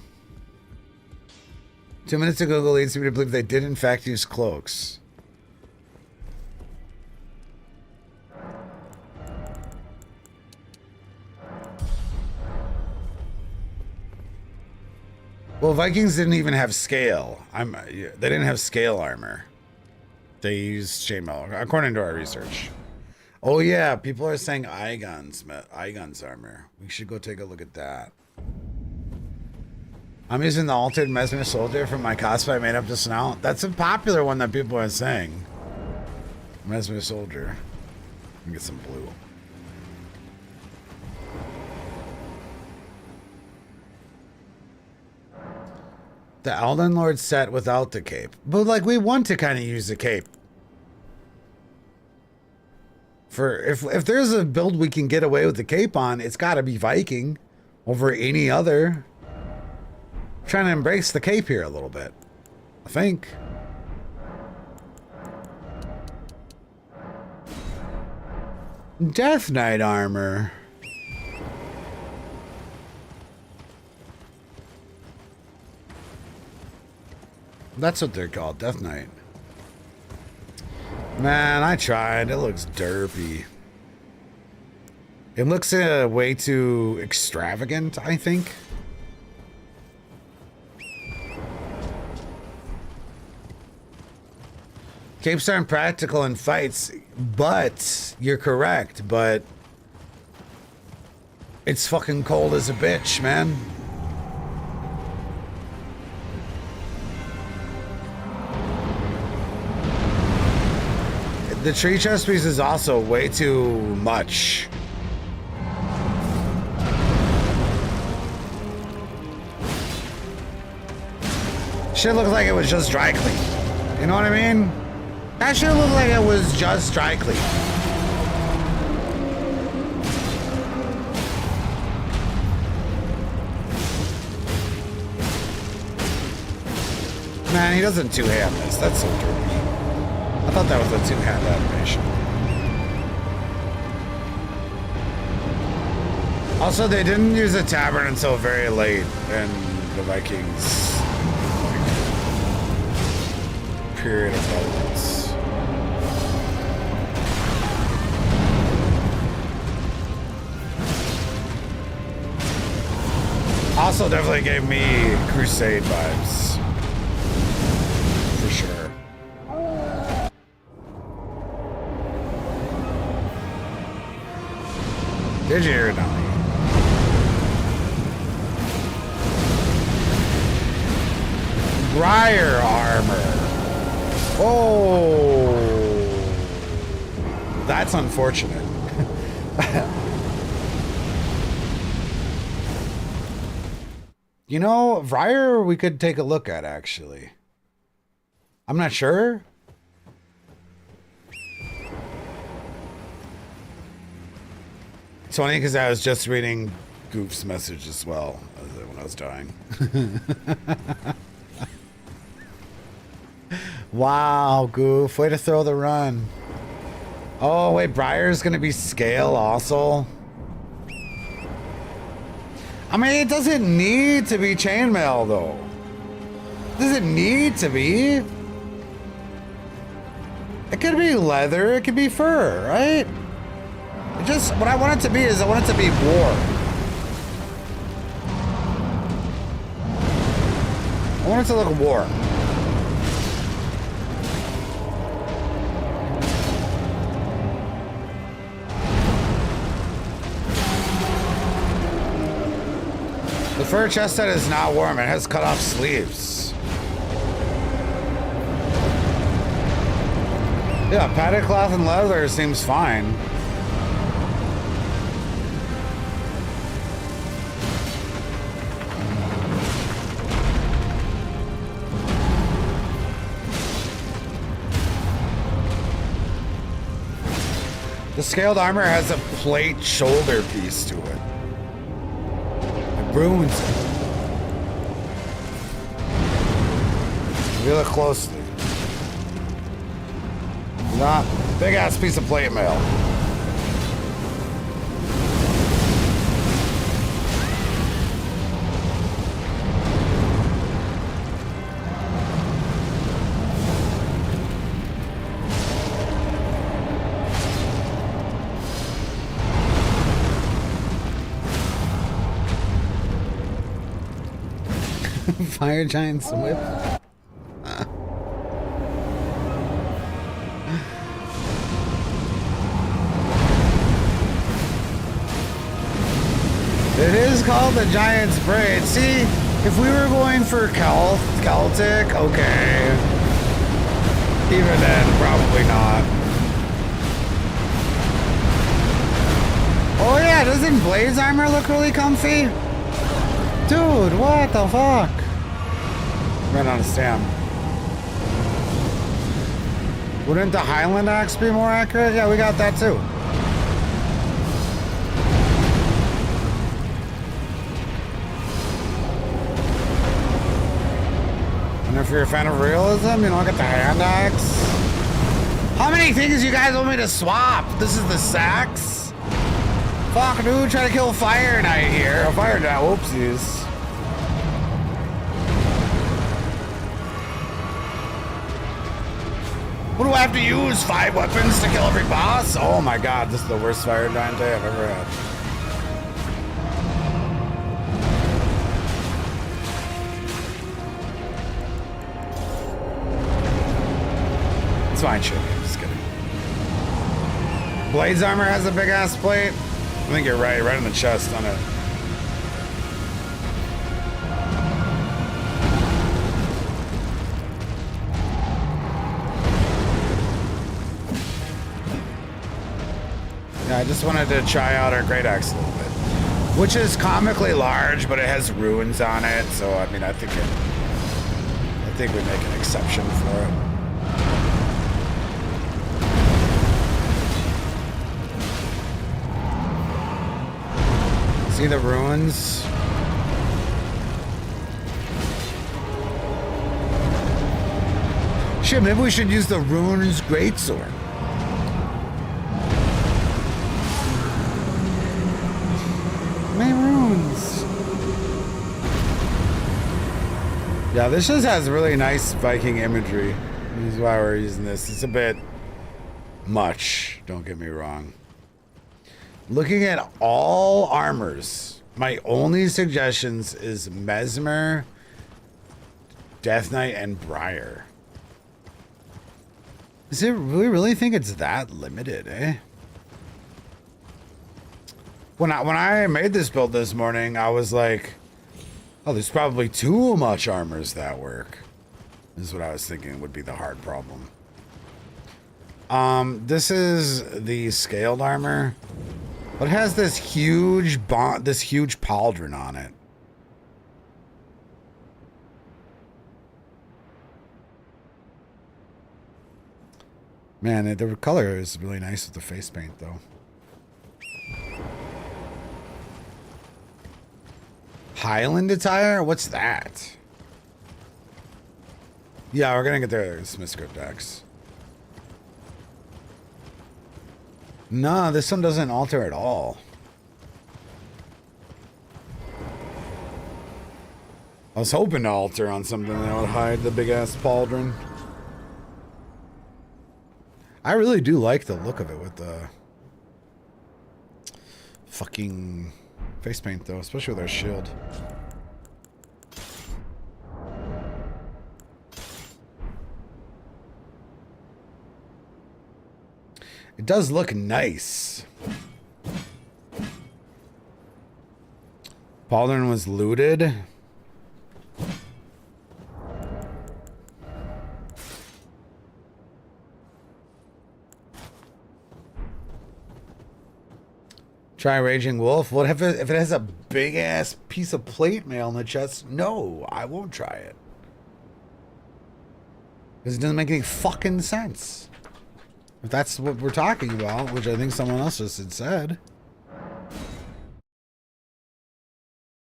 Speaker 1: 2 minutes to Google leads me to believe they did in fact use cloaks. Well, Vikings didn't even have scale. They didn't have scale armor. They used chainmail, according to our research. Oh yeah, people are saying Aegon's armor. We should go take a look at that. I'm using the altered Mesmer soldier from my cosplay made up just now. That's a popular one that people are saying. Mesmer soldier. Let me get some blue. The Elden Lord set without the cape. But like we want to kind of use the cape. For if there's a build we can get away with the cape on, it's gotta be Viking over any other. I'm trying to embrace the cape here a little bit, I think. Death Knight armor. That's what they're called, Death Knight. Man, I tried. It looks derpy. It looks way too extravagant, I think. Capes aren't practical in fights, but you're correct, but it's fucking cold as a bitch, man. The tree chest piece is also way too much. Shit looks like it was just dry clean. You know what I mean? That shit looked like it was just dry clean. Man, he doesn't two-hand this. That's so dirty. I thought that was a two-hand animation. Also, they didn't use a tavern until very late in the Vikings' period of relevance. Also, definitely gave me Crusade vibes. For sure. Did you hear it now? Briar armor. Oh, that's unfortunate. You know, Briar we could take a look at actually. I'm not sure. It's funny because I was just reading Goof's message as well when I was dying. Wow, Goof, way to throw the run. Oh wait, Briar's gonna be scale also. I mean, it doesn't need to be chainmail though. It doesn't need to be. It could be leather, it could be fur, right? It just, what I want it to be is I want it to be war. I want it to look war. The fur chest set is not warm. It has cut off sleeves. Yeah, padded cloth and leather seems fine. The scaled armor has a plate shoulder piece to it. Ruins it. If you look closely. Not big ass piece of plate mail. Fire Giant's whip. It is called the Giant's Braid. See, if we were going for Celtic, okay. Even then, probably not. Oh yeah, doesn't Blade's armor look really comfy? Dude, what the fuck? Ran out of stam. Wouldn't the Highland axe be more accurate? Yeah, we got that too. And if you're a fan of realism, you know, get the hand axe. How many things you guys want me to swap? This is the sax? Fuck, dude, try to kill Fire Knight here. Oh, Fire Knight, whoopsies. What do I have to use? 5 weapons to kill every boss? Oh my god, this is the worst Fire Giant day I've ever had. It's fine, shit. I'm just kidding. Blade's armor has a big ass plate. I think you're right in the chest on it. Yeah, I just wanted to try out our Great Axe a little bit. Which is comically large, but it has runes on it, so I mean I think we make an exception for it. See the runes? Shit, maybe we should use the runes greatsword. My runes. Yeah, this just has really nice Viking imagery. This is why we're using this. It's a bit much, don't get me wrong. Looking at all armors, my only suggestions is Mesmer, Death Knight, and Briar. Is it really think it's that limited, eh? When I made this build this morning, I was like, oh, there's probably too much armors that work. This is what I was thinking would be the hard problem. This is the scaled armor. But it has this huge pauldron on it. Man, the color is really nice with the face paint, though. Highland attire? What's that? Yeah, we're gonna get the Smith Script Axe. No, this one doesn't alter at all. I was hoping to alter on something that would hide the big ass pauldron. I really do like the look of it with the fucking face paint though, especially with our shield. It does look nice. Pauldron was looted. Try Raging Wolf. What if it has a big ass piece of plate mail in the chest? No, I won't try it. Because it doesn't make any fucking sense. If that's what we're talking about, which I think someone else just had said.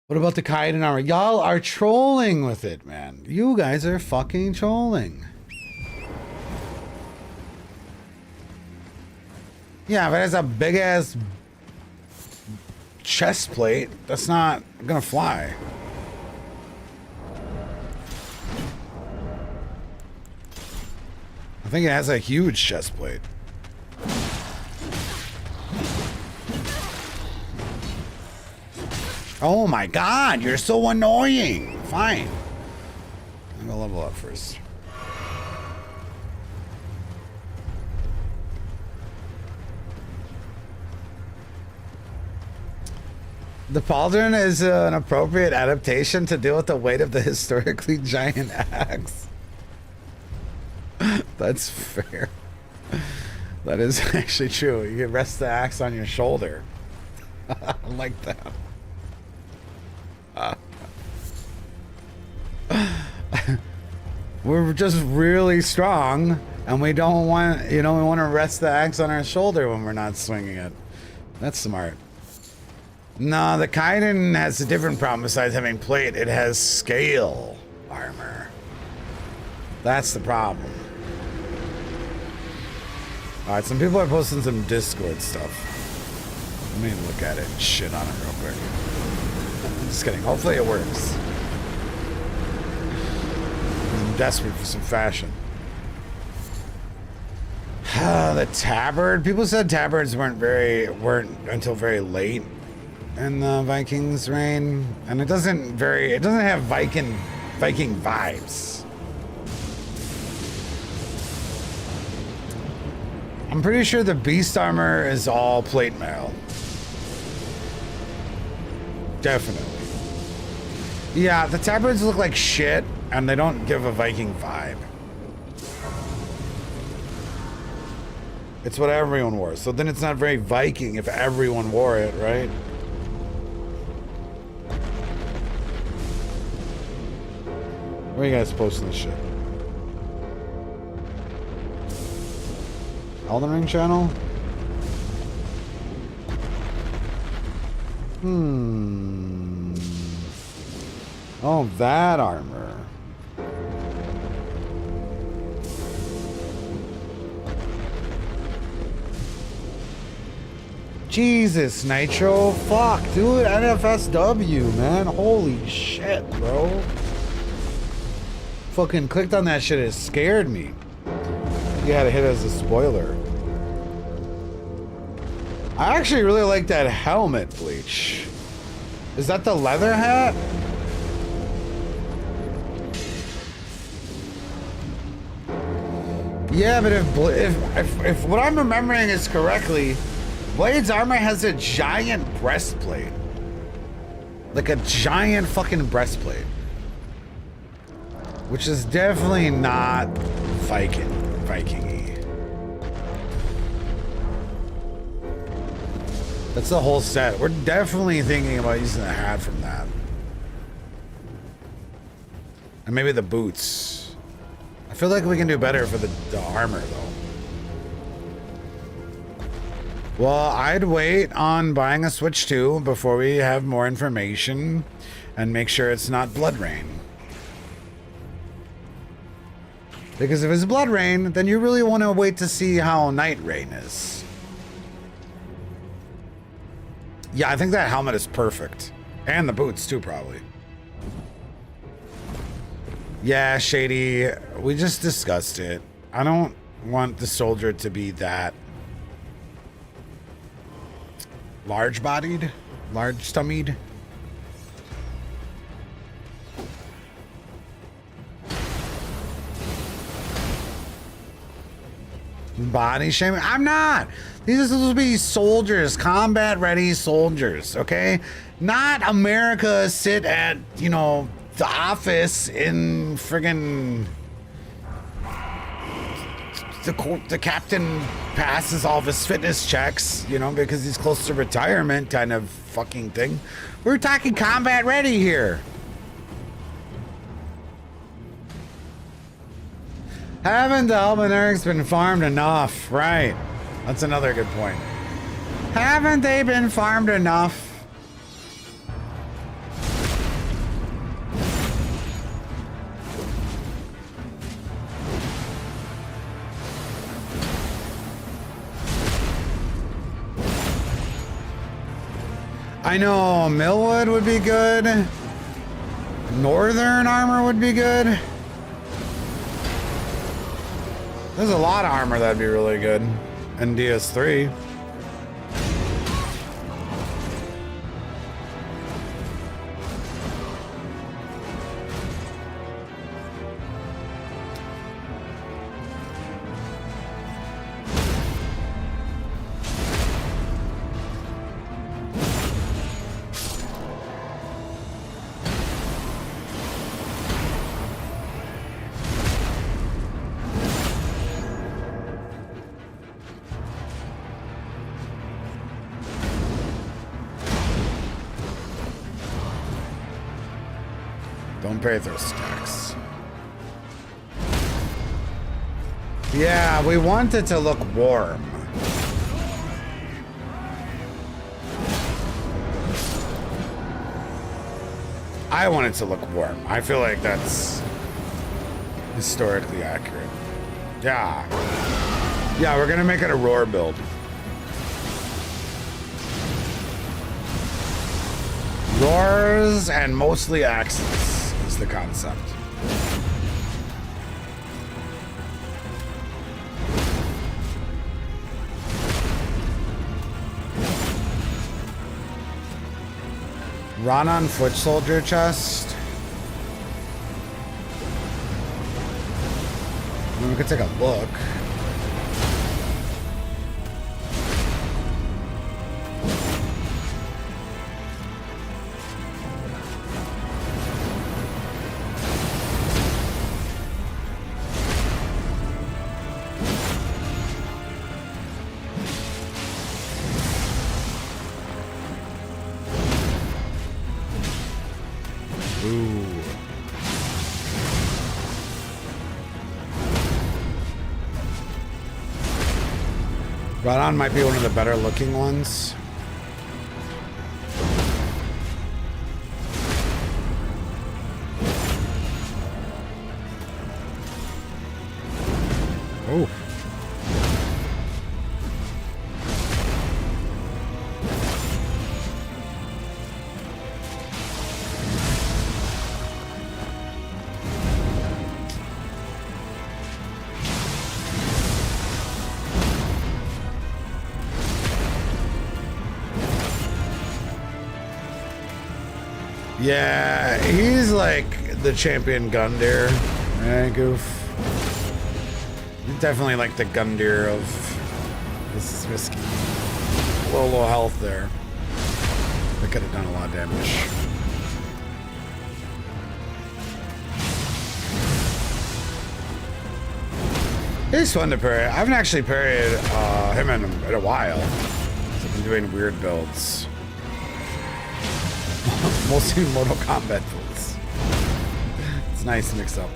Speaker 1: What about the Kaiden armor? Y'all are trolling with it, man. You guys are fucking trolling. Yeah, if it has a big ass chest plate, that's not gonna fly. I think it has a huge chest plate. Oh my god, you're so annoying. Fine. I'm gonna level up first. The pauldron is an appropriate adaptation to deal with the weight of the historically giant axe. That's fair. That is actually true. You can rest the axe on your shoulder. I like that. We're just really strong, and we don't want, we want to rest the axe on our shoulder when we're not swinging it. That's smart. No, the Kaiden has a different problem besides having plate. It has scale armor. That's the problem. Alright, some people are posting some Discord stuff. Let me look at it and shit on it real quick. I'm just kidding. Hopefully it works. I'm desperate for some fashion. The tabard. People said tabards weren't until very late in the Vikings' reign, and it doesn't have Viking vibes. I'm pretty sure the beast armor is all plate mail. Definitely. Yeah, the tabards look like shit, and they don't give a Viking vibe. It's what everyone wore, so then it's not very Viking if everyone wore it, right? Where are you guys posting this shit? Elden Ring channel? Oh, that armor. Jesus, Nitro. Fuck, dude. NFSW, man. Holy shit, bro. Fucking clicked on that shit. It scared me. You had to hit as a spoiler. I actually really like that helmet, Bleach. Is that the leather hat? Yeah, but if what I'm remembering is correctly, Blade's armor has a giant breastplate. Like a giant fucking breastplate. Which is definitely not Viking-y. That's the whole set. We're definitely thinking about using the hat from that. And maybe the boots. I feel like we can do better for the armor, though. Well, I'd wait on buying a Switch 2 before we have more information and make sure it's not Blood Rain. Because if it's Blood Rain, then you really want to wait to see how Night Rain is. Yeah, I think that helmet is perfect. And the boots too, probably. Yeah, Shady, we just discussed it. I don't want the soldier to be that large-bodied, large-stomached. Body shaming? I'm not. These are supposed to be soldiers, combat-ready soldiers, okay? Not America sit at, the office in friggin' the captain passes all of his fitness checks, because he's close to retirement kind of fucking thing. We're talking combat-ready here. Haven't the Albinerics been farmed enough? Right. That's another good point. Haven't they been farmed enough? I know Millwood would be good. Northern armor would be good. There's a lot of armor that'd be really good in DS3. Don't parry through stacks. Yeah, we want it to look warm. I want it to look warm. I feel like that's historically accurate. Yeah. Yeah, we're gonna make it a roar build. Roars and mostly axes is the concept. Ronan foot soldier chest. I mean, we could take a look. Rodon might be one of the better looking ones. Oh. Yeah, he's like the champion Gundyr, right, Goof? He's definitely like the Gundyr of this is risky. Low health there. That could have done a lot of damage. He's fun to parry. I haven't actually parried him in a while. I've been doing weird builds. Mostly Mortal Kombat builds. It's nice to mix up.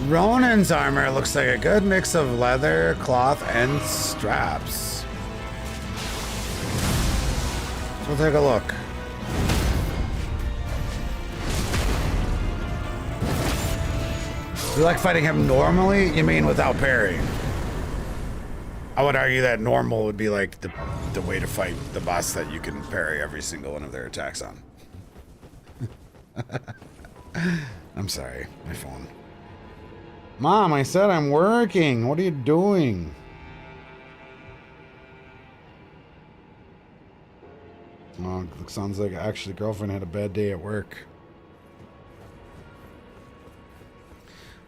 Speaker 1: Ronan's armor looks like a good mix of leather, cloth, and straps. So we'll take a look. You like fighting him normally? You mean without parrying? I would argue that normal would be like the way to fight the boss that you can parry every single one of their attacks on. I'm sorry, my phone. Mom, I said I'm working. What are you doing? Oh, sounds like actually girlfriend had a bad day at work.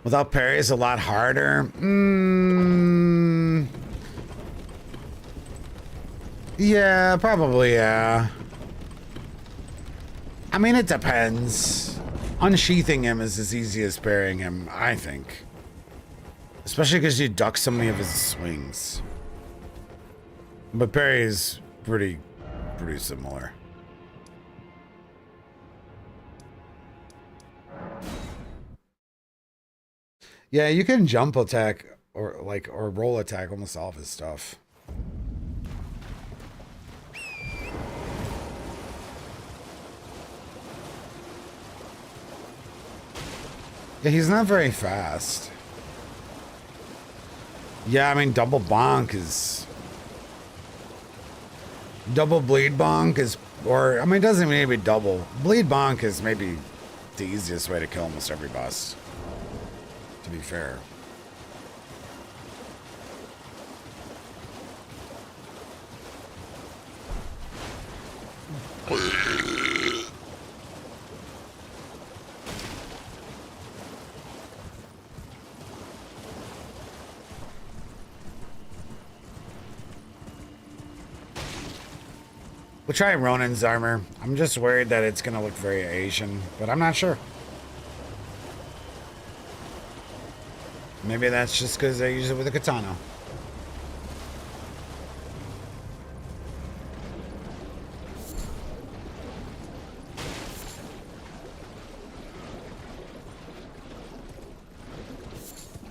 Speaker 1: Without parry is a lot harder. Yeah, probably, yeah. I mean, it depends. Unsheathing him is as easy as parrying him, I think. Especially because you duck so many of his swings. But parry is pretty similar. Yeah, you can jump attack or roll attack almost all of his stuff. Yeah, he's not very fast. Yeah, I mean, double bonk is... Double bleed bonk is... Or, I mean, it doesn't even need to be double. Bleed bonk is maybe the easiest way to kill almost every boss. To be fair. We'll try Ronan's armor. I'm just worried that it's gonna look very Asian, but I'm not sure. Maybe that's just because I use it with a katana.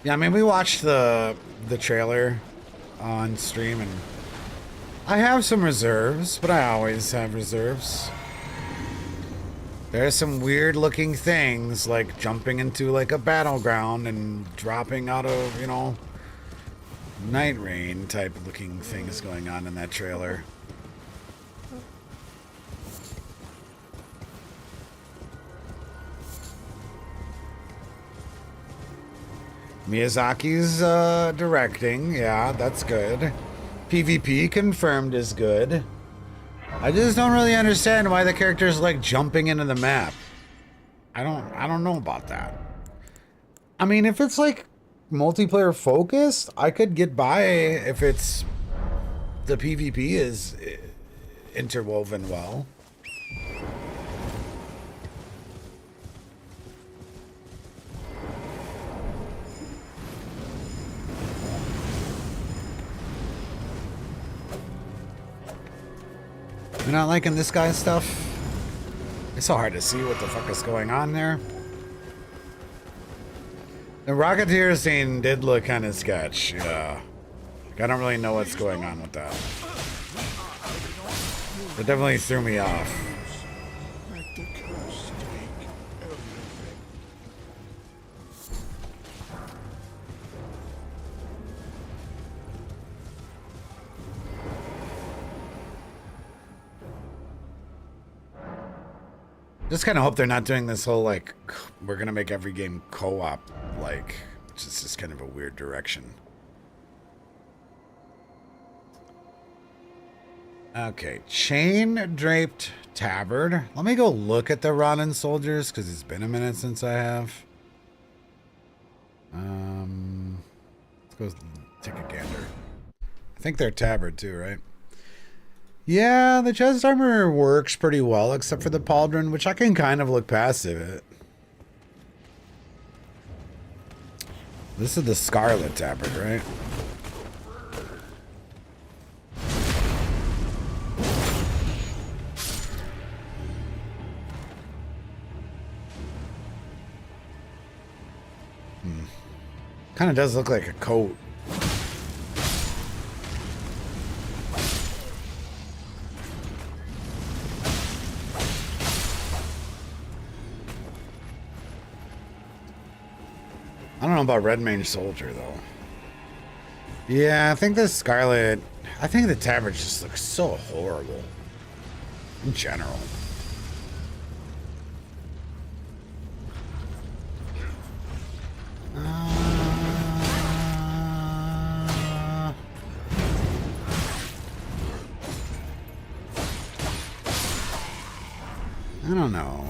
Speaker 1: Yeah, I mean, we watched the trailer on stream, and I have some reserves, but I always have reserves. There's some weird looking things, like jumping into like a battleground and dropping out of, you know, night rain type looking things going on in that trailer. Miyazaki's directing, yeah, that's good. PvP confirmed is good. I just don't really understand why the character's like jumping into the map. I don't know about that. I mean, if it's like multiplayer focused, I could get by if it's the PvP is interwoven well. You're not liking this guy's stuff? It's so hard to see what the fuck is going on there. The Rocketeer scene did look kind of sketch, yeah. Like, I don't really know what's going on with that. It definitely threw me off. Just kind of hope they're not doing this whole, like, we're going to make every game co-op, like, which is just kind of a weird direction. Okay, chain-draped tabard. Let me go look at the Ronin soldiers, because it's been a minute since I have. Let's go take a gander. I think they're tabard too, right? Yeah, the chest armor works pretty well, except for the pauldron, which I can kind of look past it. This is the Scarlet Tabard, right? Kind of does look like a coat. I don't know about Red Mage Soldier, though. Yeah, I think the Scarlet... I think the Tabard just looks so horrible. In general. I don't know.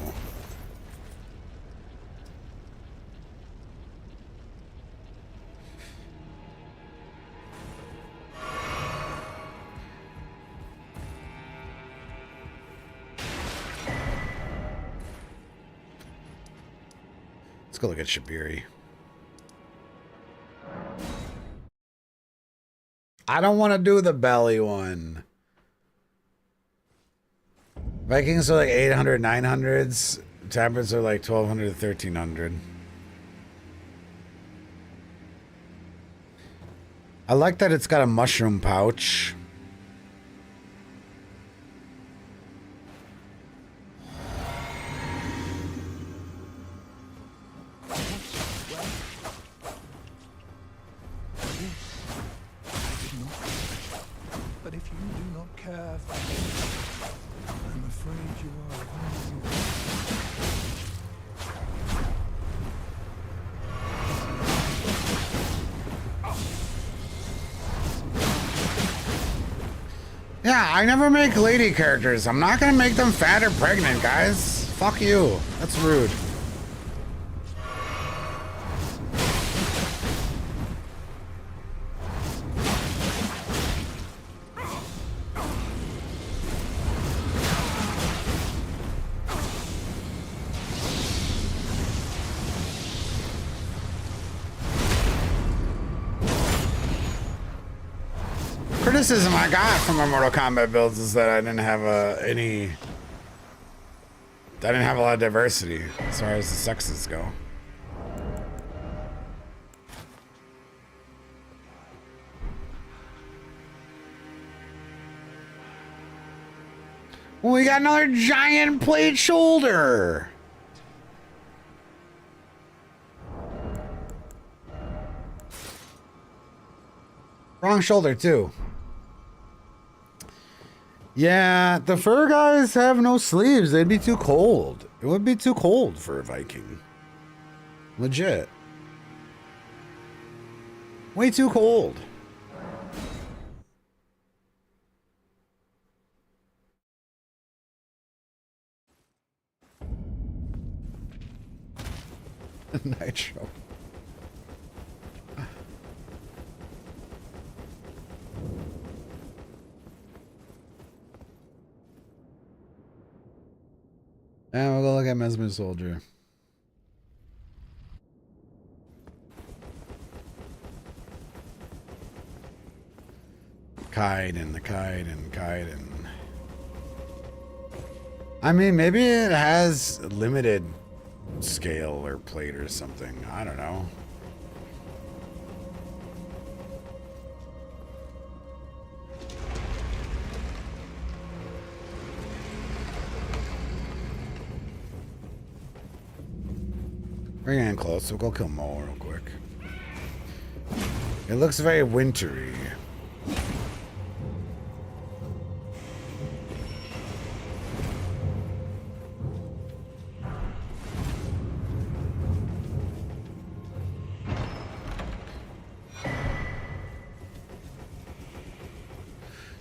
Speaker 1: Let's go look at Shabiri. I don't want to do the belly one. Vikings are like 800, 900s. Tabards are like 1200 to 1300. I like that it's got a mushroom pouch.
Speaker 6: But if you do not care for me, I'm afraid you are losing.
Speaker 1: Yeah, I never make lady characters. I'm not gonna make them fat or pregnant, guys. Fuck you. That's rude. Criticism I got from my Mortal Kombat builds is that I didn't have I didn't have a lot of diversity as far as the sexes go. We got another giant plate shoulder. Wrong shoulder, too. Yeah, the fur guys have no sleeves. They'd be too cold. It would be too cold for a Viking. Legit. Way too cold. Nitro. And we'll go look at Mesmer Soldier. Kaiden. I mean, maybe it has limited scale or plate or something. I don't know. We're getting close. We'll go kill Mo real quick. It looks very wintry.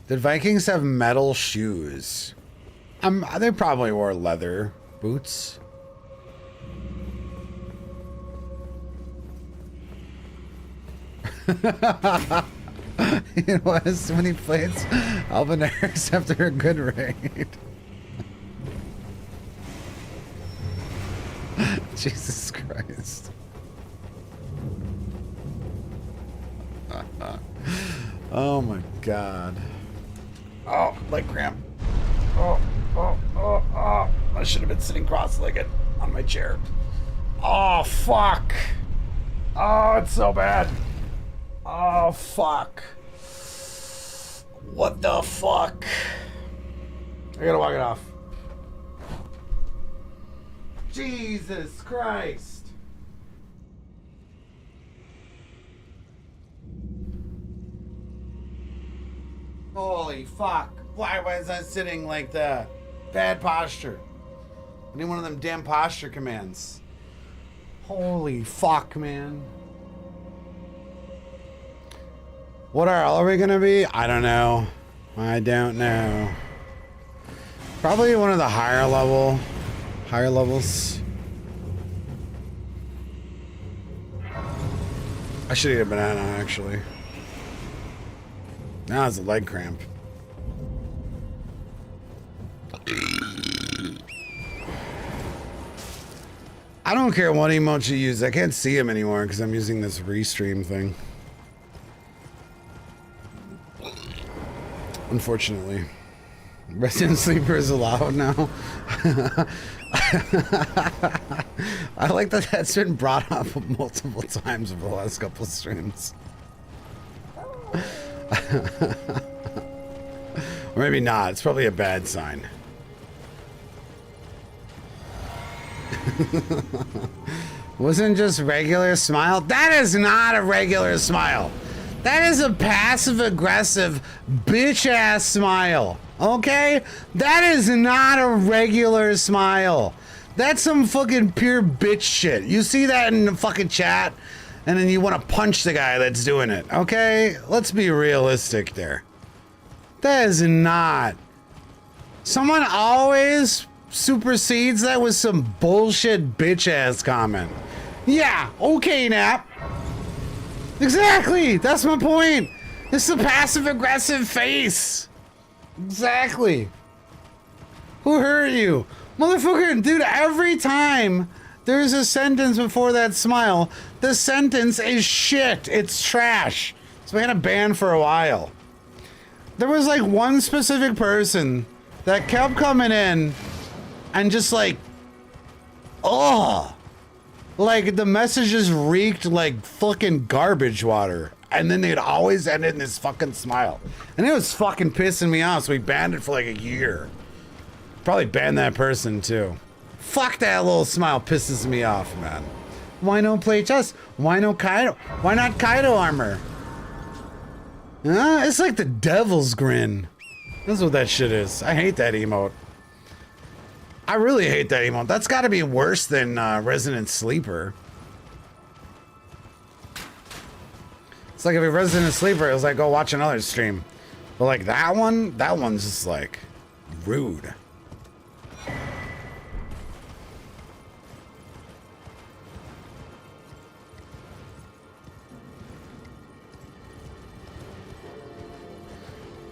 Speaker 1: Did Vikings have metal shoes? They probably wore leather boots. It was so many plates. Albinaris after a good raid. Jesus Christ. Oh my God. Oh, leg cramp. Oh. I should have been sitting cross-legged on my chair. Oh, fuck. Oh, it's so bad. Oh, fuck. What the fuck? I gotta walk it off. Jesus Christ. Holy fuck. Why was I sitting like that? Bad posture. I need one of them damn posture commands. Holy fuck, man. What are we gonna be? I don't know. I don't know. Probably one of the higher levels. I should eat a banana, actually. Now it's a leg cramp. I don't care what emote you use. I can't see him anymore because I'm using this Restream thing. Unfortunately. Resident Sleeper is allowed now. I like that that's been brought up multiple times over the last couple of streams. Or maybe not. It's probably a bad sign. Wasn't just regular smile? That is not a regular smile. That is a passive-aggressive, bitch-ass smile. Okay? That is not a regular smile. That's some fucking pure bitch shit. You see that in the fucking chat, and then you want to punch the guy that's doing it. Okay? Let's be realistic there. That is not. Someone always supersedes that with some bullshit bitch-ass comment. Yeah, okay, Nap. Exactly! That's my point! It's the passive-aggressive face! Exactly. Who hurt you? Motherfucker, dude, every time there's a sentence before that smile, the sentence is shit. It's trash. It's been a ban for a while. There was like one specific person that kept coming in and just like, oh, like the messages reeked like fucking garbage water. And then they'd always end in this fucking smile. And it was fucking pissing me off, so we banned it for like a year. Probably ban that person too. Fuck, that little smile pisses me off, man. Why no play chess? Why no Kaido? Why not Kaido armor? It's like the devil's grin. That's what that shit is. I hate that emote. I really hate that emote. That's got to be worse than Resident Sleeper. It's like if you're Resident Sleeper, it was like, go watch another stream. But like that one's just like rude.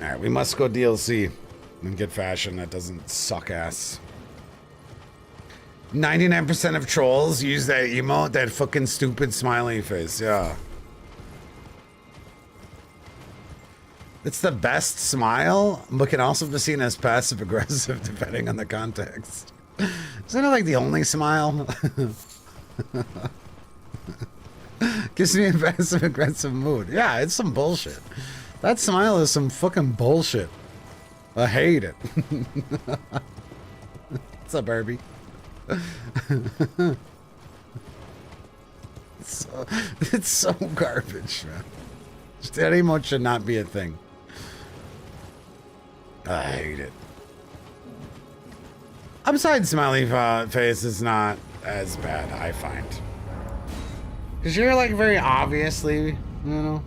Speaker 1: All right, we must go DLC and get fashion that doesn't suck ass. 99% of trolls use that emote, that fucking stupid smiley face. Yeah. It's the best smile, but can also be seen as passive aggressive depending on the context. Isn't it like the only smile? Gives me a passive aggressive mood. Yeah, it's some bullshit. That smile is some fucking bullshit. I hate it. What's up, Herbie? It's so garbage, man. That emote should not be a thing. I hate it. Upside smiley face is not as bad, I find. Because you're like very obviously, you know.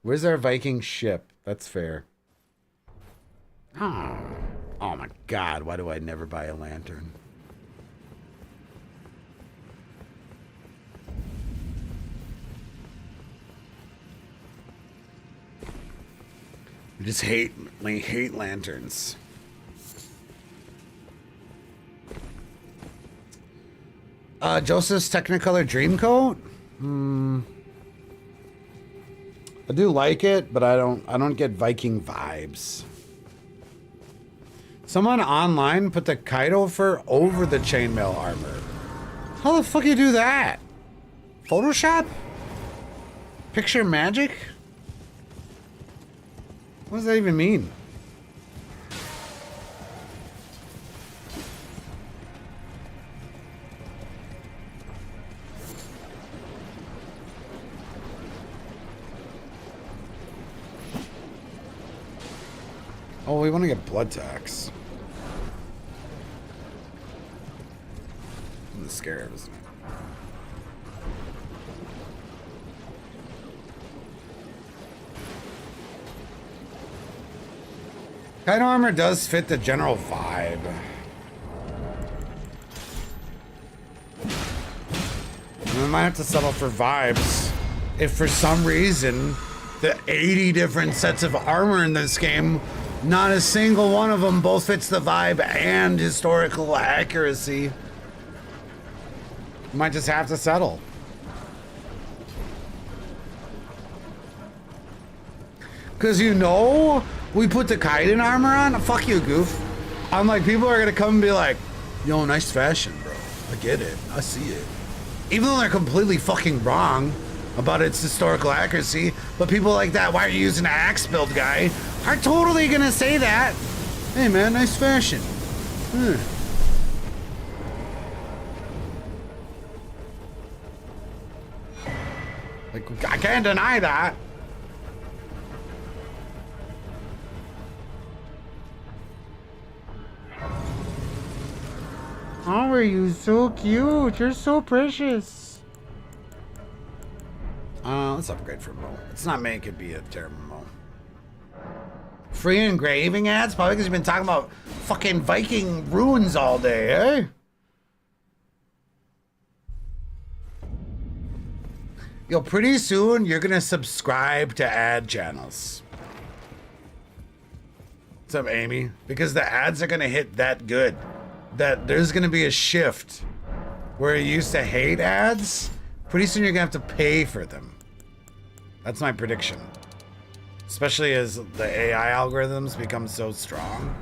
Speaker 1: Where's our Viking ship? That's fair. Oh my god, why do I never buy a lantern? I just hate lanterns. Joseph's Technicolor Dreamcoat? I do like it, but I don't get Viking vibes. Someone online put the Kaido fur over the chainmail armor. How the fuck you do that? Photoshop? Picture magic? What does that even mean? Oh, we want to get blood tax. I'm scared, isn't it? Kite armor does fit the general vibe. We might have to settle for vibes if for some reason the 80 different sets of armor in this game, not a single one of them both fits the vibe and historical accuracy. Might just have to settle. Cause you know, we put the Kaiden armor on. Fuck you, goof. I'm like, people are gonna come and be like, yo, nice fashion, bro. I get it. I see it. Even though they're completely fucking wrong about its historical accuracy, but people like that, why are you using an axe build guy, are totally gonna say that. Hey man, nice fashion. Like, I can't deny that. How are you so cute? You're so precious. Let's upgrade for Mo. Let's not make it be a terrible Mo. Free engraving ads? Probably because you've been talking about fucking Viking ruins all day, eh? Yo, pretty soon you're gonna subscribe to ad channels. What's up, Amy? Because the ads are gonna hit that good. That there's gonna be a shift where you used to hate ads. Pretty soon you're gonna have to pay for them. That's my prediction. Especially as the AI algorithms become so strong.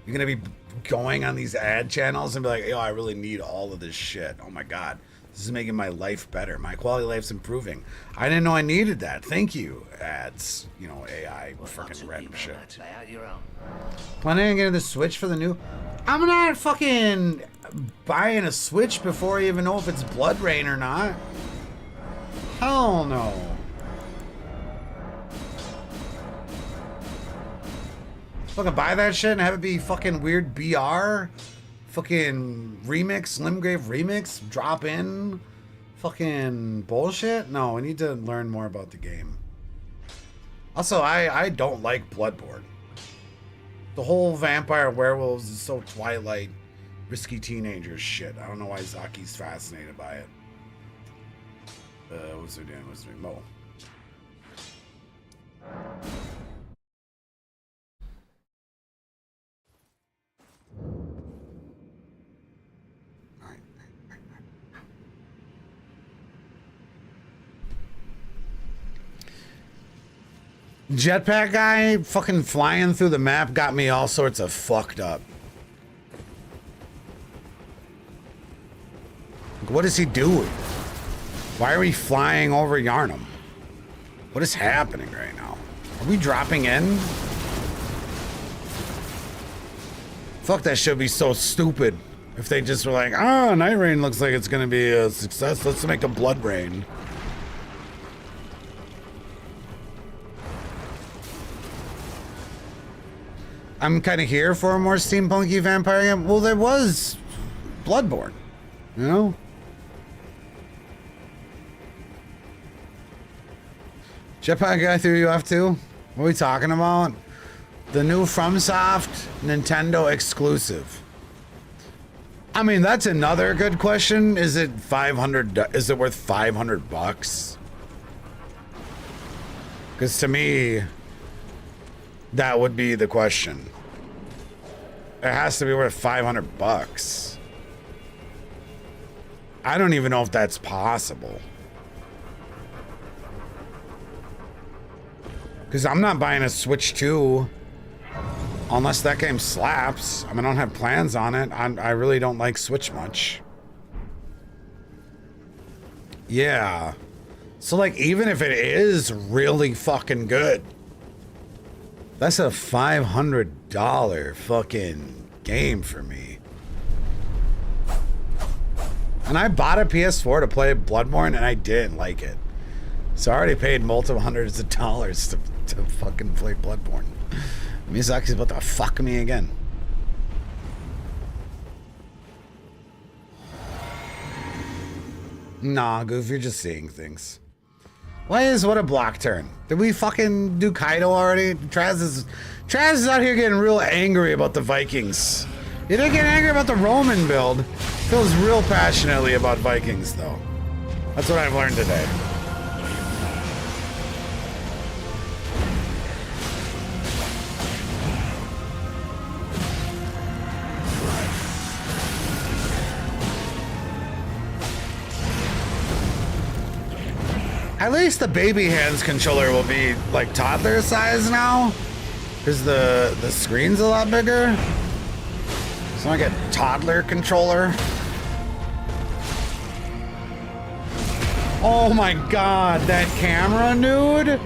Speaker 1: You're gonna be going on these ad channels and be like, yo, I really need all of this shit. Oh my God. This is making my life better. My quality of life's improving. I didn't know I needed that. Thank you, ads. You know, AI, freaking random shit.
Speaker 2: Lay out your own.
Speaker 1: Planning on getting the Switch for the new... I'm not fucking buying a Switch before I even know if it's Blood Rain or not. Hell no. Fucking buy that shit and have it be fucking weird BR? Fucking remix, Limgrave remix, drop in, fucking bullshit? No, we need to learn more about the game. Also, I don't like Bloodborne. The whole vampire werewolves is so Twilight, risky teenagers shit. I don't know why Zaki's fascinated by it. What's her doing? What's her name? Mo. Jetpack guy fucking flying through the map got me all sorts of fucked up. What is he doing? Why are we flying over Yarnum? What is happening right now? Are we dropping in? Fuck, that should be so stupid. If they just were like, ah, Night Rain looks like it's gonna be a success. Let's make a Blood Rain. I'm kind of here for a more steampunky vampire game. Well, there was Bloodborne, you know? Jetpack guy threw you off too? What are we talking about? The new FromSoft Nintendo exclusive. I mean, that's another good question. Is it 500? Is it worth 500 bucks? Because to me, that would be the question. It has to be worth 500 bucks. I don't even know if that's possible. Because I'm not buying a Switch 2 unless that game slaps. I mean, I don't have plans on it. I really don't like Switch much. Yeah. So, like, even if it is really fucking good, that's a $500 fucking game for me. And I bought a PS4 to play Bloodborne and I didn't like it. So I already paid multiple hundreds of dollars to fucking play Bloodborne. Miyazaki's about to fuck me again. Nah, Goof, you're just seeing things. Why is what a block turn? Did we fucking do Kaido already? Traz is out here getting real angry about the Vikings. He didn't get angry about the Roman build. Feels real passionately about Vikings though. That's what I've learned today. At least the baby hands controller will be like toddler size now, because the screen's a lot bigger. So I get toddler controller. Oh my god, that camera, dude!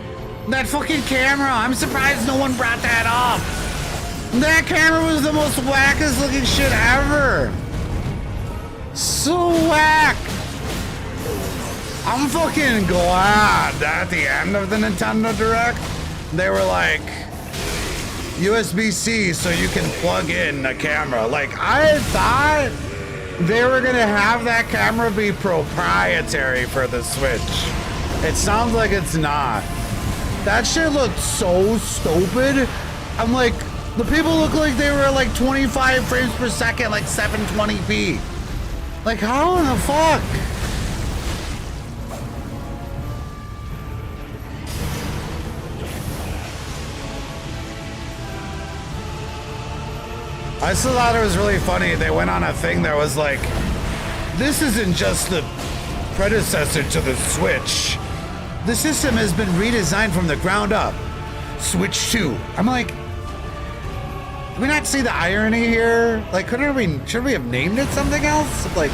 Speaker 1: That fucking camera! I'm surprised no one brought that up. That camera was the most wackest looking shit ever. So whack. I'm fucking glad that at the end of the Nintendo Direct, they were like, USB-C so you can plug in the camera. Like, I thought they were gonna have that camera be proprietary for the Switch. It sounds like it's not. That shit looked so stupid. I'm like, the people look like they were like 25 frames per second, like 720p. Like, how in the fuck? I still thought it was really funny. They went on a thing that was like, this isn't just the predecessor to the Switch. The system has been redesigned from the ground up. Switch 2. I'm like, do we not see the irony here? Like, should we have named it something else? Like,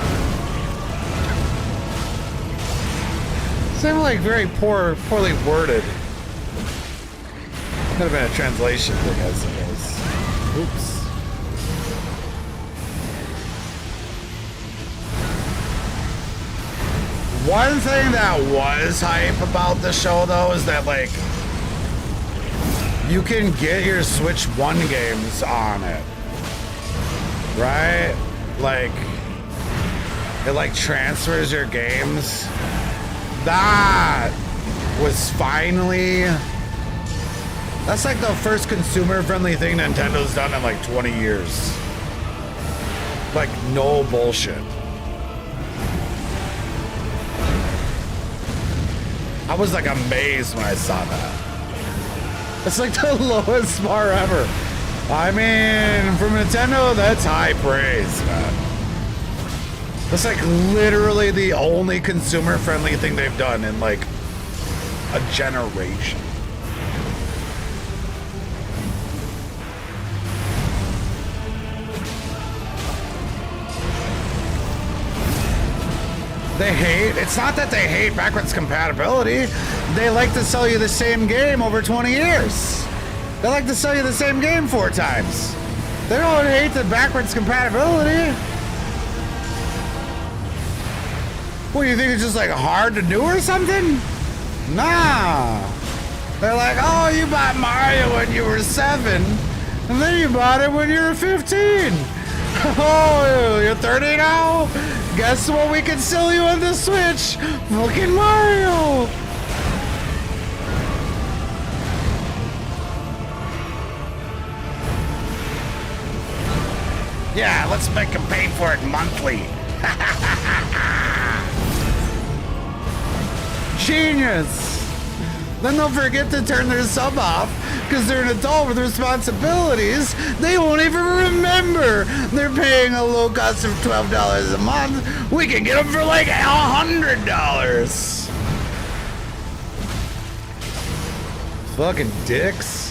Speaker 1: Seemed like very poorly worded. Could have been a translation thing, I suppose. Oops. One thing that was hype about the show, though, is that, like, you can get your Switch 1 games on it. Right? Like, it, like, transfers your games. That was finally... That's, like, the first consumer-friendly thing Nintendo's done in, like, 20 years. Like, no bullshit. I was like amazed when I saw that. It's like the lowest bar ever. I mean, from Nintendo, that's high praise, man. That's like literally the only consumer-friendly thing they've done in like a generation. They hate, it's not that they hate backwards compatibility. They like to sell you the same game over 20 years. They like to sell you the same game 4 times. They don't hate the backwards compatibility. What, you think it's just like hard to do or something? Nah. They're like, oh, you bought Mario when you were 7, and then you bought it when you were 15. Oh, you're 30 now? Guess what we can sell you on the Switch? Fucking Mario! Yeah, let's make them pay for it monthly. Genius! Then they'll forget to turn their sub off because they're an adult with responsibilities. They won't even remember they're paying a low cost of $12 a month. We can get them for like $100. Fucking dicks.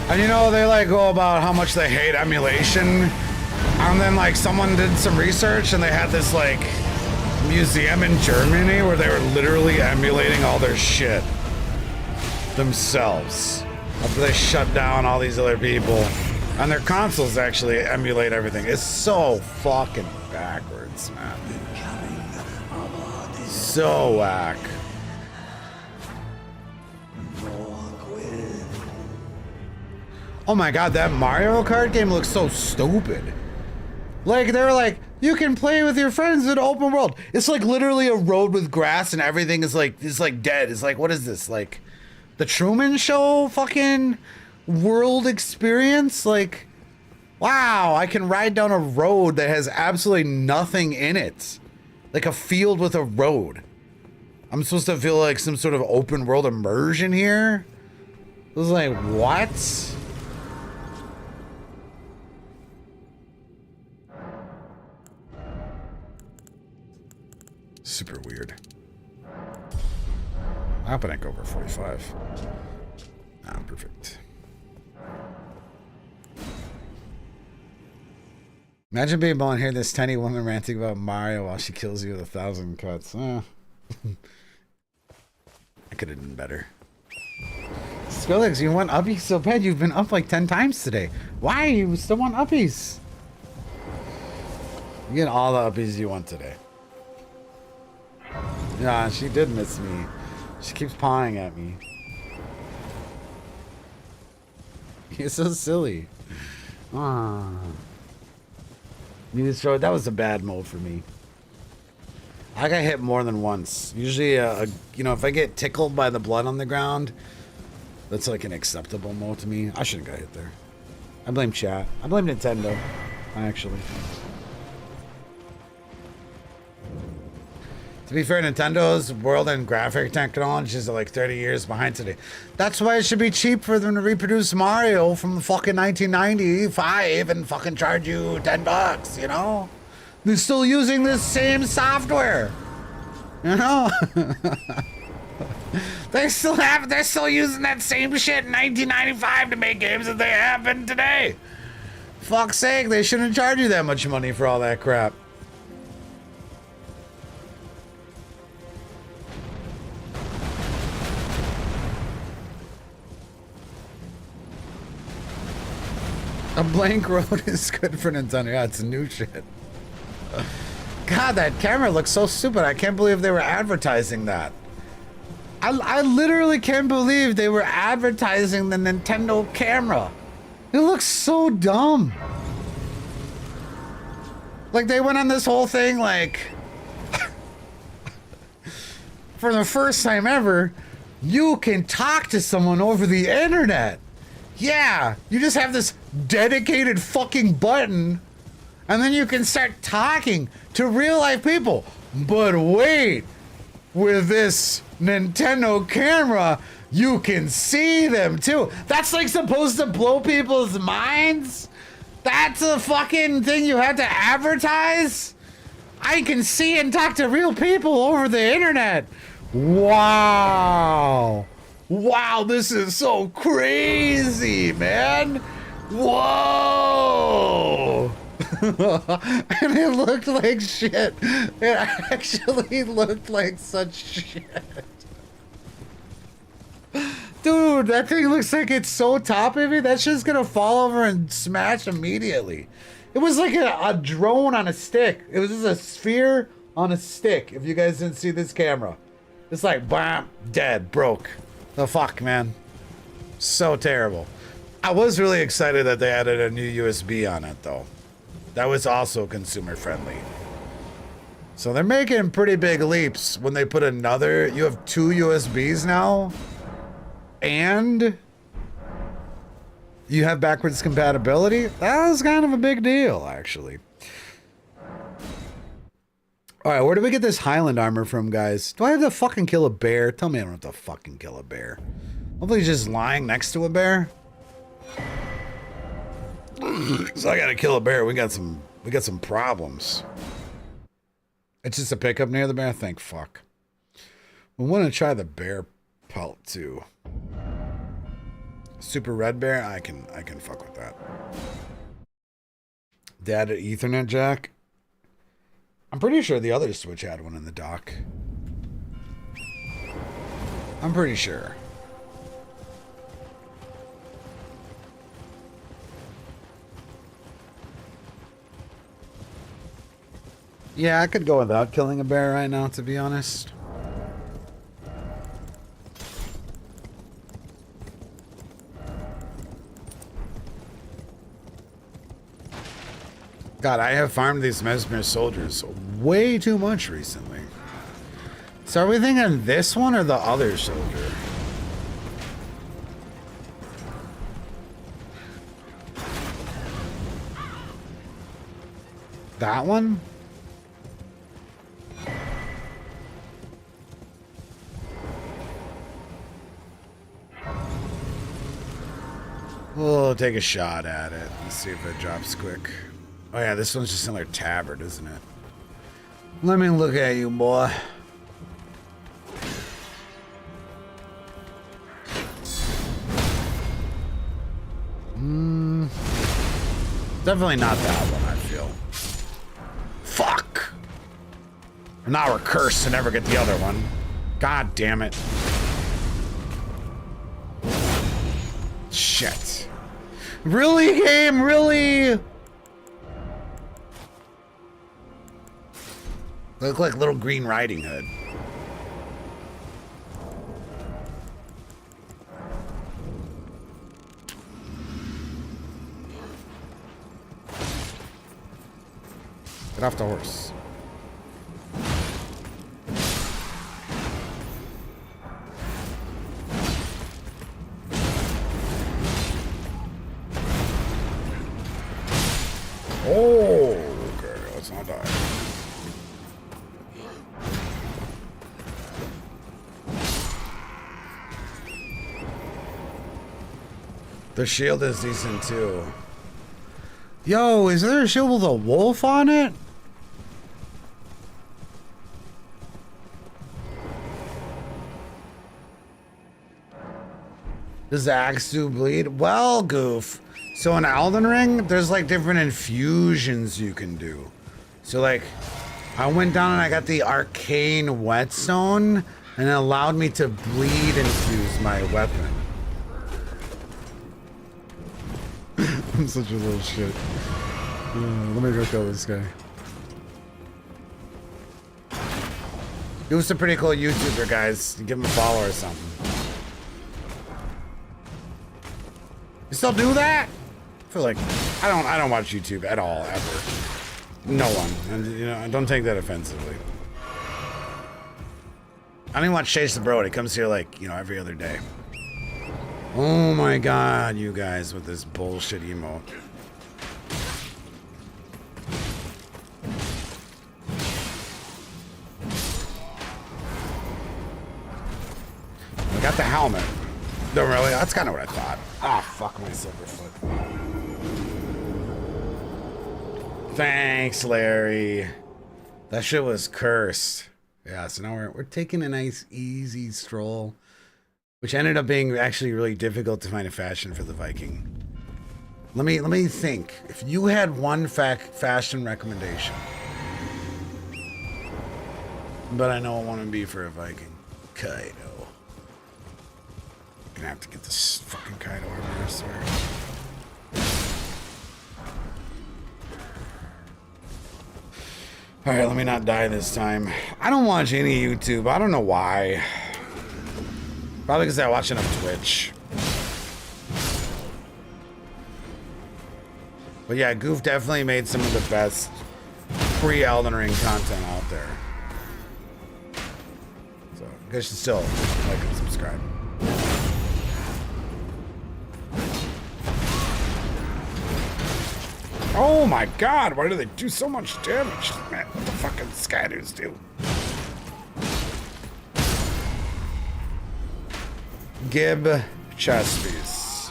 Speaker 1: And you know, they like go about how much they hate emulation. And then like someone did some research and they had this like museum in Germany where they were literally emulating all their shit themselves. After they shut down all these other people. And their consoles actually emulate everything. It's so fucking backwards, man. So whack. Oh my god, that Mario Kart game looks so stupid. Like, they were like, you can play with your friends in open world. It's like literally a road with grass and everything is like dead. It's like, what is this? Like, the Truman Show fucking world experience? Like, wow, I can ride down a road that has absolutely nothing in it. Like a field with a road. I'm supposed to feel like some sort of open world immersion here? It was like, what? Super weird. I hope I didn't go over 45. Ah, perfect. Imagine being able to hear this tiny woman ranting about Mario while she kills you with 1,000 cuts. I could have done better. Skrillex, you want uppies so bad. You've been up like 10 times today. Why? You still want uppies? You get all the uppies you want today. Yeah, she did miss me. She keeps pawing at me. You're so silly. Ah. That was a bad mode for me. I got hit more than once. Usually, you know, if I get tickled by the blood on the ground, that's like an acceptable mode to me. I shouldn't have got hit there. I blame chat. I blame Nintendo, actually. To be fair, Nintendo's world and graphic technologies are like 30 years behind today. That's why it should be cheap for them to reproduce Mario from fucking 1995 and fucking charge you $10, you know? They're still using this same software, you know? They're still using that same shit in 1995 to make games that they happen today. Fuck's sake, they shouldn't charge you that much money for all that crap. A blank road is good for Nintendo. Yeah, it's new shit. God, that camera looks so stupid. I can't believe they were advertising that. I literally can't believe they were advertising the Nintendo camera. It looks so dumb. Like they went on this whole thing like, for the first time ever, you can talk to someone over the internet. Yeah, you just have this dedicated fucking button and then you can start talking to real life people. But wait, with this Nintendo camera, you can see them too. That's like supposed to blow people's minds? That's a fucking thing you have to advertise? I can see and talk to real people over the internet. Wow. Wow, this is so crazy, man. Whoa. And it looked like shit. It actually looked like such shit. Dude, that thing looks like it's so top heavy. That shit's gonna fall over and smash immediately. It was like a drone on a stick. It was just a sphere on a stick. If you guys didn't see this camera, it's like bam, dead, broke. The fuck, man. So terrible. I was really excited that they added a new USB on it, though. That was also consumer friendly. So they're making pretty big leaps when they put another. You have 2 USBs now, and you have backwards compatibility. That was kind of a big deal, actually. All right, where do we get this Highland armor from, guys? Do I have to fucking kill a bear? Tell me I don't have to fucking kill a bear. Hopefully he's just lying next to a bear. So I gotta kill a bear. We got some problems. It's just a pickup near the bear? Thank fuck. We want to try the bear pelt too. Super red bear? I can fuck with that. Dad at Ethernet jack? I'm pretty sure the other Switch had one in the dock. I'm pretty sure. Yeah, I could go without killing a bear right now, to be honest. God, I have farmed these Mesmer soldiers way too much recently. So are we thinking this one or the other soldier? That one? We'll take a shot at it and see if it drops quick. Oh yeah, this one's just another tabard, isn't it? Let me look at you, boy. Definitely not that one, I feel. Fuck! Now we're cursed to never get the other one. God damn it. Shit. Really, game? Really? Look like Little Green Riding Hood. Get off the horse. Oh, okay, let's not die. The shield is decent too. Yo, is there a shield with a wolf on it? Does the axe do bleed? Well, Goof. So in Elden Ring, there's like different infusions you can do. So like, I went down and I got the arcane whetstone, and it allowed me to bleed infuse my weapon. I'm such a little shit. Let me go kill this guy. Goof's a pretty cool YouTuber, guys. Give him a follow or something. You still do that? I feel like I don't watch YouTube at all, ever. No one. And you know, don't take that offensively. I don't even watch Chase the Bro. He comes here like, you know, every other day. Oh my god, you guys with this bullshit emote. I got the helmet. No, really? That's kind of what I thought. Ah, fuck my Silverfoot. Thanks, Larry. That shit was cursed. Yeah, so now we're taking a nice, easy stroll, which ended up being actually really difficult to find a fashion for the Viking. Let me think. If you had one fashion recommendation, but I know it wouldn't be for a Viking. Kaido. Gonna have to get this fucking Kaido armor, I swear. Alright, let me not die this time. I don't watch any YouTube. I don't know why. Probably because I watch enough Twitch. But yeah, Goof definitely made some of the best pre-Elden Ring content out there. So, you guys should still like and subscribe. Oh my god, why do they do so much damage? Man, what the fucking scatters do? Gib chest piece.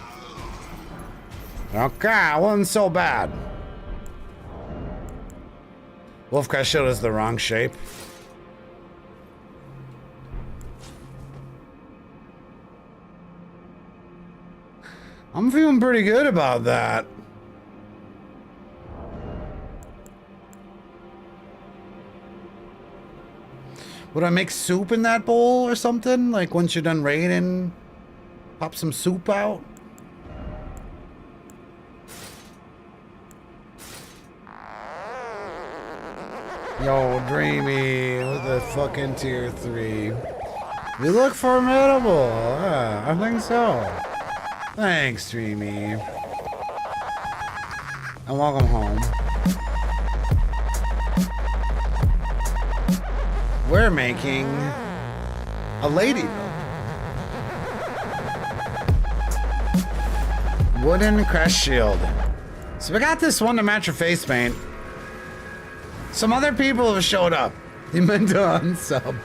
Speaker 1: Okay, wasn't so bad. Wolfcrest shield is the wrong shape. I'm feeling pretty good about that. Would I make soup in that bowl or something? Like once you're done raiding, pop some soup out? Yo, Dreamy with the fucking tier 3. You look formidable. Yeah, I think so. Thanks, Dreamy. And welcome home. We're making a ladybug. Wooden crest shield. So we got this one to match your face paint. Some other people have showed up. You meant to unsub.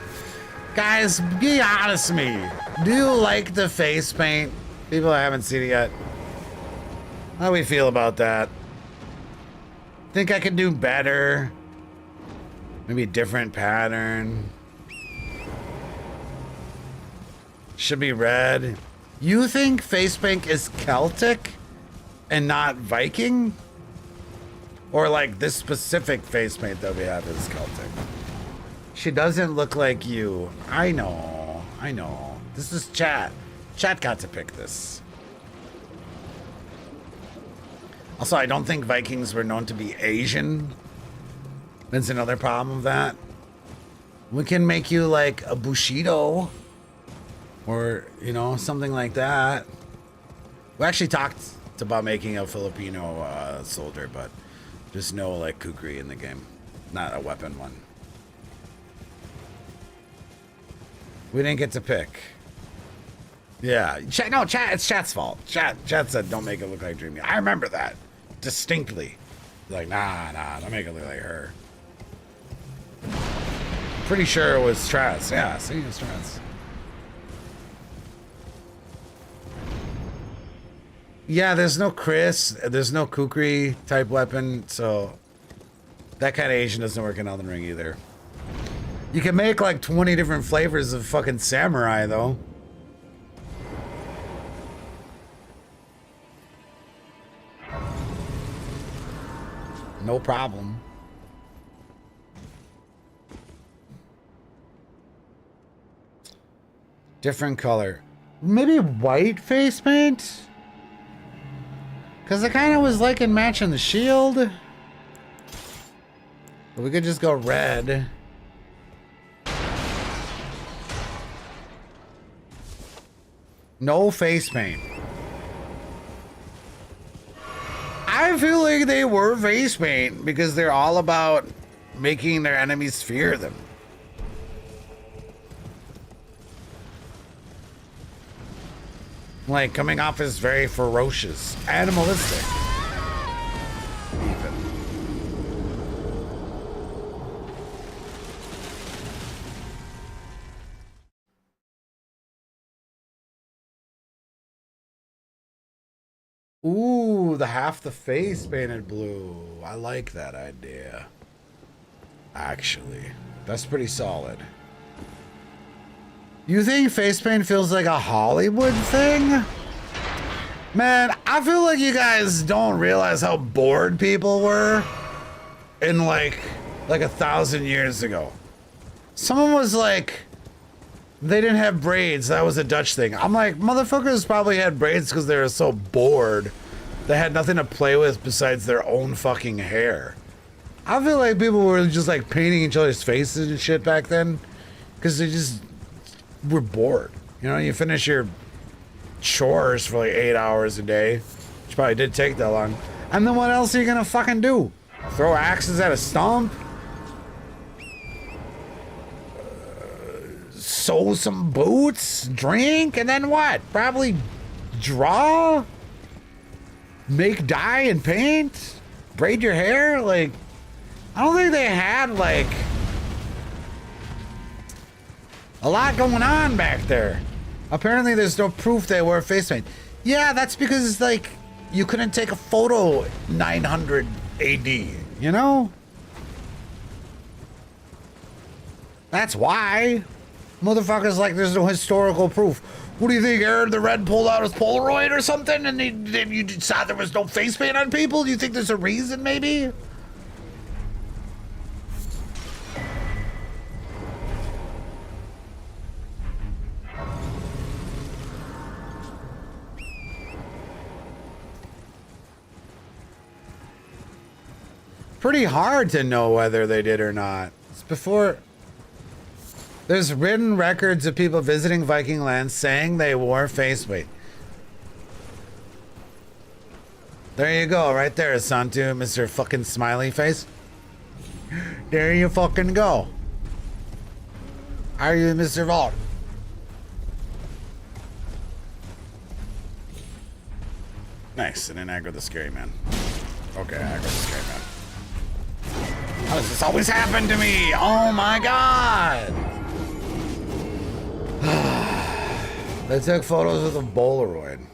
Speaker 1: Guys, be honest with me. Do you like the face paint? People I haven't seen it yet. How do we feel about that? Think I could do better? Maybe a different pattern. Should be red. You think face paint is Celtic and not Viking? Or like this specific face paint that we have is Celtic? She doesn't look like you. I know. I know. This is chat. Chat got to pick this. Also, I don't think Vikings were known to be Asian. That's another problem of that. We can make you like a Bushido. Or, you know, something like that. We actually talked about making a Filipino soldier, but just no like kukri in the game. Not a weapon one. We didn't get to pick. Yeah, chat. No, chat. It's chat's fault. Chat said don't make it look like Dreamy. I remember that distinctly. Like, nah, don't make it look like her. Pretty sure it was Traz. Yeah, see, it was Traz. Yeah, there's no Chris. There's no kukri type weapon, so that kind of Asian doesn't work in Elden Ring either. You can make like 20 different flavors of fucking samurai, though. No problem. Different color. Maybe white face paint? Because I kind of was liking matching the shield. But we could just go red. No face paint. I feel like they were face paint because they're all about making their enemies fear them. Like coming off as very ferocious, animalistic. Even. Ooh, the half the face painted blue. I like that idea. Actually, that's pretty solid. You think face paint feels like a Hollywood thing? Man, I feel like you guys don't realize how bored people were in like 1,000 years ago. Someone was like, they didn't have braids. That was a Dutch thing. I'm like, motherfuckers probably had braids because they were so bored. They had nothing to play with besides their own fucking hair. I feel like people were just like painting each other's faces and shit back then because they just were bored. You know, you finish your chores for like 8 hours a day, which probably did take that long. And then what else are you gonna fucking do? Throw axes at a stump? Sew some boots? Drink? And then what? Probably draw? Make dye and paint? Braid your hair? Like, I don't think they had like a lot going on back there. Apparently there's no proof they wore face paint. Yeah, that's because like you couldn't take a photo 900 AD, you know? That's why. Motherfuckers like there's no historical proof. What do you think, Aaron the Red pulled out his Polaroid or something and you saw there was no face paint on people? Do you think there's a reason maybe? Pretty hard to know whether they did or not. It's before. There's written records of people visiting Viking lands saying they wore face paint. There you go, right there, Santu, Mr. fucking Smiley Face. There you fucking go. Are you Mr. Vault? Nice, and then aggro the scary man. Okay, aggro the scary man. How does this always happen to me? Oh my god! They took photos with a Polaroid.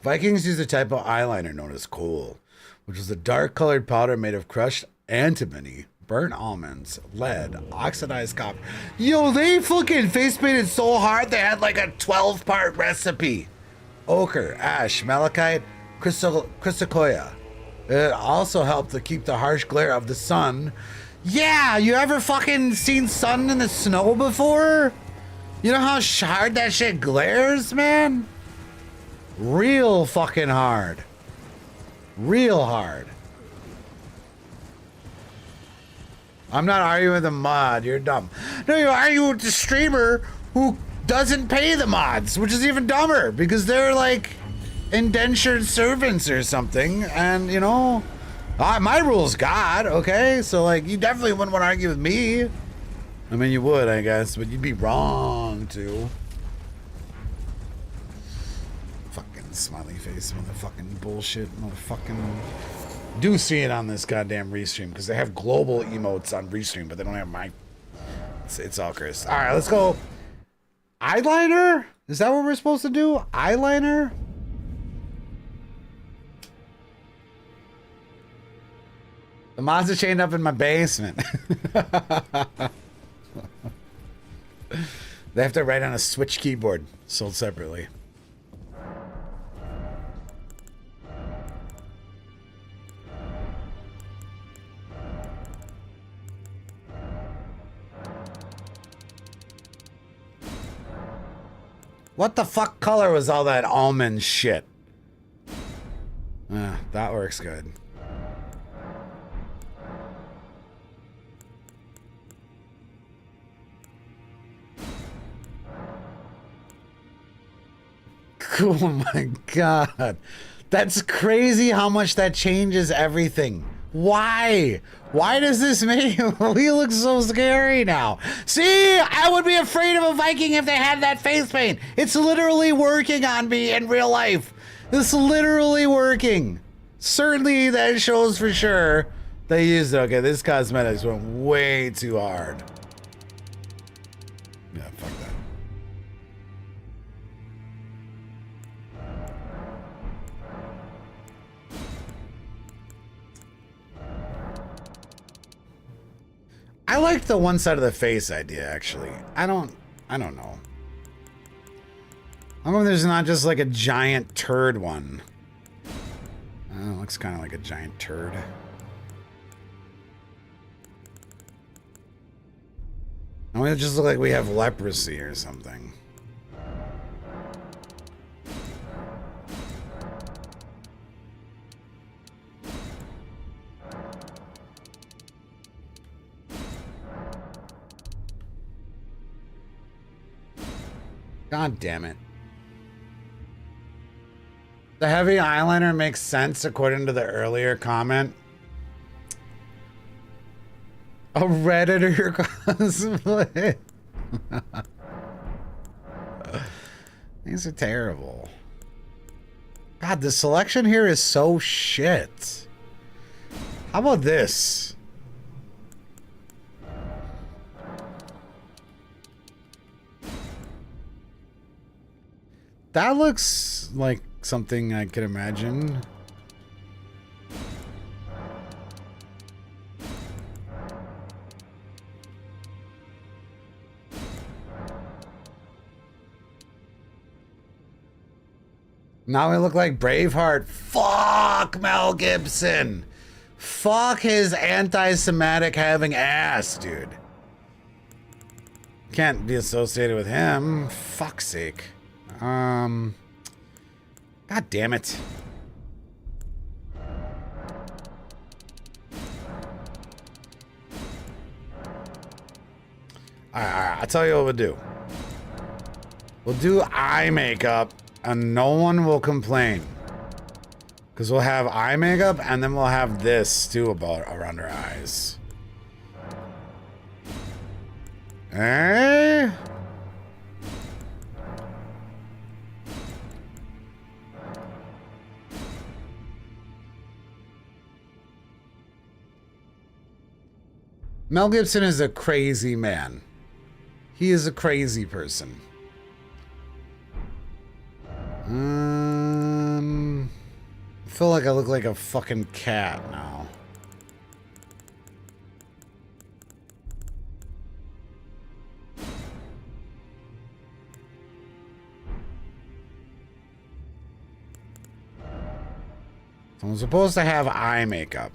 Speaker 1: Vikings used a type of eyeliner known as kohl, which was a dark colored powder made of crushed antimony, burnt almonds, lead, oxidized copper. Yo, they fucking face painted so hard they had like a 12-part recipe. Ochre, ash, malachite, chrysocolla. It also helped to keep the harsh glare of the sun. Yeah, you ever fucking seen sun in the snow before? You know how hard that shit glares, man? Real fucking hard. Real hard. I'm not arguing with the mod, you're dumb. No, you're arguing with the streamer who doesn't pay the mods, which is even dumber because they're like indentured servants or something, and you know, my rule's God, okay? So like, you definitely wouldn't want to argue with me. I mean, you would, I guess, but you'd be wrong too. Fucking smiley face, motherfucking bullshit, motherfucking. Do see it on this goddamn Restream because they have global emotes on Restream, but they don't have my. It's all cursed. All right, let's go. Eyeliner? Is that what we're supposed to do? Eyeliner? The mods are chained up in my basement. They have to write on a Switch keyboard, sold separately. What the fuck color was all that almond shit? That works good. Oh my god. That's crazy how much that changes everything. Why? Why does this make he look so scary now? See, I would be afraid of a Viking if they had that face paint. It's literally working on me in real life. It's literally working. Certainly that shows for sure they used it. Okay, this cosmetics went way too hard. Yeah, fuck that. I like the one side of the face idea, actually. I don't know. How come there's not just like a giant turd one? It looks kind of like a giant turd. I mean, it just look like we have leprosy or something. God damn it. The heavy eyeliner makes sense according to the earlier comment. A Redditor cosplay. These are terrible. God, the selection here is so shit. How about this? That looks like something I could imagine. Now we look like Braveheart. Fuck Mel Gibson. Fuck his anti-Semitic having ass, dude. Can't be associated with him. Fuck's sake. God damn it. Alright, I'll tell you what we'll do. We'll do eye makeup and no one will complain. Because we'll have eye makeup and then we'll have this too around our eyes. Eh? Mel Gibson is a crazy man. He is a crazy person. I feel like I look like a fucking cat now. So I'm supposed to have eye makeup.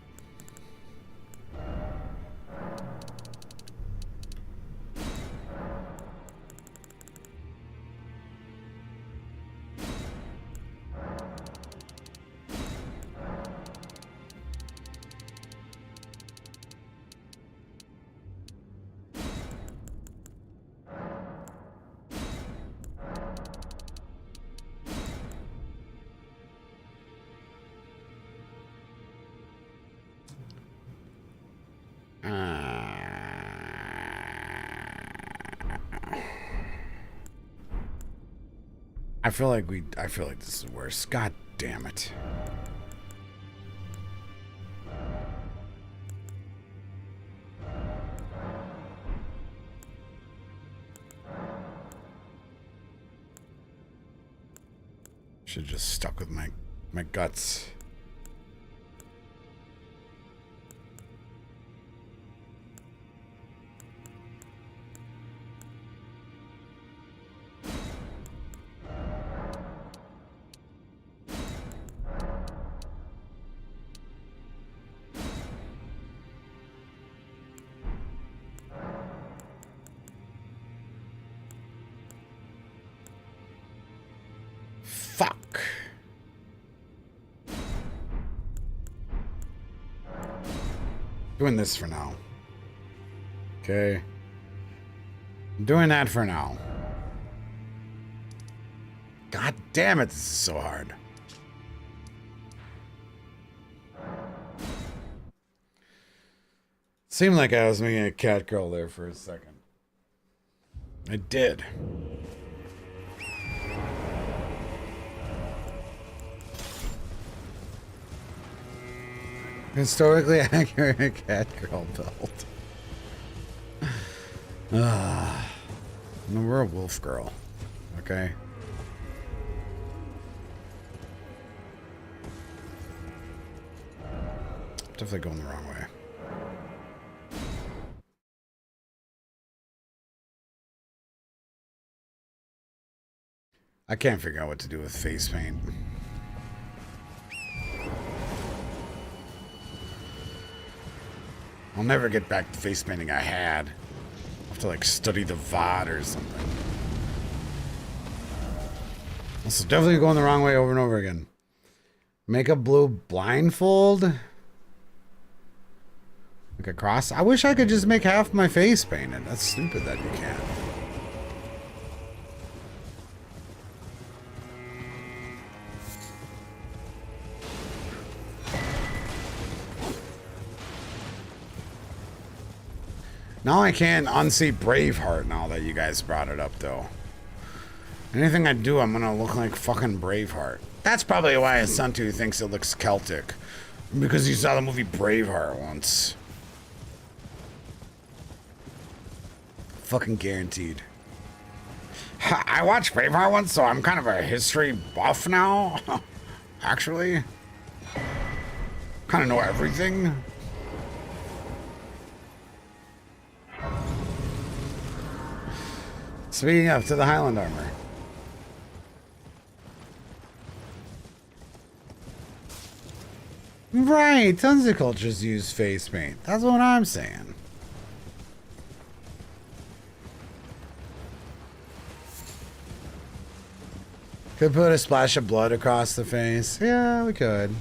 Speaker 1: I feel like this is worse. God damn it. Should have just stuck with my guts. Doing this for now. Okay. I'm doing that for now. God damn it, this is so hard. Seemed like I was making a cat girl there for a second. I did. Historically accurate cat girl belt. No, we're a wolf girl. Okay. Definitely going the wrong way. I can't figure out what to do with face paint. I'll never get back to face painting I had. I'll have to like study the VOD or something. Also definitely going the wrong way over and over again. Make a blue blindfold. Like a cross. I wish I could just make half my face painted. That's stupid that you can't. Now I can't unsee Braveheart now that you guys brought it up, though. Anything I do, I'm gonna look like fucking Braveheart. That's probably why Asuntu thinks it looks Celtic. Because he saw the movie Braveheart once. Fucking guaranteed. I watched Braveheart once, so I'm kind of a history buff now. Actually. Kind of know everything. Speaking of, to the Highland armor. Right, tons of cultures use face paint. That's what I'm saying. Could put a splash of blood across the face. Yeah, we could.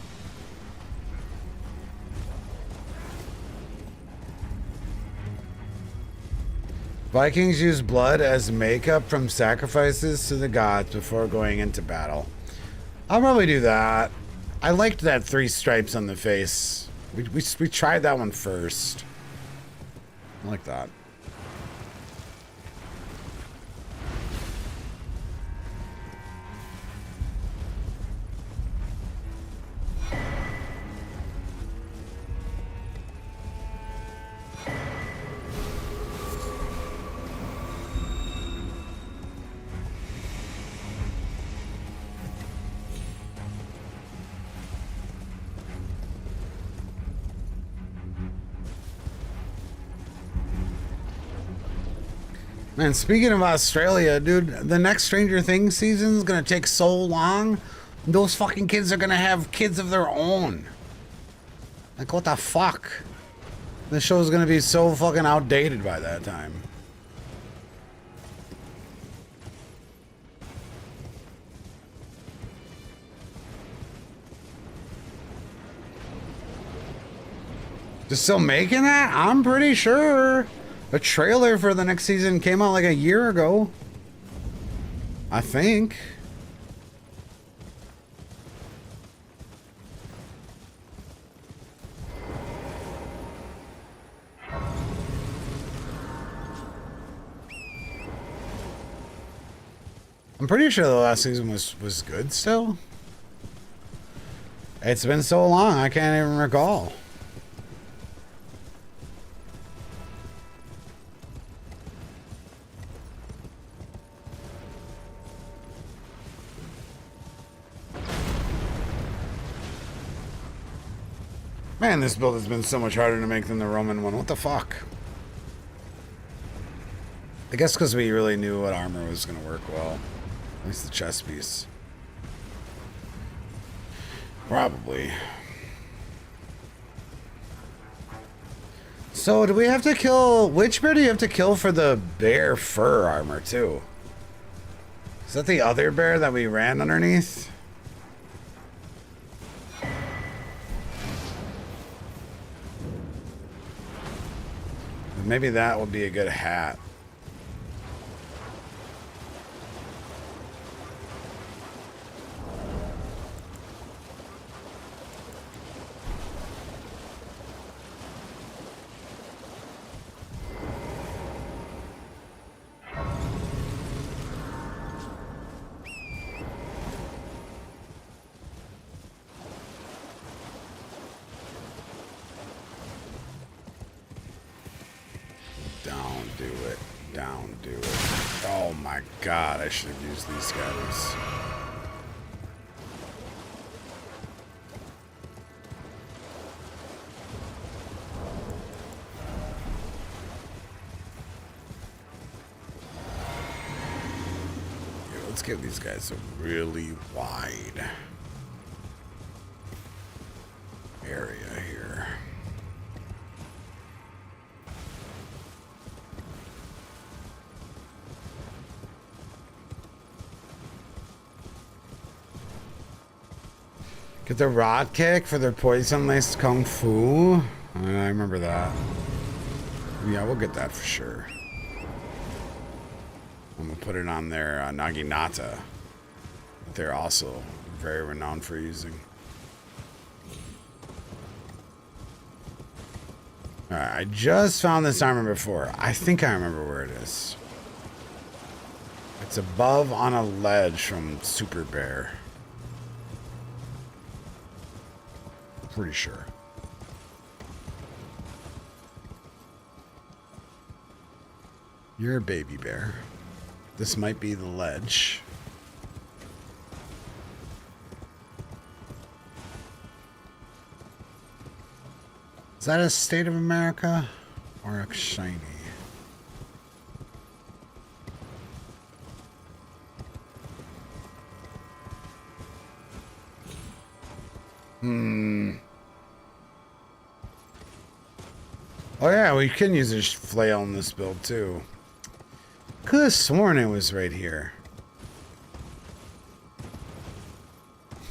Speaker 1: Vikings use blood as makeup from sacrifices to the gods before going into battle. I'll probably do that. I liked that 3 stripes on the face. We tried that one first. I like that. Man, speaking of Australia, dude, the next Stranger Things season is gonna take so long. Those fucking kids are gonna have kids of their own. Like, what the fuck? The show's gonna be so fucking outdated by that time. They're still making that? I'm pretty sure. The trailer for the next season came out like a year ago. I think. I'm pretty sure the last season was good still. It's been so long, I can't even recall. Man, this build has been so much harder to make than the Roman one. What the fuck? I guess because we really knew what armor was going to work well. At least the chest piece. Probably. So, do we have to kill... Which bear do you have to kill for the bear fur armor, too? Is that the other bear that we ran underneath? Maybe that would be a good hat. Don't do it. Don't do it. Oh my god, I should have used these guys. Yeah, let's give these guys a really wide area here. Get the rod kick for their poison laced kung fu. I remember that. Yeah, we'll get that for sure. I'm gonna put it on their naginata that they're also very renowned for using. Alright, I just found this armor before. I think I remember where it is. It's above on a ledge from Super Bear. Pretty sure. You're a baby bear. This might be the ledge. Is that a State of America or a shiny? Oh yeah, we can use a flail in this build too. Could have sworn it was right here.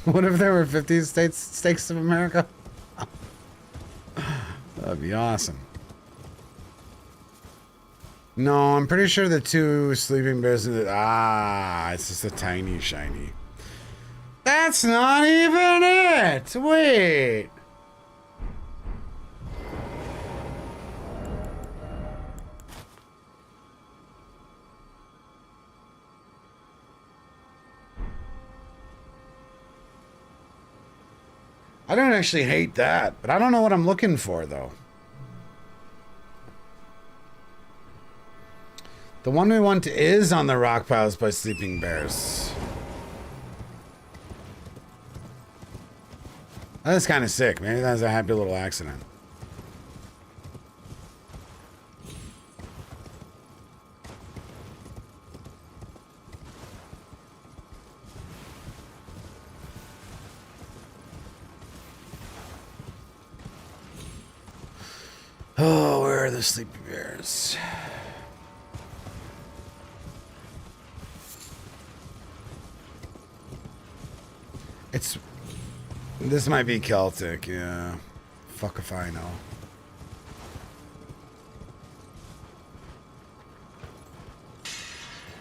Speaker 1: What if there were 50 states of America? That'd be awesome. No, I'm pretty sure the two sleeping bears. It's just a tiny shiny. That's not even it. Wait. I don't actually hate that, but I don't know what I'm looking for, though. The one we want is on the rock piles by sleeping bears. That's kind of sick. Maybe that's a happy little accident. Oh, where are the sleepy bears? This might be Celtic, yeah. Fuck if I know.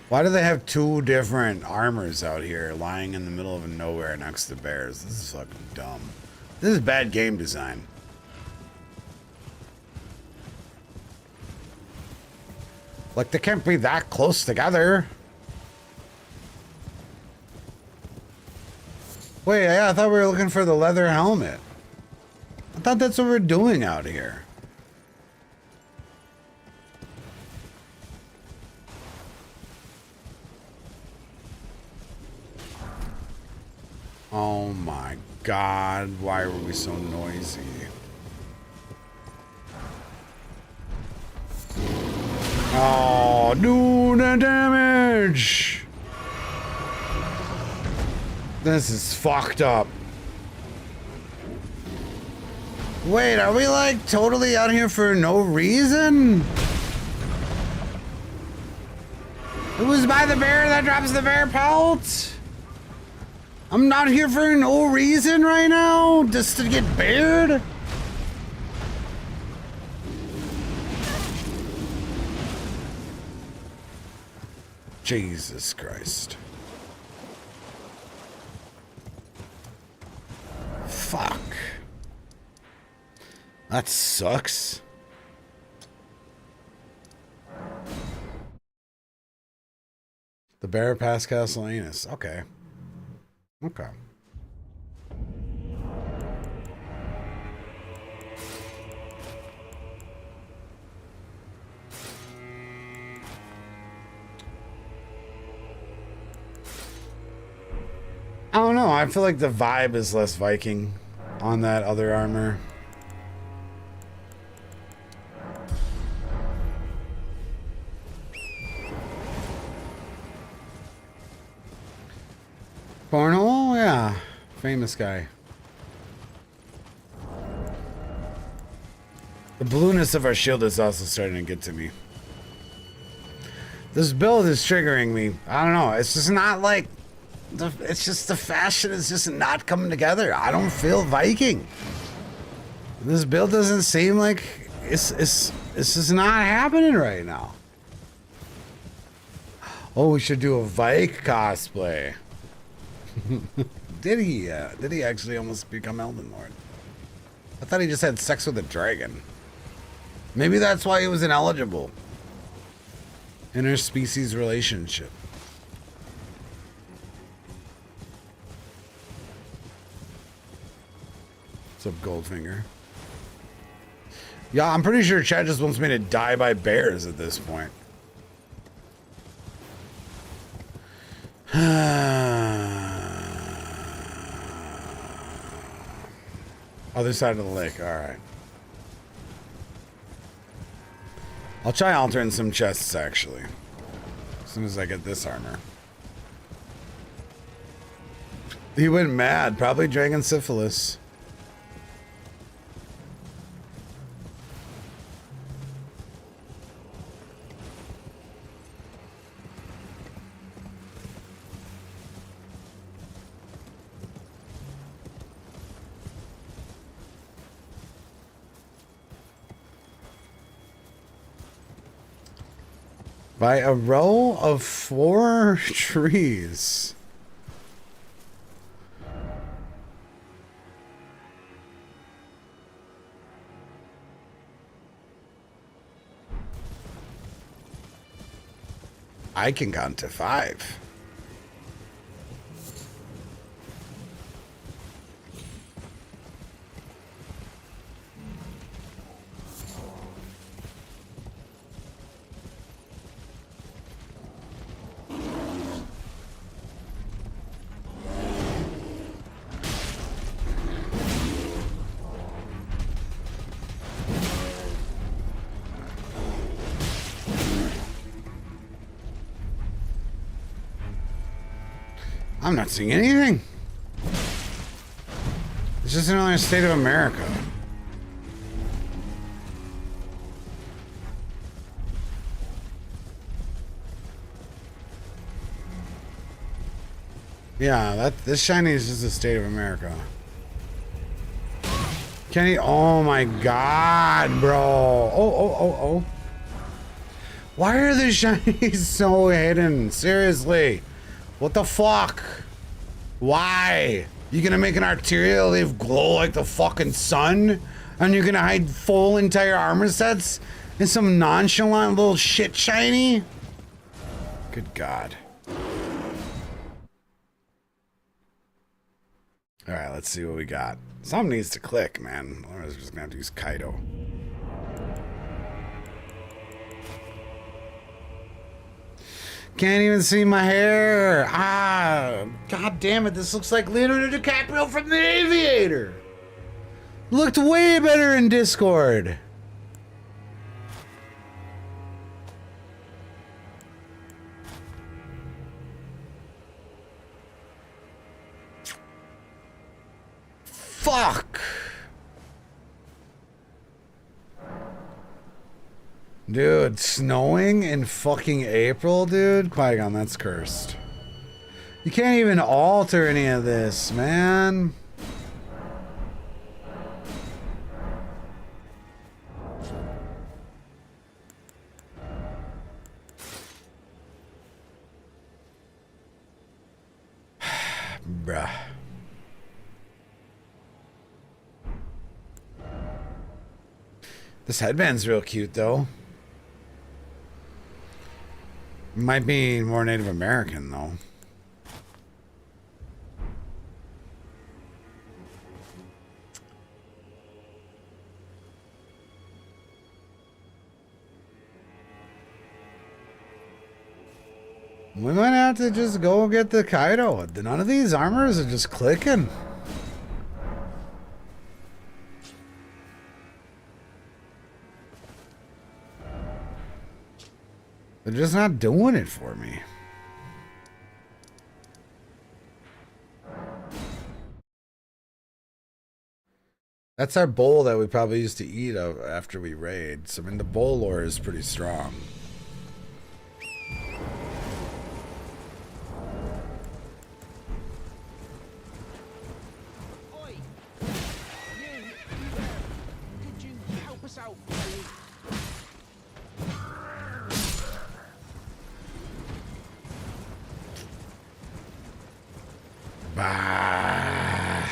Speaker 1: Why do they have two different armors out here lying in the middle of nowhere next to bears? This is fucking dumb. This is bad game design. Like, they can't be that close together. Wait, yeah, I thought we were looking for the leather helmet. I thought that's what we're doing out here. Oh my god, why were we so noisy? Oh, do the damage! This is fucked up. Wait, are we like totally out here for no reason? It was by the bear that drops the bear pelt? I'm not here for no reason right now? Just to get bared? Jesus Christ. Fuck. That sucks. The Bear past Castle Anus. Okay. Okay. I don't know. I feel like the vibe is less Viking on that other armor. Cornwall? Yeah. Famous guy. The blueness of our shield is also starting to get to me. This build is triggering me. I don't know. It's just not like... It's just the fashion is just not coming together. I don't feel Viking. This build doesn't seem like... It's just not happening right now. Oh, we should do a Vike cosplay. Did he actually almost become Elden Lord? I thought he just had sex with a dragon. Maybe that's why he was ineligible. Interspecies relationship. What's up, Goldfinger? Yeah, I'm pretty sure Chad just wants me to die by bears at this point. Other side of the lake, alright. I'll try altering some chests, actually. As soon as I get this armor. He went mad. Probably dragon syphilis. By a row of 4 trees. I can count to 5. I'm not seeing anything. It's just another state of America. Yeah, this shiny is just a state of America. Kenny, oh my god, bro. Oh. Why are the shinies so hidden? Seriously. What the fuck? Why? You gonna make an arterial leaf glow like the fucking sun? And you're gonna hide full entire armor sets in some nonchalant little shit shiny? Good god. Alright, let's see what we got. Something needs to click, man. Otherwise we're just gonna have to use Kaido. Can't even see my hair. Ah, god damn it. This looks like Leonardo DiCaprio from The Aviator. Looked way better in Discord. Fuck. Dude, snowing in fucking April, dude? Qui-Gon, that's cursed. You can't even alter any of this, man. Bruh. This headband's real cute, though. Might be more Native American, though. We might have to just go get the Kaido. None of these armors are just clicking. They're just not doing it for me. That's our bowl that we probably used to eat after we raid. So, I mean, the bowl lore is pretty strong. Bah.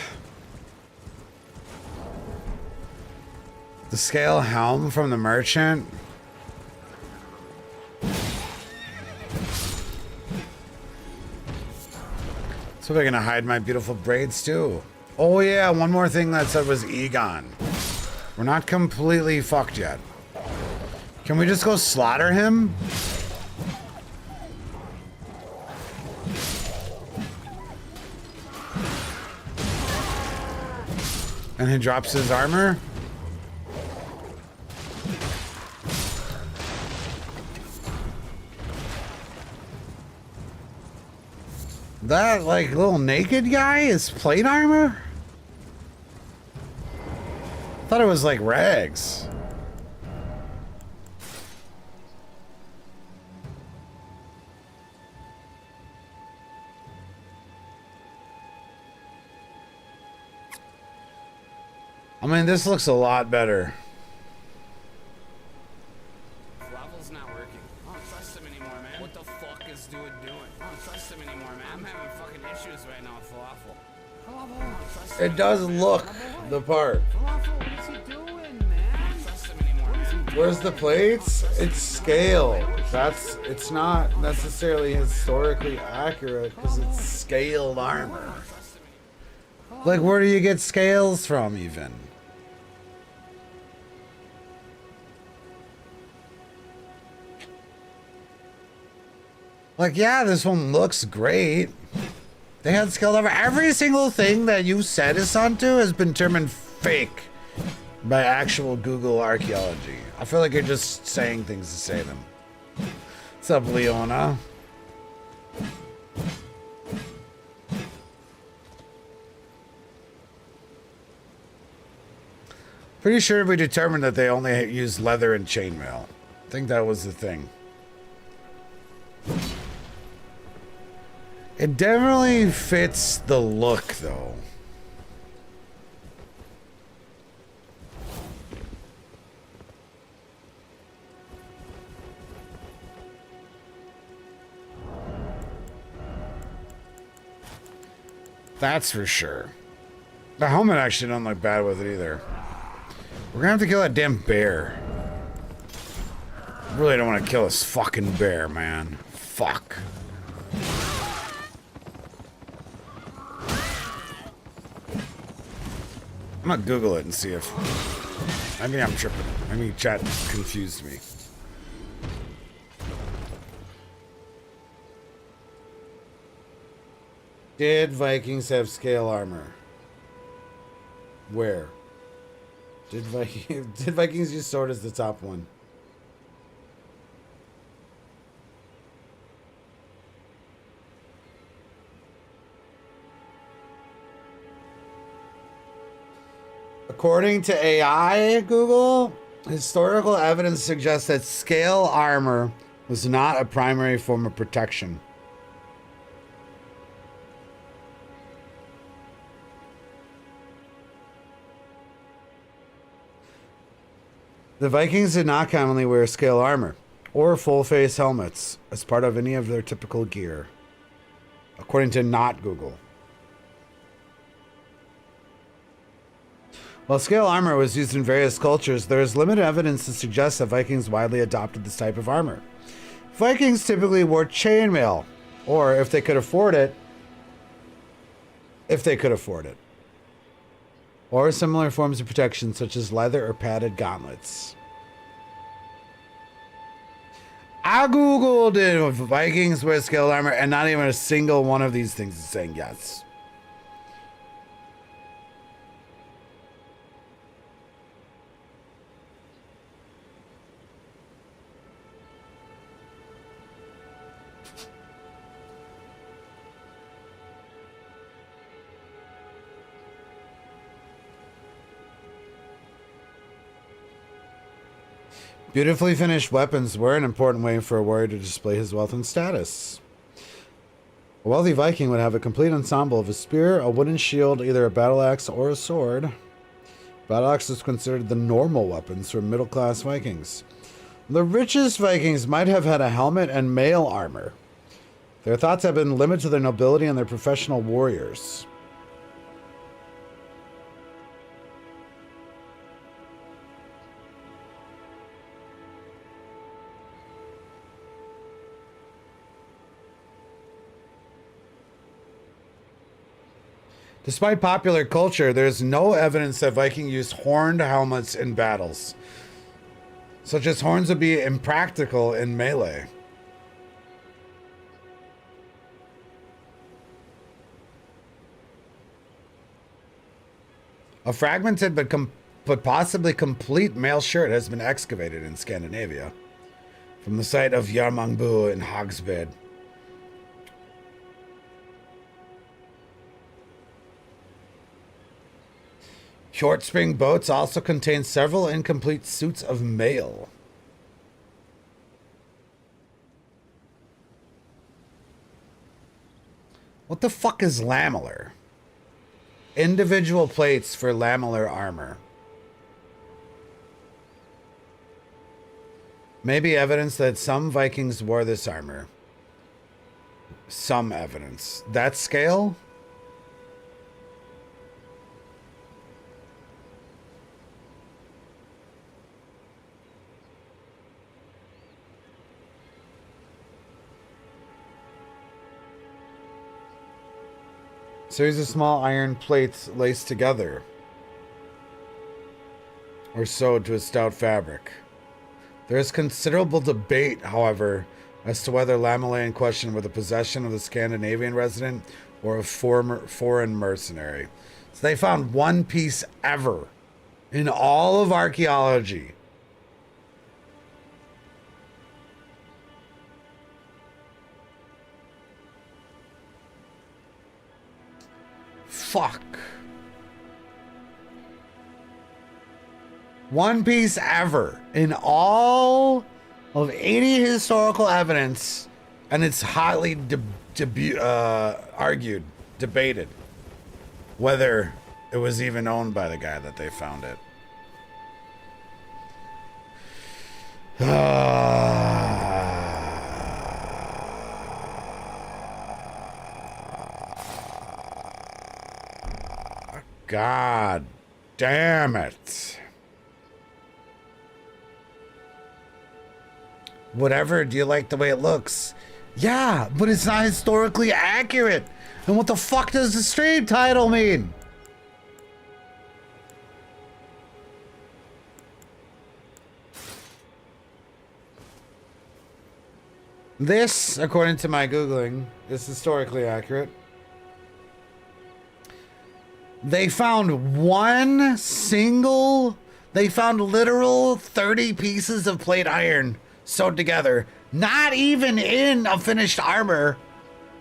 Speaker 1: The scale helm from the merchant. So they're gonna hide my beautiful braids too. Oh yeah, one more thing that said was Egon. We're not completely fucked yet. Can we just go slaughter him? And he drops his armor? That, like, little naked guy is plate armor? I thought it was like rags. I mean, this looks a lot better.
Speaker 7: Flavel's not working. I don't trust him anymore, man. What the fuck is dude doing? I don't trust him anymore, man. I'm having fucking issues right now with Falafel. Falafel, I don't trust him
Speaker 1: It does look the part.
Speaker 7: Falafel, what is he doing, man? I don't trust him anymore, man.
Speaker 1: Where's the plates? It's scale. It's not necessarily historically accurate because it's scaled armor. Like, where do you get scales from even? Like, yeah, this one looks great. They had scaled armor. Every single thing that you said is onto has been determined fake by actual Google archaeology. I feel like you're just saying things to say them. What's up, Leona? Pretty sure we determined that they only use leather and chainmail. I think that was the thing. It definitely fits the look, though. That's for sure. The helmet actually don't look bad with it either. We're gonna have to kill that damn bear. I really don't want to kill this fucking bear, man. Fuck. I'm gonna Google it and see if... I mean, I'm tripping. I mean, chat confused me. Did Vikings have scale armor? Where? Did Vikings use sword as the top one? According to AI, Google, historical evidence suggests that scale armor was not a primary form of protection. The Vikings did not commonly wear scale armor or full-face helmets as part of any of their typical gear, according to not Google. While scale armor was used in various cultures, there is limited evidence to suggest that Vikings widely adopted this type of armor. Vikings typically wore chainmail, or if they could afford it, or similar forms of protection such as leather or padded gauntlets. I googled if Vikings wear scale armor, and not even a single one of these things is saying yes. Beautifully finished weapons were an important way for a warrior to display his wealth and status. A wealthy Viking would have a complete ensemble of a spear, a wooden shield, either a battle axe or a sword. Battle axe was considered the normal weapons for middle-class Vikings. The richest Vikings might have had a helmet and mail armor. Their thoughts have been limited to their nobility and their professional warriors. Despite popular culture, there's no evidence that Viking used horned helmets in battles. Such as horns would be impractical in melee. A fragmented but possibly complete mail shirt has been excavated in Scandinavia from the site of Yarmangbu in Hogsbed. Short spring boats also contain several incomplete suits of mail. What the fuck is lamellar? Individual plates for lamellar armor. Maybe evidence that some Vikings wore this armor. Some evidence. That scale? Series of small iron plates laced together or sewed to a stout fabric. There is considerable debate, however, as to whether lamellae in question were the possession of the Scandinavian resident or a foreign mercenary. So they found one piece ever in all of archaeology. Fuck. One piece ever in all of any historical evidence, and it's highly debated whether it was even owned by the guy that they found it. God damn it. Whatever, do you like the way it looks? Yeah, but it's not historically accurate. And what the fuck does the stream title mean? This, according to my Googling, is historically accurate. They found they found literal 30 pieces of plate iron sewed together, not even in a finished armor,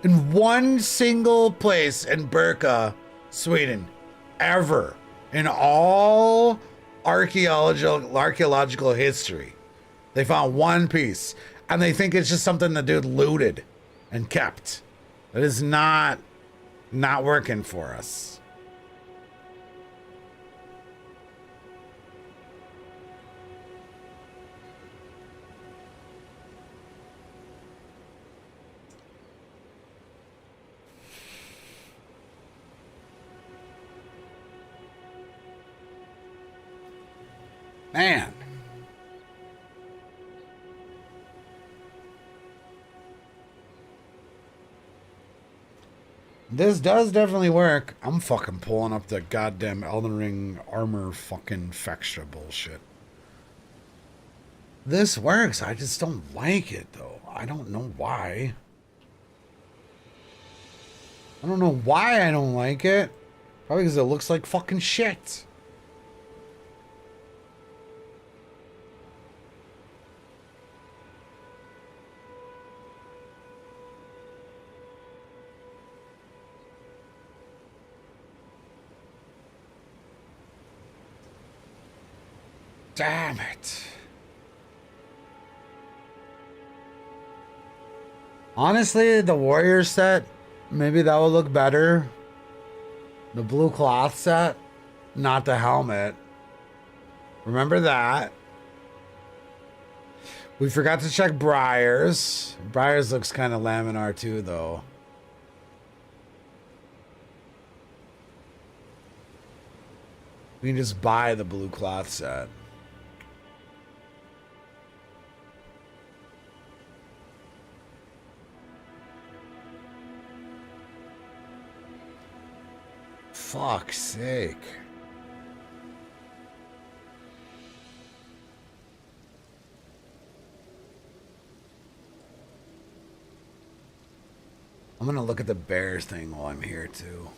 Speaker 1: in one single place in Birka, Sweden, ever, in all archaeological history. They found one piece, and they think it's just something the dude looted and kept. It is not working for us. Man. This does definitely work. I'm fucking pulling up the goddamn Elden Ring armor fucking fextra bullshit. This works. I just don't like it, though. I don't know why. I don't know why I don't like it. Probably because it looks like fucking shit. Damn it. Honestly, the warrior set, maybe that would look better. The blue cloth set, not the helmet. Remember that. We forgot to check Briar's. Briar's looks kind of laminar too, though. We can just buy the blue cloth set. Fuck's sake. I'm gonna look at the bears thing while I'm here too.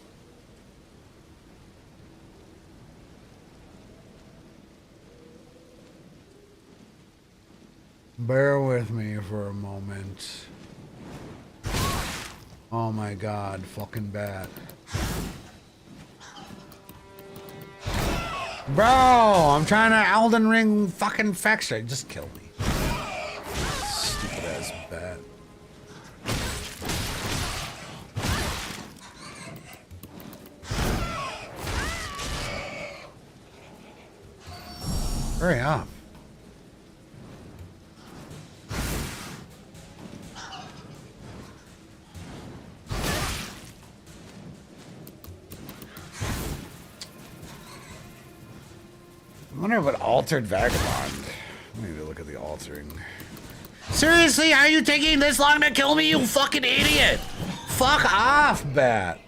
Speaker 1: Bear with me for a moment. Oh my god, fucking bat. Bro, I'm trying to Elden Ring fucking fextra. Just kill me. Stupid ass bat. Hurry up. I wonder what altered Vagabond. I need to look at the altering. Seriously, how are you taking this long to kill me, you fucking idiot? Fuck off, bat.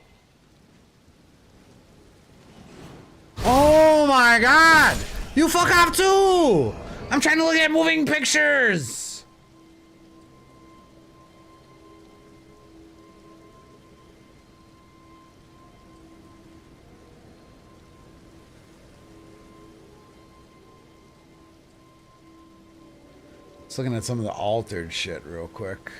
Speaker 1: Oh my god! You fuck off too! I'm trying to look at moving pictures! Just looking at some of the altered shit real quick.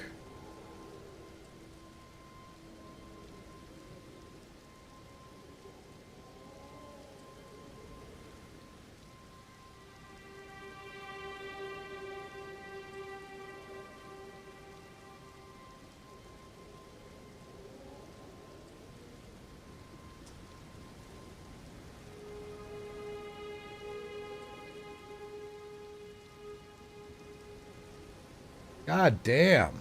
Speaker 1: God damn.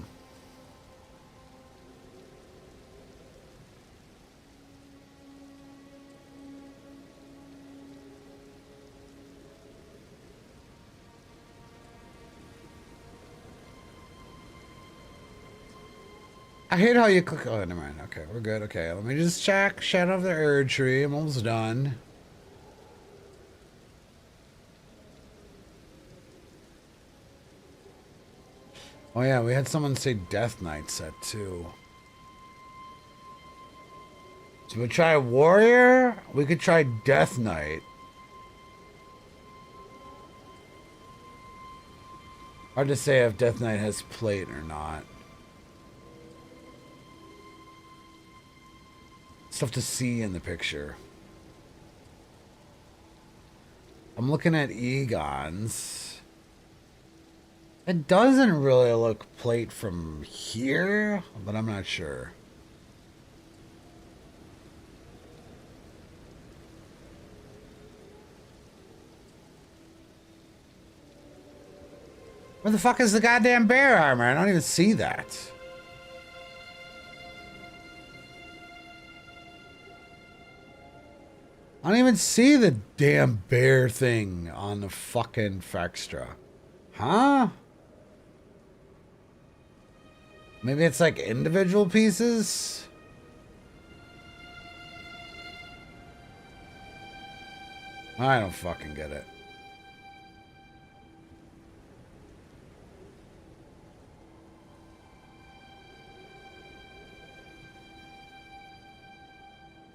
Speaker 1: I hate how you click. Oh, never mind. Okay, we're good. Okay, let me just check. Shadow of the Erd Tree. I'm almost done. Oh yeah, we had someone say Death Knight set too. So we try Warrior? We could try Death Knight. Hard to say if Death Knight has plate or not. Stuff to see in the picture. I'm looking at Egon's. It doesn't really look plate from here, but I'm not sure. Where the fuck is the goddamn bear armor? I don't even see that. I don't even see the damn bear thing on the fucking Frextra. Huh? Maybe it's like individual pieces? I don't fucking get it.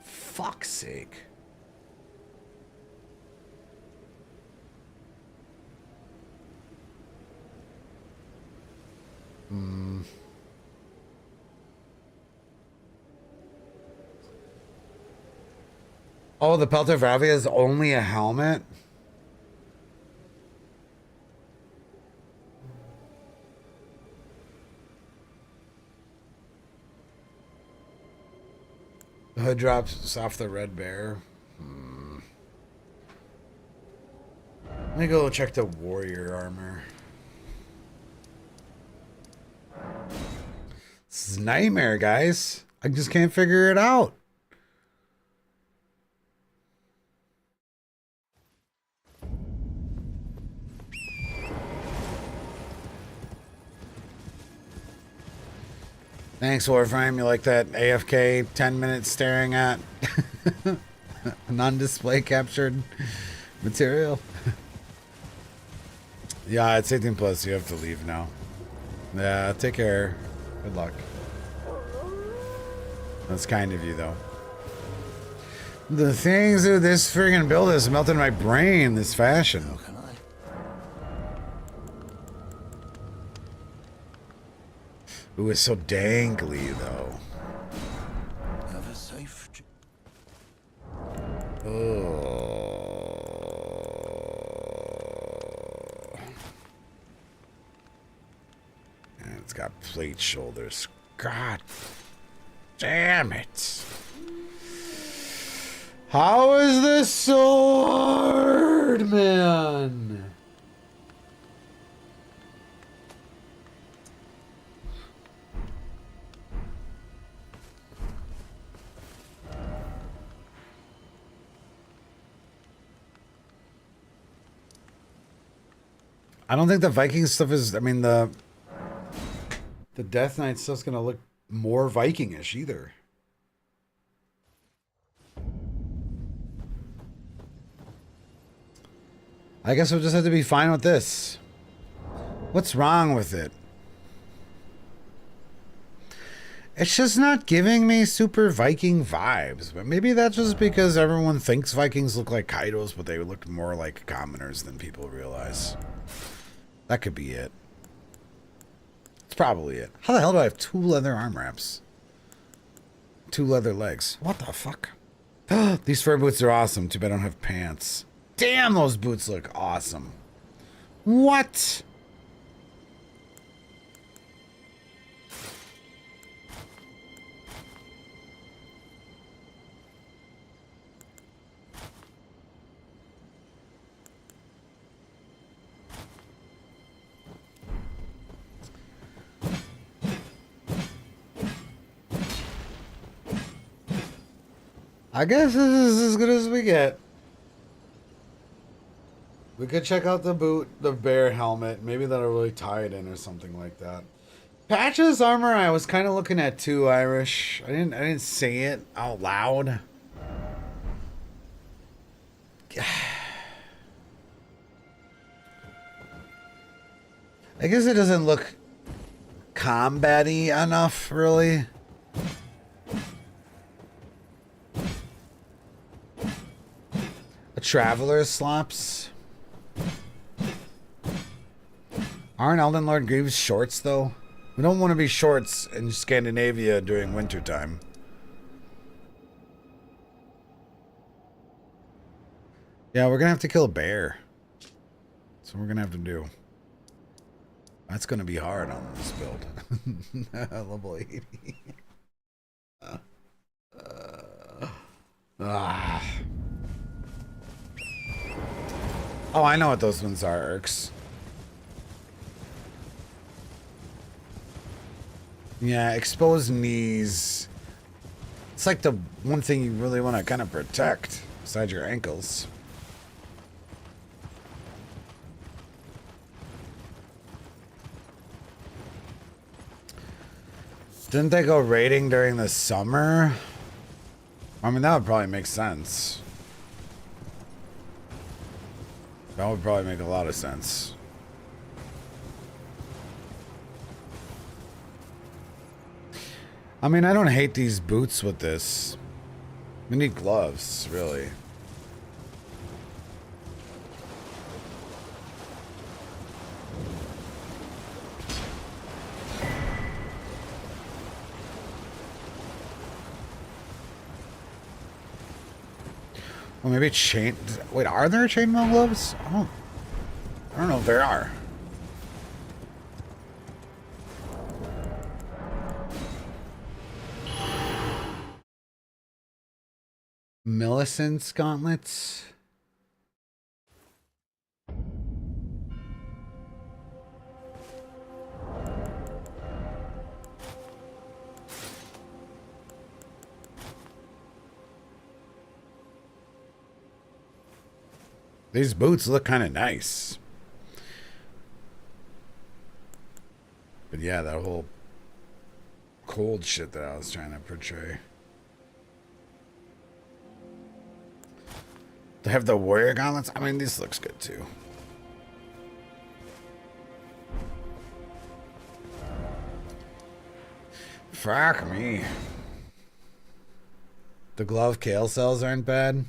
Speaker 1: Fuck's sake. Oh, the Pelter Bravia is only a helmet? The hood drops off the red bear. Let me go check the warrior armor. This is a nightmare, guys. I just can't figure it out. Thanks, Warframe. You like that AFK 10 minutes staring at non-display captured material? Yeah, it's 18 plus. You have to leave now. Yeah, take care. Good luck. That's kind of you, though. The things that this friggin' build has melted in my brain, this fashion.
Speaker 2: How can I?
Speaker 1: Ooh, it's so dangly, though.
Speaker 2: Have a safe.
Speaker 1: Oh. And it's got plate shoulders. God damn it. How is this so hard, man? I don't think the Viking stuff is, I mean, the Death Knight stuff's gonna look more Viking-ish either. I guess we'll just have to be fine with this. What's wrong with it? It's just not giving me super Viking vibes, but maybe that's just because everyone thinks Vikings look like Kaidos, but they look more like commoners than people realize. That could be it. It's probably it. How the hell do I have 2 leather arm wraps? 2 leather legs. What the fuck? These fur boots are awesome. Too bad I don't have pants. Damn, those boots look awesome. What? I guess this is as good as we get. We could check out the boot, the bear helmet. Maybe that'll really tie it in or something like that. Patch's armor I was kind of looking at too, Irish. I didn't say it out loud. I guess it doesn't look combat-y enough, really. A Traveler slops. Aren't Elden Lord Greaves shorts, though? We don't want to be shorts in Scandinavia during wintertime. Yeah, we're going to have to kill a bear. That's what we're going to have to do. That's going to be hard on this build. Level 80. Oh, I know what those ones are, Erks. Yeah, exposed knees. It's like the one thing you really want to kind of protect. besides your ankles. Didn't they go raiding during the summer? I mean, that would probably make sense. That would probably make a lot of sense. I mean, I don't hate these boots with this. We need gloves, really. Well, maybe chain... Wait, are there chainmail gloves? I don't know if there are. Millicent's gauntlets? These boots look kind of nice. But yeah, that whole cold shit that I was trying to portray. They have the warrior gauntlets. I mean, this looks good too. Fuck me. The glove kale cells aren't bad.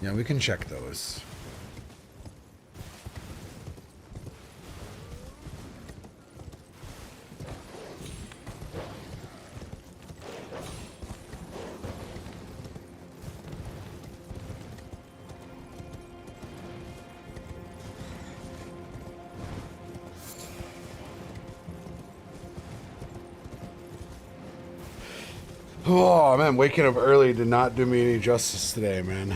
Speaker 1: Yeah, we can check those. Oh man, waking up early did not do me any justice today, man.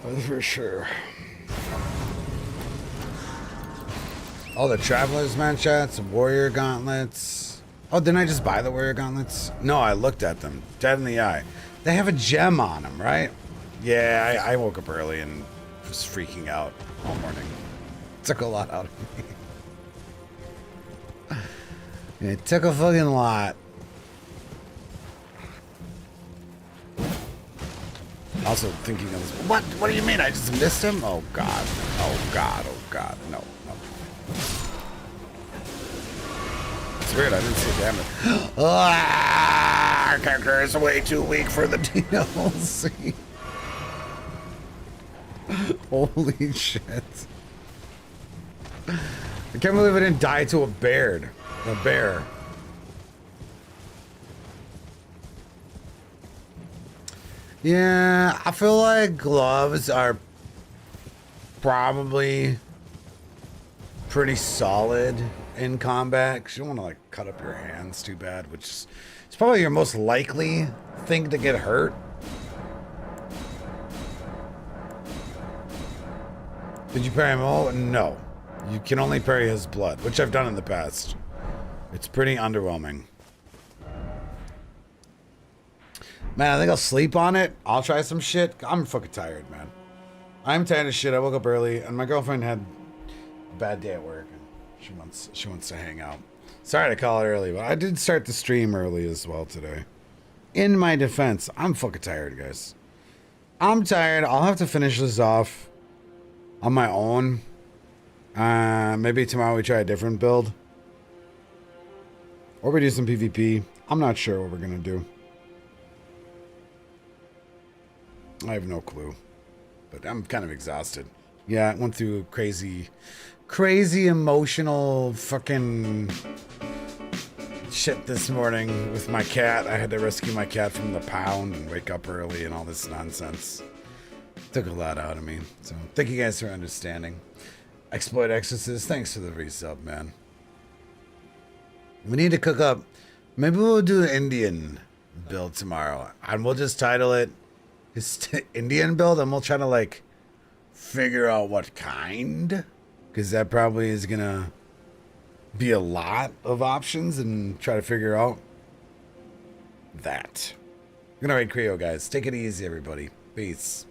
Speaker 1: That's for sure. All the Traveler's Manchets, Warrior Gauntlets. Oh, didn't I just buy the Warrior Gauntlets? No, I looked at them. Dead in the eye. They have a gem on them, right? Yeah, I woke up early and was freaking out all morning. Took a lot out of me. It took a fucking lot. Also thinking of this. What do you mean? I just missed him? Oh god. Oh god. Oh god. No. No. It's weird. I didn't see damage. Our character is way too weak for the DLC. Holy shit. I can't believe I didn't die to a bear. A bear. Yeah, I feel like gloves are probably pretty solid in combat, 'cause you don't want to like cut up your hands too bad, which is it's probably your most likely thing to get hurt. Did you parry him all? No. You can only parry his blood, which I've done in the past. It's pretty underwhelming. Man, I think I'll sleep on it. I'll try some shit. I'm fucking tired, man. I'm tired of shit. I woke up early, and my girlfriend had a bad day at work, and she wants to hang out. Sorry to call it early, but I did start the stream early as well today. In my defense, I'm fucking tired, guys. I'm tired. I'll have to finish this off on my own. Maybe tomorrow we try a different build. Or we do some PvP. I'm not sure what we're gonna do. I have no clue. But I'm kind of exhausted. Yeah, I went through crazy emotional fucking shit this morning with my cat. I had to rescue my cat from the pound and wake up early and all this nonsense. Took a lot out of me. So thank you guys for understanding. Exploit Exorcist, thanks for the resub, man. We need to cook up Maybe we'll do an Indian build tomorrow, and we'll just title it Indian build, and we'll try to like figure out what kind, because that probably is gonna be a lot of options, and try to figure out that. Good night, Creo, guys. Take it easy, everybody. Peace.